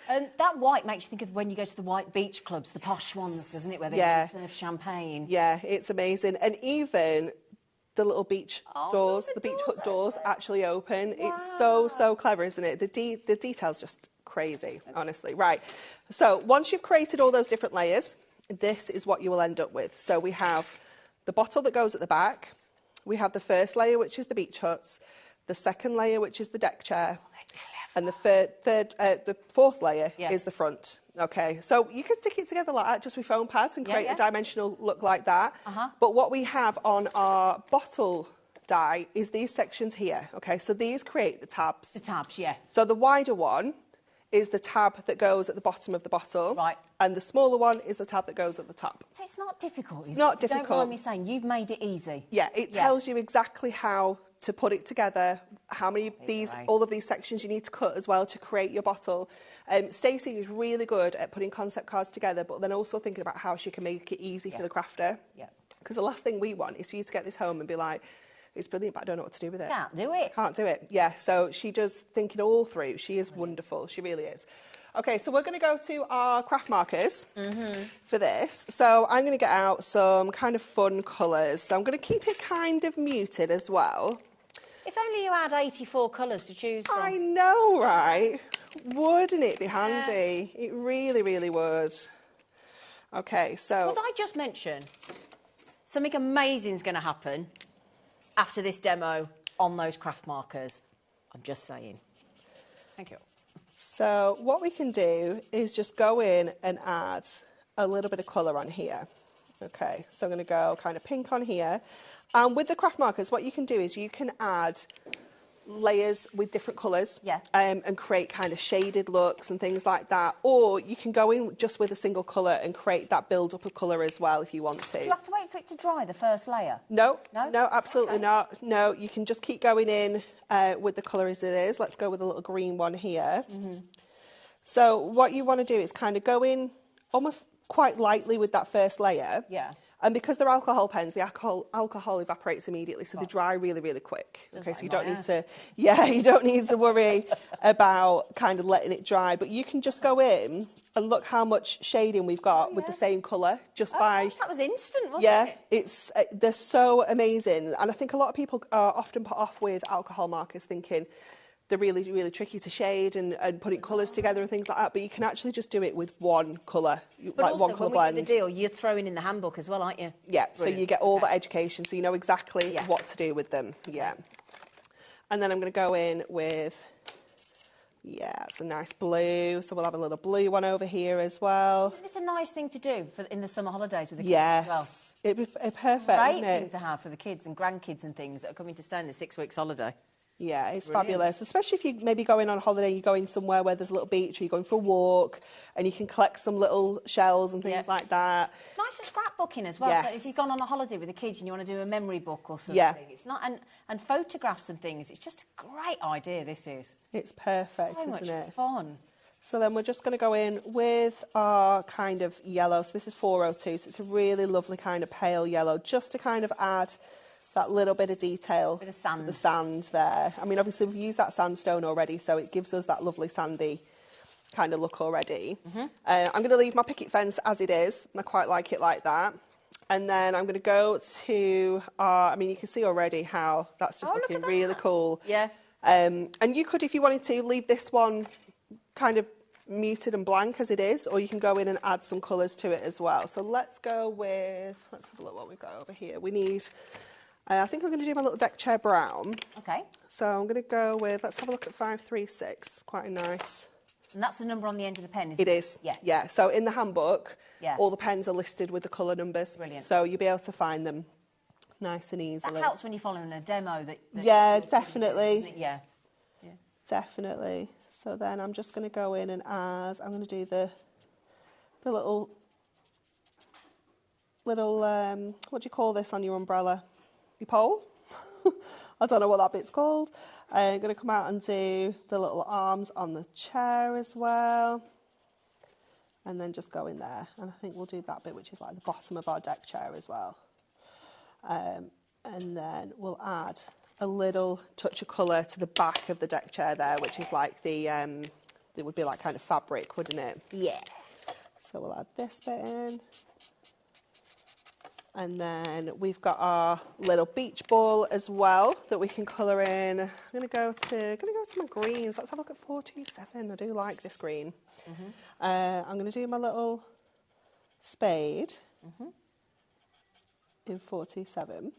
And that white makes you think of when you go to the white beach clubs, the posh ones, doesn't it, where they serve champagne? Yeah, it's amazing. And even... the little beach doors, the beach hut doors actually open. Wow. It's so clever, isn't it? The detail's just crazy, honestly. Right, so once you've created all those different layers, this is what you will end up with. So we have the bottle that goes at the back. We have the first layer, which is the beach huts. the second layer, which is the deck chair, and the fourth layer is the front. Okay, so you can stick it together like that, just with foam pads, and create a dimensional look like that. But what we have on our bottle die is these sections here. Okay, so these create the tabs. The tabs, yeah. So the wider one is the tab that goes at the bottom of the bottle. Right. And the smaller one is the tab that goes at the top. So it's not difficult, is it? Not difficult. Don't mind me saying, you've made it easy. Yeah, it tells you exactly how to put it together, how many all of these sections you need to cut as well to create your bottle. Stacey is really good at putting concept cards together, but then also thinking about how she can make it easy for the crafter. Yeah. Because the last thing we want is for you to get this home and be like, it's brilliant, but I don't know what to do with it. Can't do it. Can't do it. Yeah, so she does think it all through. She is wonderful. She really is. Okay, so we're going to go to our craft markers for this. So I'm going to get out some kind of fun colours. So I'm going to keep it kind of muted as well. If only you had 84 colours to choose from. I know, right? Wouldn't it be handy? It really, really would. Okay, so... Could I just mention, something amazing is going to happen after this demo on those craft markers. I'm just saying. Thank you. So what we can do is just go in and add a little bit of colour on here. Okay, so I'm going to go kind of pink on here. And with the craft markers, what you can do is you can add layers with different colours and create kind of shaded looks and things like that. Or you can go in just with a single colour and create that build-up of colour as well if you want to. Do you have to wait for it to dry, the first layer? No, absolutely not. No, you can just keep going in with the colour as it is. Let's go with a little green one here. So what you want to do is kind of go in almost quite lightly with that first layer. Yeah. And because they're alcohol pens, the alcohol evaporates immediately, so they dry really, really quick. Okay, so you don't need to, you don't need to worry about kind of letting it dry. But you can just go in and look how much shading we've got with the same colour just by. Gosh, that was instant, wasn't it? It's they're so amazing, and I think a lot of people are often put off with alcohol markers, thinking they're really, really tricky to shade and putting colours together and things like that. But you can actually just do it with one colour, but like also, one colour when blend. we did the deal, you're throwing in the handbook as well, aren't you? Yeah, Brilliant. so you get all that education, so you know exactly what to do with them. Yeah. And then I'm going to go in with, it's a nice blue. So we'll have a little blue one over here as well. Isn't this a nice thing to do in the summer holidays with the kids as well? It'd be perfect, Great wouldn't it? thing to have for the kids and grandkids and things that are coming to stay in the 6 weeks holiday. Yeah, it's fabulous, especially if you maybe going on holiday, you're going somewhere where there's a little beach, or you're going for a walk, and you can collect some little shells and things like that. Nice for scrapbooking as well. Yes. So if you've gone on a holiday with the kids and you want to do a memory book or something, it's not and photographs and things. It's just a great idea. This is. It's perfect, so much isn't it? Fun. So then we're just going to go in with our kind of yellow. So this is 402, so it's a really lovely kind of pale yellow, just to kind of add that little bit of detail, bit of sand. To the sand there. I mean, obviously we've used that sandstone already, so it gives us that lovely sandy kind of look already. I'm going to leave my picket fence as it is. I quite like it like that. And then I'm going to go to our, I mean, you can see already how that's just looking really cool. Yeah. And you could, if you wanted to, leave this one kind of muted and blank as it is, or you can go in and add some colours to it as well. So let's go with, let's have a look what we've got over here. We need, I think I'm going to do my little deck chair brown. Okay. So I'm going to go with, let's have a look at 536. Quite a nice. And that's the number on the end of the pen, isn't it? It is. Yeah. Yeah. So in the handbook, all the pens are listed with the colour numbers. Brilliant. So you'll be able to find them nice and easily. That helps when you're following a demo. Yeah, definitely. Doing, yeah. Definitely. So then I'm just going to go in and add, I'm going to do the little, what do you call this on your umbrella? Your pole? I don't know what that bit's called. I'm going to come out and do the little arms on the chair as well. And then just go in there. And I think we'll do that bit, which is like the bottom of our deck chair as well. And then we'll add a little touch of colour to the back of the deck chair there, which is like the, it would be like kind of fabric, wouldn't it? Yeah. So we'll add this bit in. And then we've got our little beach ball as well that we can colour in. I'm going to go to my greens. Let's have a look at 427. I do like this green. I'm going to do my little spade in 427.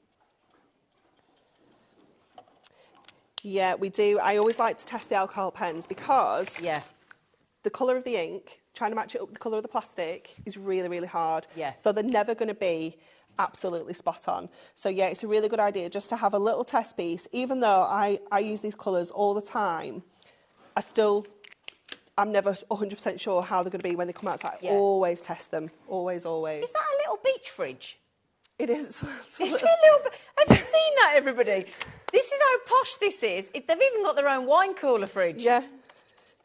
Yeah, we do. I always like to test the alcohol pens because the colour of the ink, trying to match it up with the colour of the plastic is really, really hard. Yeah. So they're never going to be absolutely spot on. So yeah, it's a really good idea just to have a little test piece. Even though I use these colours all the time, I'm never 100% sure how they're going to be when they come out. So I always test them. Always, always. Is that a little beach fridge? It is. It's a little bit. Have you seen that, everybody? This is how posh this is. They've even got their own wine cooler fridge. Yeah.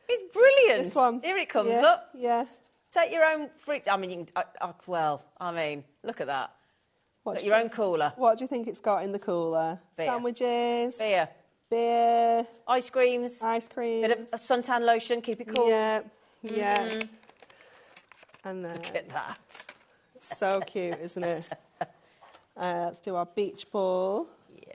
It's brilliant. This one. Here it comes, yeah. look. Yeah. Take your own fridge. I mean, you can, look at that. Got your own cooler. What do you think it's got in the cooler? Beer. Sandwiches. Beer. Ice creams. Ice cream. Bit of suntan lotion, keep it cool. Yeah. Yeah. And then... Look at that. So cute, isn't it? Let's do our beach ball. Yeah.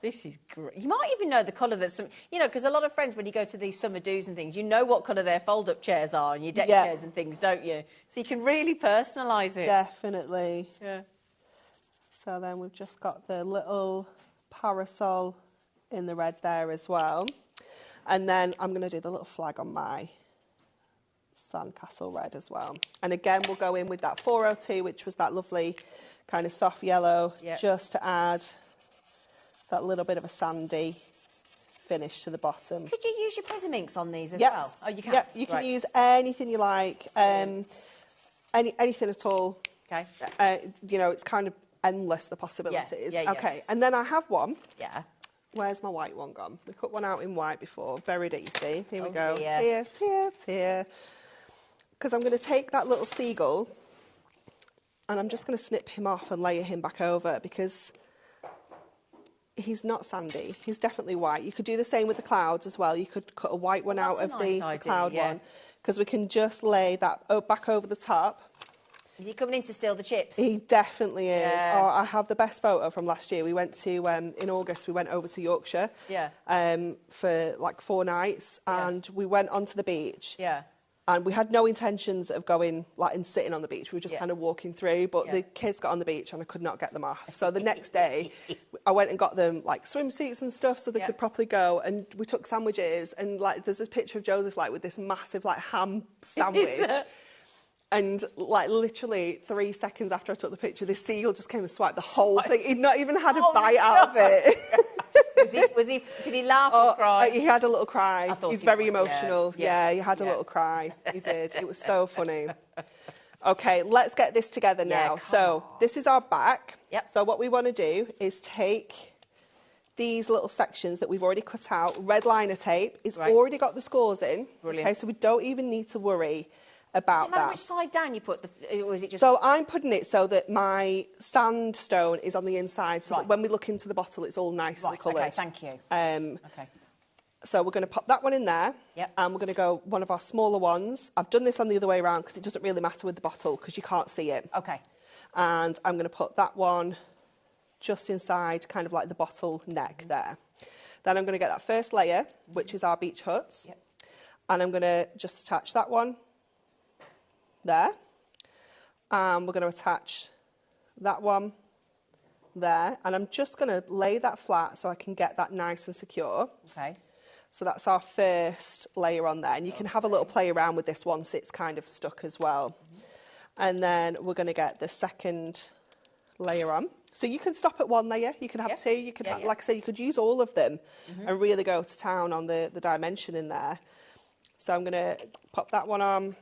This is great. You might even know the colour that's... because a lot of friends, when you go to these summer do's and things, you know what colour their fold-up chairs are and your deck chairs and things, don't you? So you can really personalise it. Definitely. Yeah. So then we've just got the little parasol in the red there as well. And then I'm going to do the little flag on my sandcastle red as well. And again, we'll go in with that 402, which was that lovely kind of soft yellow, just to add that little bit of a sandy finish to the bottom. Could you use your Prism inks on these as well? Oh, you can? Yeah, you can use anything you like, anything at all. Okay. It's kind of endless, the possibilities. Okay, and then I have one. Yeah. Where's my white one gone? We cut one out in white before, very easy. Here we go. Dear. It's here. Because I'm going to take that little seagull and I'm just going to snip him off and layer him back over because he's not sandy. He's definitely white. You could do the same with the clouds as well. You could cut a white one out of the cloud one because we can just lay that back over the top. Is he coming in to steal the chips? He definitely is. Yeah. Oh, I have the best photo from last year. We went to, in August, we went over to Yorkshire for like 4 nights and we went onto the beach. Yeah. And we had no intentions of going and sitting on the beach. We were just kind of walking through, but the kids got on the beach and I could not get them off. So the next day, I went and got them swimsuits and stuff so they could properly go. And we took sandwiches and there's this picture of Joseph with this massive ham sandwich. And literally 3 seconds after I took the picture, this seagull just came and swiped the whole thing. He'd not even had a bite out of it. Did he laugh or cry? He had a little cry. He's very emotional. Yeah, he had a little cry. He did. It was so funny. Okay, let's get this together now. So this is our back. Yep. So what we want to do is take these little sections that we've already cut out. Red liner tape. It's already got the scores in. Brilliant. Okay, so we don't even need to worry about that. Does it matter which side down you put or is it just... So I'm putting it so that my sandstone is on the inside, so that when we look into the bottle, it's all nicely coloured. Okay, thank you. Okay. So we're going to pop that one in there, and we're going to go one of our smaller ones. I've done this on the other way around because it doesn't really matter with the bottle because you can't see it. Okay. And I'm going to put that one just inside, kind of like the bottle neck there. Then I'm going to get that first layer, which is our beach huts, and I'm going to just attach that one there, and we're going to attach that one there, and I'm just going to lay that flat so I can get that nice and secure. Okay. So that's our first layer on there, and you can have a little play around with this once it's kind of stuck as well. And then we're going to get the second layer on. So you can stop at 1 layer, you can have 2, you could, like I said, you could use all of them and really go to town on the dimension in there. So I'm going to pop that one on.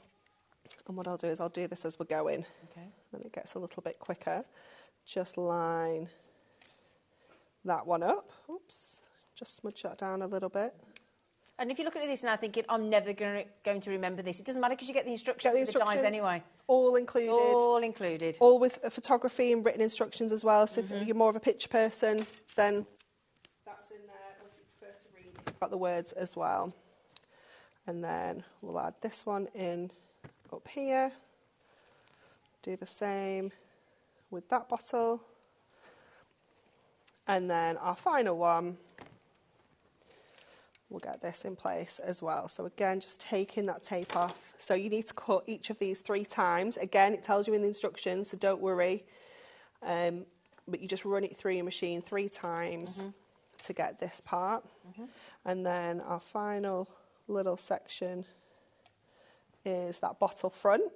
And what I'll do is I'll do this as we're going. Okay. Then it gets a little bit quicker. Just line that one up. Oops. Just smudge that down a little bit. And if you're looking at this now thinking, I'm never going to remember this, it doesn't matter because you get the instructions with the dies anyway. It's all included. All included. All with photography and written instructions as well. So if you're more of a picture person, then that's in there. Or if you prefer to read, you've got the words as well. And then we'll add this one in up here. Do the same with that bottle. And then our final one, we'll get this in place as well. So again, just taking that tape off. So you need to cut each of these 3 times. Again, it tells you in the instructions, so don't worry. But you just run it through your machine 3 times. to get this part. And then our final little section is that bottle front.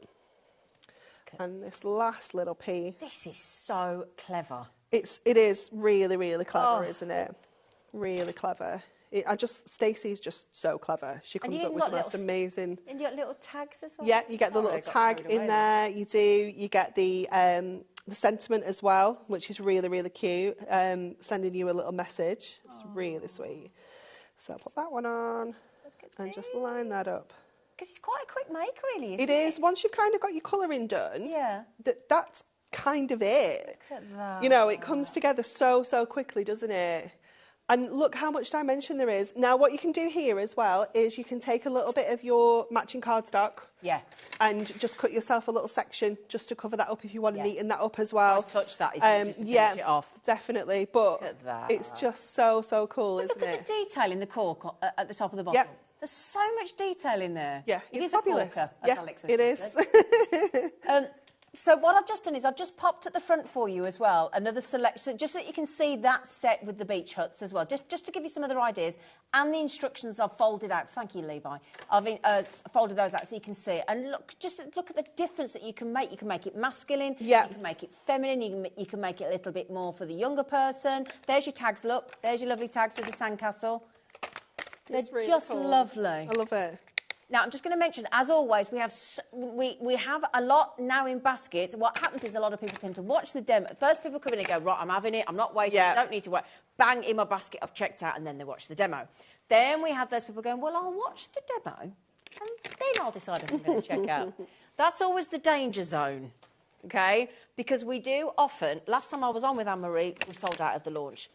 And this last little piece. This is so clever. It is really, really clever, isn't it? Really clever. Stacey's just so clever. She comes up with the most amazing. And you got little tags as well? Yeah, you get the little tag in there. You do. You get the sentiment as well, which is really, really cute. Sending you a little message. It's really sweet. So put that one on and just line that up. Because it's quite a quick make, really, isn't it? It is. Once you've kind of got your colouring done, that's kind of it. Look at that. You know, it comes together so quickly, doesn't it? And look how much dimension there is. Now, what you can do here as well is you can take a little bit of your matching cardstock. Yeah. And just cut yourself a little section just to cover that up if you want to neaten that up as well. Nice touch that, isn't it? Just to finish it off. Definitely. But it's just so cool, isn't it? Look at the detail in the cork at the top of the bottle. Yep. There's so much detail in there. Yeah, it is fabulous. A corker, as Alex it is. So what I've just done is I've just popped at the front for you as well another selection, just so that you can see that set with the beach huts as well, just to give you some other ideas. And the instructions I've folded out. Thank you, Levi. I've folded those out so you can see it. And look at the difference that you can make. You can make it masculine. Yeah. You can make it feminine. You can make it a little bit more for the younger person. There's your tags. Look, there's your lovely tags with the sandcastle. They're really just cool. lovely. I love it. Now, I'm just going to mention, as always, we have a lot now in baskets. What happens is a lot of people tend to watch the demo. First, people come in and go, right, I'm having it. I'm not waiting. I don't need to wait. Bang, in my basket, I've checked out, and then they watch the demo. Then we have those people going, well, I'll watch the demo, and then I'll decide if I'm going to check out. That's always the danger zone, OK? Because we do often, last time I was on with Anne-Marie, we sold out at the launch.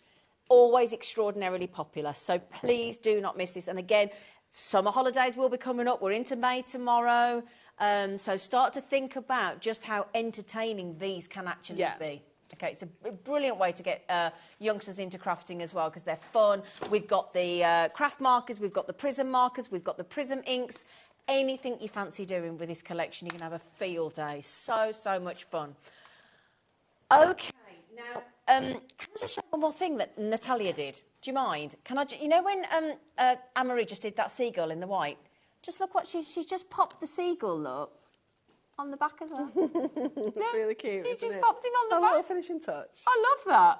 Always extraordinarily popular. So please do not miss this. And again, summer holidays will be coming up. We're into May tomorrow. So start to think about just how entertaining these can actually be. Okay, it's a brilliant way to get youngsters into crafting as well because they're fun. We've got the craft markers, we've got the prism markers, we've got the prism inks. Anything you fancy doing with this collection, you can have a field day. So much fun. Okay, now, can I just show one more thing that Natalia did? Do you mind? Can I? You know when Anne-Marie just did that seagull in the white? Just look what she's just popped the seagull, look, on the back as well. That's really cute. She's just it? popped him on the back. A little finishing touch. I love that.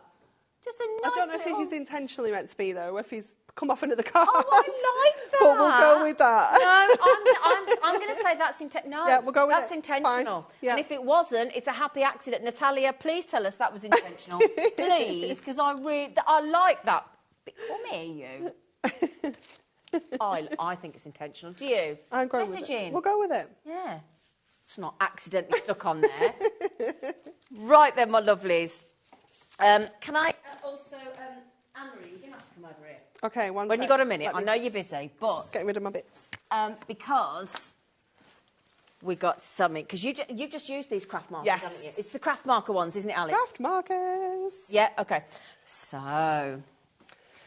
Just a nice I don't know if he's intentionally meant to be though, or if he's come off into the car. Oh, I like that. But we'll go with that. No, I'm going to say that's intentional. No, yeah, we'll go with that's intentional. Yeah. And if it wasn't, it's a happy accident. Natalia, please tell us that was intentional, please, because I like that. Or me, you. I think it's intentional. Do you? I'm going with it. We'll go with it. Yeah. It's not accidentally stuck on there. Right then, my lovelies. Can I also, Anne-Marie, you're going to have to come over here. Okay, when you got a minute. I know you're busy, but... Just getting rid of my bits. Because we got something... Because you've just used these craft markers, haven't you? It's the craft marker ones, isn't it, Alex? Craft markers. Yeah, OK. So,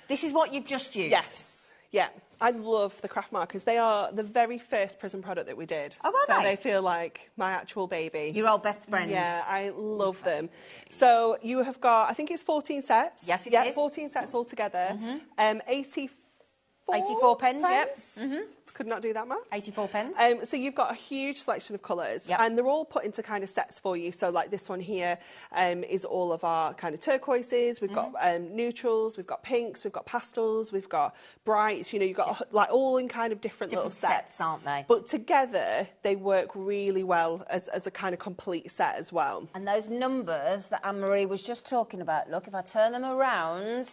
this is what you've just used? Yes. Yeah. I love the craft markers. They are the very first prism product that we did. Oh, are they feel like my actual baby. Your old best friends. Yeah, I love them. So you have got, I think it's 14 sets. Yes, it is. Yeah, 14 sets altogether. 84 pens, yep. Could not do that math. 84 pens. So you've got a huge selection of colours, yep. and they're all put into kind of sets for you. So like this one here is all of our kind of turquoises. We've got neutrals, we've got pinks, we've got pastels, we've got brights. You know, you've got like all in kind of different little sets, aren't they? But together they work really well as a kind of complete set as well. And those numbers that Anne-Marie was just talking about, look, if I turn them around...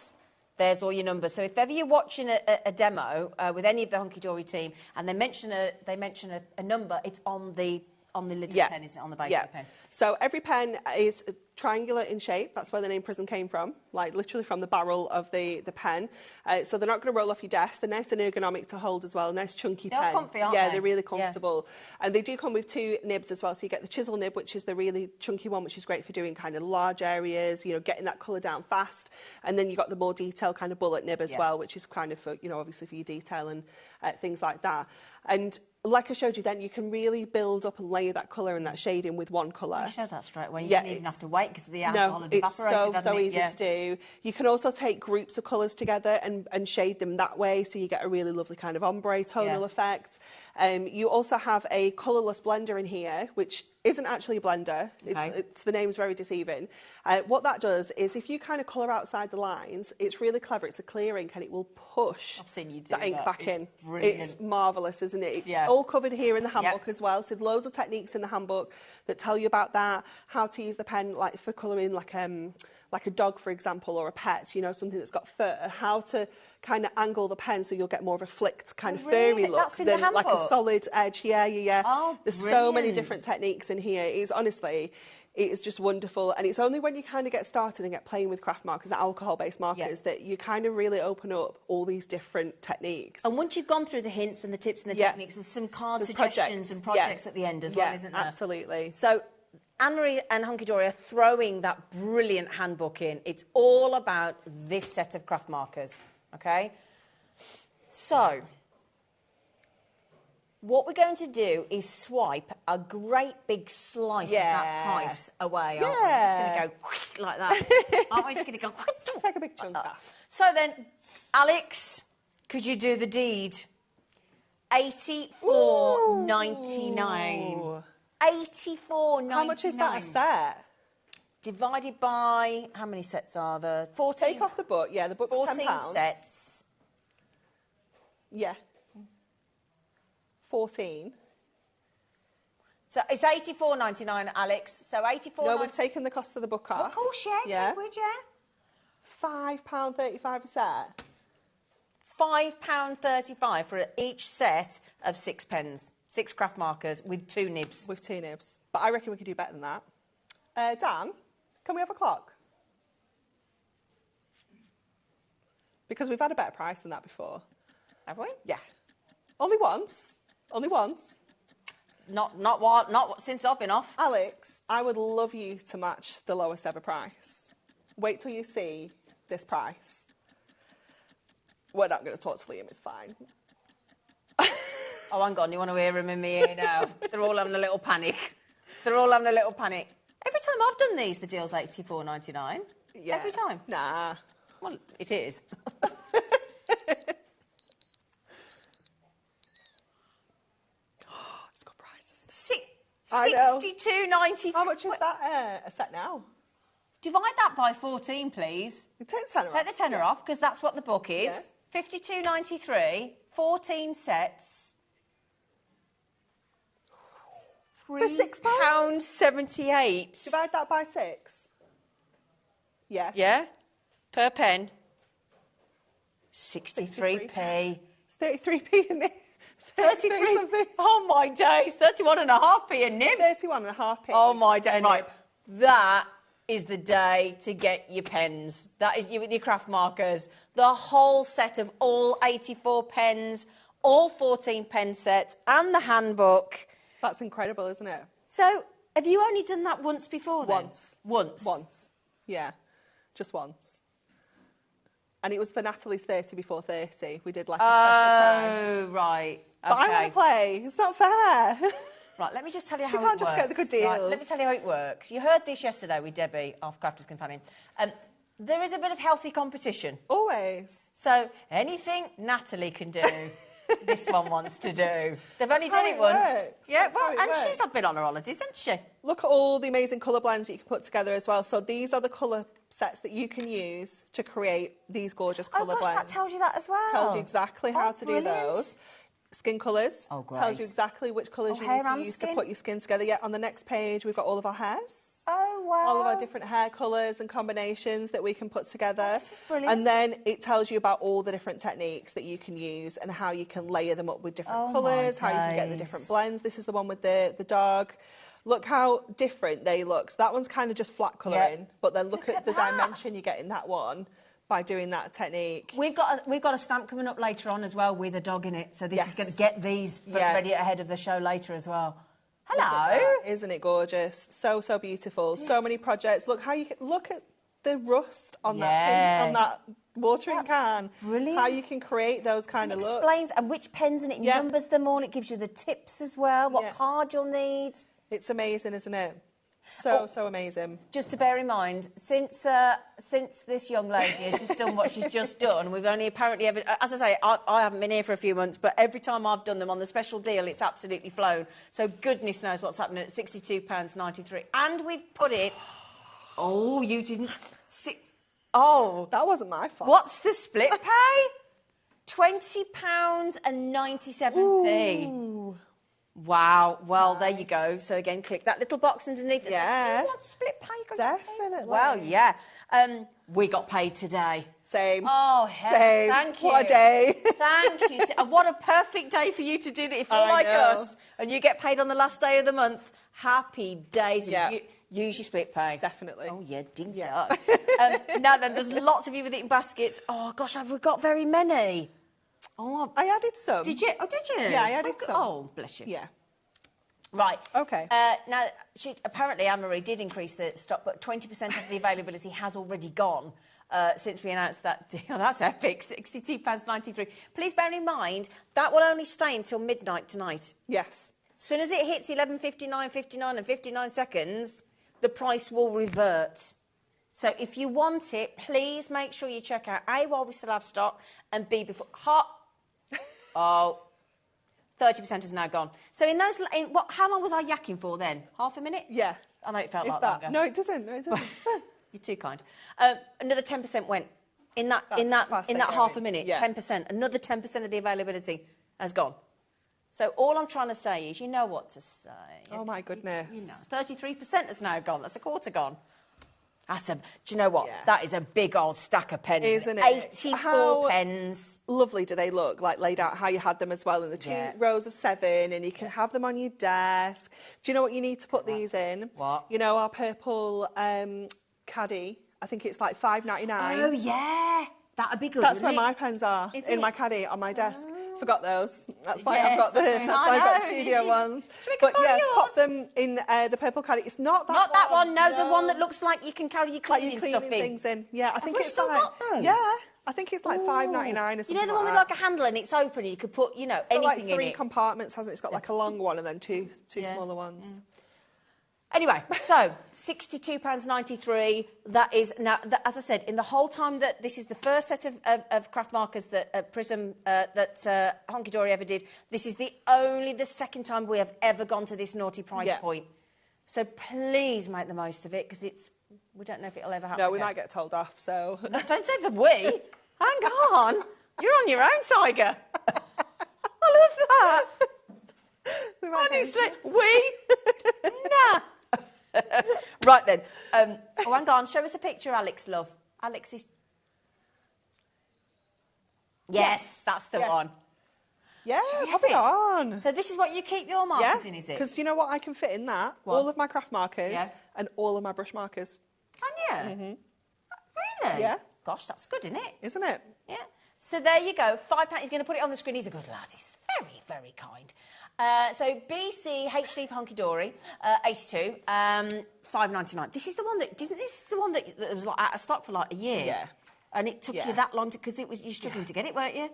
There's all your numbers. So if ever you're watching a demo with any of the Hunky Dory team and they mention a number, it's on the little pen, isn't it? On the base of the pen. So every pen is triangular in shape. That's where the name Prism came from, like literally from the barrel of the pen. So they're not going to roll off your desk. They're nice and ergonomic to hold as well. Nice chunky pen. They're comfy, aren't they? They're really comfortable. Yeah. And they do come with 2 nibs as well. So you get the chisel nib, which is the really chunky one, which is great for doing kind of large areas, you know, getting that colour down fast. And then you got the more detailed kind of bullet nib as well, which is kind of for, you know, obviously for your detail and things like that. And like I showed you then, you can really build up and layer that colour and that shading with one colour. You showed that straight away. You didn't even have to wait great because the alcohol had evaporated, it's so easy to do. You can also take groups of colours together and shade them that way, so you get a really lovely kind of ombre tonal effect. You also have a colourless blender in here, which isn't actually a blender. It's the name's very deceiving. What that does is if you kind of colour outside the lines, it's really clever. It's a clear ink and it will push the ink back in. Brilliant. It's marvellous, isn't it? It's all covered here in the handbook as well. So there's loads of techniques in the handbook that tell you about that, how to use the pen like for colouring like a dog, for example, or a pet, you know, something that's got fur, how to kind of angle the pen so you'll get more of a flicked kind of furry look than like a solid edge. Oh, there's so many different techniques in here. It's honestly, it is just wonderful. And it's only when you kind of get started and get playing with craft markers, alcohol-based markers, that you kind of really open up all these different techniques. And once you've gone through the hints and the tips and the techniques, there's some card suggestions and projects at the end as well, isn't there? Absolutely. So Anne-Marie and Hunky Dory are throwing that brilliant handbook in. It's all about this set of craft markers, okay? So what we're going to do is swipe a great big slice of that price away. Aren't we? Just going to go like that. Aren't we just going to go... Take a big chunk off. So then, Alex, could you do the deed? $84.99. $84.99. How much is that a set? Divided by, how many sets are there? 14. Take off the book. Yeah, the book's 14 £10. sets. Yeah. 14. So it's $84.99, Alex. So $84.99. No, we've taken the cost of the book off. Of course, yeah. £5.35 a set. £5.35 for each set of 6 pens. 6 craft markers with 2 nibs. With 2 nibs. But I reckon we could do better than that. Dan, can we have a clock? Because we've had a better price than that before. Have we? Yeah. Only once. Only once. Not since I've been off. Alex, I would love you to match the lowest ever price. Wait till you see this price. We're not going to talk to Liam, it's fine. Oh, hang on, you want to hear him in my ear now? They're all having a little panic. They're all having a little panic. Every time I've done these, the deal's $84.99. Yeah. Every time. Nah. Well, it is. It's got prices. $62.93. How much is that a set now? Divide that by 14, please. You take the tenner off. Take the tenner off, because that's what the book is. Yeah. $52.93, 14 sets. For £6? £3.78. Divide that by 6. Yeah. Yeah? Per pen. 63p. It's 33p in it. 33 something. Oh my days. 31.5p a nib. 31.5p. Oh my days. Right. That is the day to get your pens. That is you with your craft markers. The whole set of all 84 pens, all 14 pen sets, and the handbook. That's incredible, isn't it? So, have you only done that once before then? Once. Yeah. Just once. And it was for Natalie's 30 before 30. We did like a special price. Oh, right. But I want to play. It's not fair. Right, let me just tell you how she it can't works. just get the good deals. Right, let me tell you how it works. You heard this yesterday with Debbie, off Crafter's Companion. There is a bit of healthy competition. Always. So anything Natalie can do, this one wants to do. They've only done it once. Yeah, well, and she's not been on her holidays, hasn't she? Look at all the amazing colour blends that you can put together as well. So these are the colour sets that you can use to create these gorgeous colour blends. Oh, gosh, that tells you that as well. Tells you exactly how to do those. Skin colours. Oh, great. Tells you exactly which colours you need to use to put your skin together. Yeah, on the next page, we've got all of our hairs. Oh, wow. All of our different hair colours and combinations that we can put together. This is brilliant. And then it tells you about all the different techniques that you can use and how you can layer them up with different colours, how you can get the different blends. This is the one with the dog. Look how different they look. So that one's kind of just flat colouring, but then look at the dimension you get in that one by doing that technique. We've got a stamp coming up later on as well with a dog in it. So this is going to get these ready ahead of the show later as well. Hello. Isn't it gorgeous? So, so beautiful. Yes. So many projects. Look how you can, look at the rust on that watering can. Brilliant. How you can create those kind of looks. Explains and which pens and it numbers them all. It gives you the tips as well. What card you'll need. It's amazing, isn't it? So amazing. Just to bear in mind, since this young lady has just done what she's just done, we've only apparently ever, as I say, I haven't been here for a few months, but every time I've done them on the special deal, it's absolutely flown. So goodness knows what's happening at £62.93. And we've put it... Oh, you didn't... see... Oh. That wasn't my fault. What's the split pay? £20.97p. Ooh. Wow. Well, there you go. So again, click that little box underneath. Yeah. What's split pay? Definitely. Well, yeah. We got paid today. Same. Oh, hell, Same. thank you. What a day. Thank you. And what a perfect day for you to do that. If you're like us and you get paid on the last day of the month, happy days. Yeah. Use your split pay. Definitely. Oh, yeah, ding dong. Now then, there's lots of you with eating baskets. Oh, gosh, have we got very many? Oh, I added some. Did you? Oh, did you? Yeah, I added some. Oh, bless you. Yeah. Right. Okay. Now, apparently Anne-Marie did increase the stock, but 20% of the availability has already gone since we announced that deal. That's epic, £62.93. Please bear in mind, that will only stay until midnight tonight. Yes. As soon as it hits 11:59 and 59 seconds, the price will revert. So if you want it, please make sure you check out A, while we still have stock, and B, before... Oh... 30% is now gone. So in those, how long was I yakking for then? Half a minute? Yeah. I know it felt If like that. longer. No, it doesn't. No, it doesn't. You're too kind. Another 10% went in that fast half a minute. Yeah. 10%. Another 10% of the availability has gone. So all I'm trying to say is, you know what to say. Oh my goodness. You know, 33% has now gone. That's a quarter gone. Do you know what? Yeah. That is a big old stack of pens. Isn't it? 84 pens. Lovely do they look, like laid out how you had them as well in the two rows of 7, and you can have them on your desk. Do you know what you need to put these in? What? You know our purple caddy, I think it's like $5.99. Oh, yeah. That'd be good, That's where wouldn't my it? pens are, Is in it? my caddy on my desk. Forgot those. That's why Yes. I've got them. That's why I've got the studio ones. Should we But yeah, yours? pop them in the purple caddy. It's not that Not that one, no, the no. one that looks like you can carry your Like cleaning, you're cleaning stuff in. things in. Yeah, I think we it's still like, got those? Yeah, I think it's like $5.99 or something. You know the one with like like a handle and it's open and you could put, you know, It's got anything like 3 in it. compartments, hasn't it? It's got like a long one and then two Yeah. smaller ones. Anyway, so £62.93. That is now, as I said, in the whole time that this is the first set of craft markers that Prism, that Honky Dory ever did. This is the second time we have ever gone to this naughty price point. So please make the most of it because we don't know if it'll ever happen. No, we again. might get told off. So No, don't say the we. Hang on, you're on your own, Tiger. I love that. we might get Honestly, nah. Right then. Oh, hang on. Show us a picture, Alex, love. Alex is... Yes, that's the one. Yeah, we pop have it on. So this is what you keep your markers in, is it? Because you know what? I can fit in that. What? All of my craft markers Yeah. and all of my brush markers. Can you? Mm-hmm. Really? Yeah. Gosh, that's good, isn't it? Isn't it? Yeah. So there you go. £5. He's going to put it on the screen. He's a good lad. He's very, very kind. So BC HD for Honky Dory, 82, $5.99. This is the one that that was like out of stock for like a year. Yeah. And it took you that long because you were struggling to get it, weren't you?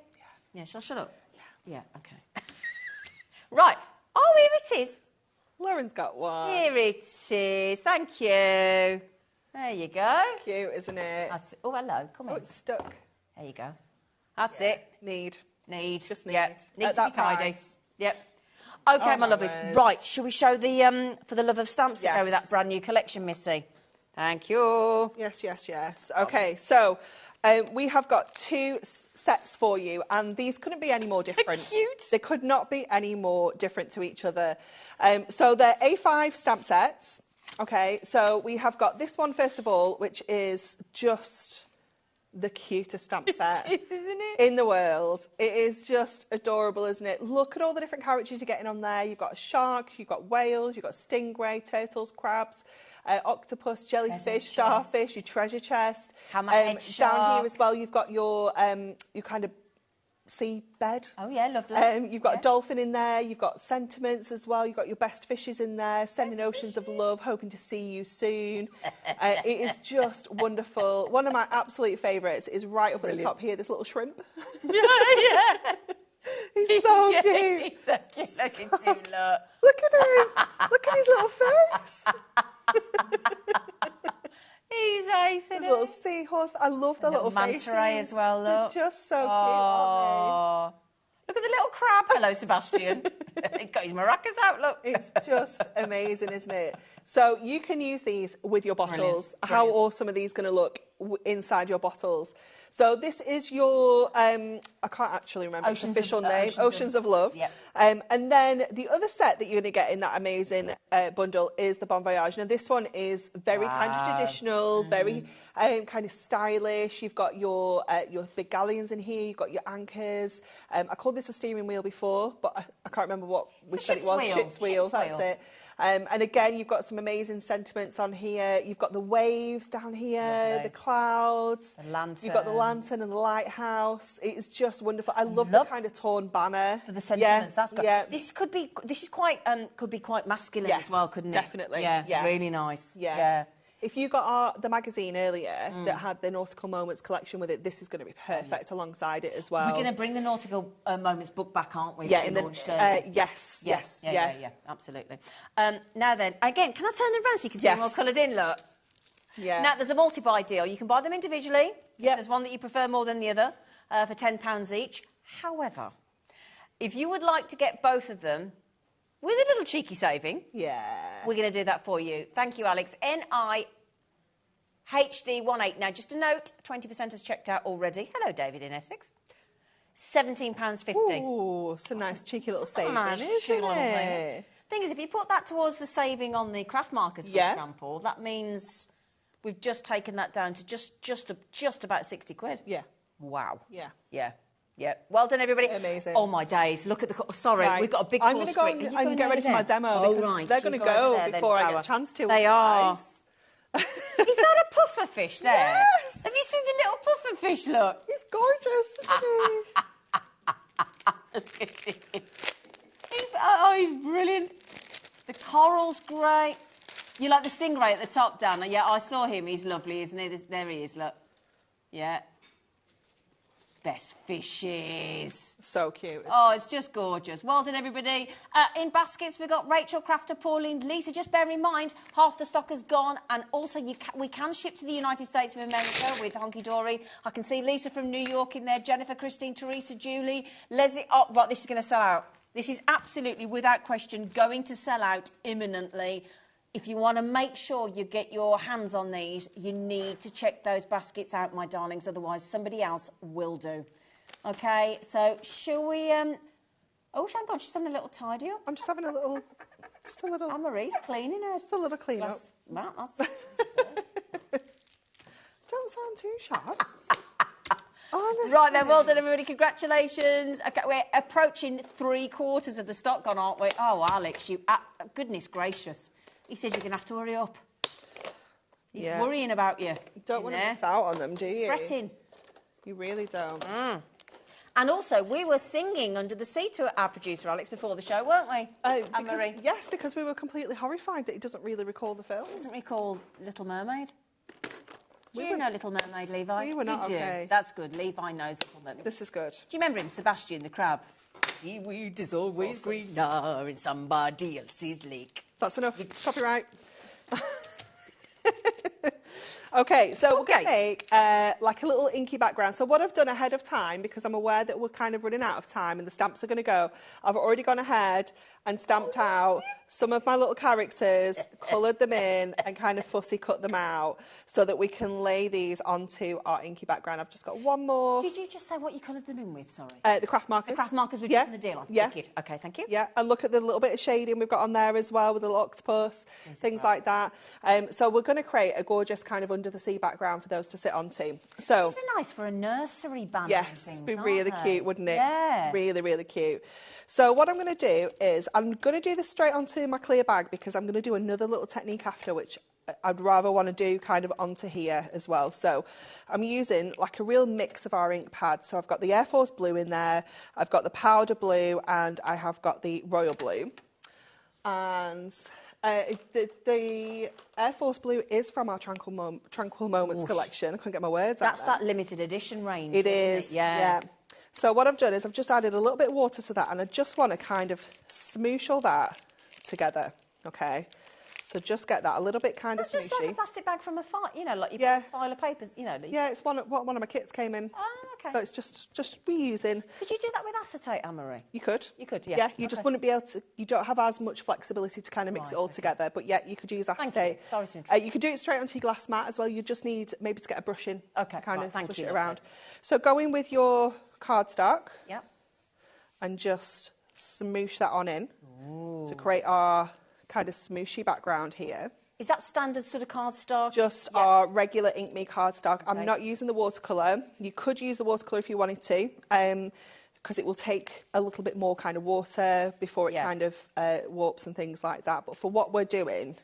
Yeah. Shall I shut up? Yeah. Okay. Right. Oh, here it is. Lauren's got one. Here it is. Thank you. There you go. Cute, isn't it? That's it. Oh, hello. Come Oh, in. it's stuck. There you go. That's it. Need. Just need. Yeah. Need At to be that tidy. price. Yep. Okay, Oh, my my lovelies. word. Right, shall we show the for the love of stamps that go with Yes. that brand new collection, Missy? Thank you. Yes. Okay, so we have got 2 sets for you, and these couldn't be any more different. Cute. They could not be any more different to each other. So they're A5 stamp sets. Okay, so we have got this one first of all, which is just the cutest stamp set It is, isn't it? in the world. It is just adorable, isn't it? Look at all the different characters you're getting on there. You've got sharks, you've got whales, you've got stingray, turtles, crabs, octopus, jellyfish, starfish, your treasure chest. Hammerhead Down shark. here as well, you've got your kind of sea bed. Oh, yeah, lovely. You've got a dolphin in there, you've got sentiments as well, you've got your best fishes in there, sending oceans of love, hoping to see you soon. It is just wonderful. One of my absolute favourites is right up at the top here, this little shrimp. Yeah. He's so Yeah, cute. he's so cute. Look at him, look. Look at him. Look at his little face. He's ace, isn't There's a little seahorse. I love the little manta faces. ray as well, look. They're just so cute, aren't Look at the little crab. Hello, Sebastian. He's got his maracas out, look. they? It's just amazing, isn't it? So you can use these with your bottles. Brilliant. How awesome are these going to look inside your bottles? So this is your, I can't actually remember its official name, Oceans of Love. Yep. And then the other set that you're going to get in that amazing bundle is the Bon Voyage. Now this one is very kind of traditional, very kind of stylish. You've got your big galleons in here, you've got your anchors. I called this a steering wheel before, but I can't remember what we said it was. Ship's wheel, that's it. And again, you've got some amazing sentiments on here. You've got the waves down here, the clouds. The lantern. You've got the lantern and the lighthouse. It's just wonderful. I love the kind of torn banner. For the sentiments, that's great. Yeah. This could be quite masculine as well, couldn't it? Definitely. Yeah, really nice. Yeah. If you got the magazine earlier that had the Nautical Moments collection with it, this is going to be perfect alongside it as well. We're going to bring the Nautical Moments book back, aren't we? Yeah, Yes, absolutely. Now then, again, can I turn them around so you can see them all coloured in, look? Yeah. Now, there's a multi-buy deal. You can buy them individually. Yeah. There's one that you prefer more than the other for £10 each. However, if you would like to get both of them with a little cheeky saving, we're going to do that for you. Thank you, Alex. NIHD18. Now, just a note, 20% has checked out already. Hello, David in Essex. £17.50. Oh, it's a nice cheeky little saving, isn't it? Thing is, if you put that towards the saving on the craft markers, for example, that means we've just taken that down to just about 60 quid. Yeah. Wow. Yeah. Yeah. Well done, everybody. Amazing. Oh, my days. Look at the... Sorry, we've got a big I'm going to go and get ready for my demo because they're going to go before I get a chance to. They are. Is that a puffer fish there? Yes. Have you seen the little puffer fish, look? He's gorgeous, isn't he? Look at him. He's brilliant. The coral's great. You like the stingray at the top, Dan? Yeah, I saw him. He's lovely, isn't he? There he is, look. Yeah. Best fishes. So cute. Oh, it's just gorgeous. Well done, everybody. In baskets, we've got Rachel, Crafter, Pauline, Lisa. Just bear in mind, half the stock has gone. And also, we can ship to the United States of America with Honky Dory. I can see Lisa from New York in there, Jennifer, Christine, Teresa, Julie, Leslie. Oh, right, this is going to sell out. This is absolutely, without question, going to sell out imminently. If you want to make sure you get your hands on these, you need to check those baskets out, my darlings, otherwise somebody else will do. OK, so shall we... Oh, hang on, she's having a little tidy up. I'm just having a little... Just a little... Anne-Marie's cleaning her. Just a little clean up. Well, that's... Don't sound too sharp. Honestly. Right then, well done, everybody. Congratulations. Okay, we're approaching 3/4 of the stock gone, aren't we? Oh, Alex, you... goodness gracious. He said you're going to have to hurry up. He's worrying about you. You don't want to miss out on them, do you? Fretting. You really don't. And also, we were singing under the sea to our producer, Alex, before the show, weren't we? Anne-Marie? Yes, because we were completely horrified that he doesn't really recall the film. He doesn't recall Little Mermaid. Do you know Little Mermaid, Levi? We were not okay. That's good. Levi knows Little Mermaid. This is good. Do you remember him, Sebastian the crab? Seaweed is always greener in somebody else's lake. That's enough. Copyright. Okay, so we're going to make like a little inky background. So what I've done ahead of time, because I'm aware that we're kind of running out of time and the stamps are going to go, I've already gone ahead and stamped out some of my little characters, coloured them in and kind of fussy cut them out so that we can lay these onto our inky background. I've just got one more. Did you just say what you coloured them in with, sorry? The craft markers. The craft markers we're just in the deal on? Yeah. Wicked. OK, thank you. Yeah, and look at the little bit of shading we've got on there as well with the little octopus, things like that. So we're going to create a gorgeous kind of under the sea background for those to sit onto. So these are nice for a nursery banner. Yes, things, be really cute, wouldn't it? Yeah. Really, really cute. So what I'm going to do is I'm going to do this straight onto my clear bag because I'm going to do another little technique after, which I'd rather want to do kind of onto here as well. So I'm using like a real mix of our ink pads. So I've got the Air Force Blue in there, I've got the powder blue, and I have got the royal blue. And the Air Force Blue is from our Tranquil Moments collection. I couldn't get my words out. That's that limited edition range. It is, yeah. So what I've done is I've just added a little bit of water to that, and I just want to kind of smoosh all that together, okay? So just get that a little bit kind of smooshy. Just like a plastic bag from a file, you know, like you Yeah. put a file of papers, you know. Yeah, it's one of my kits came in. Oh, okay. So it's just reusing. Could you do that with acetate, Anne-Marie? You could. You could, yeah. Yeah, you just wouldn't be able to, you don't have as much flexibility to kind of mix it all together, but yeah, you could use acetate. Thank you. Sorry to interrupt. You could do it straight onto your glass mat as well. You just need maybe to get a brush in Okay, to kind right, of thank swish you, it lovely. around. So go in with your cardstock Yep. and just smoosh that on in to create our kind of smooshy background here. Is that standard sort of cardstock? Just our regular Ink Me cardstock. I'm not using the watercolour. You could use the watercolour if you wanted to, because it will take a little bit more kind of water before it kind of warps and things like that. But for what we're doing,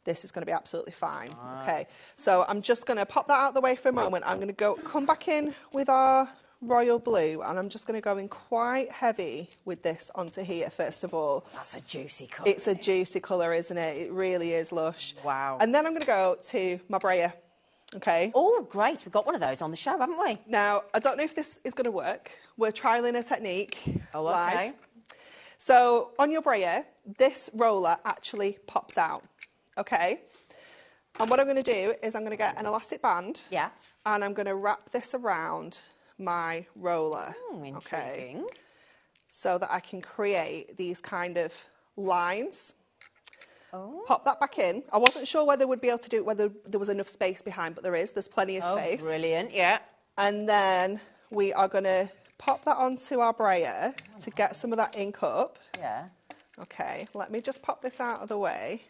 this is going to be absolutely fine. Okay, so I'm just going to pop that out of the way for a moment. I'm going to come back in with our royal blue, and I'm just going to go in quite heavy with this onto here first of all. That's a juicy colour. It's a juicy colour, isn't it? It really is lush. Wow. And then I'm going to go to my brayer. Okay. Oh, great. We've got one of those on the show, haven't we? Now, I don't know if this is going to work. We're trialling a technique live. Okay. So on your brayer, this roller actually pops out. Okay. And what I'm going to do is I'm going to get an elastic band. Yeah. And I'm going to wrap this around my roller. Intriguing. Okay. So that I can create these kind of lines. Oh. Pop that back in. I wasn't sure whether we'd be able to do it, whether there was enough space behind, but there is. There's plenty of space. Oh, brilliant, yeah. And then we are going to pop that onto our brayer to get some of that ink up. Yeah. Okay, let me just pop this out of the way.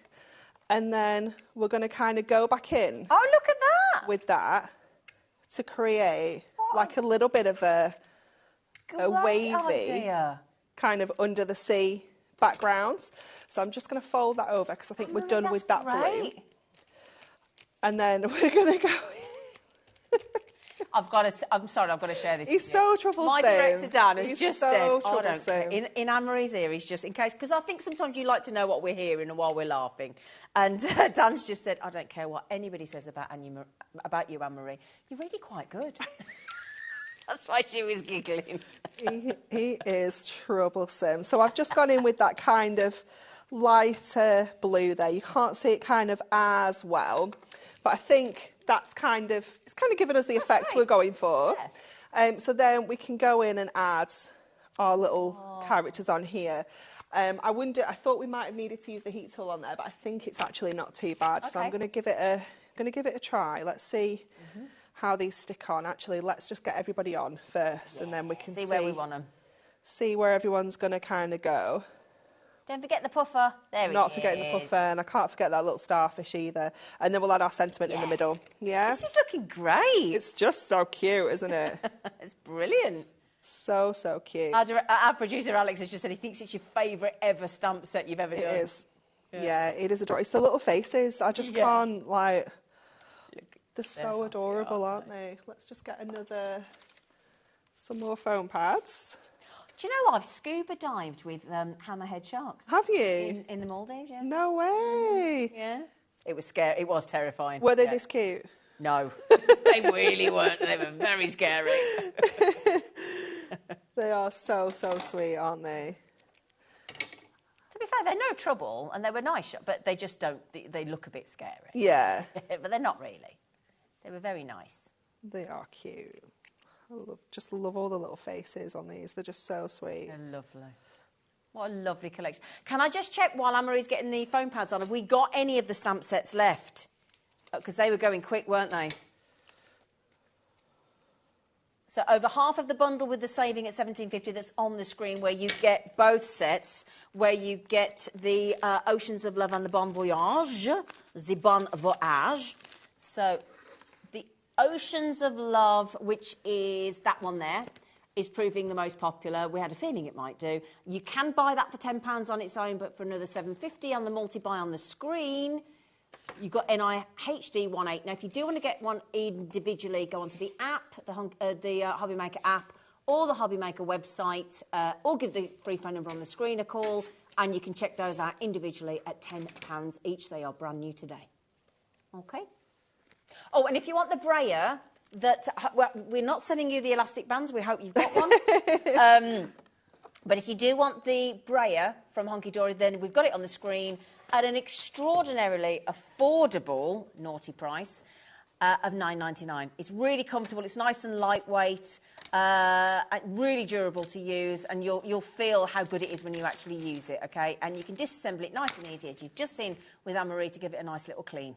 And then we're going to kind of go back in. Oh, look at that. With that to create like a little bit of a wavy idea. kind of under the sea background. So I'm just going to fold that over because I think we're done with that blue. And then we're going to go. I'm sorry, I've got to share this. He's so troublesome. My director Dan has He's just so said, "I don't care." troublesome. In Anne-Marie's ear, he's just in case, because I think sometimes you like to know what we're hearing and while we're laughing. And Dan's just said, "I don't care what anybody says about you, Anne-Marie. You're really quite good." That's why she was giggling. He is troublesome. So I've just gone in with that kind of lighter blue there. You can't see it kind of as well, but I think it's kind of giving us the effect we're going for. Yeah. So then we can go in and add our little characters on here. I thought we might have needed to use the heat tool on there, but I think it's actually not too bad. So I'm going to give it a try. Let's see how these stick on. Actually, let's just get everybody on first, and then we can see where we want them. See where everyone's going to kind of go. Don't forget the puffer. There Not forgetting the puffer, and I can't forget that little starfish either. And then we'll add our sentiment in the middle. Yeah? This is looking great. It's just so cute, isn't it? It's brilliant. So cute. Our producer, Alex, has just said he thinks it's your favourite ever stamp set you've ever done. It is. Yeah, it is adorable. It's the little faces. I just can't, like... They're so adorable, aren't they? Let's just get some more foam pads. Do you know I've scuba dived with hammerhead sharks? Have you? In the Maldives, yeah. No way. Yeah. It was scary. It was terrifying. Were they this cute? No, they really weren't. They were very scary. They are so sweet, aren't they? To be fair, they're no trouble, and they were nice, but they just don't. They look a bit scary. Yeah. But they're not really. They were very nice. They are cute. I just love all the little faces on these. They're just so sweet. They're lovely. What a lovely collection. Can I just check while Anne-Marie's getting the foam pads on, have we got any of the stamp sets left? Because they were going quick, weren't they? So over half of the bundle with the saving at £17.50 that's on the screen, where you get both sets, where you get the Oceans of Love and the Bon Voyage, the Bon Voyage. So the Oceans of Love, which is that one there, is proving the most popular. We had a feeling it might do. You can buy that for £10 on its own, but for another £7.50 on the multi-buy on the screen. You've got NIHD18. Now, if you do want to get one individually, go onto the app, the HobbyMaker app, or the HobbyMaker website, or give the free phone number on the screen a call, and you can check those out individually at £10 each. They are brand new today. Okay? Oh, and if you want the brayer, well, we're not sending you the elastic bands. We hope you've got one. But if you do want the brayer from Honky Dory, then we've got it on the screen at an extraordinarily affordable, naughty price of $9.99. It's really comfortable, it's nice and lightweight, and really durable to use, and you'll feel how good it is when you actually use it, okay? And you can disassemble it nice and easy, as you've just seen with Anne-Marie, to give it a nice little clean.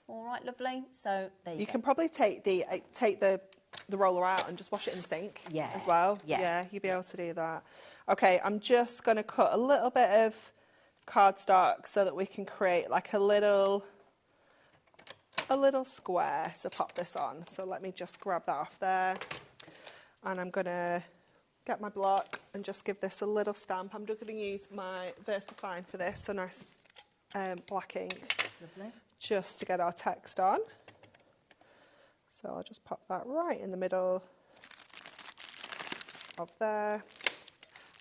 All right, lovely. So there you go. You can probably take the roller out and just wash it in the sink as well. Yeah, you'll be able to do that. Okay, I'm just going to cut a little bit of cardstock so that we can create like a little square to pop this on. So let me just grab that off there, and I'm going to get my block and just give this a little stamp. I'm just going to use my VersaFine for this, so nice black ink. Lovely. Just to get our text on. So I'll just pop that right in the middle of there.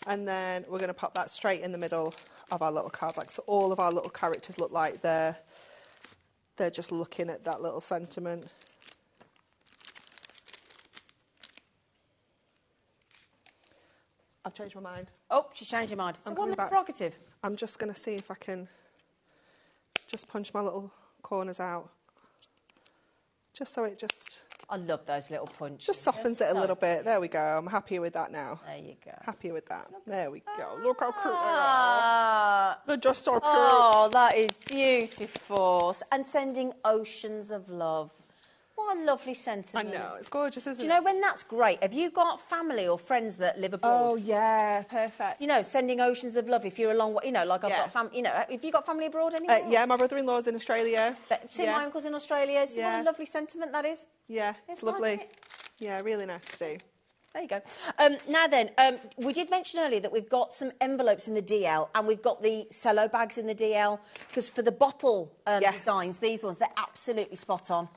And then we're going to pop that straight in the middle of our little card. Like, so all of our little characters look like they're just looking at that little sentiment. I've changed my mind. Oh, she's changed her mind. So what prerogative? I'm just going to see if I can just punch my little corners out. Just so it just... I love those little punches. Just softens it a little bit. There we go. I'm happier with that now. There you go. Happy with that. There we go. Look how cute they are. They're just so cute. Oh, that is beautiful. And sending oceans of love. What a lovely sentiment. I know, it's gorgeous, isn't it? Do you know when that's great? Have you got family or friends that live abroad? Oh, yeah, perfect. You know, sending oceans of love if you're a long way, you know, like I've got family, you know, have you got family abroad anymore? Yeah, my brother-in-law's in Australia. See, my uncle's in Australia. See what a lovely sentiment that is? Yeah, it's lovely. Nice, yeah, really nice to do. There you go. Now then, we did mention earlier that we've got some envelopes in the DL and we've got the cello bags in the DL, because for the bottle designs, these ones, they're absolutely spot on.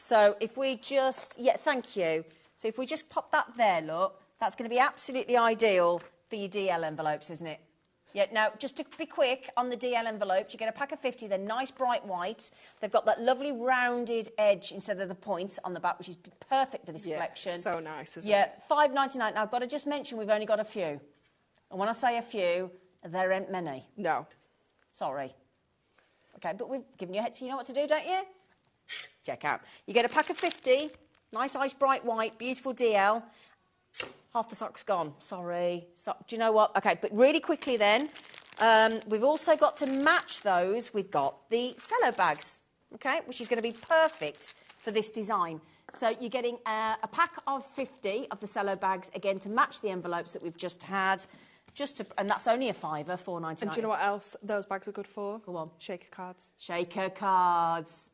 So if we just, thank you. So if we just pop that there, look, that's going to be absolutely ideal for your DL envelopes, isn't it? Yeah, now, just to be quick, on the DL envelopes, you get a pack of 50. They're nice, bright white. They've got that lovely rounded edge instead of the point on the back, which is perfect for this collection. So nice, isn't it? Yeah, $5.99. Now, I've got to just mention we've only got a few. And when I say a few, there ain't many. No. Sorry. OK, but we've given you a head, so you know what to do, don't you? Check out. You get a pack of 50, nice ice bright white, beautiful DL. Half the sock's gone. Sorry. So, do you know what? OK, but really quickly then, we've also got to match those. We've got the cello bags, OK, which is going to be perfect for this design. So you're getting a pack of 50 of the cello bags, again, to match the envelopes that we've just had. And that's only a fiver, $4.99. And do you know what else those bags are good for? Go on. Shaker cards. Shaker cards.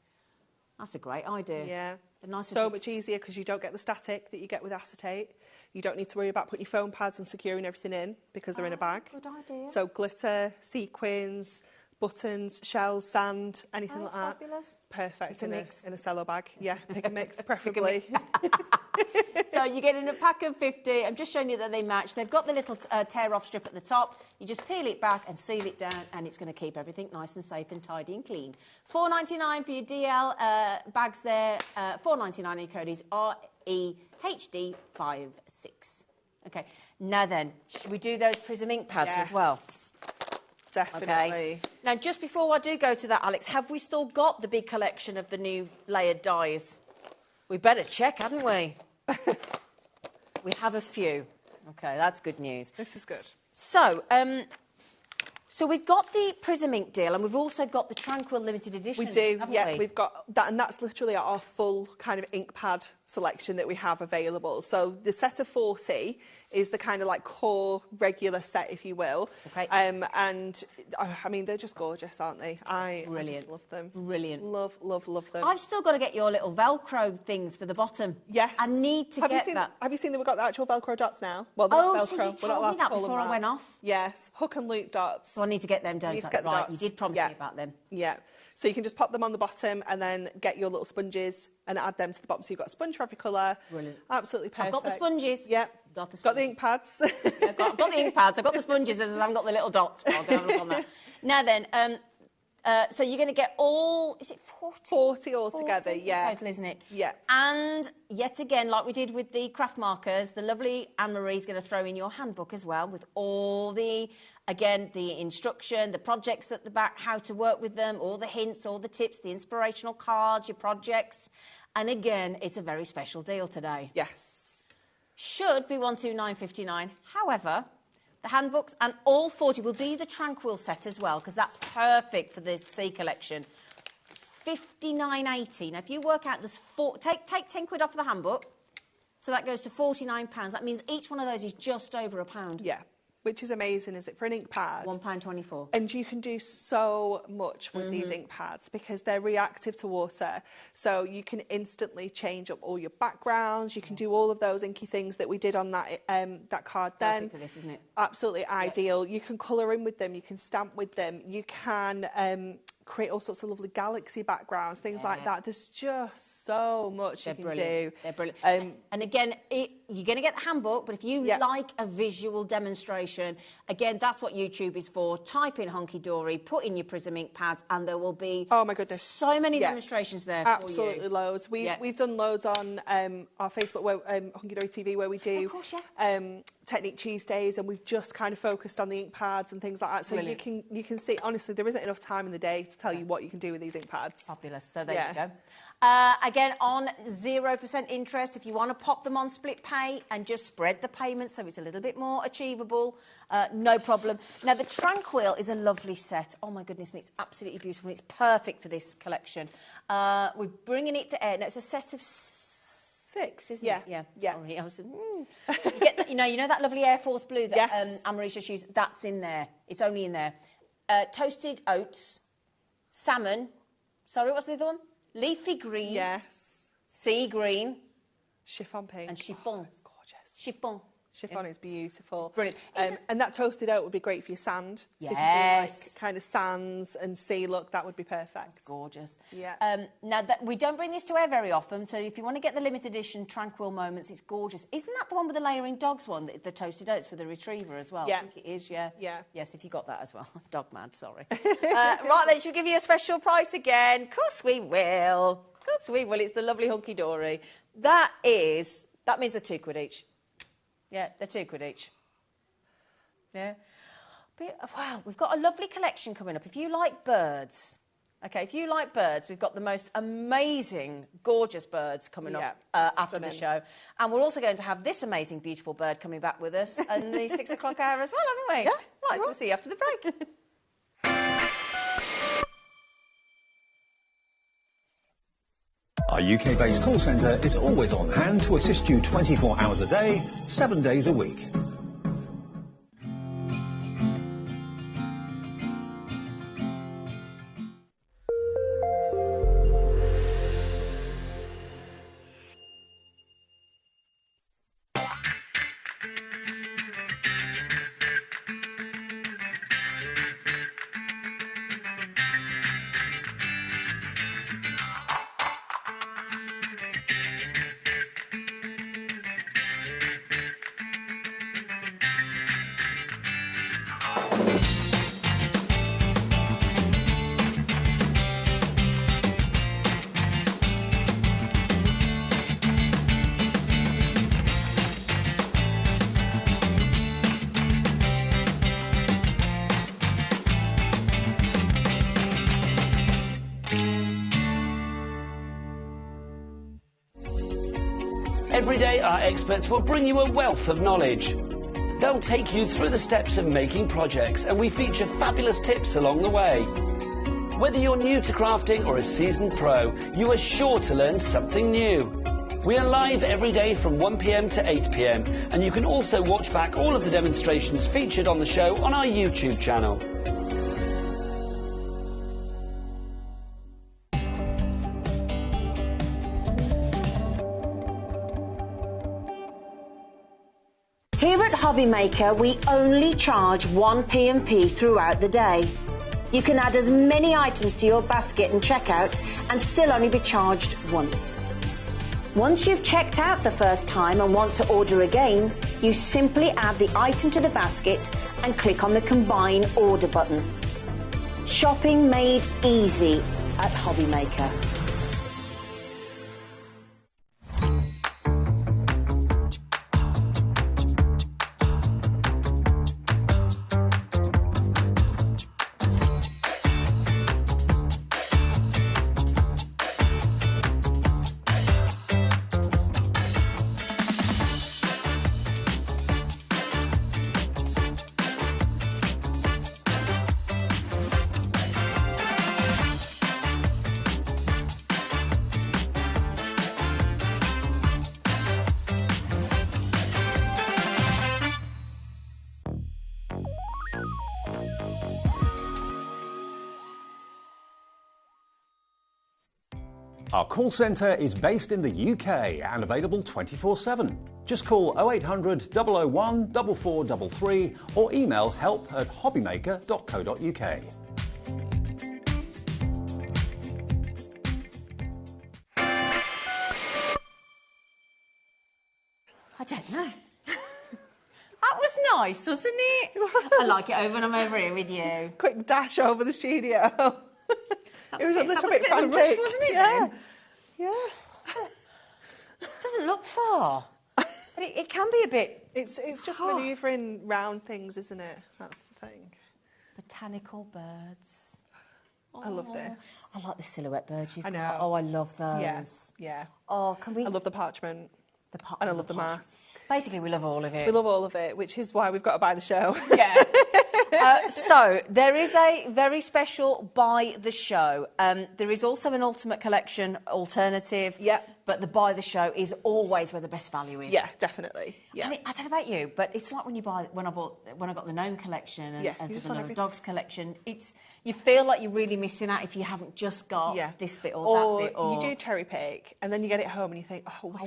That's a great idea. Yeah. Nice so much easier because you don't get the static that you get with acetate. You don't need to worry about putting your foam pads and securing everything in because they're in a bag. Good idea. So glitter, sequins, buttons, shells, sand, anything like that. Fabulous. Perfect in a cello bag. Yeah, pick and mix, preferably. So you get in a pack of 50. I'm just showing you that they match. They've got the little tear-off strip at the top. You just peel it back and seal it down, and it's going to keep everything nice and safe and tidy and clean. $4.99 for your DL bags there. $4.99 and your code is REHD56. OK, now then, should we do those Prism ink pads as well? Definitely. Okay. Now, just before I do go to that, Alex, have we still got the big collection of the new layered dies? We better check, hadn't we? We have a few. OK, that's good news. This is good. So, so we've got the Prism ink deal, and we've also got the Tranquil limited edition. We do, yeah. We've got that, and that's literally our full kind of ink pad selection that we have available. So the set of 40 is the kind of like core regular set, if you will. Okay. And I mean, they're just gorgeous, aren't they? I just love them. Brilliant. Love, love, love them. I've still got to get your little Velcro things for the bottom. Yes. I need to get that. Have you seen that we've got the actual Velcro dots now? Well, they're not Velcro. So you told me that before I went off. Yes, hook and loop dots. So I need to get them, don't I? Right, you did promise me about them. Yeah. So you can just pop them on the bottom and then get your little sponges and add them to the bottom. So you've got a sponge for every colour. Brilliant. Absolutely perfect. I've got the sponges. Yep. Got the ink pads. I've got the ink pads. I've got the sponges. I haven't got the little dots. But I'll go on that. Now then, So you're going to get all, is it 40? 40 altogether, yeah. Total, isn't it? Yeah. And yet again, like we did with the craft markers, the lovely Anne-Marie's going to throw in your handbook as well with all the, again, the instruction, the projects at the back, how to work with them, all the hints, all the tips, the inspirational cards, your projects. And again, it's a very special deal today. Yes. Should be 129.59. However, the handbooks and all 40, we'll do the Tranquil set as well, because that's perfect for the C collection. 59.80. Now, if you work out there's take 10 quid off of the handbook, so that goes to £49. That means each one of those is just over £1. Yeah, which is amazing, is it, for an ink pad? £1.24. And you can do so much with these ink pads because they're reactive to water. So you can instantly change up all your backgrounds. You can do all of those inky things that we did on that that card then. Perfect for this, isn't it? Absolutely ideal. You can colour in with them. You can stamp with them. You can create all sorts of lovely galaxy backgrounds, things like that. There's just so much you can do. They're brilliant. And again, you're going to get the handbook, but if you like a visual demonstration, again, that's what YouTube is for. Type in Hunky Dory, put in your Prism ink pads, and there will be so many demonstrations there for you. Absolutely loads. We've done loads on our Facebook, where, Hunky Dory TV, where we do Technique Tuesdays, and we've just kind of focused on the ink pads and things like that. So you can see, honestly, there isn't enough time in the day to tell you what you can do with these ink pads. Fabulous. So there you go. Again, on 0% interest, if you want to pop them on split pay and just spread the payments so it's a little bit more achievable, no problem. Now, the Tranquil is a lovely set. Oh, my goodness me, it's absolutely beautiful. It's perfect for this collection. We're bringing it to air. Now, it's a set of 6, isn't it? Yeah. Sorry, I was, you get that, you know that lovely Air Force blue that Anne-Marie just used? That's in there. It's only in there. Toasted oats, salmon. Sorry, what's the other one? Leafy green. Yes. Sea green. Chiffon pink. And chiffon. It's gorgeous. Chiffon. Chiffon is beautiful. Brilliant. And that toasted oat would be great for your sand. Yes. So if you do like kind of sands and sea look, that would be perfect. That's gorgeous. Yeah. Now, we don't bring this to air very often, so if you want to get the limited edition Tranquil Moments, it's gorgeous. Isn't that the one with the layering dogs one, the toasted oats for the retriever as well? Yeah. I think it is, yeah. Yes, if you got that as well. Dog mad, sorry. Right then, should we give you a special price again? Of course we will. Of course we will. It's the lovely Hunky Dory. That means they're £2 each. Yeah, they're £2 each. Yeah. But, wow, we've got a lovely collection coming up. If you like birds, we've got the most amazing, gorgeous birds coming up after the show. And we're also going to have this amazing, beautiful bird coming back with us in the 6 o'clock hour as well, haven't we? Yeah. Right, so we'll see you after the break. Our UK-based call centre is always on hand to assist you 24 hours a day, 7 days a week. Every day, our experts will bring you a wealth of knowledge. They'll take you through the steps of making projects, and we feature fabulous tips along the way. Whether you're new to crafting or a seasoned pro, you are sure to learn something new. We are live every day from 1 p.m. to 8 p.m, and you can also watch back all of the demonstrations featured on the show on our YouTube channel. Here at HobbyMaker, we only charge 1 P&P throughout the day. You can add as many items to your basket and checkout and still only be charged once. Once you've checked out the first time and want to order again, you simply add the item to the basket and click on the Combine Order button. Shopping made easy at HobbyMaker. Our call centre is based in the UK and available 24/7. Just call 0800 001 4433 or email help@hobbymaker.co.uk. I don't know. That was nice, wasn't it? I like it over when I'm over here with you. Quick dash over the studio. It was a little bit of a rush, wasn't it? Yeah. Then? Yeah. Doesn't look far. But it can be a bit... It's just manoeuvring round things, isn't it? That's the thing. Botanical birds. I love this. I like the silhouette birds you've I know. got. Oh, I love those. Yeah. Oh, can we... I love the parchment. And I love the mask. Basically, we love all of it. We love all of it, which is why we've got to buy the show. Yeah. So, there is a very special Buy the Show. There is also an Ultimate Collection alternative. Yeah. But the Buy the Show is always where the best value is. Yeah, definitely. Yeah. I don't know about you, but it's like when I got the Gnome Collection and for the Love Dogs Collection, you feel like you're really missing out if you haven't just got this bit or that bit. Or you do cherry pick, and then you get it home and you think, oh, I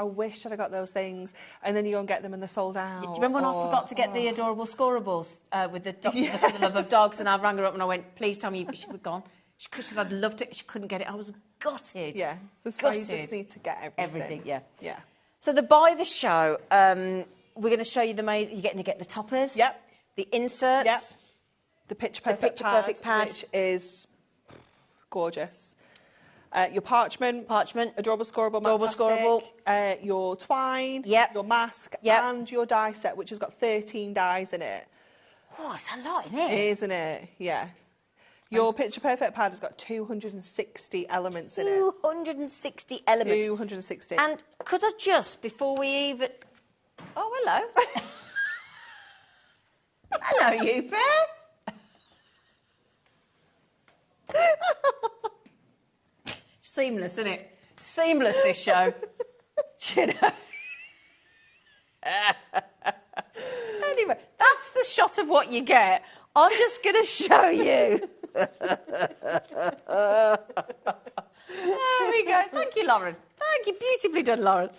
wish I'd have got those things. And then you go and get them and they're sold out. Do you remember when I forgot to get the adorable scorables with the For the Love of Dogs, and I rang her up and I went, please tell me she was gone. She said I'd loved it. She couldn't get it. I was gutted. Yeah, that's why you just need to get everything. Yeah. Yeah. So the Buy the Show, we're going to show you you're getting to get the toppers. Yep. The inserts. Yep. The Picture Perfect pad, which is gorgeous. Your parchment. Adorable scoreable. Your twine. Yep. Your mask. Yep. And your die set, which has got 13 dies in it. Oh, it's a lot, isn't it? Isn't it? Yeah. Your Picture Perfect pad has got 260 elements in it. 260 elements. 260. And could I just, before we even... Oh, hello. Hello, you bear. Seamless, isn't it? Seamless, this show. You know? Anyway, that's the shot of what you get. I'm just going to show you. There we go. Thank you, Lauren. Thank you. Beautifully done, Lauren.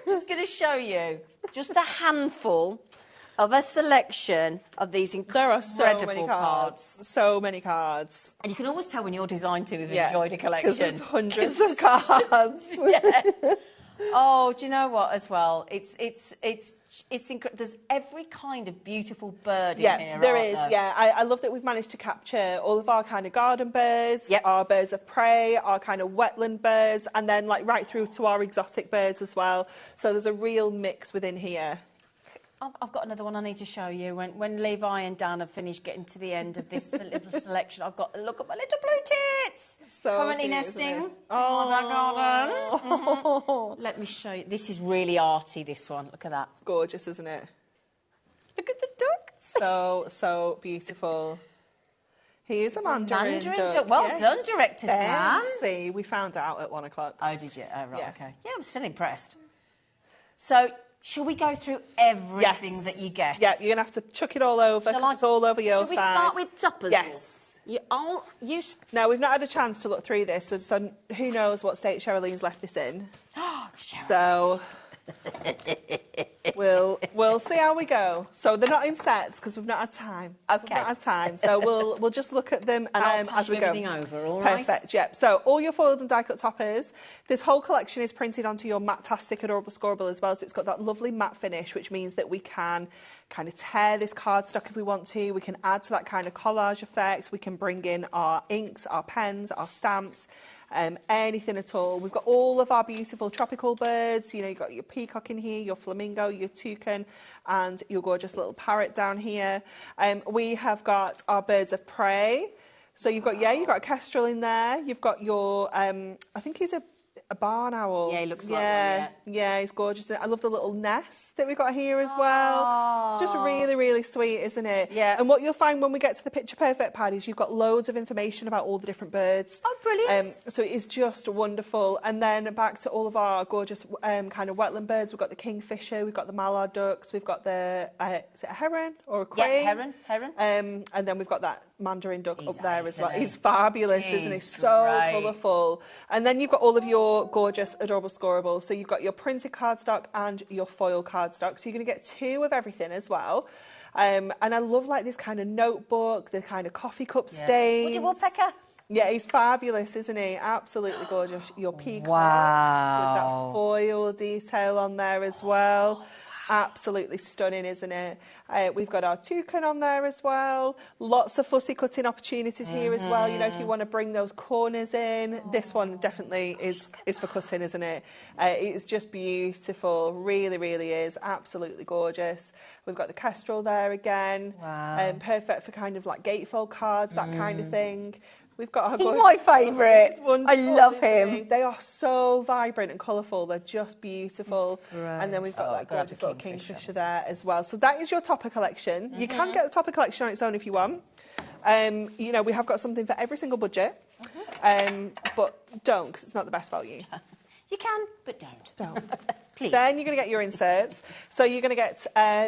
Just going to show you just a handful of a selection of these incredible cards. So many cards. And you can always tell when you're designed to have enjoyed a collection. Because there's hundreds of cards. Yeah. Oh, do you know what? As well, it's incredible. There's every kind of beautiful bird in here. Yeah, there is. Yeah, I love that we've managed to capture all of our kind of garden birds, our birds of prey, our kind of wetland birds, and then like right through to our exotic birds as well. So there's a real mix within here. I've got another one I need to show you. When Levi and Dan have finished getting to the end of this little selection, I've got a look at my little blue tits. So currently cute, nesting. Oh, my garden. Let me show you. This is really arty, this one. Look at that. It's gorgeous, isn't it? Look at the ducks. So beautiful. He is a Mandarin duck. Well done, Director Dan. See, we found out at 1 o'clock. Oh, did you? Oh, right, okay. Yeah, I'm still impressed. So... shall we go through everything that you get? Yeah, you're going to have to chuck it all over because it's all over your side. Shall we start with toppers? Yes. No, we've not had a chance to look through this, so who knows what state Sherilyn's left this in. Cheryl. So... We'll see how we go. So they're not in sets because we've not had time. Okay. We've not had time. So we'll just look at them And I'll pass as we you go. everything over, all right? Perfect, yep. So all your foiled and die-cut toppers. This whole collection is printed onto your matte-tastic adorable scoreable as well. So it's got that lovely matte finish, which means that we can kind of tear this cardstock if we want to. We can add to that kind of collage effect. We can bring in our inks, our pens, our stamps. Anything at all. We've got all of our beautiful tropical birds. You know, you've got your peacock in here, your flamingo, your toucan, and your gorgeous little parrot down here. We have got our birds of prey. So you've got, you've got a kestrel in there. You've got your, I think he's a barn owl. Yeah, he looks like one, yeah. Yeah, he's gorgeous. I love the little nest that we've got here as well. It's just really, really sweet, isn't it? Yeah. And what you'll find when we get to the picture perfect pad is you've got loads of information about all the different birds. Oh, brilliant. So it is just wonderful. And then back to all of our gorgeous kind of wetland birds. We've got the kingfisher, we've got the mallard ducks, we've got the, is it a heron or a crane? Yeah, heron. And then we've got that mandarin duck up there nice, as well. isn't he? He's fabulous, isn't he? So great. colourful. And then you've got all of your gorgeous, adorable scoreables. So you've got your printed cardstock and your foil cardstock. So you're going to get 2 of everything as well. And I love like this kind of notebook, the kind of coffee cup stains. Would you woodpecker? Yeah, he's fabulous, isn't he? Absolutely gorgeous. Your peacock with that foil detail on there as well. Absolutely stunning, isn't it? We've got our toucan on there as well. Lots of fussy cutting opportunities here as well. You know, if you want to bring those corners in, this one definitely is for cutting, isn't it? It's just beautiful. Really, really is. Absolutely gorgeous. We've got the kestrel there again. Wow. Perfect for kind of like gatefold cards, that kind of thing. We've got our He's my favourite. I love him. They are so vibrant and colourful. They're just beautiful. And then we've got that gorgeous little kingfisher there as well. So that is your topper collection. You can get the topper collection on its own if you want. You know, we have got something for every single budget. But don't, because it's not the best value. You can, but don't. Please. Then you're going to get your inserts. So you're going to get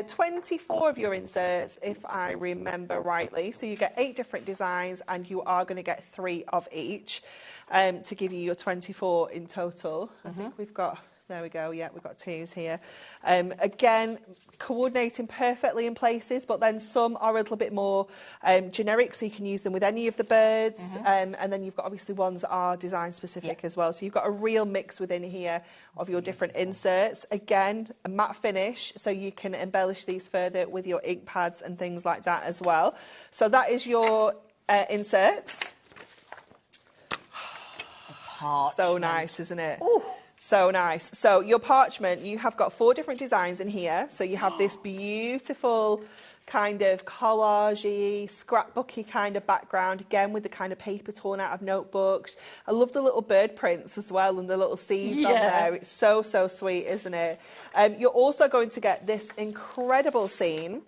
24 of your inserts, if I remember rightly. So you get 8 different designs, and you are going to get 3 of each to give you your 24 in total. I think we've got... There we go, yeah, we've got 2s here. Again, coordinating perfectly in places, but then some are a little bit more generic, so you can use them with any of the birds. And then you've got obviously ones that are design specific as well. So you've got a real mix within here of your different inserts. Again, a matte finish, so you can embellish these further with your ink pads and things like that as well. So that is your inserts. So nice, isn't it? Ooh. So nice. So your parchment, you have got 4 different designs in here. So you have this beautiful kind of collage-y, scrapbooky kind of background, again with the kind of paper torn out of notebooks. I love the little bird prints as well and the little seeds on there. It's so, so sweet, isn't it? You're also going to get this incredible scene,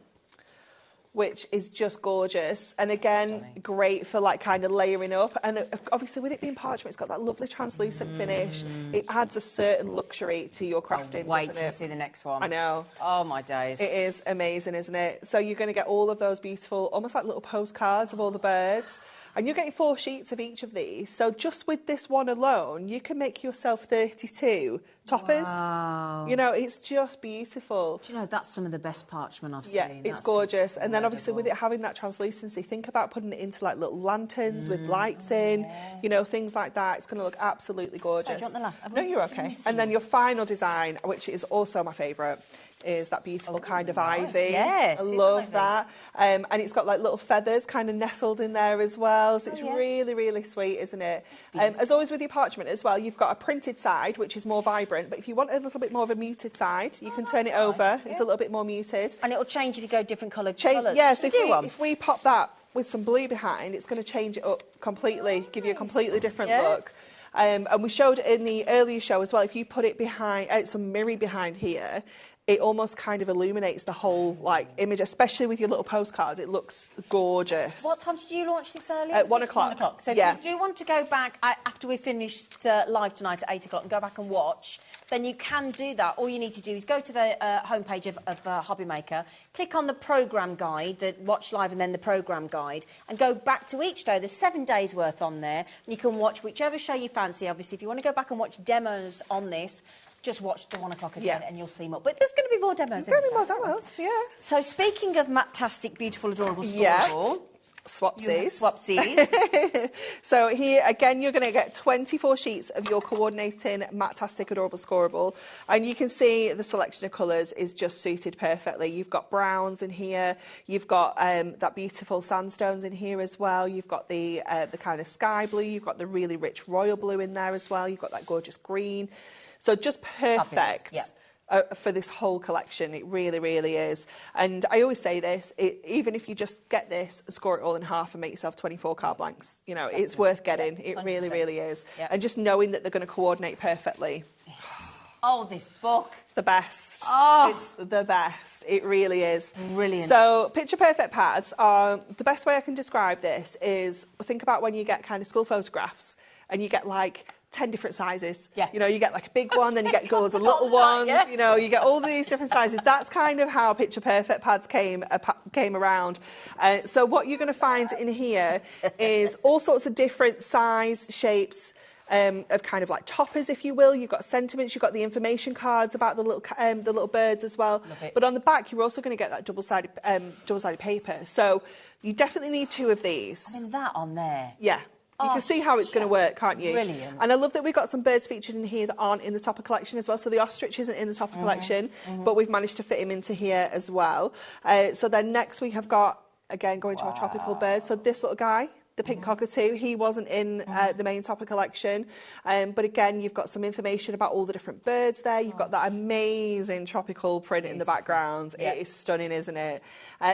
which is just gorgeous. And again, great for like kind of layering up. And obviously with it being parchment, it's got that lovely translucent finish. It adds a certain luxury to your crafting, Wait doesn't to it? see the next one. I know. Oh, my days. It is amazing, isn't it? So you're going to get all of those beautiful, almost like little postcards of all the birds. And you're getting 4 sheets of each of these. So just with this one alone, you can make yourself 32 toppers. Wow. You know, it's just beautiful. Do you know, that's some of the best parchment I've seen. Yeah, it's gorgeous. And then obviously with it having that translucency, think about putting it into like little lanterns with lights in, you know, things like that. It's going to look absolutely gorgeous. Sorry, do you want the last? No, you're okay. And then your final design, which is also my favourite, is that beautiful kind of ivy. Yeah, I love that. And it's got like little feathers kind of nestled in there as well. So it's really, really sweet, isn't it? As always with your parchment as well, you've got a printed side, which is more vibrant. But if you want a little bit more of a muted side, you can turn it over. It's a little bit more muted. And it'll change if you go different coloured colours. Yeah, so if we pop that with some blue behind, it's going to change it up completely, give you a completely different look. And we showed it in the earlier show as well. If you put it behind, some mirror behind here, it almost kind of illuminates the whole like image, especially with your little postcards. It looks gorgeous. What time did you launch this earlier? At 1 o'clock. 1 o'clock. So if you do want to go back after we finished live tonight at 8 o'clock and go back and watch, then you can do that. All you need to do is go to the homepage of HobbyMaker, click on the programme guide, the watch live and then the programme guide, and go back to each day. There's 7 days worth on there, and you can watch whichever show you fancy. Obviously, if you want to go back and watch demos on this, just watch the 1 o'clock again and you'll see more. But there's going to be more demos. There's going to be more demos, yeah. So speaking of Matastic, beautiful, adorable, scorable... Swapsies. Swapsies. So here, again, you're going to get 24 sheets of your coordinating Matastic Adorable Scorable. And you can see the selection of colours is just suited perfectly. You've got browns in here. You've got that beautiful sandstones in here as well. You've got the kind of sky blue. You've got the really rich royal blue in there as well. You've got that gorgeous green. So just perfect. Yeah. For this whole collection, it really, really is. And I always say this, even if you just get this, score it all in half and make yourself 24 card blanks, you know, exactly. It's worth getting. It 100%. Really, really is. Yep. And just knowing that they're going to coordinate perfectly. Yes. Oh, this book. It's the best. Oh. It's the best. It really is. Brilliant. So picture perfect pads are, the best way I can describe this is, think about when you get kind of school photographs and you get like 10 different sizes. Yeah. You know, you get like a big one, then you get loads of little ones, yeah. You know, you get all these different sizes. That's kind of how Picture Perfect pads came around. So what you're going to find in here is all sorts of different size, shapes, of kind of like toppers, if you will. You've got sentiments, you've got the information cards about the little birds as well. But on the back, you're also going to get that double-sided paper. So you definitely need 2 of these. I mean, that on there. Yeah. You can see how it's going to work, can't you? Brilliant. And I love that we've got some birds featured in here that aren't in the topper collection as well. So the ostrich isn't in the topper collection, but we've managed to fit him into here as well. So then next we have got, again, going to our tropical birds. So this little guy, the pink cockatoo, he wasn't in the main topper collection. But again, you've got some information about all the different birds there. You've got that amazing tropical print in the background. Yeah. It is stunning, isn't it?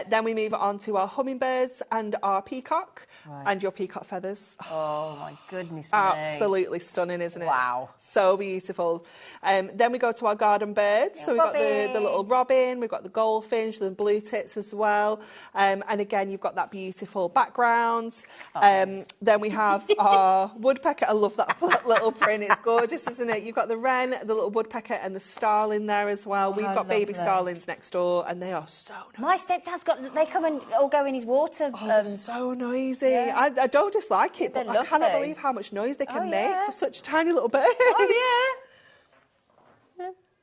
Then we move on to our hummingbirds and our peacock and your peacock feathers. Oh, my goodness me. Absolutely stunning, isn't it? Wow. So beautiful. Then we go to our garden birds. So we've got the little robin, we've got the goldfinch, the blue tits as well. And again, you've got that beautiful background. Then we have our woodpecker. I love that little print. It's gorgeous, isn't it? You've got the wren, the little woodpecker, and the starling there as well. We've got baby starlings next door, and they are so nice. My stepdad's got. They come and all go in his water. Oh, they're so noisy. Yeah. I don't dislike it, but I cannot believe how much noise they can make for such a tiny little bird. Oh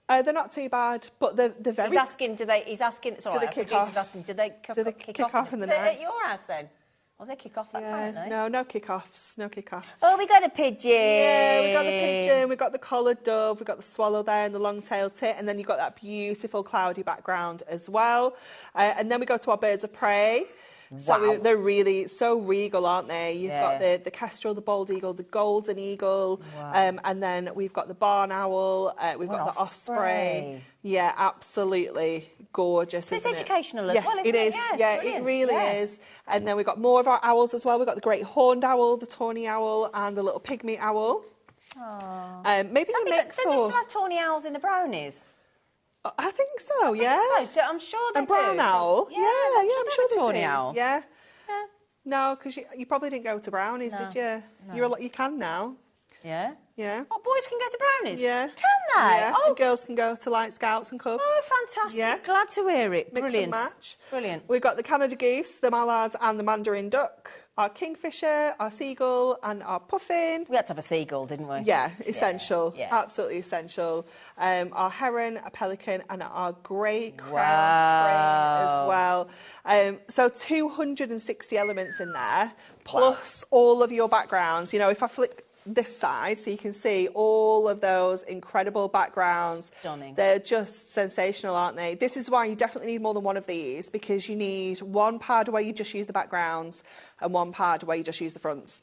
yeah. They're not too bad, but they're very. He's asking. He's asking. Sorry, do they kick off? Asking, do they kick off in the night? At your house then? Well, they kick off that night, don't they? No kick-offs. No kick-offs. Oh, we got a pigeon. Yeah, we got the pigeon, we got the collared dove, we got the swallow there and the long-tailed tit, and then you've got that beautiful cloudy background as well. And then we go to our birds of prey. So they're really so regal, aren't they? You've got the kestrel, the bald eagle, the golden eagle, and then we've got the barn owl, we've got the osprey. Yeah, absolutely gorgeous. It's educational as well, isn't it? It is. Yeah, it really is. And then we've got more of our owls as well. We've got the great horned owl, the tawny owl, and the little pygmy owl. Maybe don't they still have tawny owls in the brownies? I think so, yeah. I'm sure they do. And brown owl. Yeah, I'm sure they do. Tawny owl. Yeah. No, because you probably didn't go to brownies, did you? No. You can now. Yeah? Yeah. Oh, boys can go to brownies? Yeah. Can they? Yeah. Oh, and girls can go to Light Scouts and Cubs. Oh, fantastic. Yeah. Glad to hear it. Mix Brilliant. and match. Brilliant. We've got the Canada goose, the mallards and the mandarin duck, our kingfisher, our seagull and our puffin. We had to have a seagull, didn't we? Yeah, essential. Yeah. Absolutely essential. Our heron, a pelican and our great crowned crane as well. So 260 elements in there, plus all of your backgrounds. You know, if I flick this side so you can see all of those incredible backgrounds. Stunning. They're just sensational, aren't they? This is why you definitely need more than one of these, because you need one pad where you just use the backgrounds and one pad where you just use the fronts.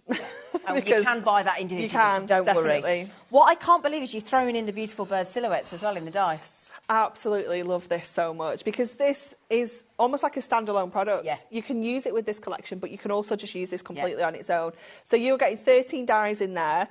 And you can buy that individually, you can, so don't definitely worry. What I can't believe is you're throwing in the beautiful bird silhouettes as well in the dice. Absolutely love this so much, because this is almost like a standalone product. Yeah. You can use it with this collection, but you can also just use this completely on its own. So you're getting 13 dies in there,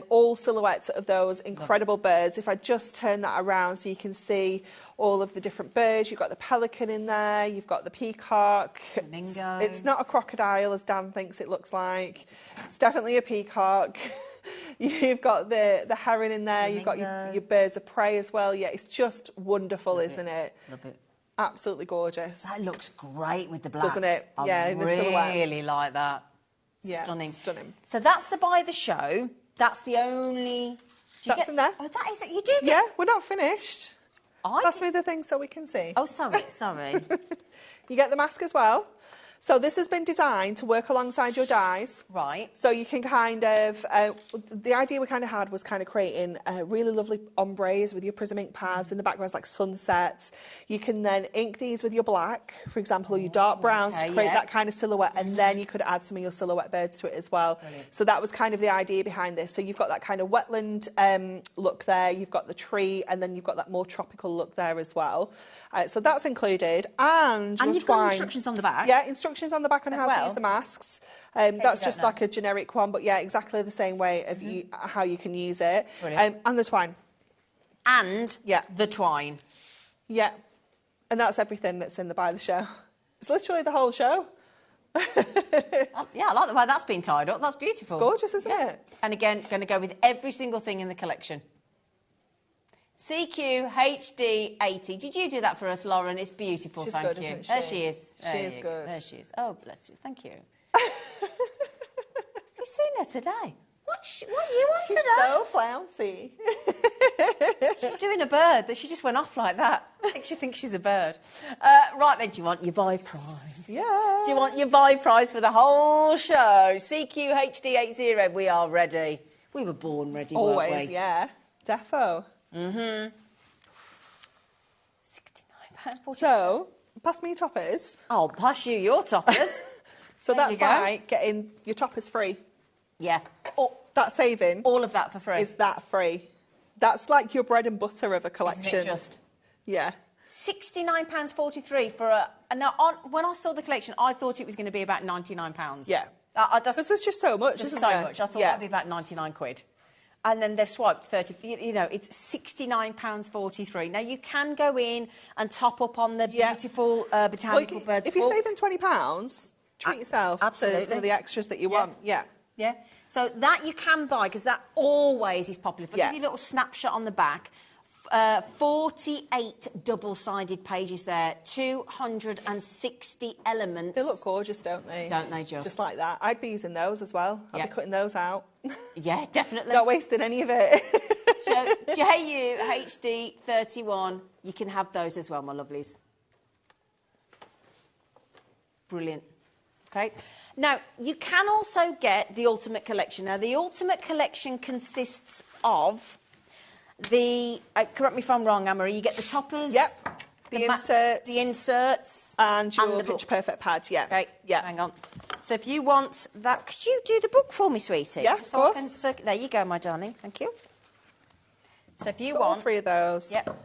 all silhouettes of those incredible birds. If I just turn that around so you can see all of the different birds, you've got the pelican in there, you've got the peacock. Flamingo. It's not a crocodile as Dan thinks it looks like. It's definitely a peacock. You've got the heron in there, you've got your birds of prey as well. Yeah, it's just wonderful, isn't it? Love it. Absolutely gorgeous. That looks great with the black. Doesn't it? Yeah, in the silhouette. I really like that. Yeah, stunning. Stunning. So that's the buy the show. That's the only That's in there. Oh, that is it. You do get... Yeah, we're not finished. Pass me the thing so we can see. Oh, sorry. You get the mask as well. So this has been designed to work alongside your dies. Right. So you can kind of, the idea we kind of had was kind of creating really lovely ombres with your prism ink pads in the backgrounds like sunsets. You can then ink these with your black, for example, or your dark browns to create that kind of silhouette, and then you could add some of your silhouette birds to it as well. Brilliant. So that was kind of the idea behind this. So you've got that kind of wetland look there, you've got the tree, and then you've got that more tropical look there as well. So that's included. And you've got instructions on the back. Yeah, instructions on the back on how to use the masks. That's just like a generic one, but yeah, exactly the same way of how you can use it. And the twine. And the twine. Yeah. And that's everything that's in the Buy the Show. It's literally the whole show. Yeah, I like the way that's been tied up. That's beautiful. It's gorgeous, isn't it? And again, going to go with every single thing in the collection. CQ HD 80. Did you do that for us, Lauren? It's beautiful, She's thank good, you. isn't she? There she is. She is good. There she is. Oh, bless you. Thank you. Have you seen her today? What are you on today? So flouncy. She's doing a bird. She just went off like that. I think she thinks she's a bird. Right then, do you want your buy prize? Yeah. Do you want your buy prize for the whole show? CQ HD 80. We are ready. We were born ready, weren't we? Always, yeah. Defo. £69.40. So, pass me your toppers. I'll pass you your toppers. So that's like getting your toppers free. Yeah. That saving. All of that for free. Is that free? That's like your bread and butter of a collection. Isn't it just? Yeah. £69.43 for a... Now, when I saw the collection, I thought it was going to be about £99. Yeah. Because there's just so much, There's isn't so there? much. I thought that'd be about 99 quid. And then they've swiped 30, you know, it's £69.43. Now, you can go in and top up on the beautiful botanical birds. If you're saving £20, treat yourself absolutely. to some of the extras that you want. Yeah. Yeah. So that you can buy, because that always is popular. If I give you a little snapshot on the back, 48 double-sided pages there, 260 elements. They look gorgeous, don't they? Don't they just? Just like that. I'd be using those as well. I'd be cutting those out. Yeah, definitely. Not wasting any of it. So, JU HD 31, you can have those as well, my lovelies. Brilliant. Okay. Now, you can also get the Ultimate Collection. Now, the Ultimate Collection consists of the... correct me if I'm wrong, Anne-Marie. You get the toppers. Yep. The inserts. And your the Picture Perfect pad, yeah. Okay, yeah. Hang on. So if you want that... Could you do the book for me, sweetie? Yeah, of course. There you go, my darling. Thank you. So if you want... all three of those. Yep.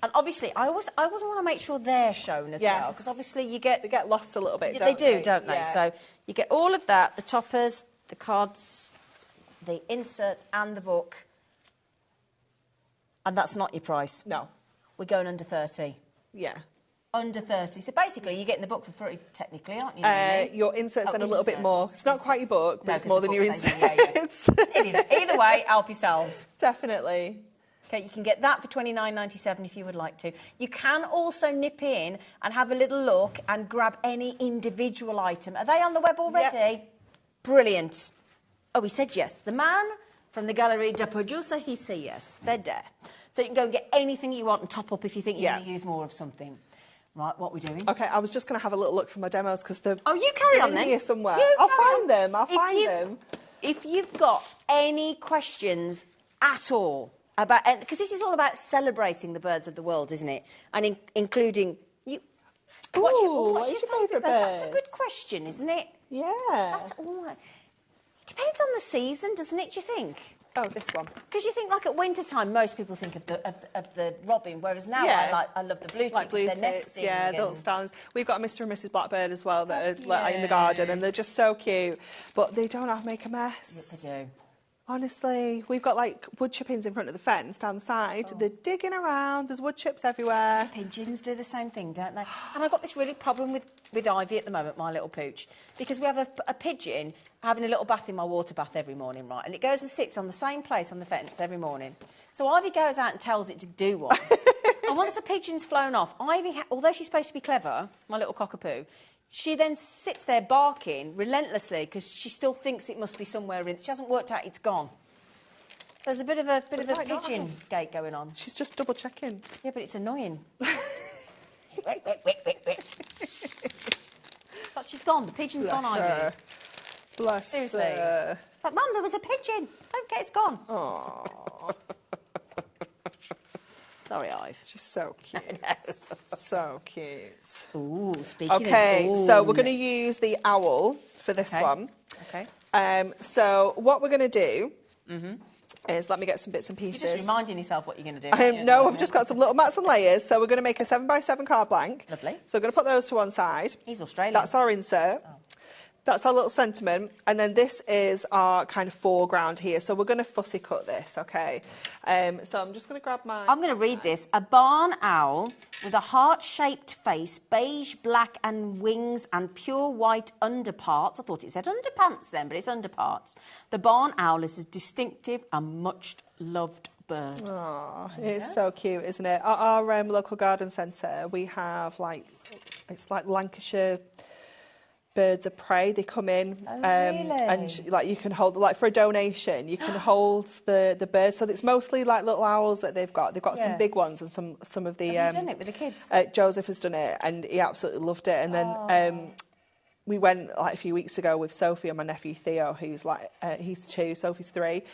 And obviously, I always want to make sure they're shown as well, because obviously you get... They get lost a little bit, don't they? Don't they? Yeah. So you get all of that, the toppers, the cards, the inserts and the book. And that's not your price. No. We're going under 30. Yeah. Under 30. So basically, you're getting the book for free, technically, aren't you? Your inserts and a little bit more. It's not quite your book, but it's more than your inserts. Either way, help yourselves. Definitely. Okay, you can get that for £29.97 if you would like to. You can also nip in and have a little look and grab any individual item. Are they on the web already? Yep. Brilliant. Oh, he said yes. The man from the gallery, the producer, he said yes. They're there. So you can go and get anything you want and top up if you think you're going to use more of something. Right, what are we doing? Okay, I was just going to have a little look for my demos because they're... Oh, you carry on then. Here somewhere. I'll find them. If you've got any questions at all about... Because this is all about celebrating the birds of the world, isn't it? And including... What's your favourite bird? That's a good question, isn't it? Yeah. It depends on the season, doesn't it, do you think? Oh, this one. Because you think, like, at winter time, most people think of the robin, whereas now I love the blue tits, blue they're tits, nesting. Yeah, the little starlings. We've got a Mr. and Mrs. Blackbird as well that are in the garden, and they're just so cute. But they don't have to make a mess. Yes, they do. Honestly, we've got, like, wood chippings in front of the fence down the side. They're digging around. There's wood chips everywhere. Pigeons do the same thing, don't they? And I've got this really problem with Ivy at the moment, my little pooch, because we have a pigeon having a little bath in my water bath every morning, right? And it goes and sits on the same place on the fence every morning. So Ivy goes out and tells it to do one. And once the pigeon's flown off, Ivy, although she's supposed to be clever, my little cockapoo, she then sits there barking relentlessly because she still thinks it must be somewhere in... She hasn't worked out it's gone. So there's a bit of a pigeon gate going on. She's just double checking. Yeah, but it's annoying. But she's gone. The pigeon's gone, Ivy. Bless Seriously. her. But Mum, there was a pigeon. Okay, it's gone. Aww. Sorry, Ive. She's so cute. So cute. Ooh, speaking of... Okay, so we're going to use the owl for this one. Okay. So what we're going to do is, let me get some bits and pieces. You're just reminding yourself what you're going to do. No, I've just got some little mats and layers. So we're going to make a 7x7 card blank. Lovely. So we're going to put those to one side. He's Australian. That's our insert. Oh. That's our little sentiment. And then this is our kind of foreground here. So we're going to fussy cut this, okay? So I'm just going to grab my... I'm going to read this. A barn owl with a heart-shaped face, beige, black and wings and pure white underparts. I thought it said underpants then, but it's underparts. The barn owl is a distinctive and much-loved bird. Oh, it's so cute, isn't it? At our local garden centre, we have, like, it's like Lancashire... birds of prey. They come in and like you can hold, like for a donation you can hold the birds. So it's mostly like little owls that they've got some big ones and some of the have you done it with the kids? Joseph has done it and he absolutely loved it. And then we went like a few weeks ago with Sophie and my nephew Theo, who's like he's 2, Sophie's 3,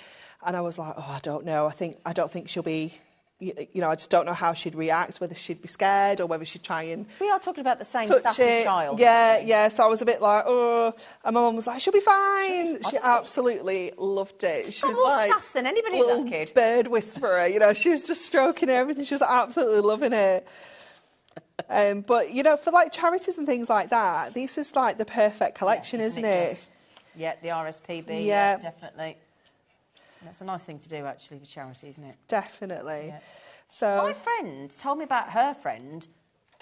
and I was like, I don't know, I don't think she'll be, you know, I just don't know how she'd react, whether she'd be scared or whether she'd try and... We are talking about the same sassy child. Yeah, so I was a bit like, and my mum was like, she'll be fine. She absolutely loved it. She was more like... sass than anybody, that kid. Bird whisperer, you know, she was just stroking everything. She was absolutely loving it. But, you know, for like charities and things like that, this is like the perfect collection, isn't it? Yeah, the RSPB, yeah, definitely. That's a nice thing to do, actually, for charity, isn't it? Definitely. Yeah. So my friend told me about her friend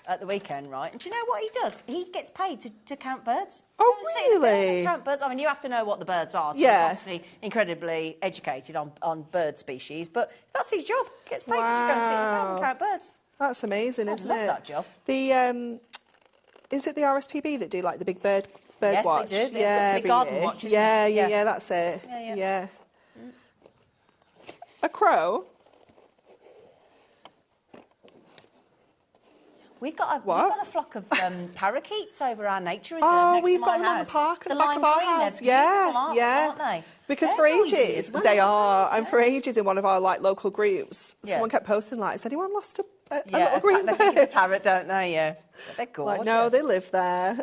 at the weekend, right? And do you know what he does? He gets paid to count birds. Oh, really? Count birds. I mean, you have to know what the birds are. So he's obviously incredibly educated on bird species. But that's his job. He gets paid to go and sit in the field and count birds. That's amazing, isn't it? I love that job. The is it the RSPB that do like the big bird watch? Yes, they do. The big garden watch, isn't it? Yeah, that's it. Yeah. A crow? We've got a flock of parakeets over our nature reserve next to my house. We've got them on the park at the back of our house. They're beautiful, aren't they? Because for ages, they are, and for ages in one of our like local groups, someone kept posting like, has anyone lost a little green bird? They think it's a parrot, don't they? Yeah. But they're gorgeous. Like, no, they live there.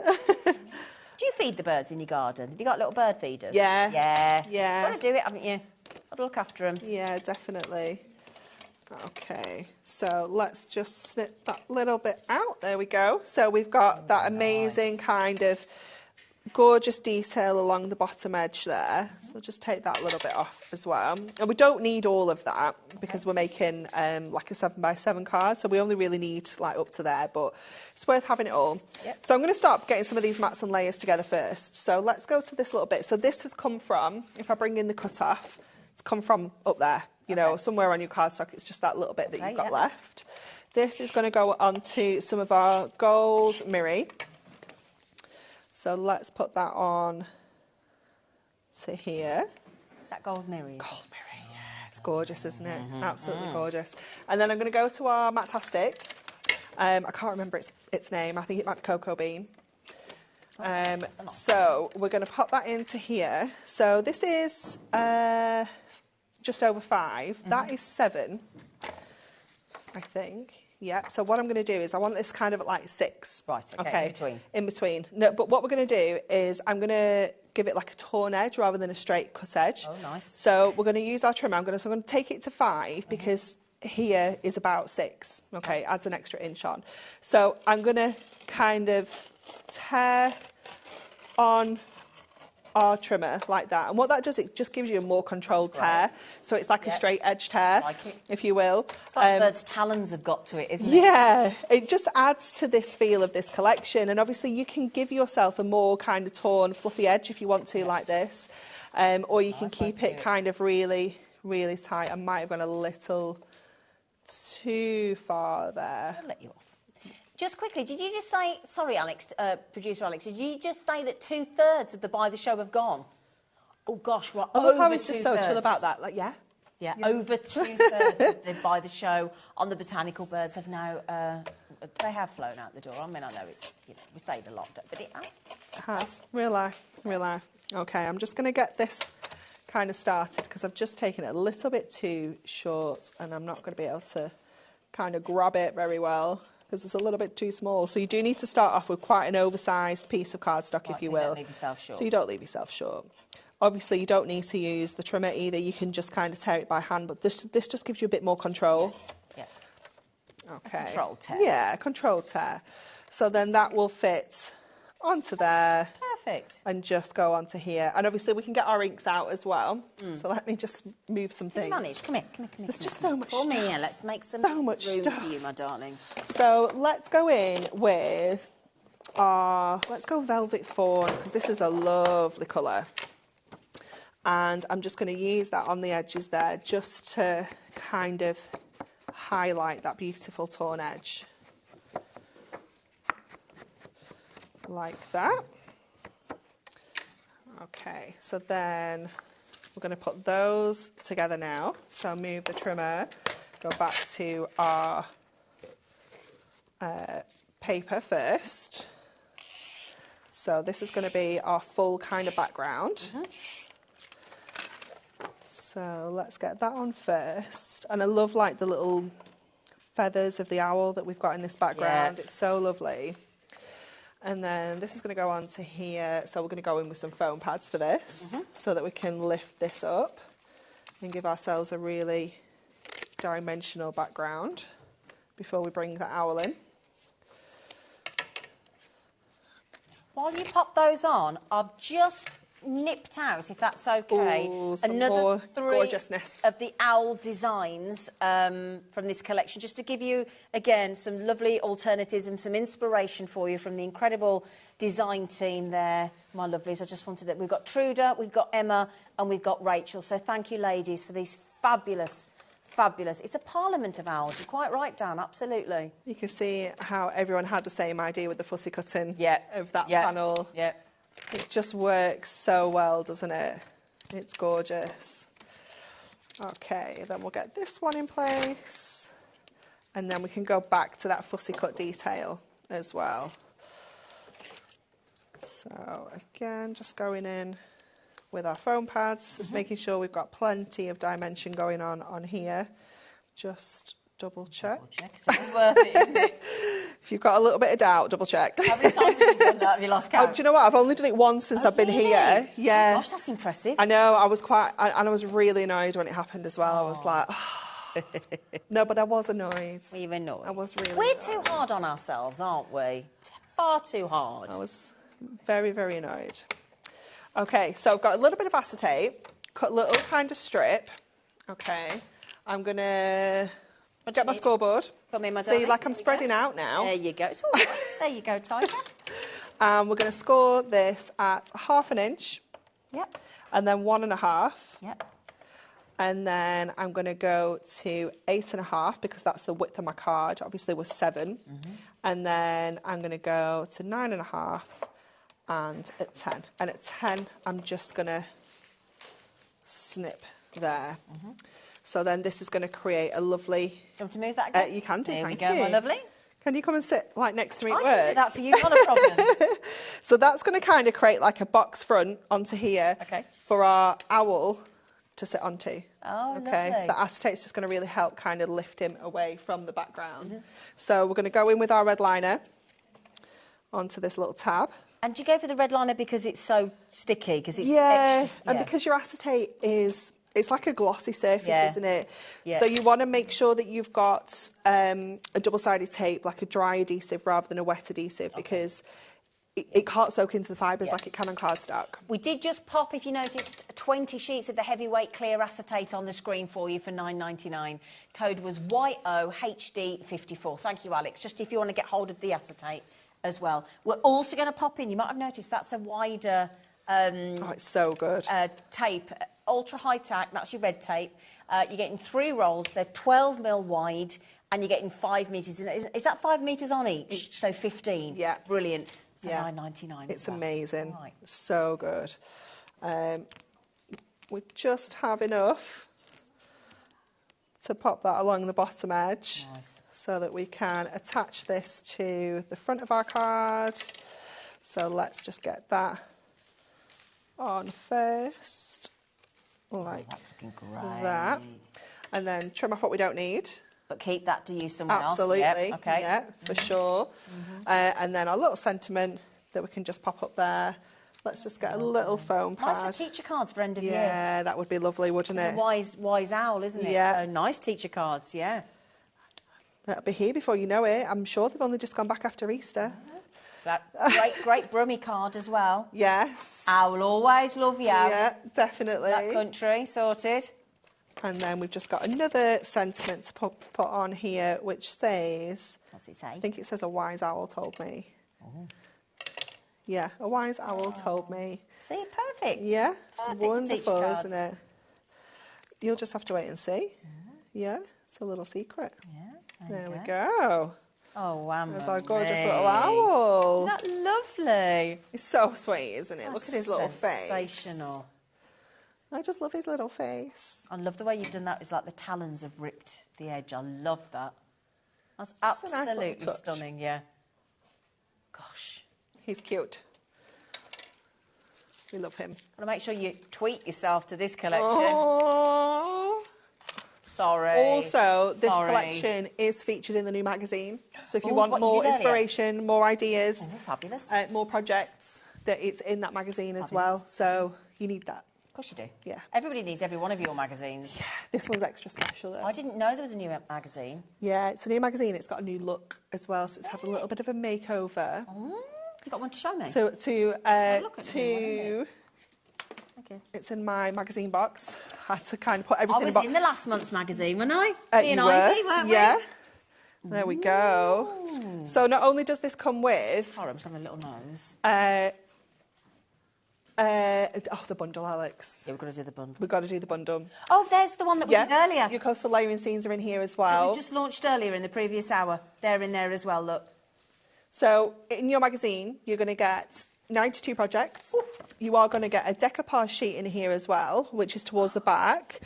Do you feed the birds in your garden? Have you got little bird feeders? Yeah. You've got to do it, haven't you? Got to look after them. Yeah, definitely. Okay, so let's just snip that little bit out. There we go. So we've got that amazing kind of gorgeous detail along the bottom edge there. So just take that little bit off as well. And we don't need all of that because we're making like a 7x7 card. So we only really need like up to there, but it's worth having it all. Yep. So I'm going to start getting some of these mats and layers together first. So let's go to this little bit. So this has come from, if I bring in the cut off, it's come from up there. You know, somewhere on your cardstock, it's just that little bit that you've got left. This is going to go onto some of our gold mirri. So let's put that on to here. Is that gold mirri? Gold mirri, yeah. It's gorgeous, isn't it? Absolutely gorgeous. And then I'm going to go to our Matastic. I can't remember its name. I think it might be Cocoa Bean. So we're going to pop that into here. So this is... just over 5. That is 7, I think. Yep. So what I'm going to do is I want this kind of at like 6. Right, okay. In between. No, but what we're going to do is I'm going to give it like a torn edge rather than a straight cut edge. Oh, nice. So we're going to use our trimmer. I'm going to take it to 5 because here is about 6. Okay, adds an extra inch on. So I'm going to kind of tear on our trimmer like that, and what that does, it just gives you a more controlled tear, so it's like a straight edge tear, if you will. It's like the bird's talons have got to it, isn't it? Yeah, it just adds to this feel of this collection, and obviously you can give yourself a more kind of torn fluffy edge if you want to, like this, or you can keep it kind of really tight. I might have gone a little too far there. I'll let you off. Just quickly, did you just say, sorry Alex, producer Alex, did you just say that 2/3 of the Buy the Show have gone? Oh gosh, what, over 2/3? I was just so chill about that, like, yeah. Yeah, over 2/3 of the By the Show on the botanical birds have now, they have flown out the door. I mean, I know it's, you know, we say it a lot, but it has. It has. Real life. Real life. Okay, I'm just going to get this kind of started because I've just taken it a little bit too short and I'm not going to be able to kind of grab it very well because it's a little bit too small. So you do need to start off with quite an oversized piece of cardstock, if you will. So you don't leave yourself short. So you don't leave yourself short. Obviously, you don't need to use the trimmer either. You can just kind of tear it by hand, but this just gives you a bit more control. Yeah. Okay. A controlled tear. Yeah, a controlled tear. So then that will fit onto there. Perfect. And just go onto here. And obviously we can get our inks out as well. So let me just move some things. Manage. Come here. There's just so much stuff. Come here. Let's make some room for you, my darling. So let's go in with let's go Velvet Fawn, because this is a lovely colour. And I'm just going to use that on the edges there just to kind of highlight that beautiful torn edge. Like that. Okay, so then we're going to put those together now. So move the trimmer, go back to our paper first. So this is going to be our full kind of background. So let's get that on first. And I love like the little feathers of the owl that we've got in this background. Yeah. It's so lovely. And then this is going to go on to here. So we're going to go in with some foam pads for this so that we can lift this up and give ourselves a really dimensional background before we bring the owl in. While you pop those on, I've just nipped out, if that's okay, another 3 gorgeousness of the owl designs from this collection, just to give you, again, some lovely alternatives and some inspiration for you from the incredible design team there, my lovelies. I just wanted it. We've got Truda, we've got Emma, and we've got Rachel. So thank you, ladies, for these fabulous. It's a parliament of owls. You're quite right, Dan, absolutely. You can see how everyone had the same idea with the fussy cutting of that panel. Yeah. It just works so well, doesn't it? It's gorgeous. Okay, then we'll get this one in place. And then we can go back to that fussy cut detail as well. So again, just going in with our foam pads, just making sure we've got plenty of dimension going on here. Just double check. It's worth it, isn't it? If you've got a little bit of doubt, double check. How many times have you done that? Have you lost count? Oh, do you know what? I've only done it once since I've been here. Yeah. Oh, gosh, that's impressive. I know. I was I was really annoyed when it happened as well. I was like, oh. No, but I was annoyed. Were you annoyed? I was really We're annoyed. too hard on ourselves, aren't we? Far too hard. I was very, very annoyed. Okay, so I've got a little bit of acetate, cut a little kind of strip. Okay, I'm going to get my scoreboard. Come in, my See, like I'm spreading out now. There you go. It's all nice. There you go, Tiger. We're going to score this at 1/2 inch. Yep. And then 1.5. Yep. And then I'm going to go to 8.5 because that's the width of my card. Obviously, we're 7. And then I'm going to go to 9.5 and at 10. And at 10, I'm just going to snip there. So then this is going to create a lovely... Do you want to move that again? You can do, There we thank go, you. my lovely. Can you come and sit like next to me at I work? can do that for you, not a problem. So that's going to kind of create like a box front onto here for our owl to sit onto. Oh, okay, lovely. so the acetate's just going to really help kind of lift him away from the background. So we're going to go in with our red liner onto this little tab. And do you go for the red liner because it's so sticky? Because it's extra, and because your acetate is... It's like a glossy surface, isn't it? Yeah. So you want to make sure that you've got a double-sided tape, like a dry adhesive rather than a wet adhesive, because it can't soak into the fibres like it can on cardstock. We did just pop, if you noticed, 20 sheets of the heavyweight clear acetate on the screen for you for $9.99. Code was YOHD54. Thank you, Alex. Just if you want to get hold of the acetate as well. We're also going to pop in, you might have noticed, that's a wider... oh, it's so good. Tape, ultra high tack, that's your red tape. You're getting 3 rolls, they're 12mm wide, and you're getting 5 metres. Is that 5 metres on each? So 15. Yeah. Brilliant. For $9.99. It's amazing. Right. So good. We just have enough to pop that along the bottom edge so that we can attach this to the front of our card. So let's just get that on first, like that's looking great. that. And then trim off what we don't need. But keep that to use somewhere Absolutely, else. Yep. Okay. Yeah, for sure. And then our little sentiment that we can just pop up there. Let's just get a little foam pad. Nice for teacher cards for end of year. Yeah, that would be lovely, wouldn't it? It's a wise owl, isn't it? Yeah. So nice teacher cards, yeah. That'll be here before you know it. I'm sure they've only just gone back after Easter. That great Brummy card as well. Yes. Owl always love you. Yeah, definitely. That country, sorted. And then we've just got another sentiment to put on here, which says... What's it say? I think it says, a wise owl told me. Oh. Yeah, a wise owl told me. See, perfect. Yeah, it's Perfect wonderful, teacher isn't it? You'll just have to wait and see. Yeah, it's a little secret. Yeah, there we go. Oh, wow. There's our gorgeous little owl. Isn't that lovely? It's so sweet, isn't it? Look at his little face. Sensational. I just love his little face. I love the way you've done that. It's like the talons have ripped the edge. I love that. That's Just a nice little absolutely touch. stunning, yeah. Gosh. He's cute. We love him. Got to make sure you tweet yourself to this collection. Oh. Sorry. Also, this Sorry. collection is featured in the new magazine. So if you Ooh, want what did more you do earlier? inspiration, more ideas, Oh, fabulous. more projects, that it's in that magazine as well. So you need that. Of course you do. Yeah. Everybody needs every one of your magazines. This one's extra special though. I didn't know there was a new magazine. Yeah, it's a new magazine. It's got a new look as well. So it's had a little bit of a makeover. Oh, you got one to show me? So look at the new one, to Okay. it's in my magazine box. I had to kind of put everything I was in the last month's magazine, wasn't I? Me and you Ivy, were, weren't we? yeah. There we go. So not only does this come with Sorry, I'm just having a little nose. the bundle, Alex. Yeah, we've got to do the bundle. We've got to do the bundle. Oh, there's the one that we did earlier. Your coastal layering scenes are in here as That well. we just launched earlier in the previous hour. They're in there as well, look. So in your magazine, you're going to get 92 projects. Ooh. You are going to get a decoupage sheet in here as well, which is towards the back.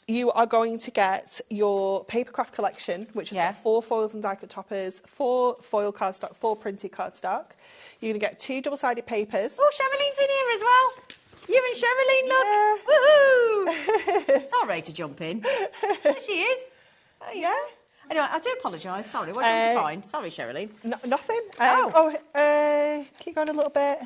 You are going to get your papercraft collection, which has got 4 foils and die cut toppers, 4 foil cardstock, 4 printed cardstock. You're going to get 2 double-sided papers. Oh, Sherilyn's in here as well. You and Sherilyn, look. Woohoo! Sorry to jump in. There she is. Oh, yeah. Anyway, I do apologise. Sorry, what did you find? Sorry, Sherilyn. Nothing. Keep going a little bit.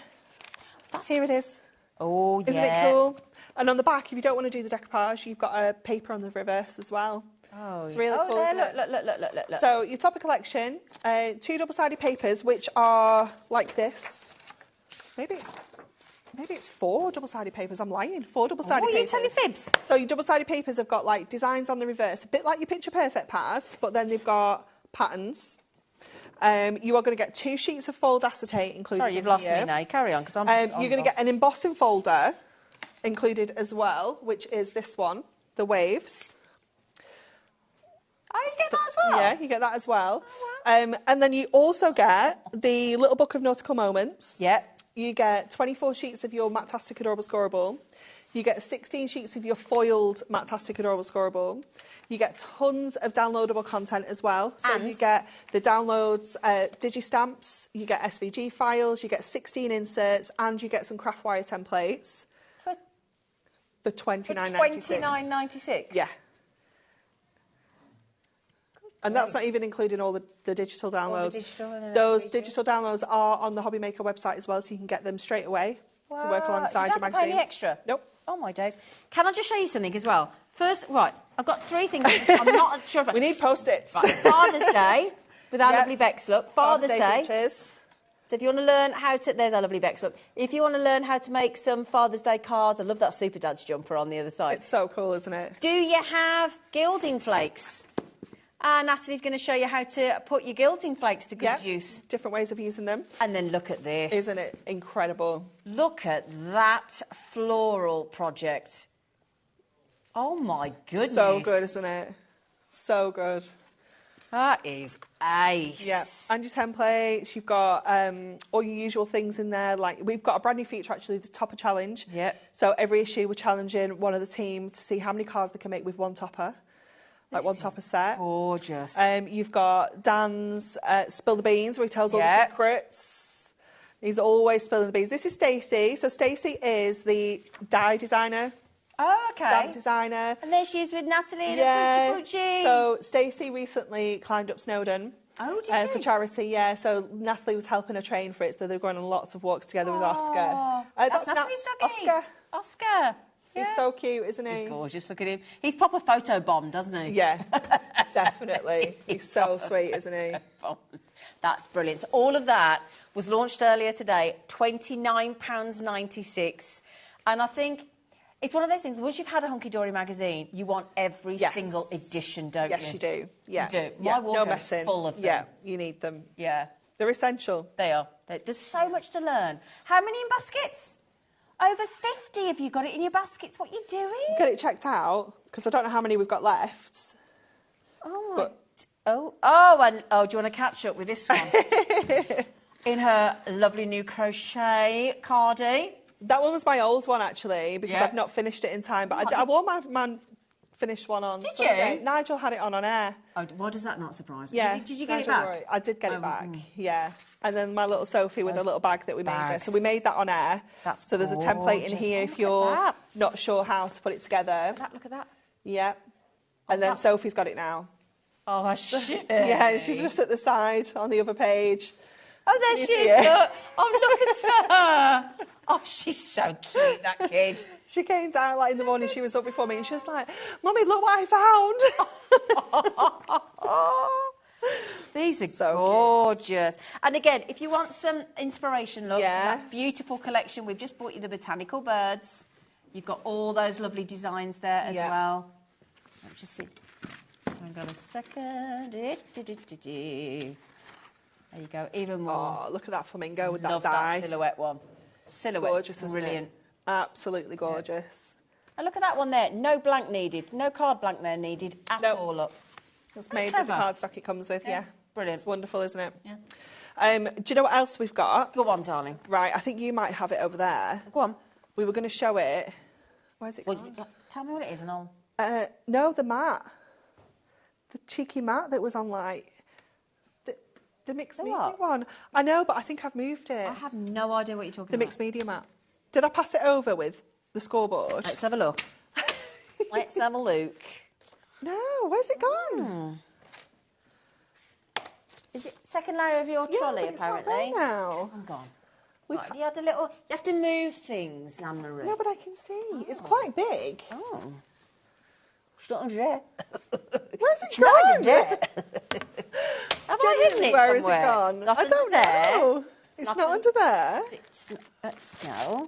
Here it is. Oh, Isn't it cool? And on the back, if you don't want to do the decoupage, you've got a paper on the reverse as well. Oh, it's really cool. There, isn't look. it? So your topper collection, 2 double-sided papers, which are like this. Maybe it's 4 double-sided papers. I'm lying. 4 double-sided papers. Oh, you tell me fibs. So your double-sided papers have got like designs on the reverse, a bit like your Picture Perfect pads, but then they've got patterns. You are going to get 2 sheets of foiled acetate included. Sorry, you've lost me now. Carry on, because I'm just you're going to get an embossing folder included as well, which is this one, the waves. Oh, you get that as well? Yeah, you get that as well. Oh, wow. And then you also get the Little Book of Nautical Moments. Yep. You get 24 sheets of your Matastic Adorable Scoreable. You get 16 sheets of your foiled Matastic Adorable Scoreable. You get tons of downloadable content as well. So you get the downloads, digistamps, you get SVG files, you get 16 inserts, and you get some craft wire templates. For $29.96. $29.96? Yeah. And that's not even including all the digital downloads. Those digital downloads are on the HobbyMaker website as well, so you can get them straight away to work alongside your magazine. You don't have to pay any extra? Nope. Oh, my days. Can I just show you something as well? First, right, I've got 3 things I'm not sure about. We need Post-its. Right, Father's Day, with our lovely Bex look. Father's Day. Pictures. So if you want to learn how to... There's our lovely Bex look. If you want to learn how to make some Father's Day cards, I love that Super Dad's jumper on the other side. It's so cool, isn't it? Do you have gilding flakes? Natalie's going to show you how to put your gilding flakes to good use. Different ways of using them. And then look at this. Isn't it incredible? Look at that floral project. Oh, my goodness. So good, isn't it? So good. That is ace. Yeah, and your templates, you've got all your usual things in there. Like, we've got a brand new feature, actually, the Topper Challenge. Yep. So every issue we're challenging one of the team to see how many cards they can make with one topper. like one topper set. Gorgeous. You've got Dan's Spill the Beans, where he tells all the secrets. He's always spilling the beans. This is Stacey. So Stacey is the dye designer. Oh, okay. Stamp designer. And there she is with Natalie and a poochie. So Stacey recently climbed up Snowdon. Oh, did she? For charity, yeah. So Natalie was helping her train for it, so they're going on lots of walks together with Oscar. That's Natalie's doggy. Oscar. He's so cute, isn't he? He's gorgeous. Look at him. He's proper photo bomb, doesn't he? Yeah, definitely. He's so sweet, isn't he? That's brilliant. So all of that was launched earlier today, £29.96. And I think it's one of those things, once you've had a Hunky Dory magazine, you want every single edition, don't you? Yes, you do. Yeah. You do. My wardrobe's full of them. Yeah, you need them. Yeah. They're essential. They are. There's so much to learn. How many in baskets? Over 50 have you got it in your baskets. What are you doing? Get it checked out, because I don't know how many we've got left. Oh, but... do you want to catch up with this one? In her lovely new crochet cardie. That one was my old one, actually, because I've not finished it in time. But I wore my finished one on. Did you? Nigel had it on air. Oh, why does that not surprise me? Yeah. Did you get Nigel it back? Roy. I did get it back, yeah. And then my little Sophie with a little bag that we made her. So we made that on air. That's so there's a template in here if you're not sure how to put it together. Look at that. Yeah. And then Sophie's got it now. Oh, shit. Yeah, she's just at the side on the other page. Oh, there she is. Look. Oh, look at her. Oh, she's so cute, that kid. She came down like in the morning, she was up before me, and she was like, Mummy, look what I found. These are so gorgeous. Cute. And again, if you want some inspiration, look, that beautiful collection. We've just bought you the botanical birds. You've got all those lovely designs there as well. Let me just see. Hang on a second. There you go, even more. Oh, look at that flamingo with that Love dye. that silhouette one. Silhouette's gorgeous, brilliant. Isn't it? Absolutely gorgeous. And look at that one there. No blank needed. No card blank there needed at all. Look. It's made with the cardstock it comes with, Brilliant. It's wonderful, isn't it? Yeah. Do you know what else we've got? Go on, darling. Right, I think you might have it over there. Go on. We were going to show it. Where's it gone? Tell me what it is and I'll... No, the mat. The cheeky mat that was on, like... The mixed media one. I know, but I think I've moved it. I have no idea what you're talking about. The mixed media mat. Did I pass it over with the scoreboard? Let's have a look. Let's have a look. No, where's it gone? Is it second layer of your trolley, it's apparently? Not there now. I'm gone. Right, you had a little... You have to move things, Anne-Marie. No, but I can see. It's quite big. Oh. It's not under there. Where's it gone? Have I hidden it Where is somewhere? it gone? It's not I don't know. It's not under there.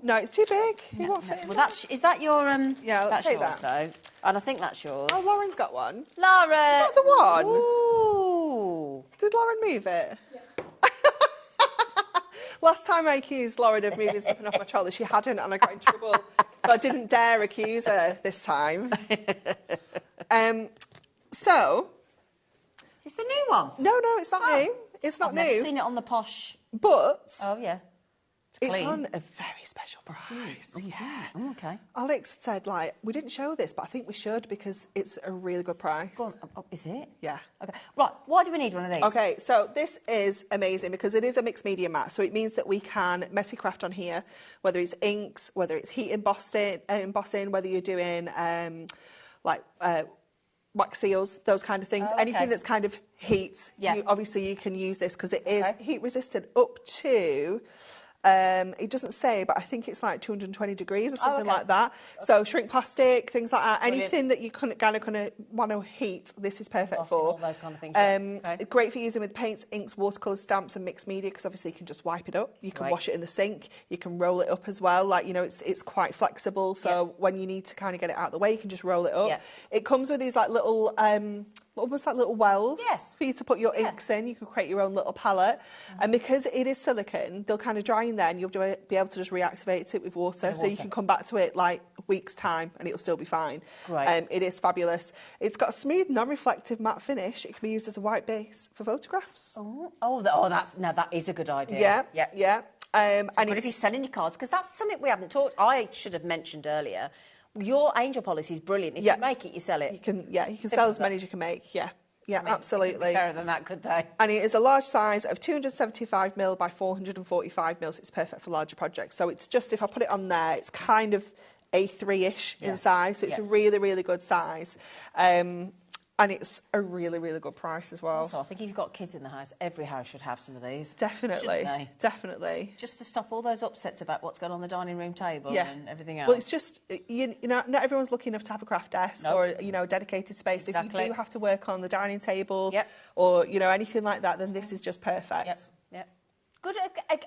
No, it's too big. It won't fit in well, is that your... yeah, let's that's take yours, that. though. And I think that's yours. Oh, Lauren's got one. Laura! Is that the one? Ooh. Did Lauren move it? Yeah. Last time I accused Lauren of moving something off my trolley, she hadn't, and I got in trouble. So I didn't dare accuse her this time. So... It's the new one? No, it's not new. It's not new. I've never seen it on the posh. But... Oh, yeah. It's on a very special price. Oh, okay. Alex said, like, we didn't show this, but I think we should because it's a really good price. Go on. Oh, is it? Yeah. Okay. Right. Why do we need one of these? Okay, so this is amazing because it is a mixed media mat. So it means that we can messy craft on here, whether it's inks, whether it's heat embossing, whether you're doing wax seals, those kind of things. Oh, okay. Anything that's kind of heat, obviously you can use this because it is heat resistant up to... it doesn't say, but I think it's like 220 degrees or something like that. Okay. So shrink plastic, things like that. Brilliant. Anything that you kind of want to heat, this is perfect for. All those kind of things. Great for using with paints, inks, watercolour stamps and mixed media because obviously you can just wipe it up. You can wash it in the sink. You can roll it up as well. Like, you know, it's quite flexible. So when you need to kind of get it out of the way, you can just roll it up. Yeah. It comes with these like little... almost like little wells for you to put your inks in. You can create your own little palette. And because it is silicone, they'll kind of dry in there and you'll be able to just reactivate it with water. So you can come back to it like a week's time and it'll still be fine. Great. It is fabulous. It's got a smooth, non-reflective matte finish. It can be used as a white base for photographs. That is a good idea. Yeah. And if you're selling your cards, because that's something we haven't talked... I should have mentioned earlier... Your angel policy is brilliant. If you make it, you sell it. You can sell as many as you can make. Yeah, absolutely. They could be better than that, could they? And it is a large size of 275mm by 445mm. It's perfect for larger projects. So it's just, if I put it on there, it's kind of A3-ish in size. So it's a really, really good size. And it's a really, really good price as well. Also, I think if you've got kids in the house, every house should have some of these. Definitely. Definitely. Just to stop all those upsets about what's going on the dining room table and everything else. Well, it's just, you know, not everyone's lucky enough to have a craft desk or, you know, a dedicated space. Exactly. So if you do have to work on the dining table or, you know, anything like that, then this is just perfect. Good,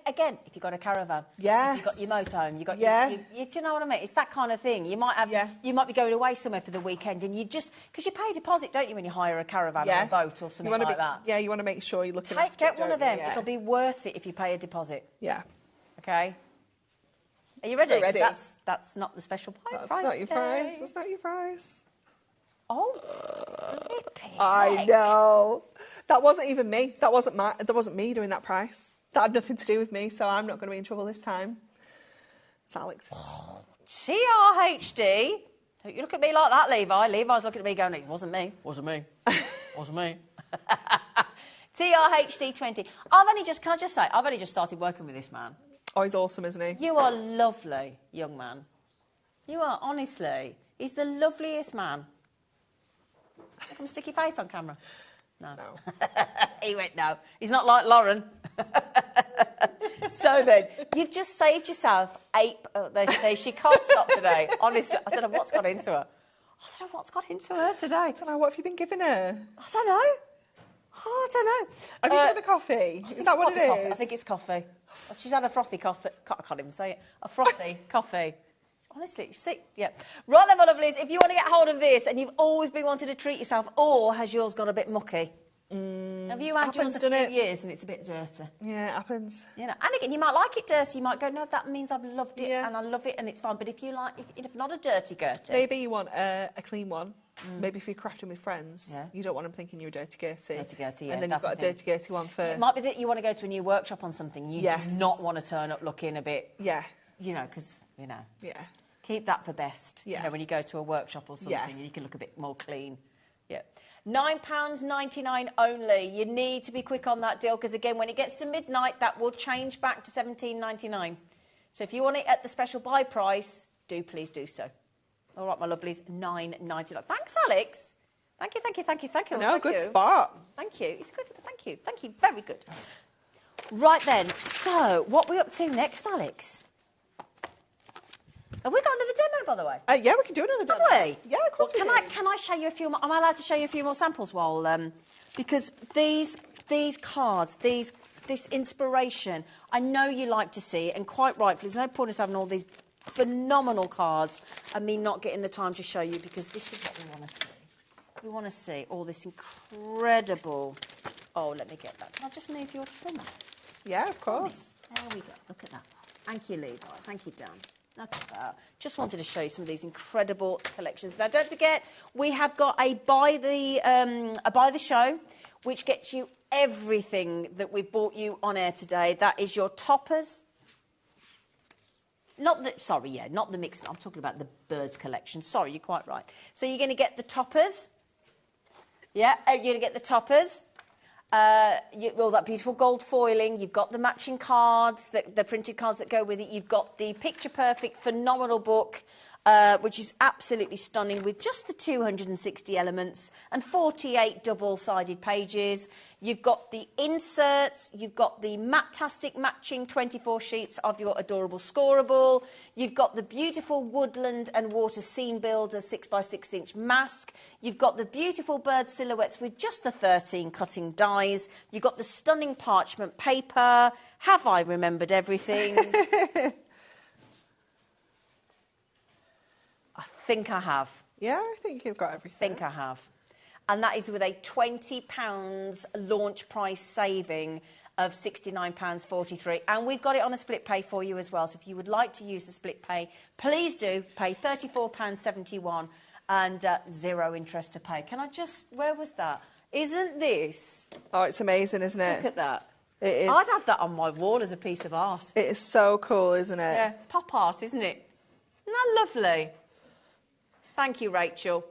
again, if you've got a caravan, if you've got your motorhome, you've got do you know what I mean? It's that kind of thing. You might have, you might be going away somewhere for the weekend and you just, because you pay a deposit, don't you, when you hire a caravan or a boat or something like that? Yeah, you want to make sure you're looking after Get one of them. It'll be worth it if you pay a deposit. Yeah. Okay? Are you ready? Ready. That's not the special price That's not your price. That's not your price. Oh, I know. That wasn't even me. That wasn't me doing that price. That had nothing to do with me, so I'm not going to be in trouble this time. It's Alex. TRHD. Don't you look at me like that, Levi. Levi's looking at me going, it wasn't me. Wasn't me. Wasn't me. TRHD 20. Can I just say, I've only just started working with this man. Oh, he's awesome, isn't he? You are lovely, young man. You are, honestly. He's the loveliest man. Come stick your face on camera. No. He went, no. He's not like Lauren. So then, you've just saved yourself 8... she can't stop today. Honestly, I don't know what's got into her. Today. I don't know. What have you been giving her? I don't know. Oh, I don't know. Have you given her coffee? Is that what it is? Coffee. I think it's coffee. She's had a frothy coffee. I can't even say it. A frothy coffee. Honestly, sick. Yeah. Right then, my lovelies, if you want to get hold of this and you've always been wanting to treat yourself, or has yours got a bit mucky? Have you had yours a few years and it's a bit dirty? Yeah, it happens. You know, and again, you might like it dirty. You might go, no, that means I've loved it and I love it and it's fine. But if you like, if not a dirty Gertie, maybe you want a clean one. Maybe if you're crafting with friends, you don't want them thinking you're a dirty Gertie. Dirty Gertie, yeah. And then you've got a dirty Gertie one for. It might be that you want to go to a new workshop on something. You do not want to turn up looking a bit. Yeah. You know, because you know. Yeah. Keep that for best. Yeah. You know, when you go to a workshop or something, you can look a bit more clean. Yeah. £9.99 only. You need to be quick on that deal because, again, when it gets to midnight, that will change back to $17.99. So if you want it at the special buy price, please do so. All right, my lovelies, $9.99. Thanks, Alex. Thank you. No, good spot. Thank you. It's good. Thank you. Very good. Right then, so what are we up to next, Alex? Have we got another demo, by the way? Yeah, we can do another demo. Have we? Yeah, of course we do. Can I show you a few more? Am I allowed to show you a few more samples while... because these cards, this inspiration, I know you like to see it, and quite rightfully, there's no point in us having all these phenomenal cards and me not getting the time to show you, because this is what we want to see. We want to see all this incredible... Oh, let me get that. Can I just move your trimmer? Yeah, of course. There we go. Look at that. Thank you, Levi. Thank you, Dan. Look at that. Just wanted to show you some of these incredible collections. Now, don't forget, we have got a buy the show, which gets you everything that we've bought you on air today. That is your toppers. Not the mix. I'm talking about the birds collection. Sorry, you're quite right. So you're going to get the toppers. Yeah, you're going to get the toppers. All that beautiful gold foiling. You've got the matching cards, the printed cards that go with it. You've got the picture-perfect, phenomenal book, which is absolutely stunning, with just the 260 elements and 48 double-sided pages. You've got the inserts. You've got the matte-tastic matching 24 sheets of your adorable scoreable. You've got the beautiful woodland and water scene builder 6x6-inch mask. You've got the beautiful bird silhouettes with just the 13 cutting dies. You've got the stunning parchment paper. Have I remembered everything? I think I have. Yeah, I think you've got everything. I think I have. And that is with a £20 launch price saving of £69.43. And we've got it on a split pay for you as well. So if you would like to use the split pay, please do pay £34.71 and 0 interest to pay. Can I just... Where was that? Isn't this... Oh, it's amazing, isn't it? Look at that. It is. I'd have that on my wall as a piece of art. It is so cool, isn't it? Yeah, it's pop art, isn't it? Isn't that lovely? Thank you, Rachel.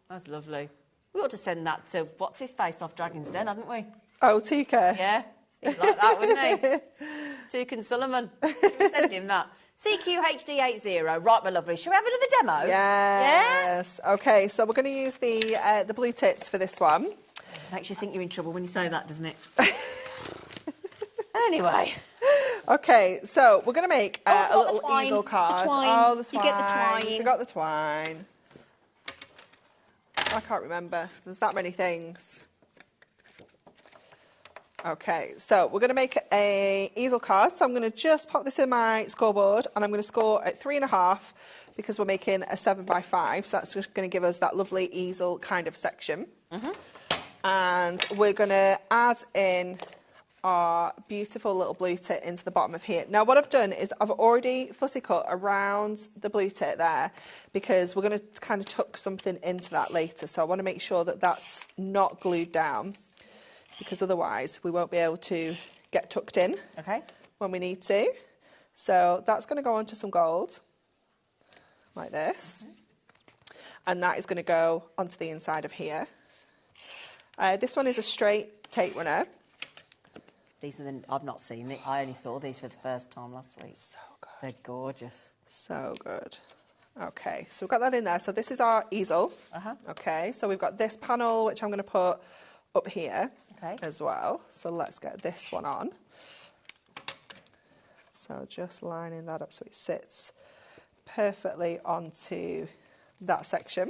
That's lovely. We ought to send that to what's his face off Dragon's Den, hadn't we? Oh, Tika. Yeah, he'd like that, wouldn't he? Tika and Solomon. Should we send him that? CQHD80. Right, my lovely. Shall we have another demo? Yes. Yeah? Okay, so we're going to use the blue tits for this one. It makes you think you're in trouble when you say that, doesn't it? Anyway. Okay, so we're going to make a little easel card. The twine. Oh, the twine. You get the twine. You forgot the twine. I can't remember. There's that many things. Okay, so we're going to make a easel card. So I'm going to just pop this in my scoreboard, and I'm going to score at 3.5 because we're making a 7x5. So that's just going to give us that lovely easel kind of section. And we're going to add in our beautiful little blue tit into the bottom of here. Now what I've done is I've already fussy cut around the blue tit there because we're going to kind of tuck something into that later. So I want to make sure that that's not glued down, because otherwise we won't be able to get tucked in when we need to. So that's going to go onto some gold, like this. And that is going to go onto the inside of here. This one is a straight tape runner. These are I've not seen it. I only saw these for the first time last week. So good. They're gorgeous. So good. Okay, so we've got that in there. So this is our easel. Okay, so we've got this panel, which I'm going to put up here as well. So let's get this one on. So just lining that up so it sits perfectly onto that section.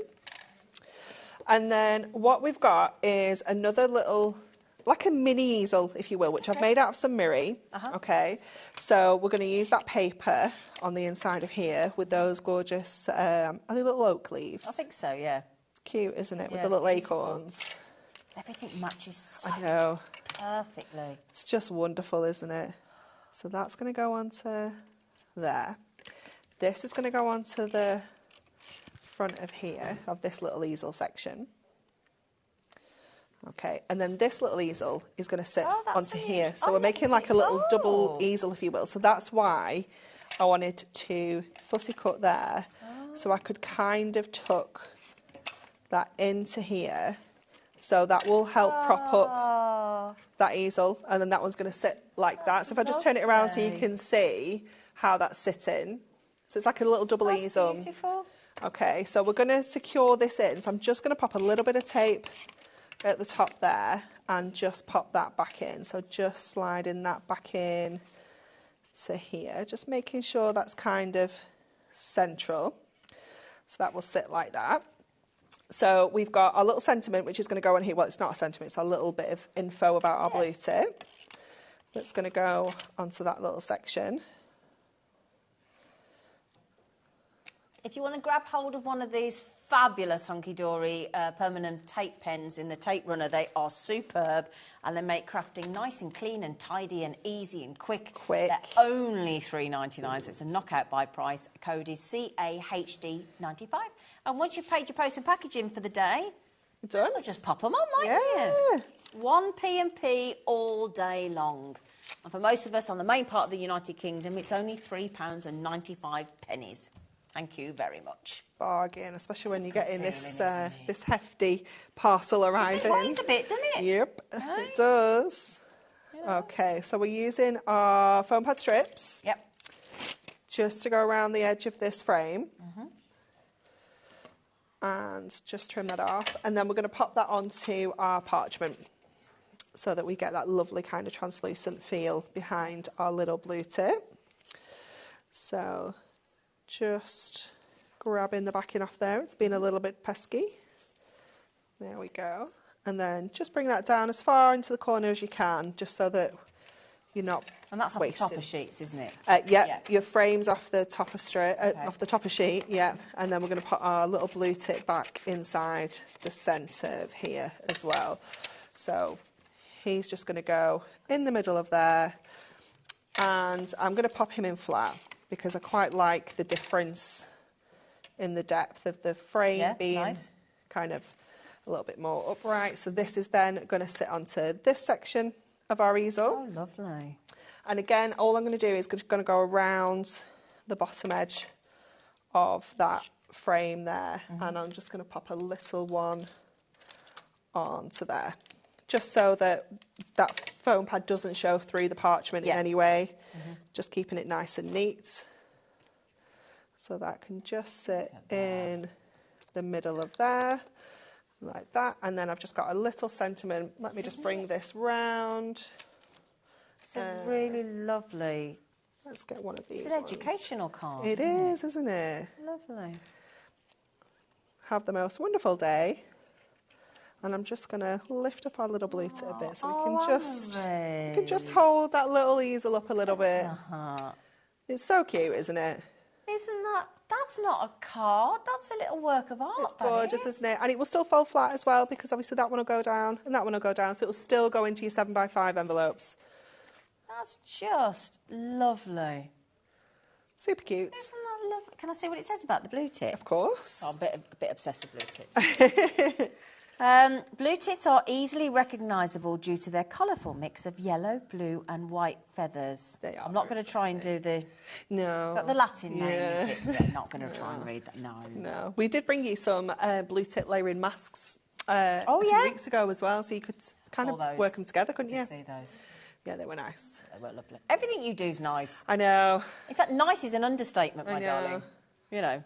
And then what we've got is another little, like a mini easel, if you will, which I've made out of some mirri. Okay, so we're going to use that paper on the inside of here with those gorgeous, are they little oak leaves? I think so, yeah. It's cute, isn't it, with the little acorns? Everything matches so I know. perfectly. It's just wonderful, isn't it? So that's going to go onto there. This is going to go onto the front of here, of this little easel section. Okay, and then this little easel is going to sit onto here. So we're making like a little double easel, if you will. So that's why I wanted to fussy cut there, so I could kind of tuck that into here. So that will help prop up that easel, and then that one's going to sit like that. So if I just turn it around so you can see how that's sitting. So it's like a little double easel. Beautiful. Okay, so we're going to secure this in. So I'm just going to pop a little bit of tape at the top there and just pop that back in. So just sliding that back in to here, just making sure that's kind of central. So that will sit like that. So we've got our little sentiment, which is going to go on here. Well, it's not a sentiment, it's a little bit of info about our blue tip. That's going to go onto that little section. If you want to grab hold of one of these fabulous hunky-dory permanent tape pens in the tape runner, they are superb, and they make crafting nice and clean and tidy and easy and quick. They're only $3.99, so it's a knockout buy price. Code is CAHD95. And once you've paid your post and packaging for the day, done. So just pop them on, mightn't you? 1p&p all day long. And for most of us on the main part of the United Kingdom, it's only £3.95. Thank you very much. Bargain, especially when you're getting this this hefty parcel arriving. It weighs a bit, doesn't it? Yep, it does. Yeah. Okay, so we're using our foam pad strips. Yep. Just to go around the edge of this frame. And just trim that off. And then we're going to pop that onto our parchment so that we get that lovely kind of translucent feel behind our little blue tip. So just grabbing the backing off there. It's been a little bit pesky. There we go. And then just bring that down as far into the corner as you can, just so that you're not And that's off wasting. the top of sheets, isn't it? Yeah, your frame's off the top of off the top of sheet, yeah. And then we're going to put our little blue tip back inside the centre of here as well. So he's just going to go in the middle of there, and I'm going to pop him in flat because I quite like the difference in the depth of the frame being kind of a little bit more upright. So this is then going to sit onto this section of our easel. Oh, lovely. And again, all I'm going to do is going to go around the bottom edge of that frame there, and I'm just going to pop a little one onto there, just so that that foam pad doesn't show through the parchment in any way. Just keeping it nice and neat. So that can just sit in the middle of there, like that. And then I've just got a little sentiment. Let me just bring this round. It's a really lovely... Let's get one of these. It's an educational card. It is, isn't it? Lovely. Have the most wonderful day. And I'm just going to lift up our little blue tip a bit so we can just hold that little easel up a little bit. It's so cute, isn't it? Isn't that? That's not a card. That's a little work of art. It's gorgeous, isn't it? And it will still fold flat as well, because obviously that one will go down and that one will go down, so it will still go into your 7x5 envelopes. That's just lovely. Super cute. Isn't that lovely? Can I see what it says about the blue tip? Of course. I'm a bit obsessed with blue tits. Blue tits are easily recognisable due to their colourful mix of yellow, blue and white feathers. They are. I'm not going to try and do the... No. Is that the Latin name, is it? Yeah, not going to try and read that. No. No. We did bring you some blue tip layering masks a few weeks ago as well, so you could kind of work them together, couldn't you? See those. Yeah, they were nice. They were lovely. Everything you do is nice. I know. In fact, nice is an understatement, my darling. You know.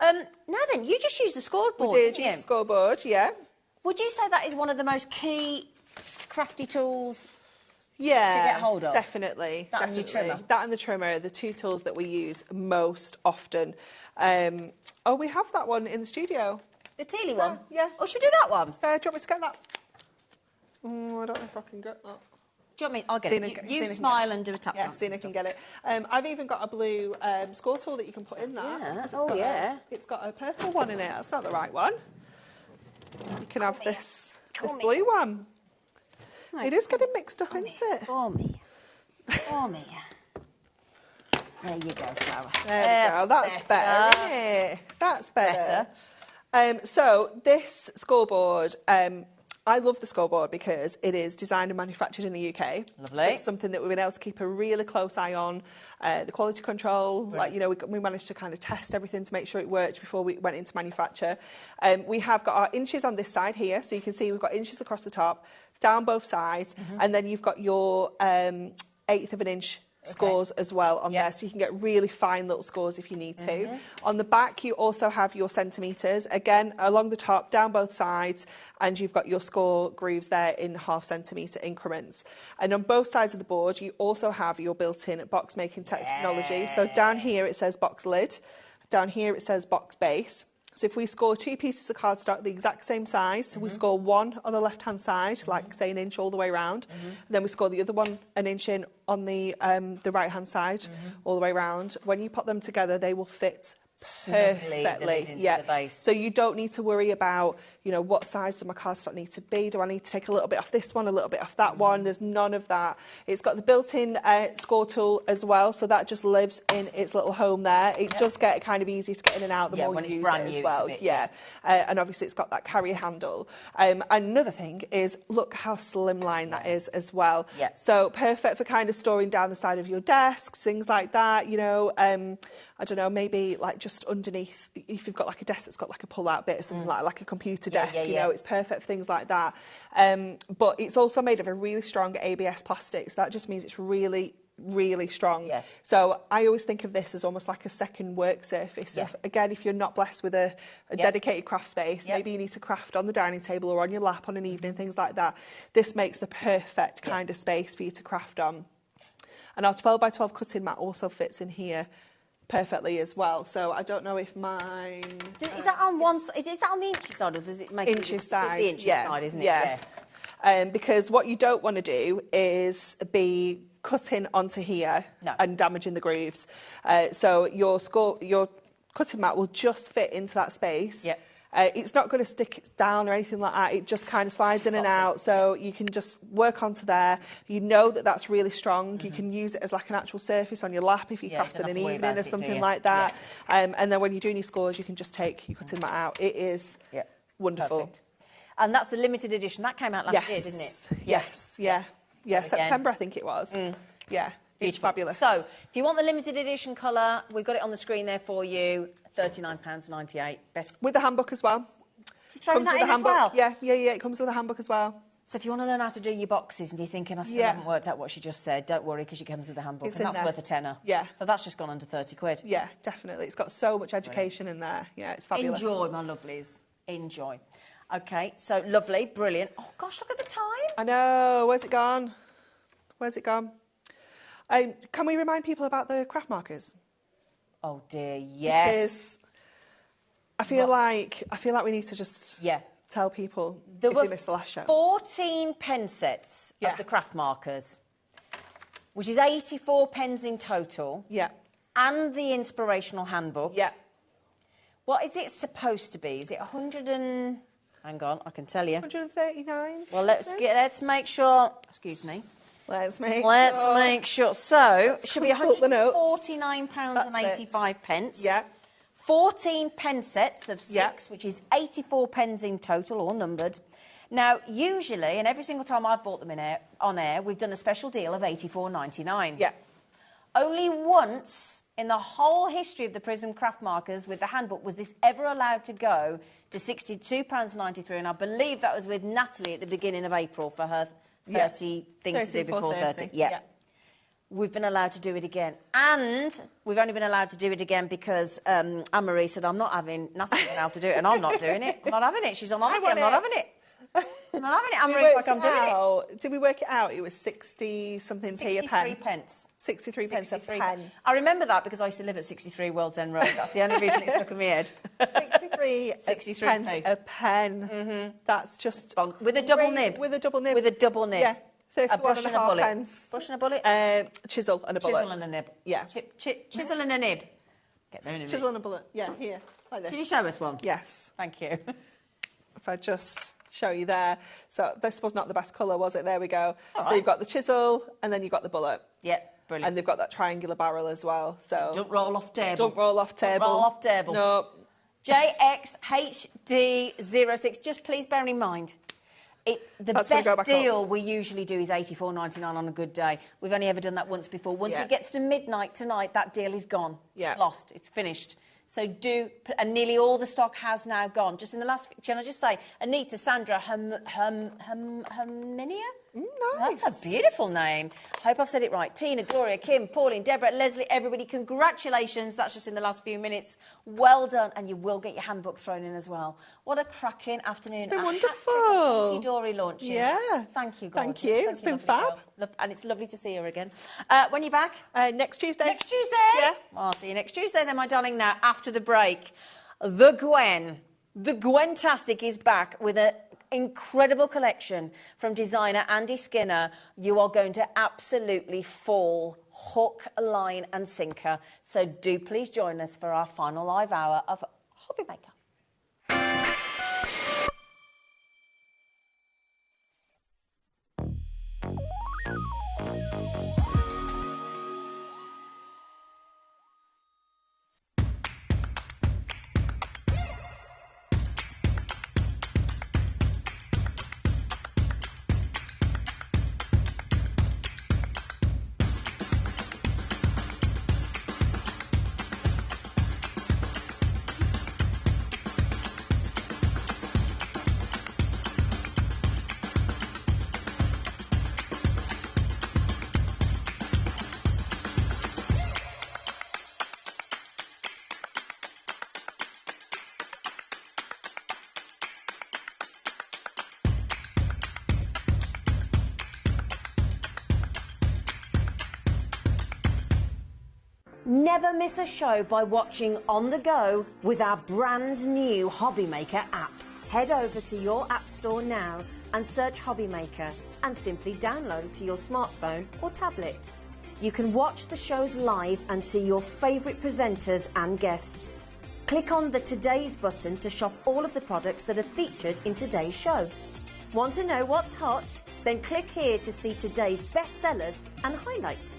Now then, you just used the scoreboard. We did use the scoreboard, yeah. Would you say that is one of the most key crafty tools to Yeah, get hold of? definitely. That and your trimmer? That and the trimmer are the two tools that we use most often. Oh, we have that one in the studio. The tealy one? Yeah. Oh, should we do that one? Do you want me to get that? I don't know if I can get that. Do you want me? I'll get it. You smile and do a tap dance. Yeah, Zena can get it. I've even got a blue score tool that you can put in that. Yeah. It's got a purple one in it. That's not the right one. You can have this blue one. No, it is getting mixed up, isn't it? For me. For me. There you go, Flower. There we go. That's better, isn't it? That's better. So this scoreboard, I love the scoreboard because it is designed and manufactured in the UK. Lovely. So it's something that we've been able to keep a really close eye on. The quality control, like, you know, we managed to kind of test everything to make sure it worked before we went into manufacture. We have got our inches on this side here, so you can see we've got inches across the top, down both sides, and then you've got your 1/8 of an inch scores as well on there, so you can get really fine little scores if you need to. On the back you also have your centimetres, again along the top, down both sides, and you've got your score grooves there in 1/2 centimetre increments. And on both sides of the board you also have your built-in box making technology. So down here it says box lid, down here it says box base. So if we score 2 pieces of cardstock the exact same size, we score one on the left-hand side, like say 1 inch all the way around, then we score the other one 1 inch in on the right-hand side all the way around. When you put them together, they will fit perfectly. The base. So you don't need to worry about, you know, what size does my cardstock need to be? Do I need to take a little bit off this one, a little bit off that one? There's none of that. It's got the built-in score tool as well, so that just lives in its little home there. It does get kind of easy to get in and out the more you use it as well. And obviously it's got that carrier handle. Another thing is, look how slimline that is as well. So perfect for kind of storing down the side of your desks, things like that. You know, I don't know, maybe like just underneath, if you've got like a desk that's got like a pull-out bit or something like a computer desk, you know, it's perfect for things like that. But it's also made of a really strong ABS plastic, so that just means it's really strong. So I always think of this as almost like a second work surface. So again, if you're not blessed with a dedicated craft space, maybe you need to craft on the dining table or on your lap on an evening, things like that, this makes the perfect kind of space for you to craft on. And our 12x12 cutting mat also fits in here perfectly as well. So I don't know if mine... Is that on one side? Is that on the inches side, or does it make inches size? It's the inches side, isn't it? Because what you don't want to do is be cutting onto here and damaging the grooves. So your cutting mat will just fit into that space. It's not going to stick down or anything like that. It just kind of slides in and out, so you can just work onto there. You know that that's really strong. You can use it as like an actual surface on your lap if you craft in an evening or something like that. And then when you're doing your scores, you can just take your cutting mat out. It is wonderful. Perfect. And that's the limited edition. That came out last year, didn't it? Yes. September I think it was. Yeah. It's fabulous. So, if you want the limited edition colour, we've got it on the screen there for you. £39.98. Best. With the handbook as well. Comes with the handbook. As well? Yeah, it comes with a handbook as well. So if you want to learn how to do your boxes and you're thinking, I still haven't worked out what she just said, don't worry, because it comes with a handbook. And that's worth a tenner. Yeah. So that's just gone under 30 quid. Yeah, definitely. It's got so much education in there. Yeah, it's fabulous. Enjoy, my lovelies. Enjoy. OK, so lovely, brilliant. Oh, gosh, look at the time. I know. Where's it gone? Where's it gone? Can we remind people about the craft markers? Oh, dear, yes. Because I feel like we need to just tell people if they missed the last show. 14 pen sets of the craft markers, which is 84 pens in total. Yeah. And the inspirational handbook. Yeah. What is it supposed to be? Is it 100 and... Hang on, I can tell you. 139. Well, let's make sure... Excuse me. Let's make sure. So, it should be £149.85. Yeah. 14 pen sets of 6, which is 84 pens in total, all numbered. Now, usually, and every single time I've bought them on air, we've done a special deal of £84.99. Yeah. Only once in the whole history of the Prism craft markers with the handbook was this ever allowed to go to £62.93, and I believe that was with Natalie at the beginning of April for her 30 things to do before 30. Yeah. We've been allowed to do it again. And we've only been allowed to do it again because Anne-Marie said, I'm not having Natalie's been able to do it, and I'm not doing it. I'm not having it. She's on holiday. I'm not having it. I'm not having it. Anne-Marie's like, I'm doing it. Did we work it out? It was 60-something p a pen. 63 pence. 63 pence a pen. I remember that because I used to live at 63 World's End Road. That's the only reason it stuck in my head. 63 pence a pen. Mm-hmm. That's just... With a double nib. With a double nib. With a double nib. Yeah. So it's a brush and a bullet. Pence. Brush and a bullet? Chisel and a bullet. Chisel and a nib. Yeah. Chisel and a nib. Get there in a minute. Chisel and a bullet. Yeah, here. Like this. Can you show us one? Yes. Thank you. If I just show you there. So this was not the best colour, was it? There we go. All so right. you've got the chisel and then you've got the bullet. Yep, brilliant. And they've got that triangular barrel as well. So don't roll off table. Don't roll off table. Don't roll off table. No. JXHD06. Just please bear in mind, the best deal we usually do is £84.99 on a good day. We've only ever done that once before. Once it gets to midnight tonight, that deal is gone. Yeah. It's lost. It's finished. So and nearly all the stock has now gone. Just in the last, can I just say, Anita, Sandra, Herminia? Nice. That's a beautiful name. I hope I've said it right. Tina, Gloria, Kim, Pauline, Deborah, Leslie, everybody, congratulations. That's just in the last few minutes. Well done. And you will get your handbook thrown in as well. What a cracking afternoon. It's been wonderful. Thank Dory launches. Yeah. Thank you, gorgeous. Thank you. It's been fab. And it's lovely to see her again. When are you back? Next Tuesday. Next Tuesday? Yeah. Well, I'll see you next Tuesday then, my darling. Now, after the break, the Gwentastic is back with an incredible collection from designer Andy Skinner. You are going to absolutely fall hook, line and sinker. So do please join us for our final live hour of HobbyMaker. Never miss a show by watching on the go with our brand new HobbyMaker app. Head over to your app store now and search HobbyMaker and simply download it to your smartphone or tablet. You can watch the shows live and see your favourite presenters and guests. Click on the Today's button to shop all of the products that are featured in today's show. Want to know what's hot? Then click here to see today's bestsellers and highlights.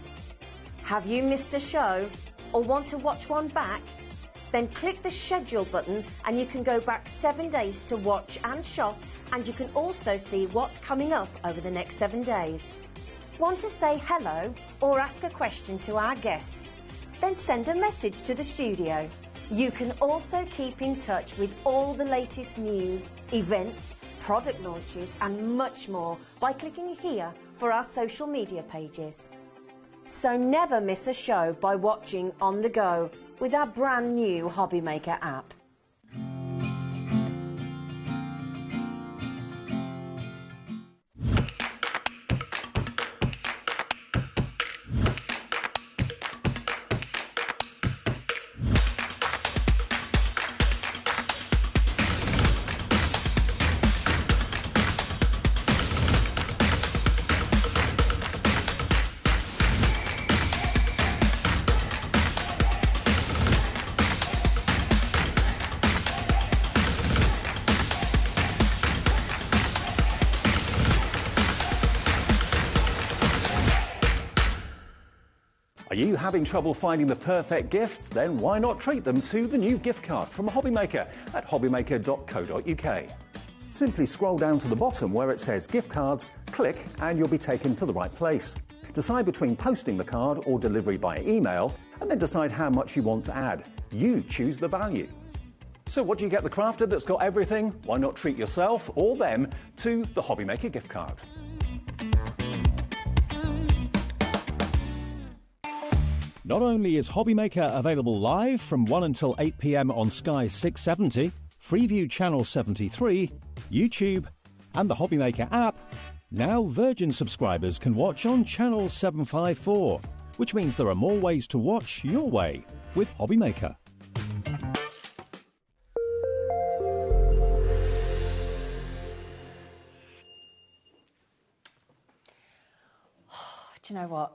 Have you missed a show or want to watch one back? Then click the schedule button and you can go back 7 days to watch and shop, and you can also see what's coming up over the next 7 days. Want to say hello or ask a question to our guests? Then send a message to the studio. You can also keep in touch with all the latest news, events, product launches and much more by clicking here for our social media pages. So never miss a show by watching on the go with our brand new HobbyMaker app. Are you having trouble finding the perfect gift? Then why not treat them to the new gift card from HobbyMaker at hobbymaker.co.uk. Simply scroll down to the bottom where it says gift cards, click and you'll be taken to the right place. Decide between posting the card or delivery by email and then decide how much you want to add. You choose the value. So what do you get the crafter that's got everything? Why not treat yourself or them to the HobbyMaker gift card? Not only is HobbyMaker available live from 1 until 8 p.m. on Sky 670, Freeview Channel 73, YouTube, and the HobbyMaker app, now Virgin subscribers can watch on Channel 754, which means there are more ways to watch your way with HobbyMaker. Do you know what?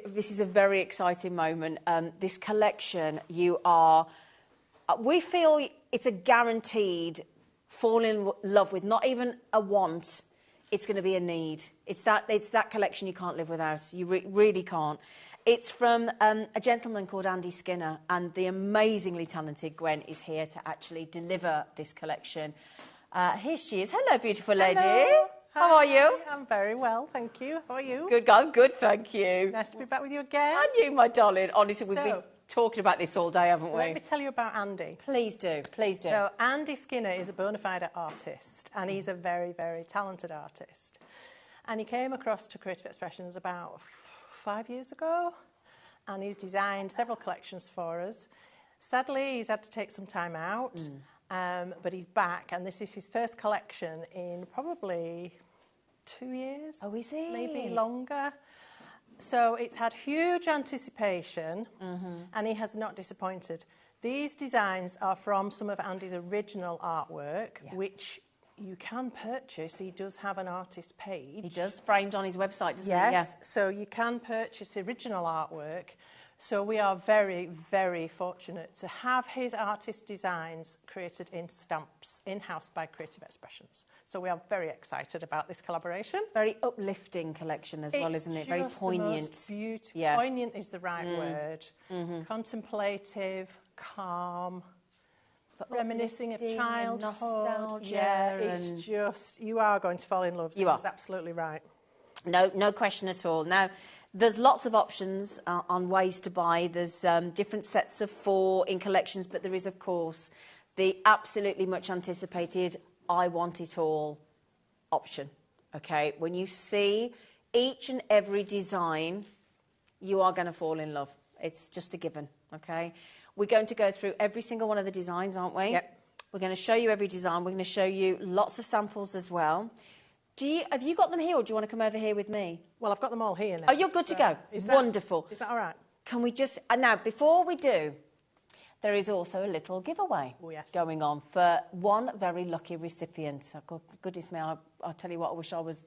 This is a very exciting moment. This collection, we feel it's a guaranteed fall in love with, not even a want, it's going to be a need. It's that collection you can't live without. You really can't. It's from a gentleman called Andy Skinner, and the amazingly talented Gwen is here to actually deliver this collection. Here she is. Hello, beautiful lady. Hello. How are you? I'm very well, thank you. How are you? Good, I'm good, thank you. Nice to be back with you again. And you, my darling. Honestly, we've been talking about this all day, haven't we? Let me tell you about Andy. Please do, please do. So Andy Skinner is a bona fide artist, and he's a very, very talented artist. And he came across to Creative Expressions about 5 years ago, and he's designed several collections for us. Sadly, he's had to take some time out. But he's back, and this is his first collection in probably 2 years. Oh, is he? Maybe longer. So it's had huge anticipation, and he has not disappointed. These designs are from some of Andy's original artwork, which you can purchase. He does have an artist page. He does, framed on his website, doesn't he? Yes, so you can purchase original artwork. So we are very, very fortunate to have his artist designs created in stamps in-house by Creative Expressions. So we are very excited about this collaboration. It's a very uplifting collection as well, isn't it? Very poignant. It's beautiful. Yeah. Poignant is the right word. Contemplative, calm, but reminiscing of childhood. Nostalgia. It's just, you are going to fall in love. You are. That's absolutely right. No question at all. Now, there's lots of options on ways to buy. There's different sets of 4 in collections, but there is, of course, the absolutely much anticipated I want it all option. Okay, when you see each and every design, you are going to fall in love. It's just a given. Okay, we're going to go through every single one of the designs, aren't we? Yep. We're going to show you every design. We're going to show you lots of samples as well. Have you got them here, or do you want to come over here with me? Well, I've got them all here now. Oh, you're good to go. Wonderful. Is that all right? Can we just... now, before we do, there is also a little giveaway going on for one very lucky recipient. Oh, goodness me, I'll tell you what, I wish I was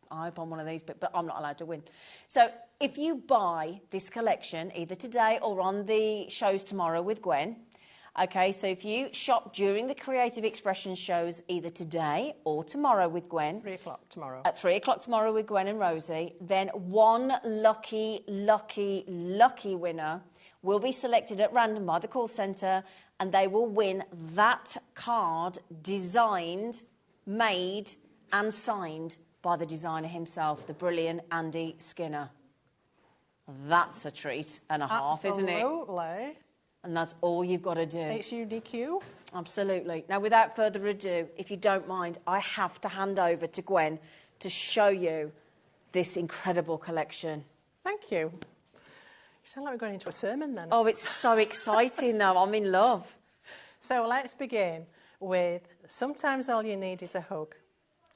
up on one of these, but I'm not allowed to win. So if you buy this collection, either today or on the shows tomorrow with Gwen... Okay, so if you shop during the Creative Expressions shows either today or tomorrow with Gwen... 3 o'clock tomorrow. At 3 o'clock tomorrow with Gwen and Rosie, then one lucky winner will be selected at random by the call centre, and they will win that card designed, made and signed by the designer himself, the brilliant Andy Skinner. That's a treat and a half, isn't it? Absolutely. And that's all you've got to do. It's unique you. Absolutely. Now, without further ado, if you don't mind, I have to hand over to Gwen to show you this incredible collection. Thank you. You sound like we're going into a sermon then. Oh, it's so exciting, though. I'm in love. So let's begin with sometimes all you need is a hug.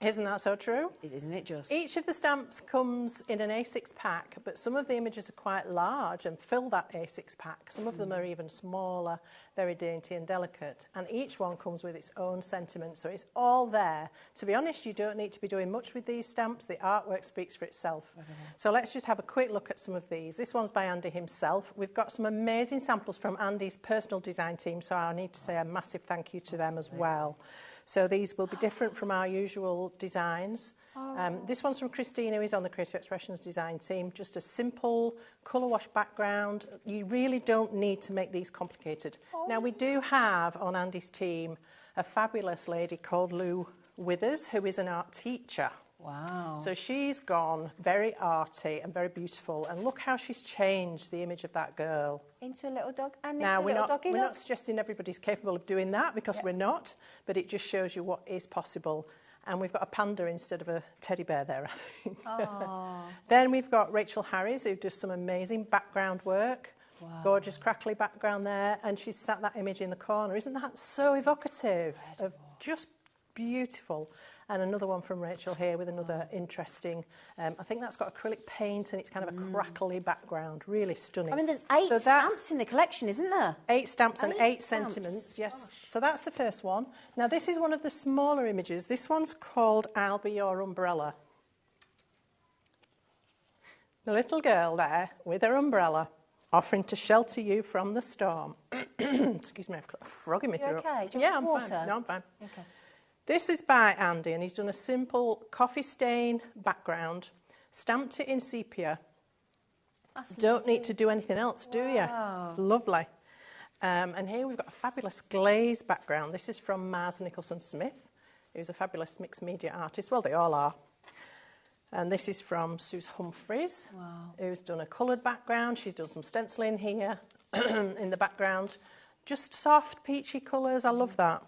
Isn't that so true? Isn't it just? Each of the stamps comes in an A6 pack, but some of the images are quite large and fill that A6 pack. Some of them are even smaller, very dainty and delicate. And each one comes with its own sentiment, so it's all there. To be honest, you don't need to be doing much with these stamps. The artwork speaks for itself. So let's just have a quick look at some of these. This one's by Andy himself. We've got some amazing samples from Andy's personal design team, so I need to say a massive thank you to them as well. So these will be different from our usual designs. This one's from Christina, who's on the Creative Expressions design team. Just a simple colour wash background. You really don't need to make these complicated. Now, we do have on Andy's team a fabulous lady called Lou Withers, who is an art teacher. Wow. So she's gone very arty and very beautiful. And look how she's changed the image of that girl. Into a little dog and now, into a little doggy. We're not suggesting everybody's capable of doing that because we're not, but it just shows you what is possible. And we've got a panda instead of a teddy bear there, I think. Then we've got Rachel Harris, who does some amazing background work. Wow. Gorgeous, crackly background there. And she's sat that image in the corner. Isn't that so evocative? Of just beautiful. And another one from Rachel here with another interesting, I think that's got acrylic paint and it's kind of a crackly background, really stunning. I mean, there's 8 stamps in the collection, isn't there? 8 stamps and 8 sentiments, yes. Gosh. So that's the first one. Now, this is one of the smaller images. This one's called I'll Be Your Umbrella. The little girl there with her umbrella, offering to shelter you from the storm. Excuse me, I've got a frog in my throat. Okay? Do you Yeah, want I'm water? fine. No, I'm fine. Okay. This is by Andy, and he's done a simple coffee stain background, stamped it in sepia. Don't need to do anything else, do you? It's lovely. And here we've got a fabulous glaze background. This is from Mars Nicholson Smith, who's a fabulous mixed media artist. Well, they all are. And this is from Suze Humphreys, who's done a coloured background. She's done some stenciling here in the background. Just soft, peachy colours. I love that.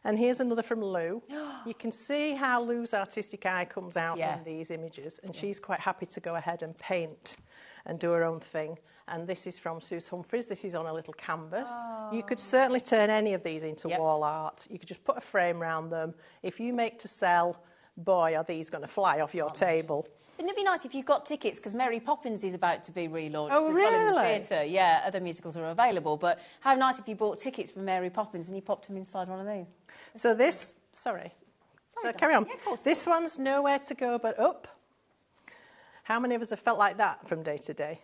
And here's another from Lou. You can see how Lou's artistic eye comes out in these images, and she's quite happy to go ahead and paint and do her own thing. And this is from Suze Humphreys. This is on a little canvas. You could certainly turn any of these into wall art. You could just put a frame around them. If you make to sell, boy, are these going to fly off your table. Wouldn't it be nice if you got tickets, because Mary Poppins is about to be relaunched as well in the theatre. Yeah, other musicals are available, but how nice if you bought tickets for Mary Poppins and you popped them inside one of these. So this, sorry carry on. Yeah, this one's nowhere to go but up. How many of us have felt like that from day to day?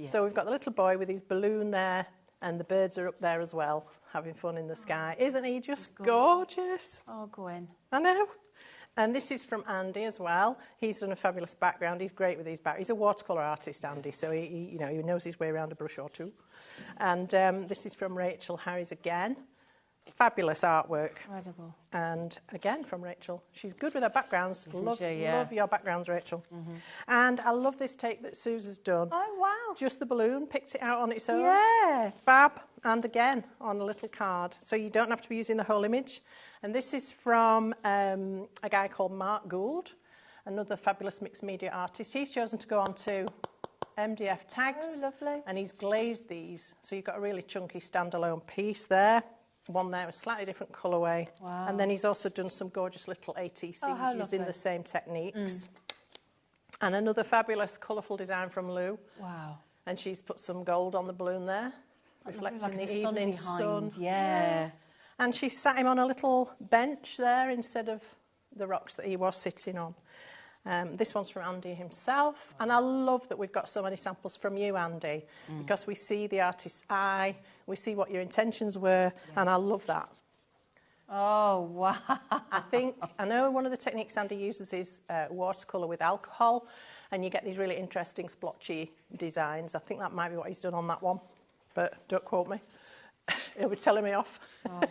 So we've got the little boy with his balloon there, and the birds are up there as well, having fun in the sky. Isn't he just gorgeous? Oh, Gwen. I know. And this is from Andy as well. He's done a fabulous background. He's great with his background. He's a watercolour artist, Andy, so he knows his way around a brush or two. And this is from Rachel Harris again. Fabulous artwork. Incredible. And again from Rachel. She's good with her backgrounds. Love your backgrounds, Rachel. And I love this take that Suze has done. Oh, wow. Just the balloon, picked it out on its own. Yeah. Fab. And again, on a little card. So you don't have to be using the whole image. And this is from a guy called Mark Gould, another fabulous mixed media artist. He's chosen to go on to MDF tags. Oh, lovely. And he's glazed these. So you've got a really chunky standalone piece there. One there, a slightly different colourway. Wow. And then he's also done some gorgeous little ATCs using the same techniques. And another fabulous colourful design from Lou. Wow. And she's put some gold on the balloon there, reflecting the evening sun. Yeah. And she sat him on a little bench there instead of the rocks that he was sitting on. This one's from Andy himself. And I love that we've got so many samples from you, Andy, because we see the artist's eye, we see what your intentions were, and I love that. Oh, wow. I know one of the techniques Andy uses is watercolour with alcohol, and you get these really interesting splotchy designs. I think that might be what he's done on that one, but don't quote me. He'll be telling me off. Oh.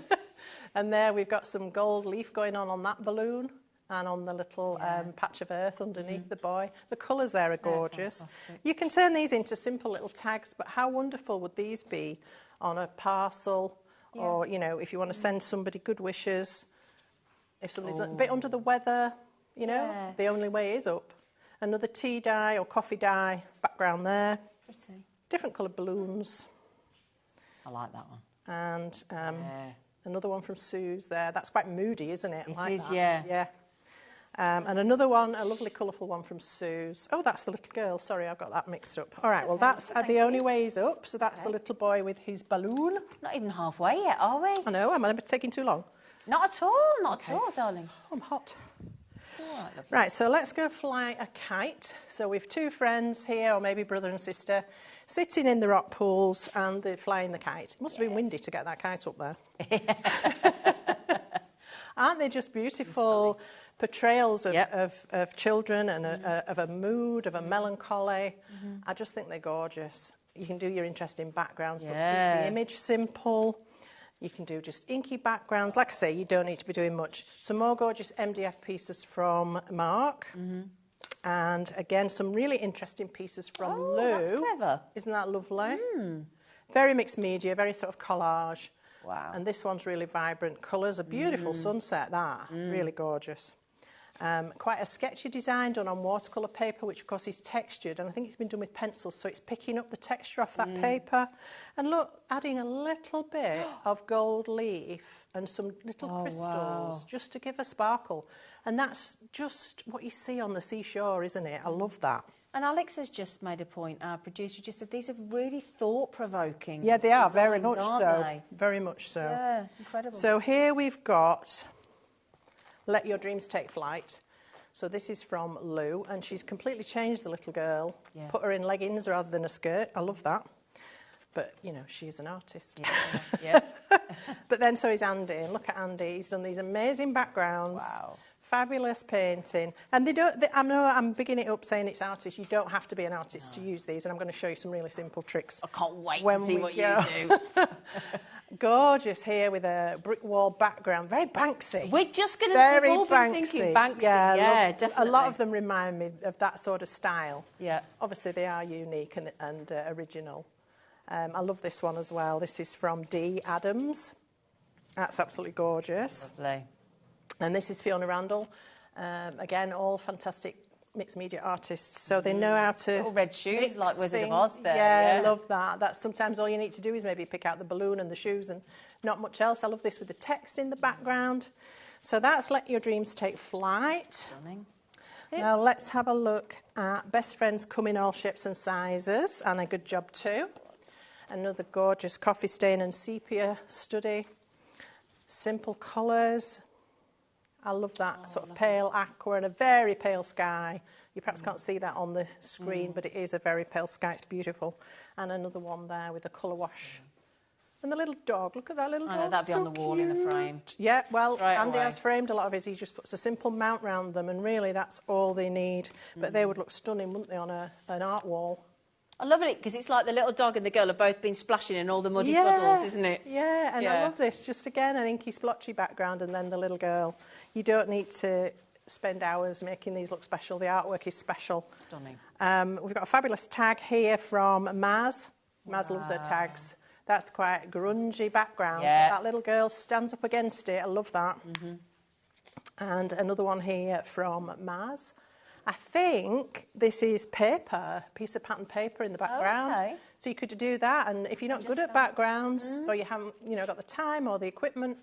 And there we've got some gold leaf going on that balloon. and on the little patch of earth underneath the boy. The colours there are gorgeous. You can turn these into simple little tags, but how wonderful would these be on a parcel or, you know, if you want to send somebody good wishes, if somebody's a bit under the weather, you know, the only way is up. Another tea dye or coffee dye background there. Pretty. Different coloured balloons. I like that one. And another one from Sue's there. That's quite moody, isn't it? It like is, that. yeah. And another one, a lovely colourful one from Sue's. Oh, that's the little girl. Sorry, I've got that mixed up. All right, well, that's the only way is up. So that's the little boy with his balloon. Not even halfway yet, are we? I know, am I taking too long? Not at all, not at all, darling. Oh, I'm hot. All Right, so let's go fly a kite. So we've two friends here, or maybe brother and sister, sitting in the rock pools and they're flying the kite. It must have been windy to get that kite up there. Aren't they just beautiful portrayals of children and of a mood, of a melancholy? I just think they're gorgeous. You can do your interesting backgrounds, but keep the image simple. You can do just inky backgrounds. Like I say, you don't need to be doing much. Some more gorgeous MDF pieces from Mark. And again, some really interesting pieces from Lou. That's clever. Isn't that lovely? Very mixed media, very sort of collage. Wow. And this one's really vibrant colours. A beautiful sunset, that. Really gorgeous. Quite a sketchy design done on watercolour paper, which of course is textured, and I think it's been done with pencils, so it's picking up the texture off that paper. And look, adding a little bit of gold leaf and some little crystals just to give a sparkle. And that's just what you see on the seashore, isn't it? I love that. And Alex has just made a point, our producer just said these are really thought-provoking. Yeah, they are, designs, very much aren't so. they? Very much so. Yeah, incredible. So here we've got Let Your Dreams Take Flight. So this is from Lou, and she's completely changed the little girl, put her in leggings rather than a skirt. I love that. But, you know, she is an artist. But then so is Andy, and look at Andy. He's done these amazing backgrounds. Wow. Fabulous painting. And I know I'm bigging it up saying it's artist. You don't have to be an artist to use these, and I'm going to show you some really simple tricks. I can't wait to see what you do. Gorgeous here with a brick wall background. Very Banksy. We're just going to be thinking Banksy. Yeah, definitely. A lot of them remind me of that sort of style. Yeah. Obviously, they are unique and original. I love this one as well. This is from D. Adams. That's absolutely gorgeous. Lovely. And this is Fiona Randall. Again, all fantastic mixed media artists, so they know how to... Little red shoes, like Wizard things. of Oz there. Yeah, I love that. That's sometimes all you need to do is maybe pick out the balloon and the shoes and not much else. I love this with the text in the background. So that's Let Your Dreams Take Flight. Stunning. Now let's have a look at Best Friends Come in All Shapes and Sizes, and a good job too. Another gorgeous coffee stain and sepia study. Simple colours. I love that sort of pale aqua and a very pale sky. You perhaps can't see that on the screen, but it is a very pale sky. It's beautiful. And another one there with a colour wash. And the little dog. Look at that little dog. I know, that'd be on the wall in a frame. Yeah, well, Straight Andy away. has framed a lot of his. He just puts a simple mount round them, and really that's all they need. But they would look stunning, wouldn't they, on an art wall? I love it because it's like the little dog and the girl have both been splashing in all the muddy puddles, isn't it? Yeah, and I love this. Just again, an inky splotchy background and then the little girl. You don't need to spend hours making these look special. The artwork is special. Stunning. We've got a fabulous tag here from Maz. Maz loves her tags. That's quite grungy background. Yeah. That little girl stands up against it. I love that. And another one here from Maz. I think this is paper, a piece of pattern paper in the background. Okay. So you could do that, and if you're not good at backgrounds, or you haven't, got the time or the equipment,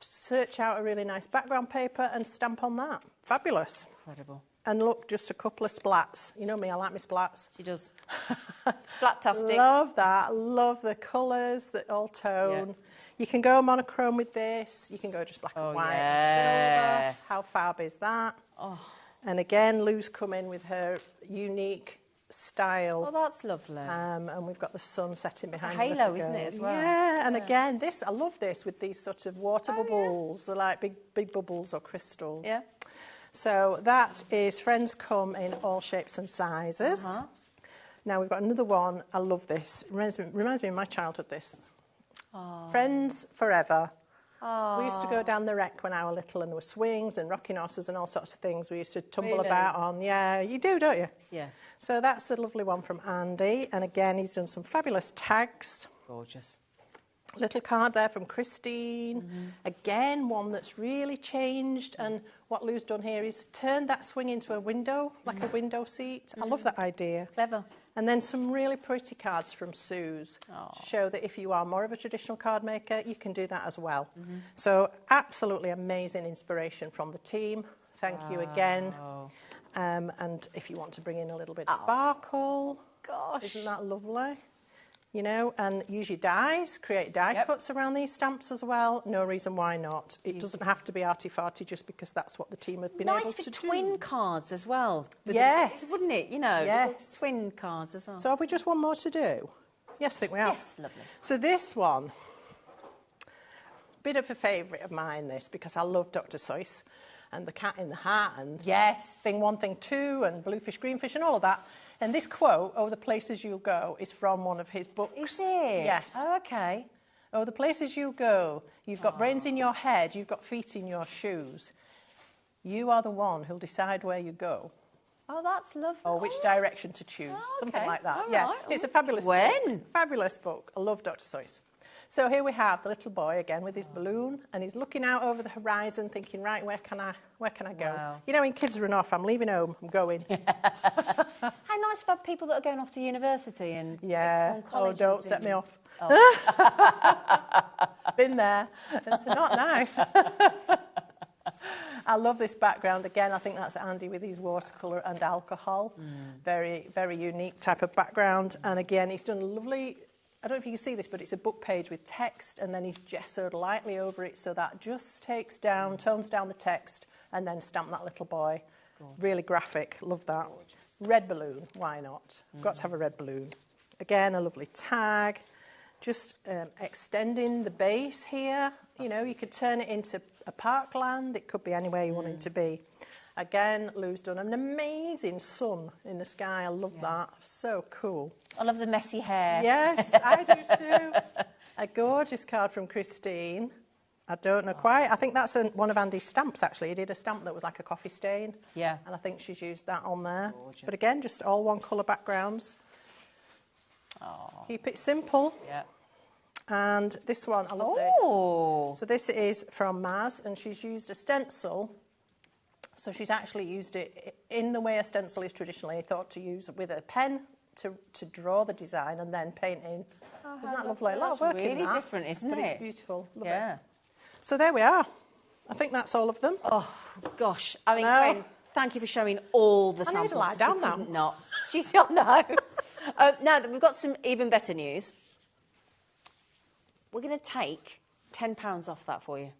search out a really nice background paper and stamp on that. Fabulous. Incredible. And look, just a couple of splats. You know me, I like my splats. She does. Splat-tastic. Love that. Love the colours, the all tone. Yeah. You can go monochrome with this. You can go just black and white and silver. How fab is that? Oh. And again, Lou's come in with her unique style. Oh, that's lovely. And we've got the sun setting behind the halo, isn't it, as well? Yeah, and again, I love this with these sort of water bubbles. They're like big bubbles or crystals. Yeah. So that is Friends Come in All Shapes and Sizes. Now we've got another one. I love this. Reminds me of my childhood, this. Friends Forever. We used to go down the wreck when I was little, and there were swings and rocking horses and all sorts of things we used to tumble about on. Yeah, you do, don't you? Yeah. So that's a lovely one from Andy. And again, he's done some fabulous tags. Gorgeous. Little card there from Christine. Again, one that's really changed. And what Lou's done here is turned that swing into a window, like a window seat. I love that idea. Clever. And then some really pretty cards from Sue's to show that if you are more of a traditional card maker, you can do that as well. So absolutely amazing inspiration from the team. Thank you again. And if you want to bring in a little bit of sparkle, isn't that lovely? You know, and use your dies, create die cuts around these stamps as well. No reason why not. It doesn't have to be arty-farty just because that's what the team have been able to do. Nice for twin cards as well. Yes. Wouldn't it? You know, yes. Twin cards as well. So have we just one more to do? Yes, I think we have. Yes, lovely. So this one, bit of a favourite of mine, this, because I love Dr. Seuss and the cat in the hat and thing one, thing two, and bluefish, greenfish, and all of that. And this quote, "Oh, the places you'll go," is from one of his books. Is it? Yes. Oh, okay. "Oh, the places you'll go. You've got brains in your head. You've got feet in your shoes. You are the one who'll decide where you go." Oh, that's lovely. Or which direction to choose. Something like that. All yeah. right. It's a fabulous book. Fabulous book. I love Dr. Seuss. So here we have the little boy again with his balloon, and he's looking out over the horizon thinking, right, where can I go? Wow. You know, when kids run off, I'm leaving home, I'm going. How nice for people that are going off to university and college. Oh, don't set me off. Been there. It's not nice. I love this background. Again, I think that's Andy with his watercolour and alcohol. Very, very unique type of background. And again, he's done a lovely, I don't know if you can see this, but it's a book page with text, and then he's gessoed lightly over it, so that just tones down the text, and then stamp that little boy. Really graphic. Love that. Red balloon. Why not? Got to have a red balloon. Again, a lovely tag. Just extending the base here. You know, you could turn it into a parkland. It could be anywhere you want it to be. Again, Lou's done an amazing sun in the sky. I love that. So cool. I love the messy hair. Yes, I do too. A gorgeous card from Christine. I don't know quite. I think that's one of Andy's stamps, actually. He did a stamp that was like a coffee stain. Yeah. And I think she's used that on there. Gorgeous. But again, just all one colour backgrounds. Oh. Keep it simple. Yeah. And this one, I love this. So this is from Maz, and she's used a stencil. So she's actually used it in the way a stencil is traditionally thought to use, with a pen to draw the design and then paint in. Isn't that lovely? A lot of work in that. Really different, isn't it? But it's beautiful. Love yeah. it. So there we are. I think that's all of them. Oh, gosh. I mean, Gwen, thank you for showing all the samples. I need to lie down now. Not. She's not now. Now that we've got some even better news, we're going to take £10 off that for you.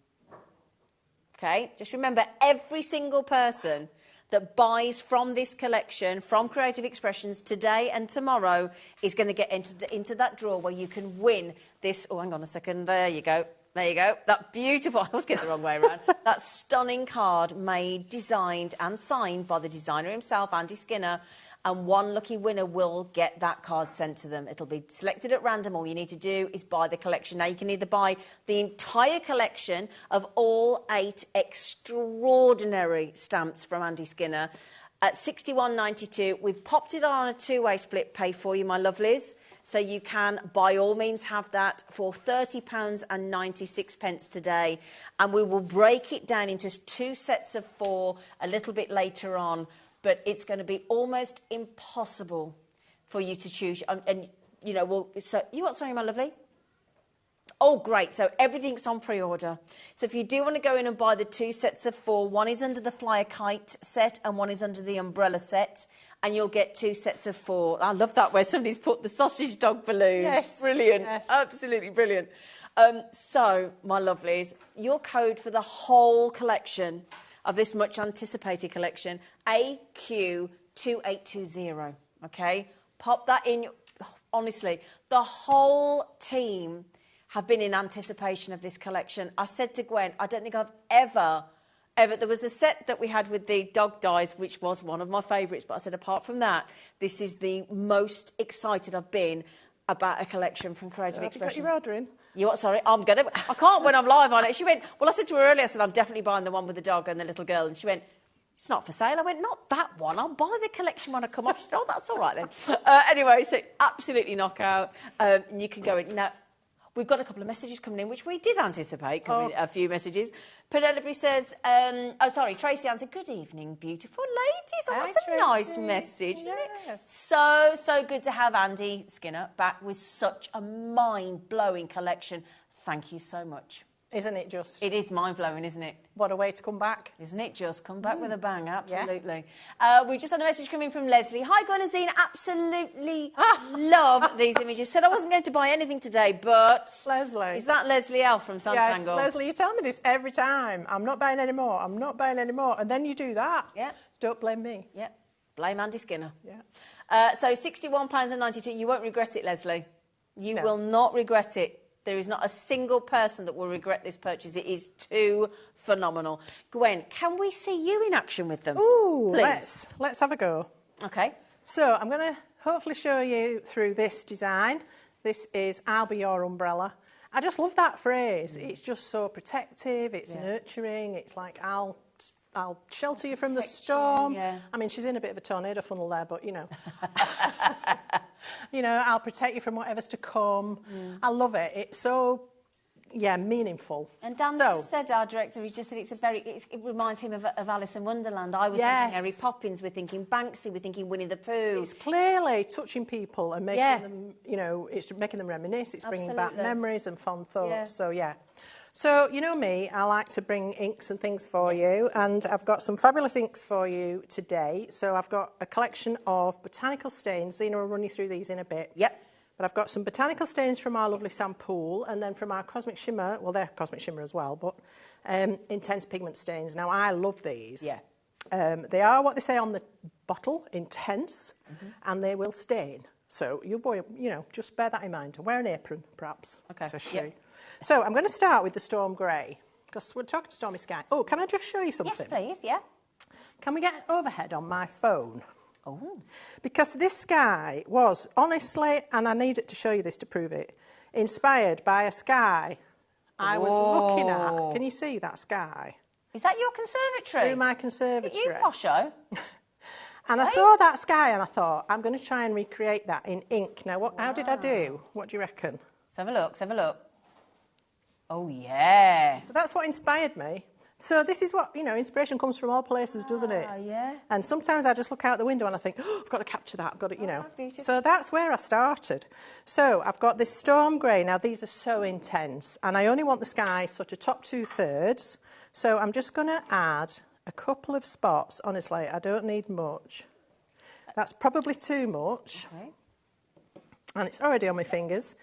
Okay? Just remember, every single person that buys from this collection, from Creative Expressions, today and tomorrow, is going to get into that draw where you can win this. Oh, hang on a second. There you go. There you go. That beautiful, I always get the wrong way around. That stunning card made, designed and signed by the designer himself, Andy Skinner. And one lucky winner will get that card sent to them. It'll be selected at random. All you need to do is buy the collection. Now, you can either buy the entire collection of all 8 extraordinary stamps from Andy Skinner at £61.92. We've popped it on a two-way split pay for you, my lovelies. So you can, by all means, have that for £30.96 today. And we will break it down into 2 sets of 4 a little bit later on. But it's going to be almost impossible for you to choose. And you know, so you want something, my lovely? Oh, great. So everything's on pre-order. So if you do want to go in and buy the 2 sets of 4, one is under the Flyer Kite set and one is under the Umbrella set. And you'll get 2 sets of 4. I love that where somebody's put the sausage dog balloon. Yes. Brilliant. Yes. Absolutely brilliant. So, my lovelies, your code for the whole collection of this much anticipated collection, AQ2820, okay? Pop that in. Honestly, the whole team have been in anticipation of this collection. I said to Gwen, I don't think I've ever, there was a set that we had with the dog dies, which was one of my favourites, but I said, apart from that, this is the most excited I've been about a collection from Creative Expressions. Have you got your order in? You what? Sorry, I can't when I'm live on it. She went, well, I said to her earlier, I said, I'm definitely buying the one with the dog and the little girl. And she went, it's not for sale. I went, not that one. I'll buy the collection when I come off. She said, oh, that's all right then. Anyway, so absolutely knockout. You can go in. Now, we've got a couple of messages coming in, which we did anticipate, a few messages. Penelope says, Tracy answered, good evening, beautiful ladies. Oh, that's a nice message, isn't it? So good to have Andy Skinner back with such a mind-blowing collection. Thank you so much. Isn't it just? It is mind-blowing, isn't it? What a way to come back. Isn't it just? Come back with a bang, absolutely. We just had a message coming from Leslie. Hi, Gwen and Zena, absolutely love these images. Said I wasn't going to buy anything today, but... Leslie. Is that Leslie L from Sant'Angle? Yes, Leslie, you tell me this every time. I'm not buying any more. I'm not buying any more. And then you do that. Yeah. Don't blame me. Yeah. Blame Andy Skinner. Yeah. So £61.92. You won't regret it, Leslie. You will not regret it. There is not a single person that will regret this purchase. It is too phenomenal. Gwen, can we see you in action with them? Ooh, please. Let's have a go. Okay. So I'm going to hopefully show you through this design. This is I'll be your umbrella. I just love that phrase. It's just so protective. It's nurturing. It's like I'll shelter you from the storm. Yeah. I mean, she's in a bit of a tornado funnel there, but, you know. You know, I'll protect you from whatever's to come. I love it. It's so, meaningful. And Dan said, our director, he just said it reminds him of Alice in Wonderland. I was thinking Mary Poppins, we're thinking Banksy, we're thinking Winnie the Pooh. It's clearly touching people and making them, you know, it's making them reminisce. It's bringing back memories and fond thoughts. Yeah. So, you know me, I like to bring inks and things for you, and I've got some fabulous inks for you today. So I've got a collection of botanical stains. Zena will run you through these in a bit. Yep. But I've got some botanical stains from our lovely Sampool, and then from our Cosmic Shimmer, well, they're Cosmic Shimmer as well, but intense pigment stains. Now, I love these. Yeah. They are what they say on the bottle, intense, and they will stain. So, you know, just bear that in mind. Wear an apron, perhaps. Okay. So I'm going to start with the Storm Grey, because we're talking Stormy Sky. Oh, can I just show you something? Yes, please, yeah. Can we get an overhead on my phone? Oh. Because this sky was, honestly, and I needed to show you this to prove it, inspired by a sky I was looking at. Can you see that sky? Is that your conservatory? Through my conservatory. You posho. And I saw that sky and I thought, I'm going to try and recreate that in ink. Now, how did I do? What do you reckon? Let's have a look. Oh, yeah. So that's what inspired me. So this is what, you know, inspiration comes from all places, doesn't it? Yeah. And sometimes I just look out the window and I think, oh, I've got to capture that. I've got to, you know. So that's where I started. So I've got this Storm Grey. Now, these are so intense. And I only want the sky sort of top 2/3. So I'm just going to add a couple of spots. Honestly, I don't need much. That's probably too much. Okay. And it's already on my fingers.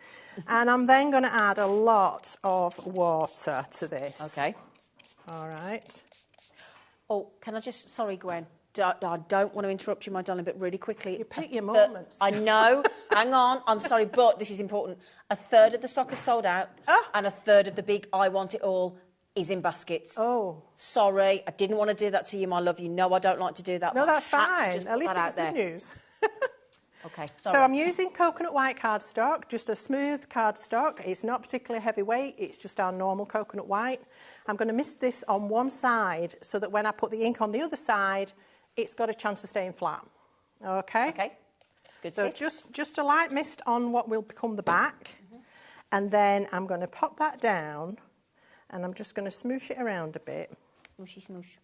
And I'm then going to add a lot of water to this. Okay. All right. Oh, can I just... Sorry, Gwen. I don't want to interrupt you, my darling, but really quickly... You pick your moments. I know. Hang on. I'm sorry, but this is important. 1/3 of the stock is sold out, and 1/3 of the big I Want It All is in baskets. Oh. Sorry, I didn't want to do that to you, my love. You know I don't like to do that. No, that's fine. At least it's good news. Okay, sorry. So I'm using coconut white cardstock, just a smooth cardstock. It's not particularly heavyweight, it's just our normal coconut white. I'm going to mist this on one side so that when I put the ink on the other side, it's got a chance of staying flat. Okay? Okay, good. So just a light mist on what will become the back. And then I'm going to pop that down and I'm just going to smoosh it around a bit. Smooshy smoosh.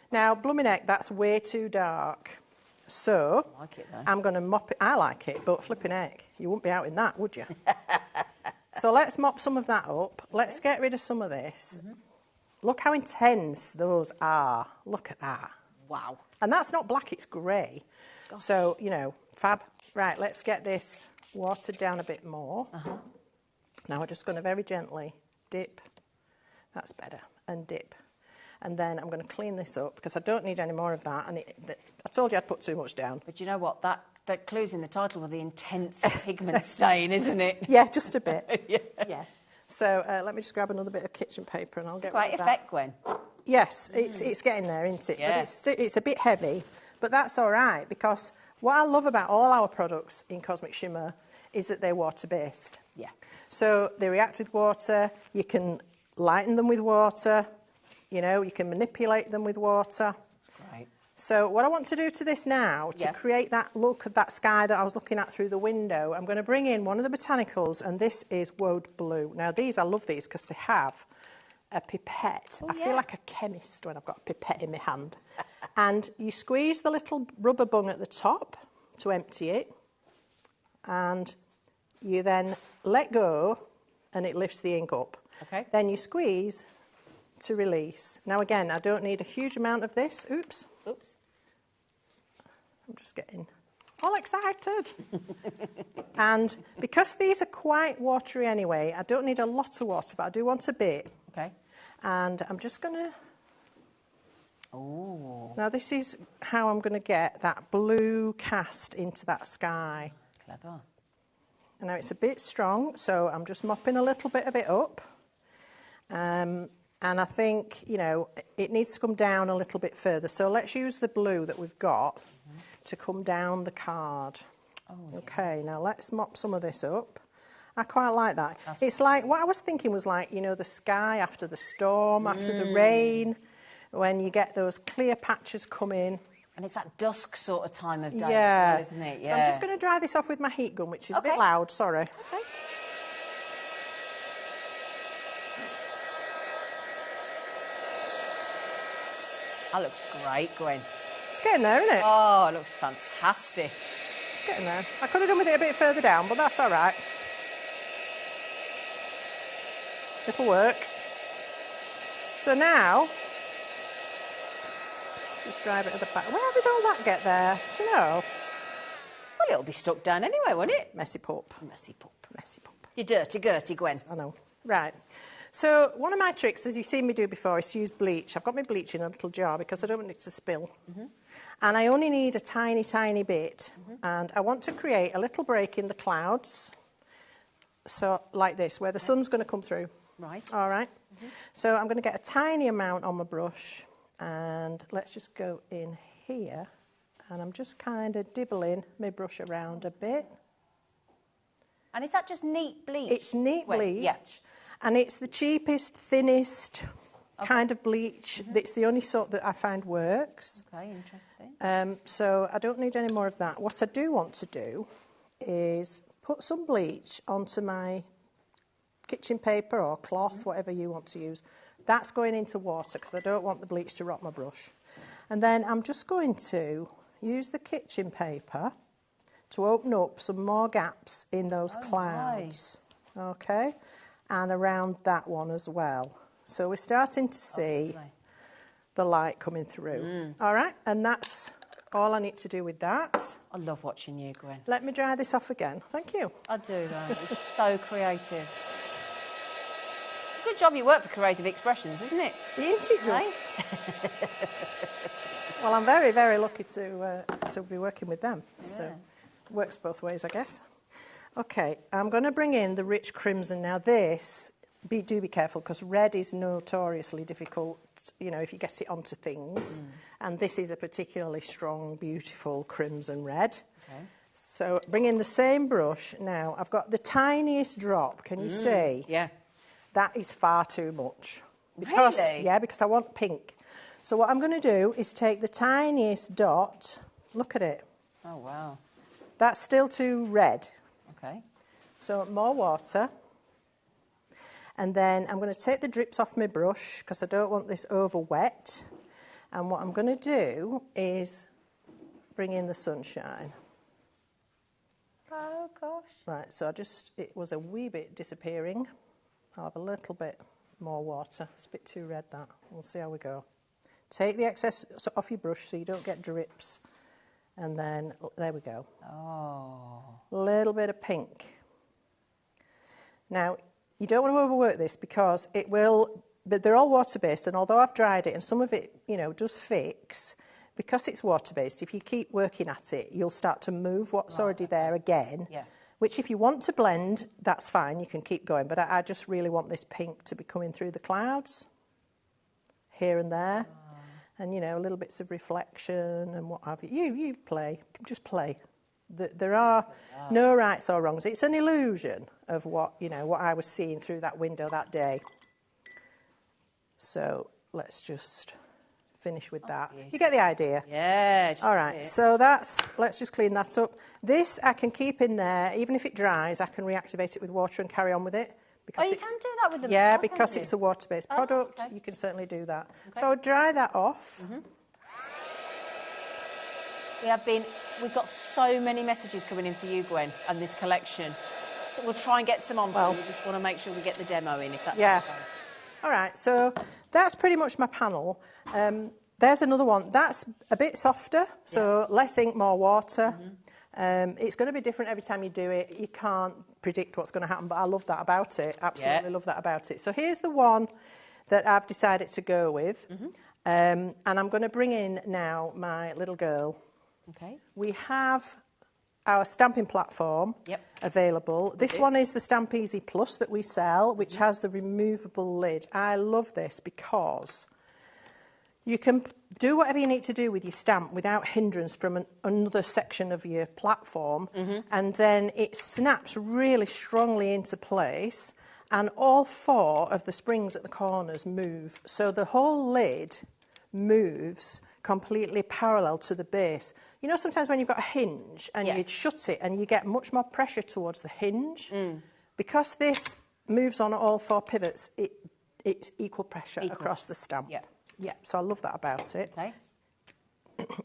Now, blooming heck, that's way too dark. So, I like it, though. I'm going to mop it. I like it, but flipping heck, you wouldn't be out in that, would you? So let's mop some of that up. Okay. Let's get rid of some of this. Look how intense those are. Look at that. Wow. And that's not black, it's grey. So, you know, fab. Right, let's get this watered down a bit more. Now we're just going to very gently dip. That's better. And dip. And then I'm going to clean this up because I don't need any more of that. And I told you I'd put too much down. But you know what? That clues in the title with the intense pigment stain, isn't it? Yeah, just a bit. Yeah. So let me just grab another bit of kitchen paper and I'll get rid of that. Great effect, Gwen. Yes, it's getting there, isn't it? Yeah. But it's a bit heavy, but that's all right because what I love about all our products in Cosmic Shimmer is that they're water-based. Yeah. So they react with water. You can lighten them with water. You know, you can manipulate them with water. Great. So what I want to do to this now, to create that look of that sky that I was looking at through the window, I'm going to bring in one of the botanicals, and this is woad blue. Now these, I love these because they have a pipette. I feel like a chemist when I've got a pipette in my hand. And you squeeze the little rubber bung at the top to empty it, and you then let go and it lifts the ink up. Okay. Then you squeeze to release. Now again, I don't need a huge amount of this. Oops. Oops. I'm just getting all excited. And because these are quite watery anyway, I don't need a lot of water, but I do want a bit. Okay. And I'm just going to... Oh. Now this is how I'm going to get that blue cast into that sky. Clever. And now it's a bit strong, so I'm just mopping a little bit of it up. And I think, you know, it needs to come down a little bit further. So let's use the blue that we've got to come down the card. Oh, okay, now let's mop some of this up. I quite like that. It's like, what I was thinking was like, you know, the sky after the storm, after the rain, when you get those clear patches come in. And it's that dusk sort of time of day, yeah. as well, isn't it? Yeah. So I'm just going to dry this off with my heat gun, which is a bit loud, sorry. Okay. That looks great, Gwen. It's getting there, isn't it? Oh, it looks fantastic. It's getting there. I could have done with it a bit further down, but that's all right. It'll work. So now, just dry a bit at the back. Where did all that get there? Do you know? Well, it'll be stuck down anyway, won't it? Messy pup. Messy pup. Messy pup. You dirty, Gertie, Gwen. I know. Right. So one of my tricks, as you've seen me do before, is to use bleach. I've got my bleach in a little jar because I don't want it to spill. And I only need a tiny, tiny bit. And I want to create a little break in the clouds. So like this, where the sun's going to come through. Right. All right. So I'm going to get a tiny amount on my brush. And let's just go in here. And I'm just kind of dibbling my brush around a bit. And is that just neat bleach? It's neat bleach. Yeah. And it's the cheapest, thinnest kind of bleach. It's the only sort that I find works. Okay, interesting. So I don't need any more of that. What I do want to do is put some bleach onto my kitchen paper or cloth, whatever you want to use. That's going into water because I don't want the bleach to rot my brush. And then I'm just going to use the kitchen paper to open up some more gaps in those clouds. Right. Okay? And around that one as well. So we're starting to see the light coming through. All right? And that's all I need to do with that. I love watching you, Gwen. Let me dry this off again. Thank you. I do, though. It's so creative. Good job you work for Creative Expressions, isn't it? Isn't it just? Well, I'm very, very lucky to be working with them. Yeah. So it works both ways, I guess. Okay, I'm going to bring in the rich crimson. Now this, do be careful, because red is notoriously difficult, you know, if you get it onto things. And this is a particularly strong, beautiful crimson red. Okay. So bring in the same brush. Now, I've got the tiniest drop. Can you see? Yeah. That is far too much. Because, really? Yeah, because I want pink. So what I'm going to do is take the tiniest dot. Look at it. Oh, wow. That's still too red. Okay. So more water. And then I'm going to take the drips off my brush because I don't want this over wet. And what I'm going to do is bring in the sunshine. Oh, gosh. Right, so it was a wee bit disappearing. I'll have a little bit more water. It's a bit too red, that. We'll see how we go. Take the excess off your brush so you don't get drips. And then, there we go. Oh. A little bit of pink. Now, you don't want to overwork this because it will, but they're all water-based, and although I've dried it and some of it, you know, does fix, because it's water-based, if you keep working at it, you'll start to move what's already there again. Yeah. Which if you want to blend, that's fine, you can keep going, but I just really want this pink to be coming through the clouds, here and there. And, you know, little bits of reflection and what have you. You play, just play There are no rights or wrongs. It's an illusion of what I was seeing through that window that day. So let's just finish with that. Beautiful. You get the idea? Yeah. All right, so let's just clean that up. This I can keep in there. Even if it dries, I can reactivate it with water and carry on with it. Because you can do that with the milk? Yeah, because it's a water-based product, you can certainly do that. Okay. So I'll dry that off. We've got so many messages coming in for you, Gwen, and this collection. So we'll try and get some on for you. We just want to make sure we get the demo in, if that's okay. All right, so that's pretty much my panel. There's another one. That's a bit softer, so less ink, more water. It's going to be different every time you do it. You can't predict what's going to happen, but I love that about it. Absolutely love that about it. So here's the one that I've decided to go with. And I'm going to bring in now my little girl. Okay. We have our stamping platform available. This one is the Stamp Easy Plus that we sell, which has the removable lid. I love this because you can do whatever you need to do with your stamp without hindrance from another section of your platform, and then it snaps really strongly into place, and all 4 of the springs at the corners move. So the whole lid moves completely parallel to the base. You know, sometimes when you've got a hinge and you shut it and you get much more pressure towards the hinge, because this moves on all 4 pivots, it's equal pressure across the stamp. Yeah, so I love that about it. Okay.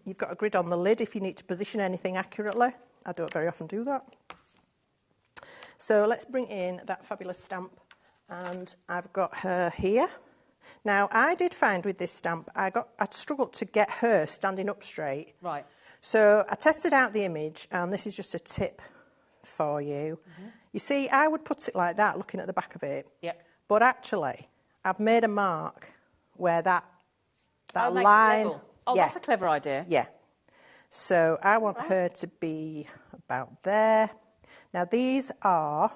You've got a grid on the lid if you need to position anything accurately. I don't very often do that. So let's bring in that fabulous stamp, and I've got her here. Now, I did find with this stamp, I'd struggled to get her standing up straight. Right. So I tested out the image, and this is just a tip for you. You see, I would put it like that, looking at the back of it. But actually, I've made a mark where that line... that's a clever idea. Yeah. So I want her to be about there. Now, these are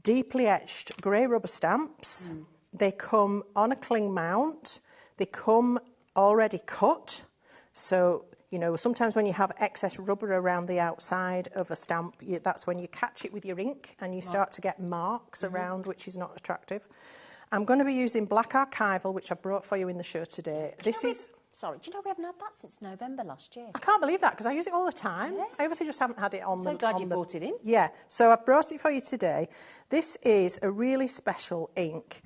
deeply etched grey rubber stamps. They come on a cling mount. They come already cut. So, you know, sometimes when you have excess rubber around the outside of a stamp, that's when you catch it with your ink and you start to get marks around, which is not attractive. I'm going to be using black archival, which I brought for you in the show today. Sorry, do you know we haven't had that since November last year? I can't believe that, because I use it all the time. I obviously just haven't had it on So glad you brought it in. Yeah, so I've brought it for you today. This is a really special ink.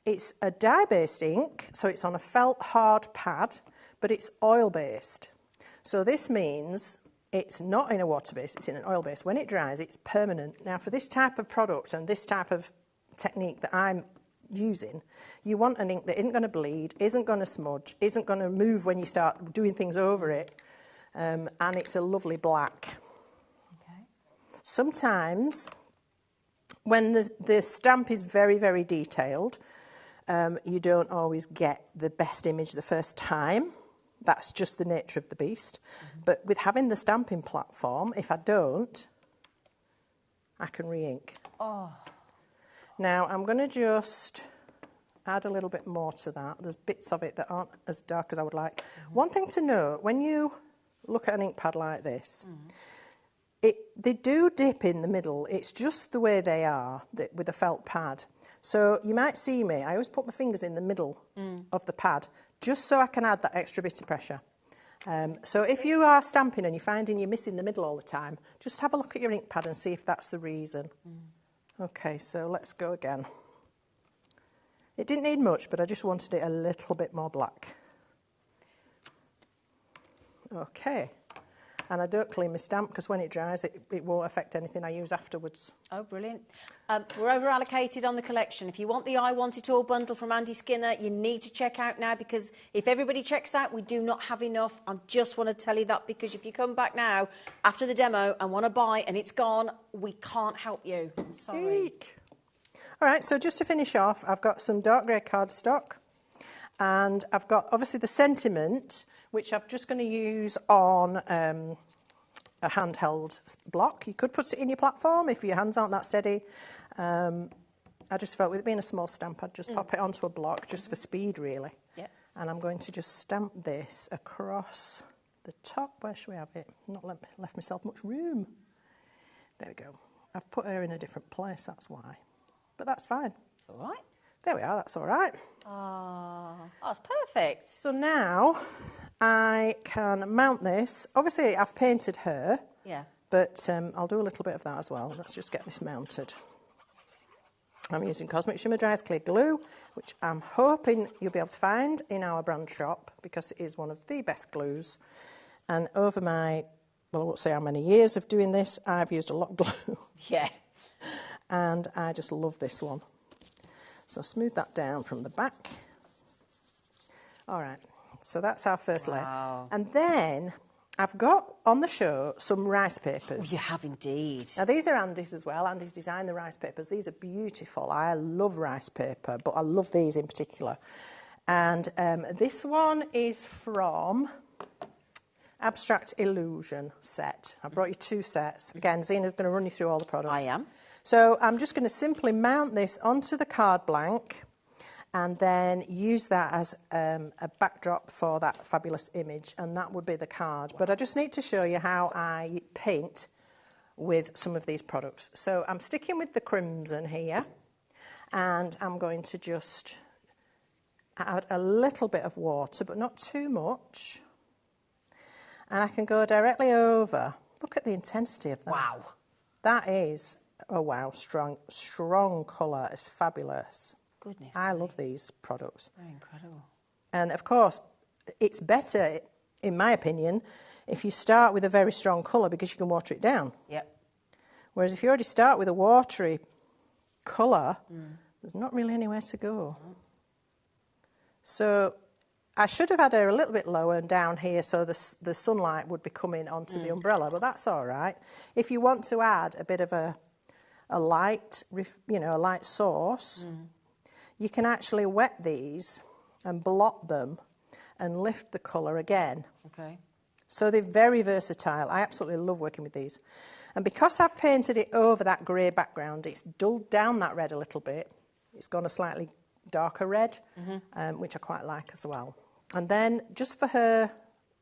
It's a dye-based ink, so it's on a felt hard pad, but it's oil-based. So this means it's not in a water base, it's in an oil base. When it dries, it's permanent. Now, for this type of product and this type of technique that I'm using, you want an ink that isn't going to bleed, isn't going to smudge, isn't going to move when you start doing things over it, and it's a lovely black. Okay. Sometimes, when the stamp is very, very detailed, you don't always get the best image the first time. That's just the nature of the beast. But with having the stamping platform, if I don't, I can re-ink. Now, I'm going to just add a little bit more to that. There's bits of it that aren't as dark as I would like. One thing to note, when you look at an ink pad like this, they do dip in the middle. It's just the way they are with a felt pad. So you might see me, I always put my fingers in the middle of the pad, just so I can add that extra bit of pressure. So if you are stamping and you're finding you're missing the middle all the time, just have a look at your ink pad and see if that's the reason. Okay, so let's go again. It didn't need much, but I just wanted it a little bit more black. Okay. And I don't clean my stamp, because when it dries, it won't affect anything I use afterwards. Oh, brilliant. We're over-allocated on the collection. If you want the I Want It All bundle from Andy Skinner, you need to check out now, because if everybody checks out, we do not have enough. I just want to tell you that, because if you come back now after the demo and want to buy and it's gone, we can't help you. I'm sorry. Eek. All right, so just to finish off, I've got some dark grey cardstock, and I've got, obviously, the sentiment, which I'm just going to use on a handheld block. You could put it in your platform if your hands aren't that steady. I just felt with it being a small stamp, I'd just pop it onto a block just for speed, really. Yep. And I'm going to just stamp this across the top. Where should we have it? Not left myself much room. There we go. I've put her in a different place, that's why. But that's fine. All right. There we are, that's all right. Oh, that's perfect. So now I can mount this. Obviously, I've painted her. Yeah. But I'll do a little bit of that as well. Let's just get this mounted. I'm using Cosmic Shimmer Dry Clear Glue, which I'm hoping you'll be able to find in our brand shop because it is one of the best glues. And over my, well, I won't say how many years of doing this, I've used a lot of glue. Yeah. And I just love this one. So smooth that down from the back. All right, so that's our first layer. And then I've got on the show some rice papers. Oh, you have indeed. Now, these are Andy's as well. Andy's designed the rice papers. These are beautiful. I love rice paper, but I love these in particular. And this one is from Abstract Illusion set. I brought you 2 sets. Again, Zena's going to run you through all the products. I am. So I'm just going to simply mount this onto the card blank and then use that as a backdrop for that fabulous image, and that would be the card. But I just need to show you how I paint with some of these products. So I'm sticking with the crimson here, and I'm going to just add a little bit of water, but not too much. And I can go directly over. Look at the intensity of that. Wow. That is, oh wow, strong colour. It's fabulous. Goodness. I love these products. They're incredible. And of course, it's better, in my opinion, if you start with a very strong colour because you can water it down. Yep. Whereas if you already start with a watery colour, there's not really anywhere to go. So I should have had her a little bit lower and down here so the sunlight would be coming onto the umbrella, but that's all right. If you want to add a bit of a light, a light source, you can actually wet these and blot them and lift the colour again. Okay. So they're very versatile. I absolutely love working with these. And because I've painted it over that grey background, it's dulled down that red a little bit. It's gone a slightly darker red, which I quite like as well. And then just for her,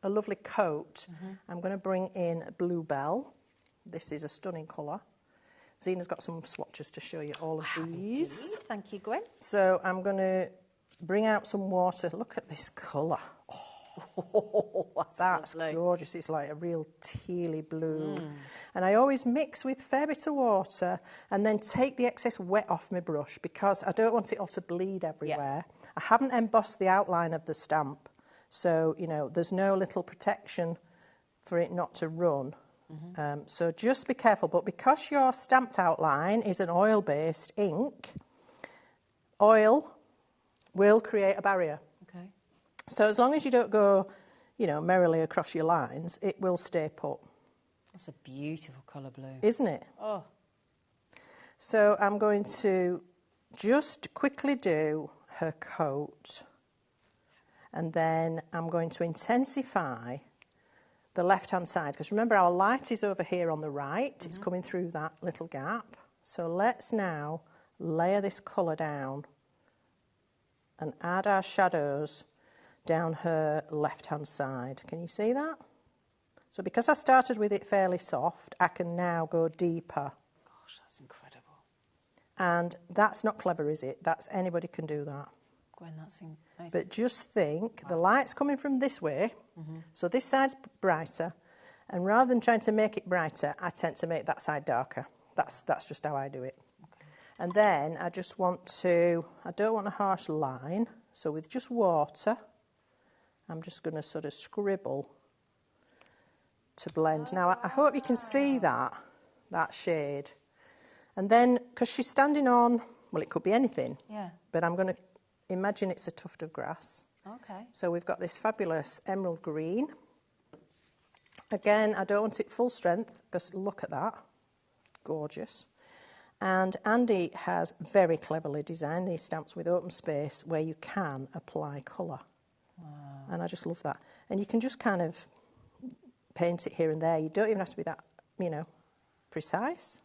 a lovely coat, I'm going to bring in Bluebell. This is a stunning colour. Zena's got some swatches to show you all of these. Indeed. Thank you, Gwen. So I'm going to bring out some water. Look at this colour. Oh, that's gorgeous. It's like a real tealy blue. And I always mix with a fair bit of water and then take the excess wet off my brush because I don't want it all to bleed everywhere. Yeah. I haven't embossed the outline of the stamp, so, there's no little protection for it not to run. So just be careful. But because your stamped outline is an oil-based ink, oil will create a barrier. Okay. So as long as you don't go, merrily across your lines, it will stay put. That's a beautiful colour blue. Isn't it? Oh. So I'm going to just quickly do her coat, and then I'm going to intensify the left-hand side, because remember our light is over here on the right. It's coming through that little gap. So let's now layer this colour down and add our shadows down her left-hand side. Can you see that? So because I started with it fairly soft, I can now go deeper. Gosh, that's incredible. And that's not clever, is it? Anybody can do that. Gwen, that's nice. But just think, the light's coming from this way, so this side's brighter, and rather than trying to make it brighter, I tend to make that side darker. That's just how I do it. Okay. And then I don't want a harsh line, so with just water, I'm just going to sort of scribble to blend. Now, I hope you can see that shade. And then, because she's standing on, well, it could be anything, but I'm going to imagine it's a tuft of grass. Okay. So we've got this fabulous emerald green. Again, I don't want it full strength, because look at that. Gorgeous. And Andy has very cleverly designed these stamps with open space where you can apply colour. Wow. And I just love that. And you can just kind of paint it here and there. You don't even have to be that, precise.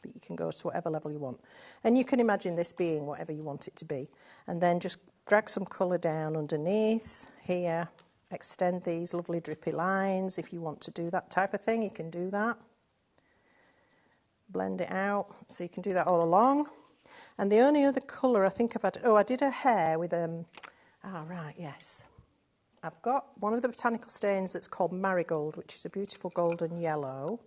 But you can go to whatever level you want. And you can imagine this being whatever you want it to be. And then just drag some colour down underneath here extend these lovely drippy lines. If you want to do that type of thing, you can do that. Blend it out, so you can do that all along. And the only other colour I think I've had, I did her hair with, yes. I've got one of the botanical stains that's called Marigold, which is a beautiful golden yellow.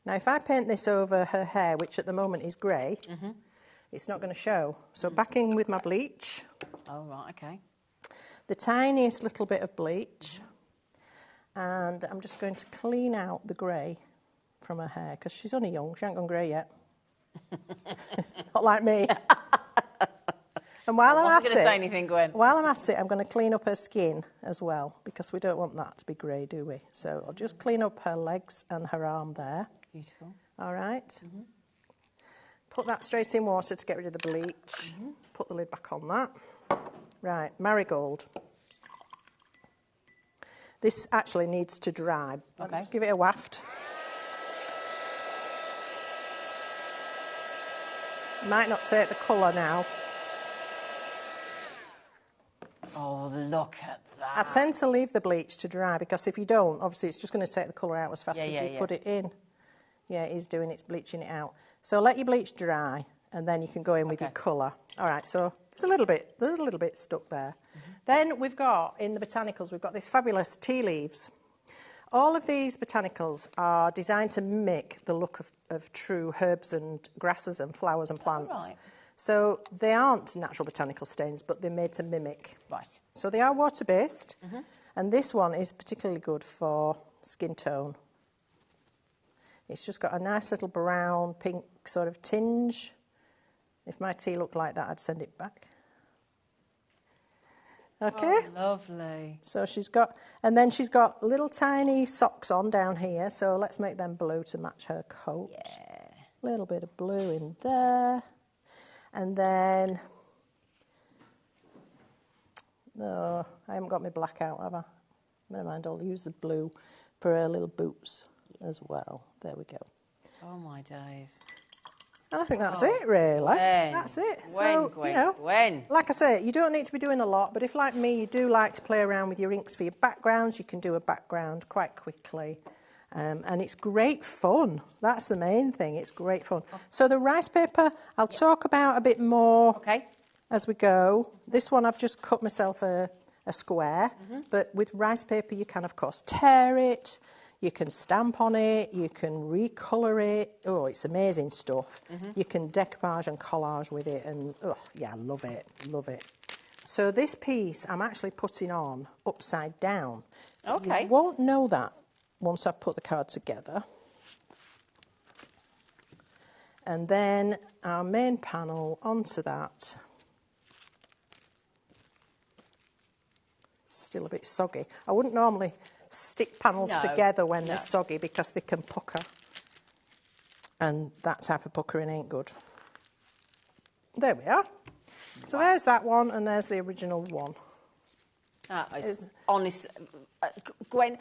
Now, if I paint this over her hair, which at the moment is grey, it's not going to show. So back in with my bleach. Oh, right, okay. The tiniest little bit of bleach. And I'm just going to clean out the grey from her hair, because she's only young, she ain't gone grey yet. Not like me. And while I'm at it, say anything, Gwen. While I'm at it, I'm going to clean up her skin as well, because we don't want that to be grey, do we? So I'll just clean up her legs and her arm there. Beautiful. All right. Put that straight in water to get rid of the bleach. Put the lid back on that. Right, Marigold. This actually needs to dry. Okay. Just give it a waft. Might not take the colour now. Oh, look at that. I tend to leave the bleach to dry, because if you don't, obviously it's just going to take the colour out as fast as you put it in. Yeah, it is doing, it's bleaching it out. So let your bleach dry, and then you can go in with your colour. All right, so there's a little bit stuck there. Then we've got, in the botanicals, we've got this fabulous tea leaves. All of these botanicals are designed to mimic the look of true herbs and grasses and flowers and plants. Oh, right. So they aren't natural botanical stains, but they're made to mimic. Right. So they are water-based, and this one is particularly good for skin tone. It's just got a nice little brown, pink sort of tinge. If my tea looked like that, I'd send it back. Okay. Oh, lovely. So she's got, and then she's got little tiny socks on down here, so let's make them blue to match her coat. Yeah. A little bit of blue in there. And then, no, I haven't got my black out, have I? Never mind, I'll use the blue for her little boots as well. There we go. Oh, my days. And I think that's it, really. Gwen. That's it. Gwen, So, Gwen, you know, Gwen. like I say, you don't need to be doing a lot, but if, like me, you do like to play around with your inks for your backgrounds, you can do a background quite quickly. And it's great fun. That's the main thing. It's great fun. So the rice paper, I'll talk about a bit more as we go. This one, I've just cut myself a square. But with rice paper, you can, of course, tear it. You can stamp on it. You can recolour it. Oh, it's amazing stuff. You can decoupage and collage with it. And, oh, yeah, love it. Love it. So this piece, I'm actually putting on upside down. Okay. You won't know that once I've put the card together. And then our main panel onto that. Still a bit soggy. I wouldn't normally stick panels together when they're soggy, because they can pucker. And that type of puckering ain't good. There we are. So there's that one, and there's the original one. That is honest. Gwen,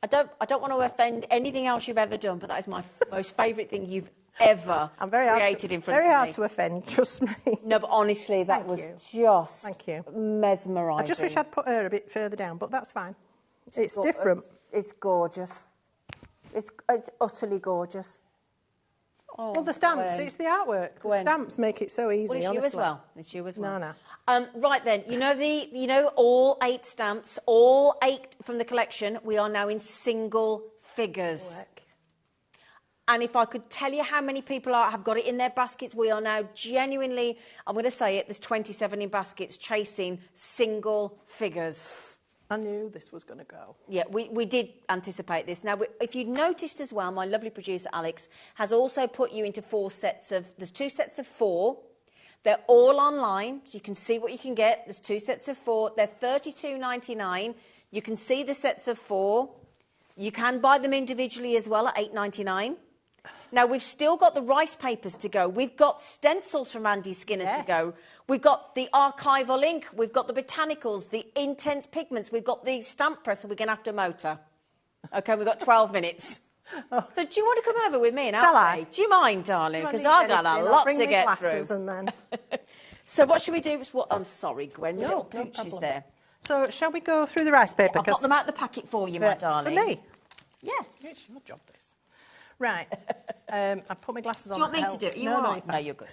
I don't want to offend anything else you've ever done, but that is my most favourite thing you've ever created in front of me. Very hard to offend, trust me. No, but honestly, that was just mesmerising. I just wish I'd put her a bit further down, but that's fine. It's different. It's gorgeous. It's utterly gorgeous. Oh, well, the stamps, Gwen. it's the artwork. The stamps make it so easy, well, it's honestly. you as well. It's you as well. No. Right then, you know all 8 stamps, all 8 from the collection, we are now in single figures. And if I could tell you how many people have got it in their baskets, we are now genuinely, I'm going to say it, there's 27 in baskets chasing single figures. I knew this was going to go. Yeah, we did anticipate this. Now, if you noticed as well, my lovely producer, Alex, has also put you into 4 sets of... There's 2 sets of 4. They're all online, so you can see what you can get. There's 2 sets of 4. They're $32.99. You can see the sets of 4. You can buy them individually as well at $8.99. Now, we've still got the rice papers to go. We've got stencils from Andy Skinner to go. We've got the archival ink. We've got the botanicals, the intense pigments. We've got the stamp press, and we're going to have to motor. OK, we've got 12 minutes. So do you want to come over with me and help me? Do you mind, darling? Because I've got a lot to get through. And then... So what should we do? I'm sorry, Gwen. Your little pooch is there. So shall we go through the rice paper? I've got them out the packet for you, my darling. For me? Yeah. It's your job, this. Right. I've put my glasses on. Do you want me to do it? Are you all right? No, you're good.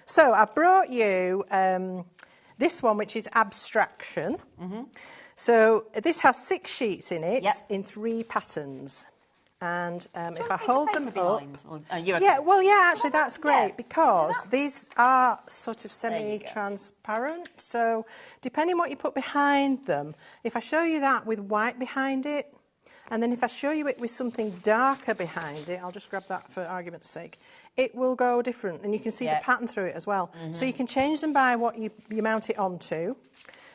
So I brought you this one, which is Abstraction. So this has 6 sheets in it, in 3 patterns. And if I hold them up... actually, that's great, because these are sort of semi-transparent. So depending what you put behind them, if I show you that with white behind it, and then if I show you it with something darker behind it, I'll just grab that for argument's sake, it will go different, and you can see the pattern through it as well. So you can change them by what you mount it onto.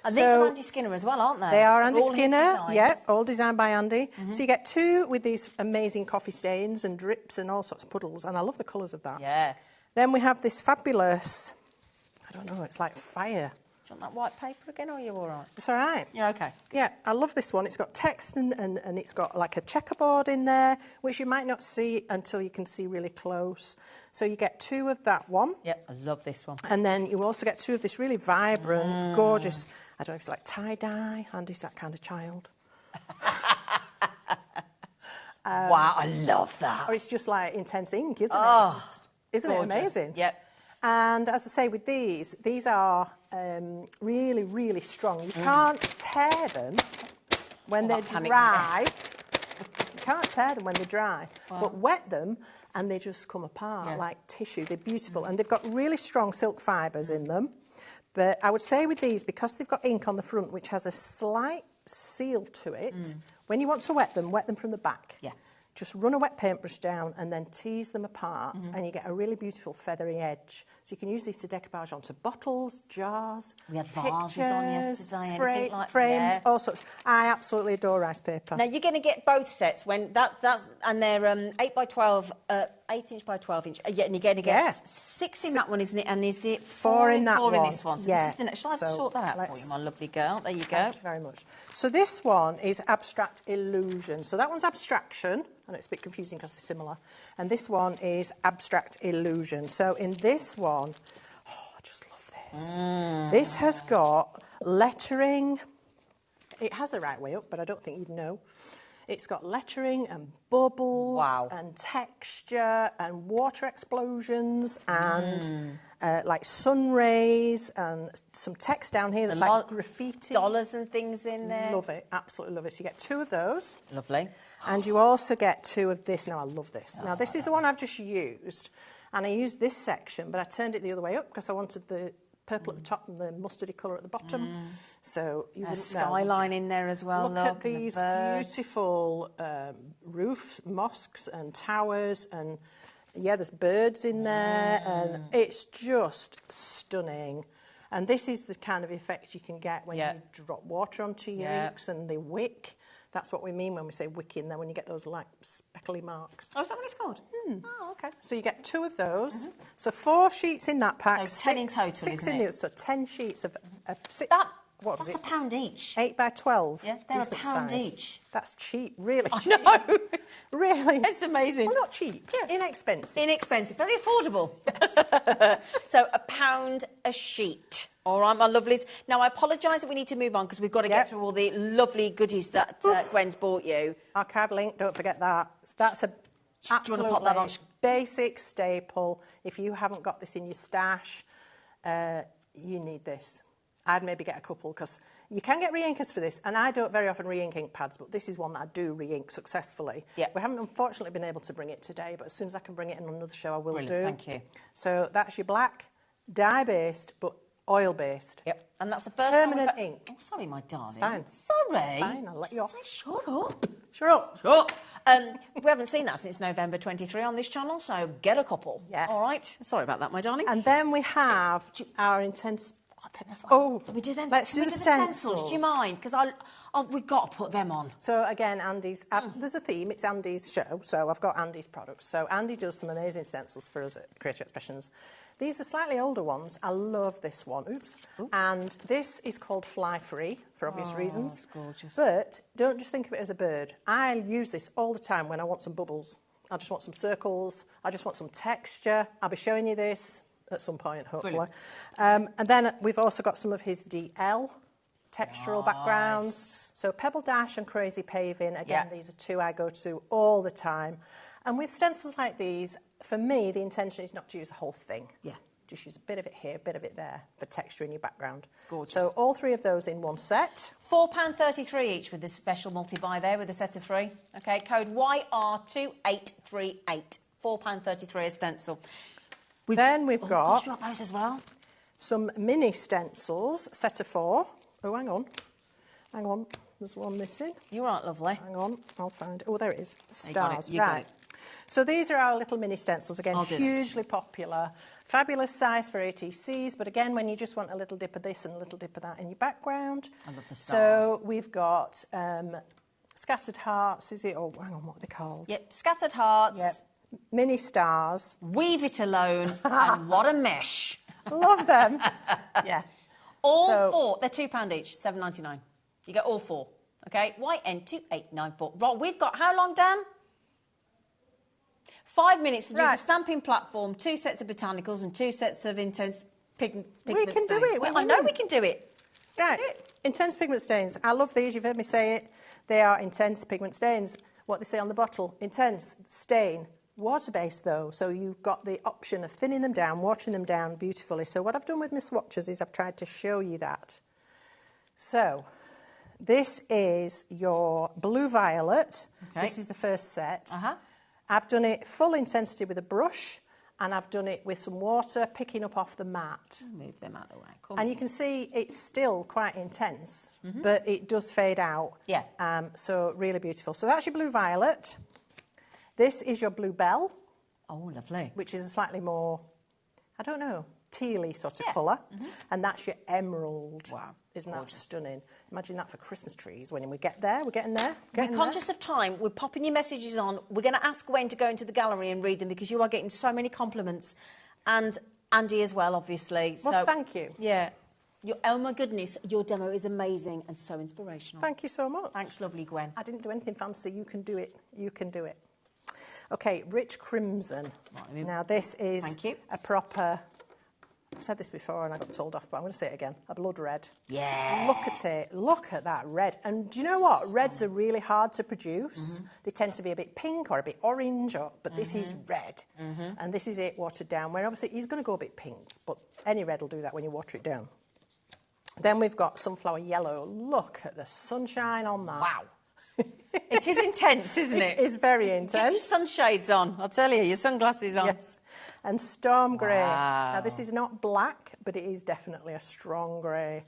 And these are Andy Skinner as well, aren't they? They are Andy Skinner, all designed by Andy. So you get 2 with these amazing coffee stains and drips and all sorts of puddles, and I love the colours of that. Yeah. Then we have this fabulous, I don't know, it's like fire. Do you want that white paper again, or are you all right? It's all right. Yeah, okay. Yeah, I love this one. It's got text and it's got like a checkerboard in there, which you might not see until you can see really close. So you get 2 of that one. Yep, I love this one. And then you also get 2 of this really vibrant, gorgeous, I don't know if it's like tie-dye. Andy's that kind of child. Wow, I love that. Or it's just like intense ink, isn't it? Isn't it amazing? Yep. And as I say, with these are really, really strong. You can't tear them when they're dry. You can't tear them when they're dry, but wet them and they just come apart like tissue. They're beautiful, and they've got really strong silk fibres in them. But I would say with these, because they've got ink on the front, which has a slight seal to it, when you want to wet them from the back. Yeah. Just run a wet paintbrush down and then tease them apart, and you get a really beautiful feathery edge. So you can use these to decoupage onto bottles, jars, we had vases on yesterday, frames, all sorts. I absolutely adore rice paper. Now you're going to get both sets when that's and they're 8 by 12, 8 inch by 12 inch. And you're going to get 6 in that one, isn't it? And is it 4 in that one? 4 in this one. So this is the next. Shall I sort that out for you, my lovely girl? There you go. Thank you very much. So this one is Abstract Illusion. So that one's Abstraction. And it's a bit confusing because they're similar. And this one is Abstract Illusion. So in this one, I just love this. This has got lettering. It has the right way up, but I don't think you'd know. It's got lettering and bubbles and texture and water explosions and like sun rays and some text down here that's like graffiti. Dollars and things in there. Love it, absolutely love it. So you get 2 of those. Lovely. And you also get 2 of this. Now, I love this. Now, this is the one I've just used. And I used this section, but I turned it the other way up because I wanted the purple at the top and the mustardy colour at the bottom. So you wouldn't skyline in there as well. Look at these beautiful roofs, mosques and towers. And, there's birds in there. And it's just stunning. And this is the kind of effect you can get when you drop water onto your inks and they wick. That's what we mean when we say wicking, then when you get those like speckly marks. Oh, is that what it's called? Oh, okay. So you get 2 of those. So 4 sheets in that pack. So 10 in total, 6 isn't in it? So 10 sheets of 6. That's £1 each. 8 by 12. Yeah, they're £1 each. That's cheap, really I cheap. know. Really. It's amazing. Well, not cheap. Yeah. Inexpensive. Inexpensive. Very affordable. So £1 a sheet. All right, my lovelies. Now, I apologise that we need to move on because we've got to get through all the lovely goodies that Gwen's bought you. Archive link, don't forget that. That's a absolutely pop that on? Basic staple. If you haven't got this in your stash, you need this. I'd maybe get a couple because you can get re-inkers for this, and I don't very often re-ink ink pads, but this is one that I do re-ink successfully. Yep. We haven't unfortunately been able to bring it today, but as soon as I can bring it in on another show, I will do. Thank you. So that's your black, dye-based, but oil-based. Yep, and that's the first permanent ink. Oh, sorry, my darling. It's fine. Sorry. Fine, I'll let you off. Shut up. Shut up. Shut up. We haven't seen that since November 23 on this channel, so get a couple. Yeah. All right. Sorry about that, my darling. And then we have our intense... we do them. Let's do the stencils. Do you mind? Because we've got to put them on. So again, Andy's there's a theme. It's Andy's show, so I've got Andy's products. So Andy does some amazing stencils for us at Creative Expressions. These are slightly older ones. I love this one. Ooh. And this is called Fly Free for obvious reasons. It's gorgeous. But don't just think of it as a bird. I use this all the time when I want some bubbles. I just want some circles. I just want some texture. I'll be showing you this at some point, hopefully. And then we've also got some of his DL textural backgrounds. So Pebble Dash and Crazy Paving, again, these are two I go to all the time. And with stencils like these, for me, the intention is not to use the whole thing. Yeah. Just use a bit of it here, a bit of it there for texture in your background. Gorgeous. So all three of those in one set. £4.33 each with this special multi-buy there with a set of three. Okay, code YR2838. £4.33 a stencil. Then we've got... Gosh, you want those as well? Some mini stencils, set of 4. Oh, hang on. Hang on. There's one missing. You aren't lovely. Hang on. I'll find it. Oh, there it is. Stars. You got it. So these are our little mini stencils. Again, hugely popular. Fabulous size for ATCs. But again, when you just want a little dip of this and a little dip of that in your background. I love the stars. So we've got scattered hearts, is it? Oh, hang on, what are they called? Yep, scattered hearts. Yep. Mini stars. Weave it alone. And what a mesh. Love them. Yeah. All 4. They're £2 each, $7.99. You get all 4. Okay, YN2894. Right, we've got how long, Dan? 5 minutes to do the stamping platform, 2 sets of botanicals and 2 sets of intense pigment stains. We can do it. I know we can do it. Right. Intense pigment stains. I love these. You've heard me say it. They are intense pigment stains. What they say on the bottle, intense stain. Water-based though, so you've got the option of thinning them down, washing them down beautifully. So what I've done with my swatches is I've tried to show you that. So this is your blue violet. Okay. This is the first set. I've done it full intensity with a brush, and I've done it with some water, picking up off the mat. Move them out of the way. And you can see it's still quite intense, but it does fade out. Yeah. So really beautiful. So that's your blue violet. This is your bluebell. Oh, lovely. Which is a slightly more, I don't know, tealy sort of colour. And that's your emerald. Wow. Isn't that stunning? Imagine that for Christmas trees when we get there. We're getting there. We're conscious of time. We're popping your messages on. We're going to ask Gwen to go into the gallery and read them because you are getting so many compliments. And Andy as well, obviously. Well, thank you. Yeah. Oh, my goodness, your demo is amazing and so inspirational. Thank you so much. Thanks, lovely Gwen. I didn't do anything fancy. You can do it. You can do it. Okay, rich crimson. Right, now, this is a proper... I've said this before and I got told off, but I'm going to say it again. A blood red. Yeah. Look at it. Look at that red. And do you know what? Reds are really hard to produce. They tend to be a bit pink or a bit orange, but this is red. And this is it watered down, where obviously he's going to go a bit pink, but any red will do that when you water it down. Then we've got sunflower yellow. Look at the sunshine on that. Wow. It is intense, isn't it? It is very intense. Get your sunshades on. I'll tell you, your sunglasses on. Yes. And storm grey. Wow. Now, this is not black, but it is definitely a strong grey.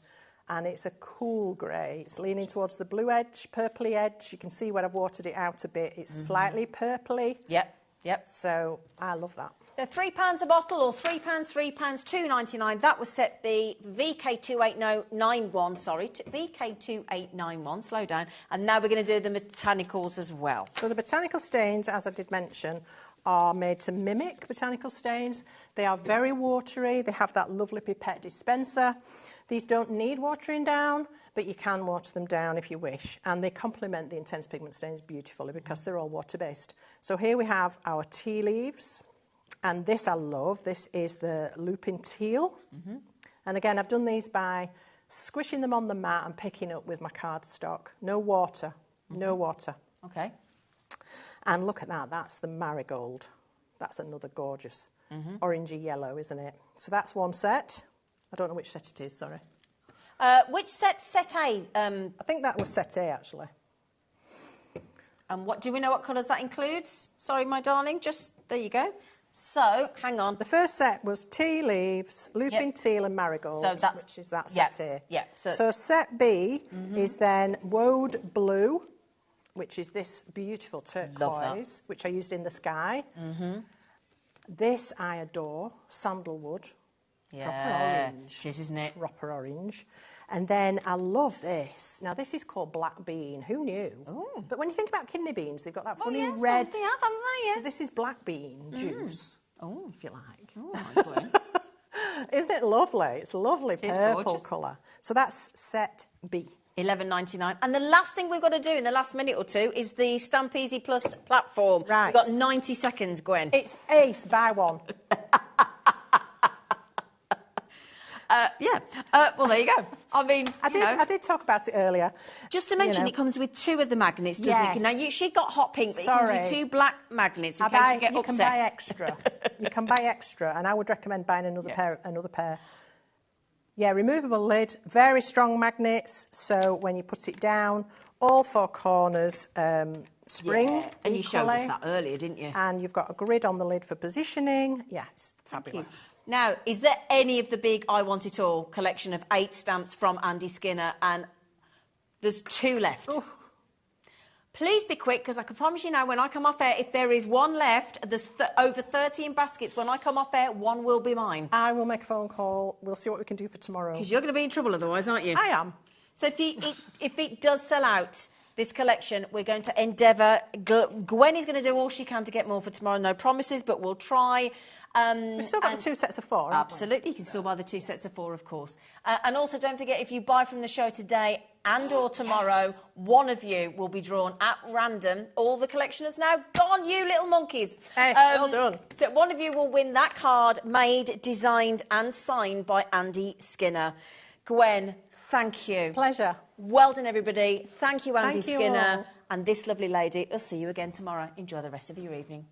And it's a cool grey. It's leaning towards the blue edge, purpley edge. You can see where I've watered it out a bit. It's slightly purpley. Yep, yep. So I love that. They're £3 a bottle or £3, £2.99. That was set B, VK28991, sorry, VK2891, slow down. And now we're going to do the botanicals as well. So the botanical stains, as I did mention, are made to mimic botanical stains. They are very watery. They have that lovely pipette dispenser. These don't need watering down, but you can water them down if you wish. And they complement the intense pigment stains beautifully because they're all water-based. So here we have our tea leaves. And this I love. This is the Lupin Teal. And again, I've done these by squishing them on the mat and picking up with my cardstock. No water. No water. Okay. And look at that. That's the marigold. That's another gorgeous orangey yellow, isn't it? So that's one set. I don't know which set it is, sorry. Which set A? I think that was set A, actually. And what do we know what colours that includes? Sorry, my darling. Just, there you go. So, hang on. The first set was tea leaves, lupin teal and marigold, so that's, which is that set here. Yeah. So set B is then woad blue, which is this beautiful turquoise, which I used in the sky. This I adore, sandalwood. Yeah. Proper orange. It is, isn't it? Proper orange. And then I love this. Now, this is called black bean. Who knew? Ooh. But when you think about kidney beans, they've got that funny red... They have, haven't they? Yeah. So this is black bean juice, if you like. Oh, Isn't it lovely? It's a lovely purple colour. So that's set B. $11.99. And the last thing we've got to do in the last minute or two is the Stamp Easy Plus platform. Right. We've got 90 seconds, Gwen. It's ace, buy one. Well, there you go. I mean, I did talk about it earlier. Just to mention, it comes with 2 of the magnets, doesn't it? Now, she got hot pink, but it comes with 2 black magnets in case you get upset. You can buy extra. You can buy extra, and I would recommend buying another pair. Yeah, removable lid, very strong magnets, so when you put it down, all 4 corners spring. Yeah. And you showed us that earlier, didn't you? And you've got a grid on the lid for positioning. Yeah, it's fabulous. Now, is there any of the big I Want It All collection of 8 stamps from Andy Skinner? And there's 2 left. Ooh. Please be quick, because I can promise you now, when I come off air, if there is 1 left, there's over 13 baskets. When I come off air, 1 will be mine. I will make a phone call. We'll see what we can do for tomorrow. Because you're going to be in trouble otherwise, aren't you? I am. So if it does sell out, this collection, we're going to endeavour. Gwen is going to do all she can to get more for tomorrow. No promises, but we'll try. We've still got the 2 sets of 4, absolutely. You can still buy the 2 sets of 4, of course. And also, don't forget, if you buy from the show today and or tomorrow, one of you will be drawn at random. All the collection is now gone, you little monkeys. Hey, well done. So one of you will win that card made, designed and signed by Andy Skinner. Gwen, thank you. Pleasure. Well done, everybody. Thank you, Andy Thank you Skinner. all. And this lovely lady. I'll see you again tomorrow. Enjoy the rest of your evening.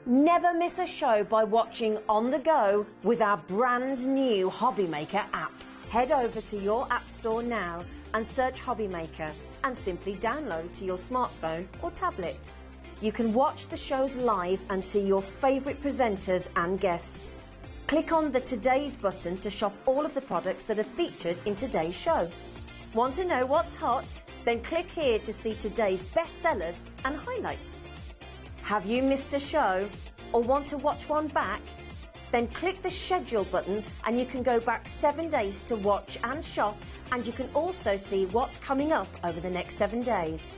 Never miss a show by watching on the go with our brand new HobbyMaker app. Head over to your app store now and search HobbyMaker and simply download to your smartphone or tablet. You can watch the shows live and see your favourite presenters and guests. Click on the Today's button to shop all of the products that are featured in today's show. Want to know what's hot? Then click here to see today's bestsellers and highlights. Have you missed a show or want to watch one back? Then click the schedule button and you can go back 7 days to watch and shop, and you can also see what's coming up over the next 7 days.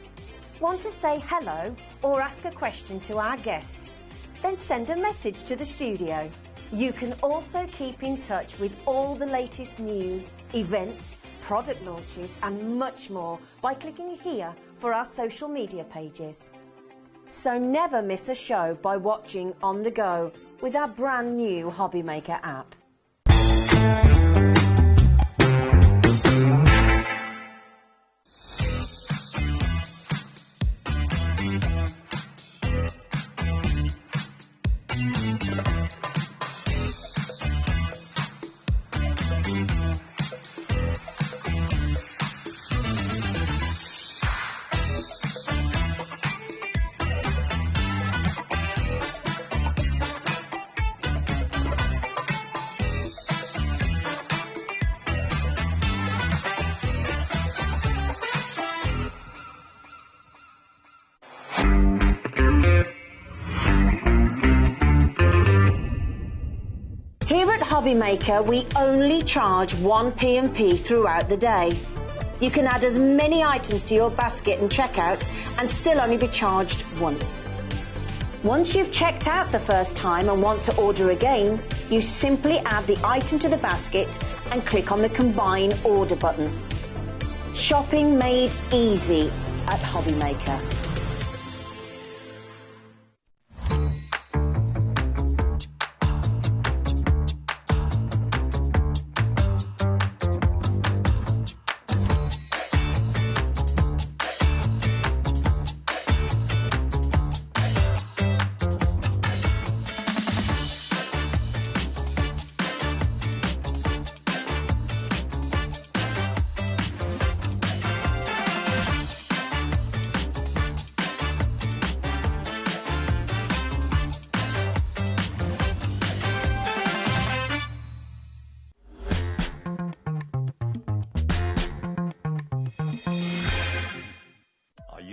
Want to say hello or ask a question to our guests? Then send a message to the studio. You can also keep in touch with all the latest news, events, product launches and much more by clicking here for our social media pages. So never miss a show by watching on the go with our brand new HobbyMaker app. Here at HobbyMaker, we only charge 1 P&P throughout the day. You can add as many items to your basket and checkout and still only be charged once. Once you've checked out the first time and want to order again, you simply add the item to the basket and click on the Combine Order button. Shopping made easy at HobbyMaker.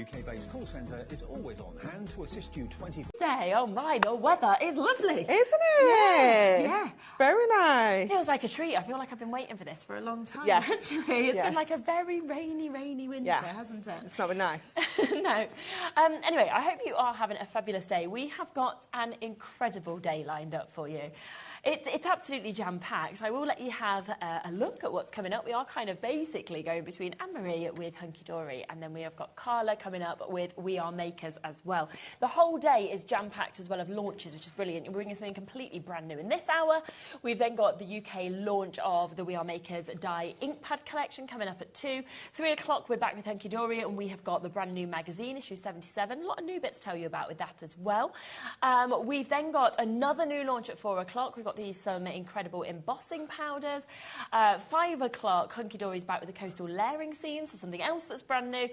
UK-based call centre is always on hand to assist you 24 Day, oh my, the weather is lovely. Isn't it? Yes, yeah. It's very nice. Feels like a treat. I feel like I've been waiting for this for a long time, Yes. actually. It's Yes. been like a very rainy winter, hasn't it? It's not been nice. No. Anyway, I hope you are having a fabulous day. We have got an incredible day lined up for you. It's absolutely jam-packed. I will let you have a look at what's coming up. We are kind of basically going between Anne-Marie with Hunky Dory, and then we have got Carla coming up with with We Are Makers as well. The whole day is jam-packed as well of launches, which is brilliant. You're bringing something completely brand new in this hour. We've then got the UK launch of the We Are Makers Die ink pad collection coming up at 2. 3 o'clock, we're back with Hunky Dory, and we have got the brand new magazine, issue 77. A lot of new bits to tell you about with that as well. We've then got another new launch at 4 o'clock. We've got some incredible embossing powders. 5 o'clock, Hunky Dory's back with the coastal layering scenes, so something else that's brand new.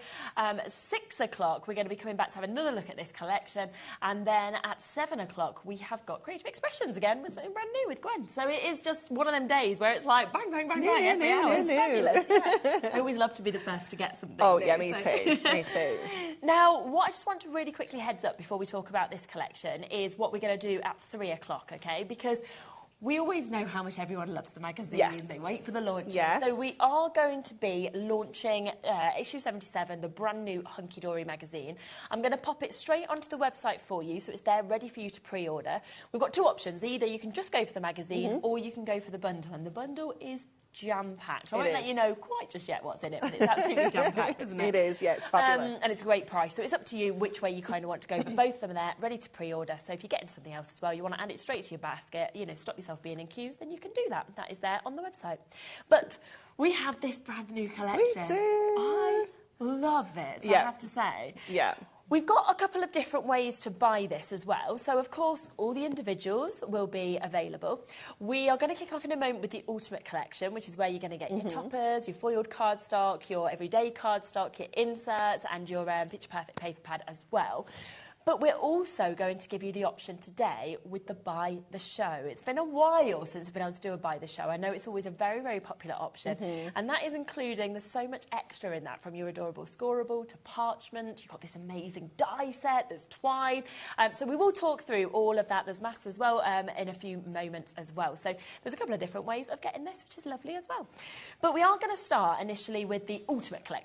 6 o'clock, we're going to be coming back to have another look at this collection. And then at 7 o'clock, we have got Creative Expressions again with something brand new with Gwen. So it is just one of them days where it's like bang, bang, bang, bang every hour. It's fabulous. Yeah. I always love to be the first to get something. Oh, yeah, me too. Me too. Now, what I just want to really quickly heads up before we talk about this collection is what we're going to do at 3 o'clock, okay? Because we always know how much everyone loves the magazine. Yes. They wait for the launches. Yes. So we are going to be launching issue 77, the brand new Hunky Dory magazine. I'm going to pop it straight onto the website for you, so it's there ready for you to pre-order. We've got two options. Either you can just go for the magazine or you can go for the bundle. And the bundle is jam-packed. I won't let you know quite just yet what's in it, but it's absolutely jam-packed, isn't it? It is, yeah, it's fabulous. And it's a great price. So it's up to you which way you kind of want to go. But both of them are there, ready to pre-order. So if you're getting something else as well, you want to add it straight to your basket, you know, stop yourself being in queues, then you can do that. That is there on the website. But we have this brand new collection. We do. I love it, I have to say. Yeah. We've got a couple of different ways to buy this as well. So, of course, all the individuals will be available. We are going to kick off in a moment with the Ultimate Collection, which is where you're going to get your toppers, your foiled cardstock, your everyday cardstock, your inserts, and your Picture Perfect paper pad as well. But we're also going to give you the option today with the Buy the Show. It's been a while since we've been able to do a Buy the Show. I know it's always a very, very popular option. And that is including, there's so much extra in that, from your adorable scoreable to parchment. You've got this amazing die set, there's twine. So we will talk through all of that. There's maths as well in a few moments as well. So there's a couple of different ways of getting this, which is lovely as well. But we are going to start initially with the Ultimate Collection.